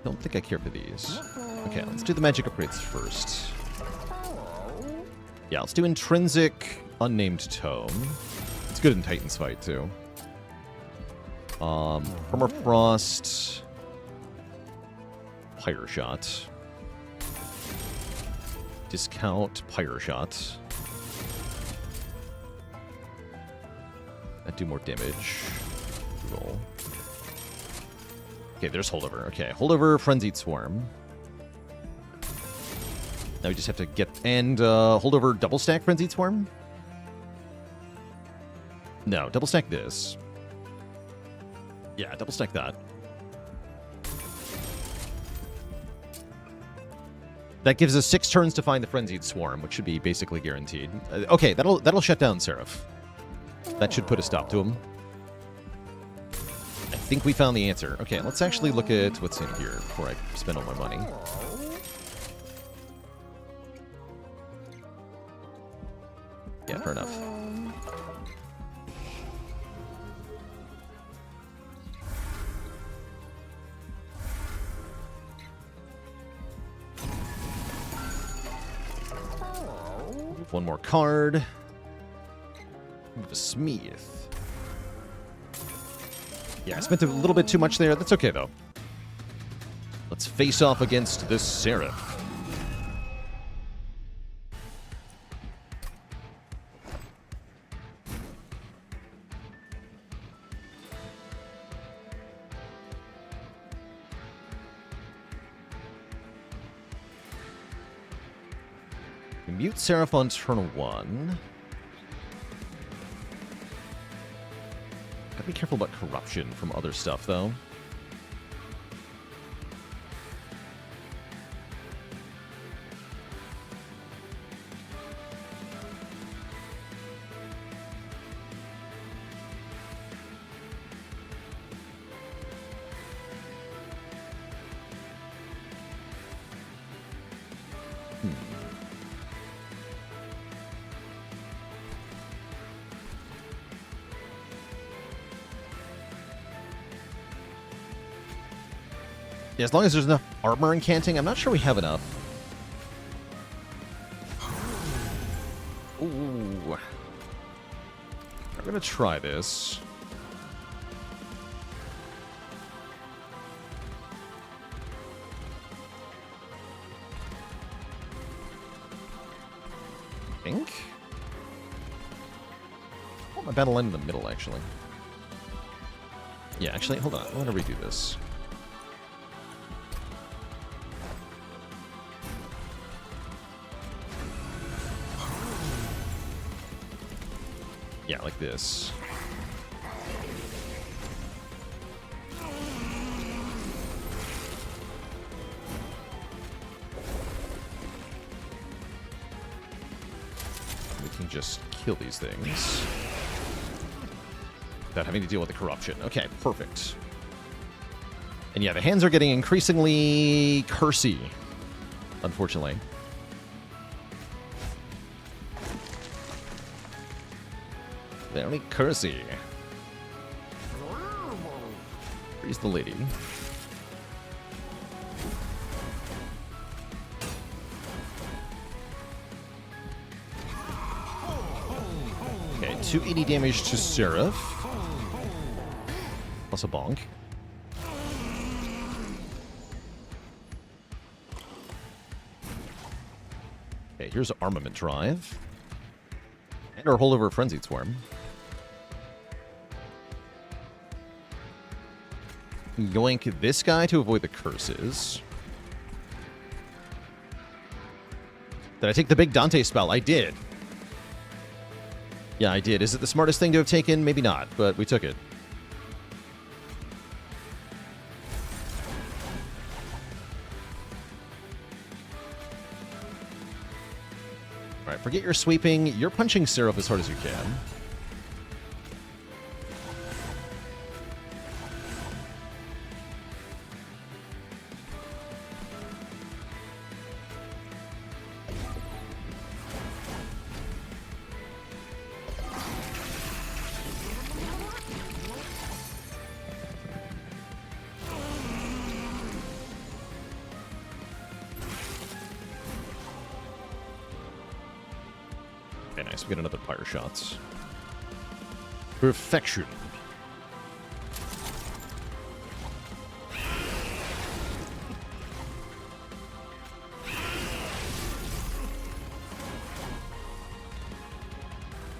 Don't think I care for these. Okay, let's do the magic upgrades first. Yeah, let's do Intrinsic Unnamed Tome. It's good in Titan's fight, too. Permafrost. Pyre Shot. Discount Pyre Shot. That do more damage. Cool. Okay, there's Holdover. Okay, Holdover, Frenzied Swarm. Now we just have to get... And Holdover double stack Frenzied Swarm? No, double stack this. Yeah, double stack that. That gives us 6 turns to find the Frenzied Swarm, which should be basically guaranteed. Okay, that'll shut down Seraph. That should put a stop to him. I think we found the answer. Okay, let's actually look at what's in here before I spend all my money. Yeah, fair enough. Move one more card. Move a Smith. Yeah, I spent a little bit too much there. That's okay, though. Let's face off against this Seraph. We mute Seraph on turn 1. Gotta be careful about corruption from other stuff, though. Yeah, as long as there's enough armor and canting, I'm not sure we have enough. Ooh. I'm gonna try this. I think. Oh, my battle line in the middle, actually. Yeah, actually, hold on. I want to redo this. Yeah, like this. We can just kill these things without having to deal with the corruption. Okay, perfect. And yeah, the hands are getting increasingly cursy, unfortunately. Very cursy. Where's the lady? Okay, 280 damage to Seraph. Plus a bonk. Okay, here's Armament Drive. And our holdover Frenzied Swarm. Yoink this guy to avoid the curses. Did I take the big Dante spell? I did. Yeah, I did. Is it the smartest thing to have taken? Maybe not, but we took it. Alright, forget your sweeping. You're punching Seraph as hard as you can. Okay, nice. We get another fire shots. Perfection.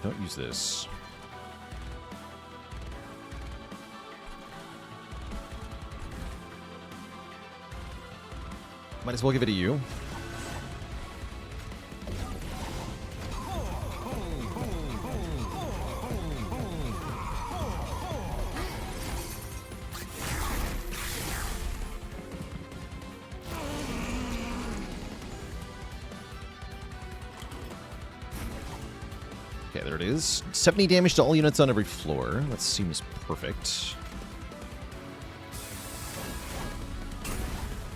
Don't use this. Might as well give it to you. there it is. 70 damage to all units on every floor. That seems perfect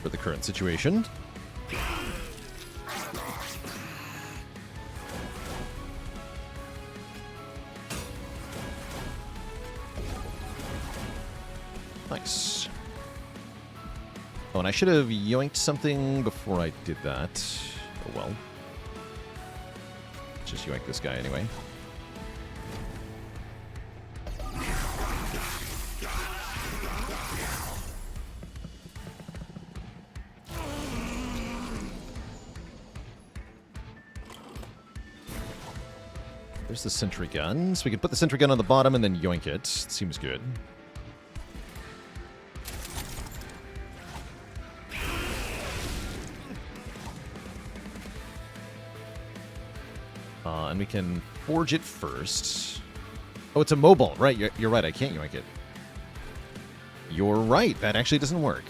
for the current situation. Nice. Oh, and I should have yoinked something before I did that. Oh well. Just yoink this guy anyway. There's the sentry gun. So we can put the sentry gun on the bottom and then yoink it. Seems good. And we can forge it first. Oh, it's a mobile. Right, you're right. I can't yoink it. You're right. That actually doesn't work.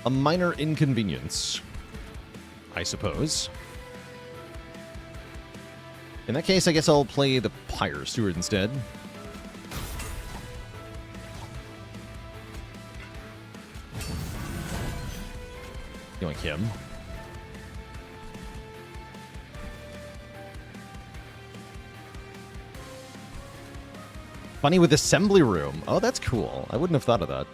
A minor inconvenience, I suppose. In that case, I guess I'll play the Pyre Steward instead. Yoink him. Funny with assembly room. Oh, that's cool. I wouldn't have thought of that.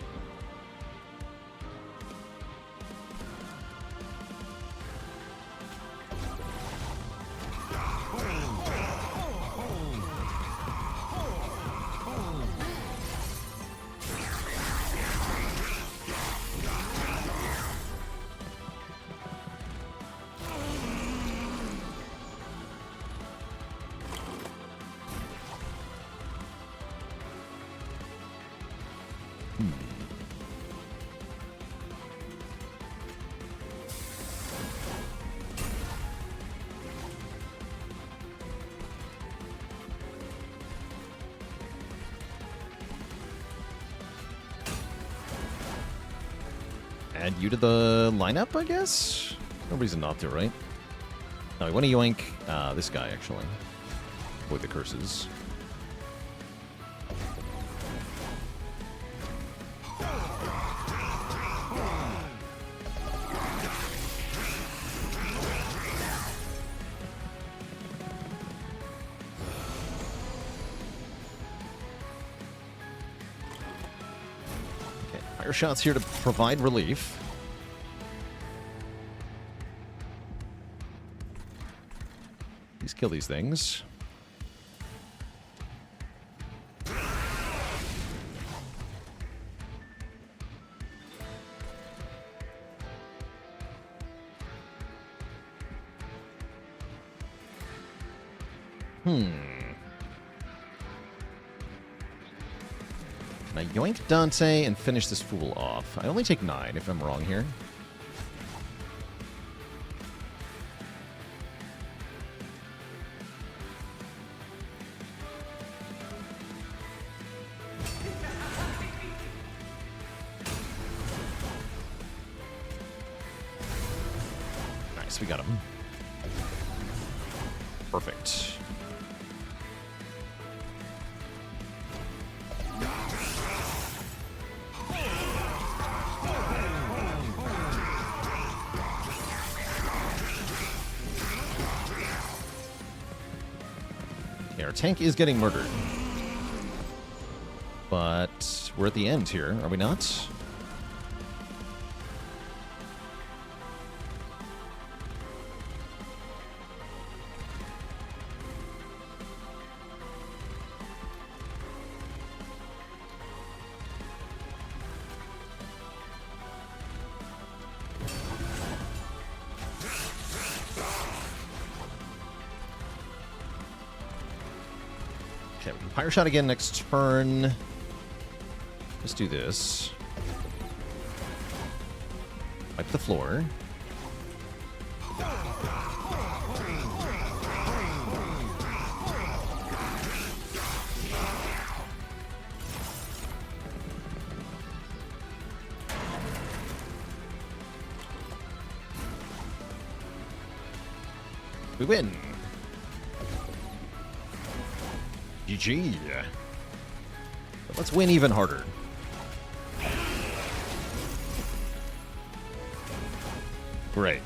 Add you to the lineup, I guess? No reason not to, right? No, we want to yoink this guy, actually. Avoid the curses. Fire shots here to provide relief. Please kill these things. Now yoink Dante and finish this fool off. I only take 9 if I'm wrong here. Nice, we got him. Perfect. Our tank is getting murdered. But we're at the end here, are we not? Okay, we can Pyre Shot again next turn. Let's do this. Wipe the floor. We win. GG. But let's win even harder. Great.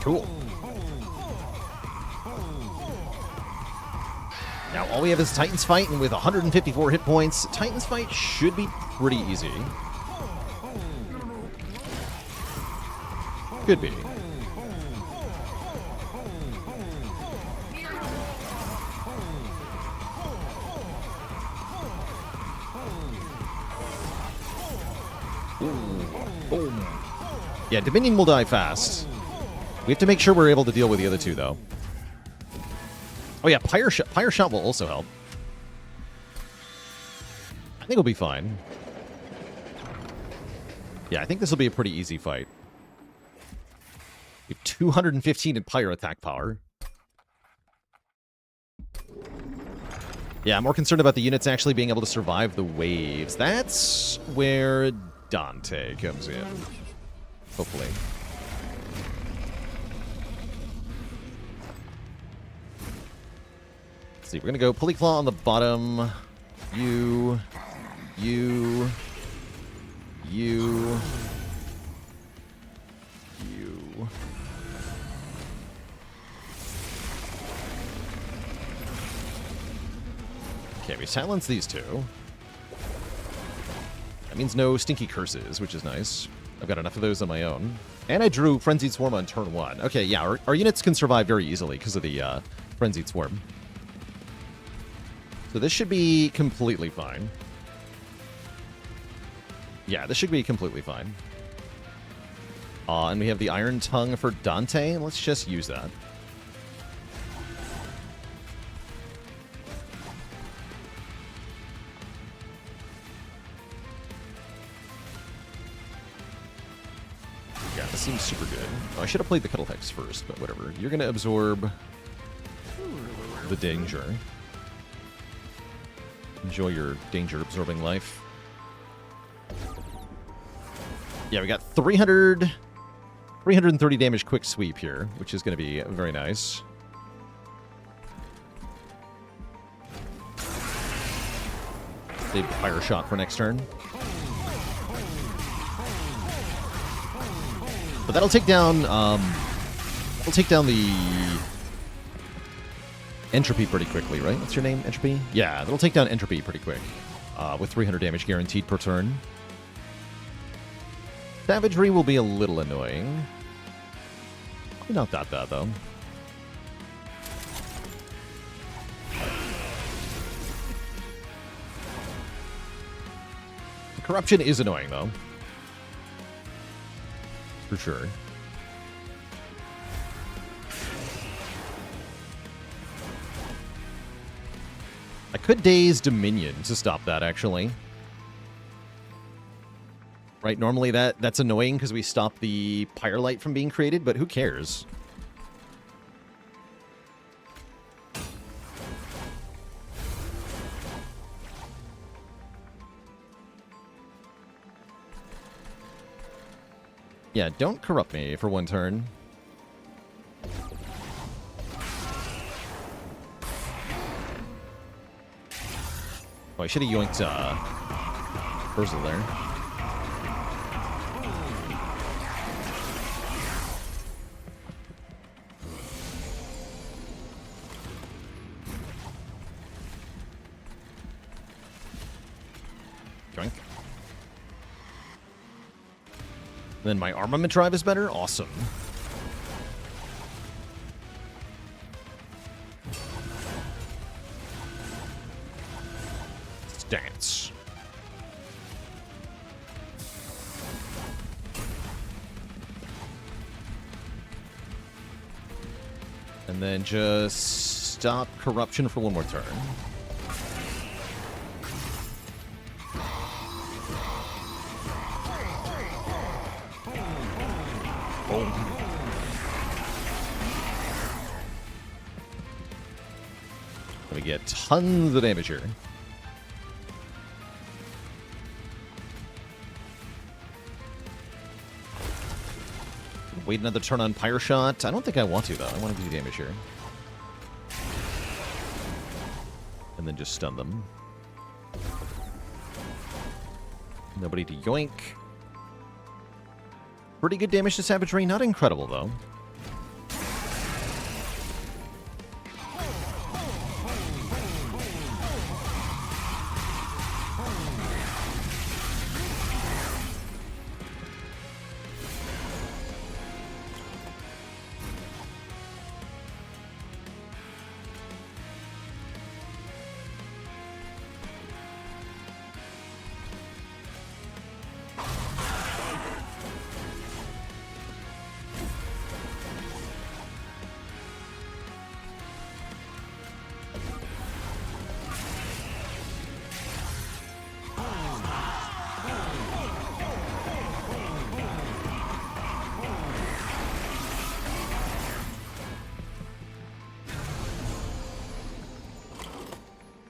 Cool. Now all we have is Titan's Fight, and with 154 hit points, Titan's Fight should be pretty easy. Could be. Ooh. Boom. Yeah, Dominion will die fast. We have to make sure we're able to deal with the other two, though. Oh yeah, Pyre Shot will also help. I think it'll be fine. Yeah, I think this will be a pretty easy fight. We have 215 in Pyre attack power. Yeah, I'm more concerned about the units actually being able to survive the waves. That's where Dante comes in. Hopefully. Let's see, we're going to go Pulley Claw on the bottom. You. Okay, we silence these two. That means no stinky curses, which is nice. I've got enough of those on my own. And I drew Frenzied Swarm on turn 1. Okay, yeah, our units can survive very easily because of the Frenzied Swarm. So this should be completely fine. Yeah, this should be completely fine. And we have the Iron Tongue for Dante. Let's just use that. Yeah, this seems super good. Oh, I should have played the Kettle Hex first, but whatever. You're going to absorb the danger. Enjoy your danger-absorbing life. Yeah, we got 330 damage quick sweep here, which is going to be very nice. Save the Fire Shot for next turn. But that'll take down the Entropy pretty quickly, right? What's your name? Entropy? Yeah, that'll take down Entropy pretty quick. With 300 damage guaranteed per turn. Savagery will be a little annoying. Probably not that bad, though. The Corruption is annoying, though. For sure. I could Daze Dominion to stop that, actually. Right, normally that's annoying because we stop the Pyre Light from being created, but who cares? Yeah, don't corrupt me for one turn. Oh, I should have yoinked Urzel there. Joink. Then my armament drive is better? Awesome. Stance. And then just stop corruption for one more turn. Boom. We get tons of damage here. Wait another turn on Pyre Shot. I don't think I want to, though. I want to do damage here. And then just stun them. Nobody to yoink. Pretty good damage to Savagery. Not incredible, though.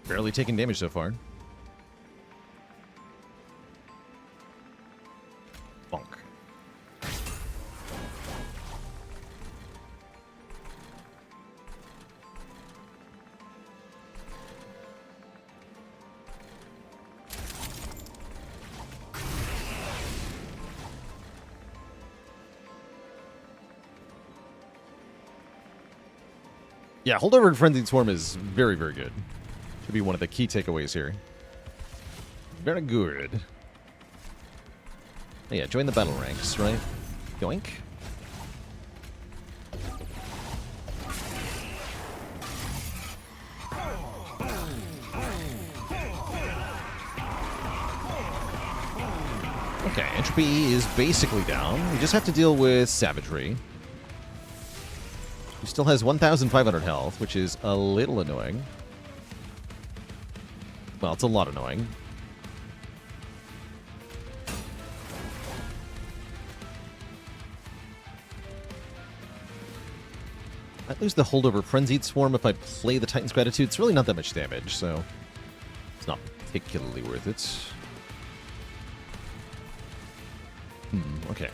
Barely taking damage so far. Bonk. Yeah, Holdover and Frenzied Swarm is very, very good. Should be one of the key takeaways here. Very good. Oh, yeah, join the battle ranks, right? Yoink. Okay, entropy is basically down. We just have to deal with Savagery. He still has 1,500 health, which is a little annoying. Well, it's a lot annoying. Might lose the Holdover Frenzied Swarm if I play the Titan's Gratitude. It's really not that much damage, so it's not particularly worth it. Okay.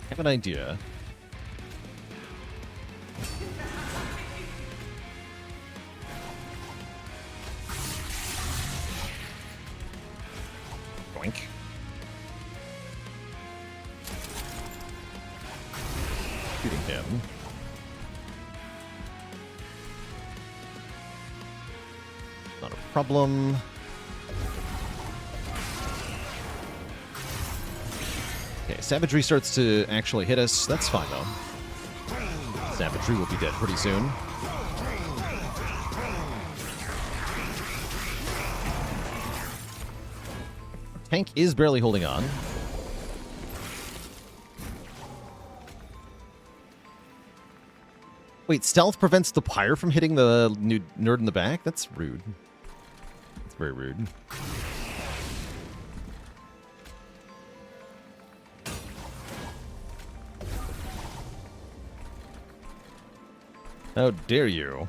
I have an idea. Boink. Shooting him. Not a problem. Okay, Savagery starts to actually hit us. That's fine, though. Savagery will be dead pretty soon. Tank is barely holding on. Wait, stealth prevents the pyre from hitting the nerd in the back? That's rude. That's very rude. How dare you?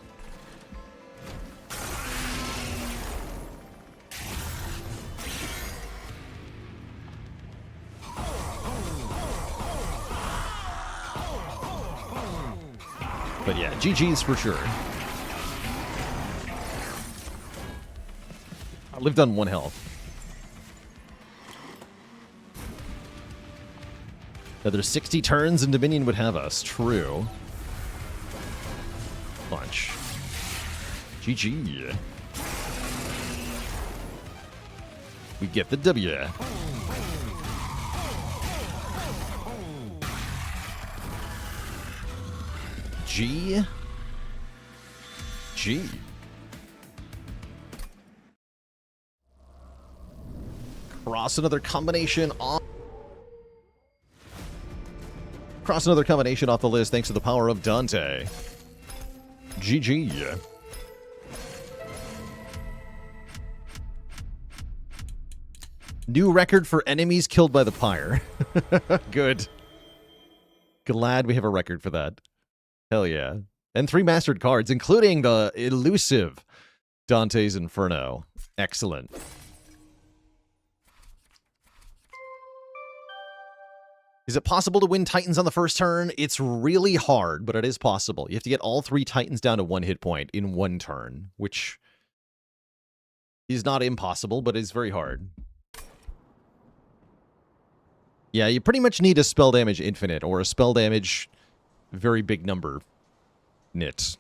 But yeah, GG's for sure. I lived on 1 health. Another 60 turns and Dominion would have us. True. Bunch. GG. We get the W. G. Cross another combination off. Cross another combination off the list thanks to the power of Dante. GG. New record for enemies killed by the pyre. Good. Glad we have a record for that. Hell yeah. And 3 mastered cards, including the elusive Dante's Inferno. Excellent. Is it possible to win Titans on the first turn? It's really hard, but it is possible. You have to get all 3 Titans down to 1 hit point in 1 turn, which is not impossible, but is very hard. Yeah, you pretty much need a spell damage infinite or a spell damage very big number nit.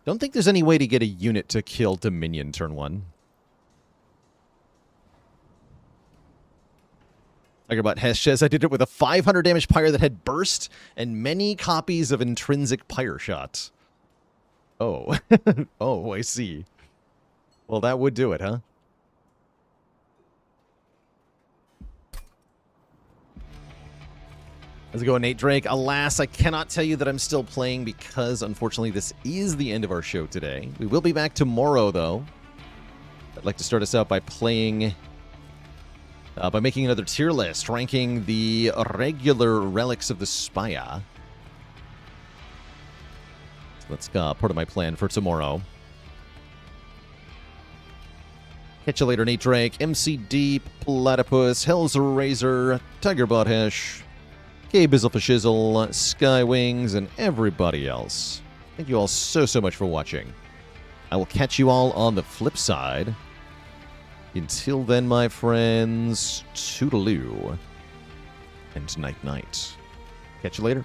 Don't think there's any way to get a unit to kill Dominion turn 1. Tigerbot Hesh says, I did it with a 500 damage pyre that had burst and many copies of intrinsic pyre shot. Oh. Oh, I see. Well, that would do it, huh? How's it going, Nate Drake? Alas, I cannot tell you that I'm still playing because, unfortunately, this is the end of our show today. We will be back tomorrow, though. I'd like to start us out by playing... by making another tier list, ranking the regular Relics of the Spire. So that's part of my plan for tomorrow. Catch you later, Nate Drake, MC Deep, Platypus, Hell's Razor, Tigerbot Hesh, K-Bizzle for Shizzle, Skywings, and everybody else. Thank you all so much for watching. I will catch you all on the flip side. Until then, my friends, toodaloo and night-night. Catch you later.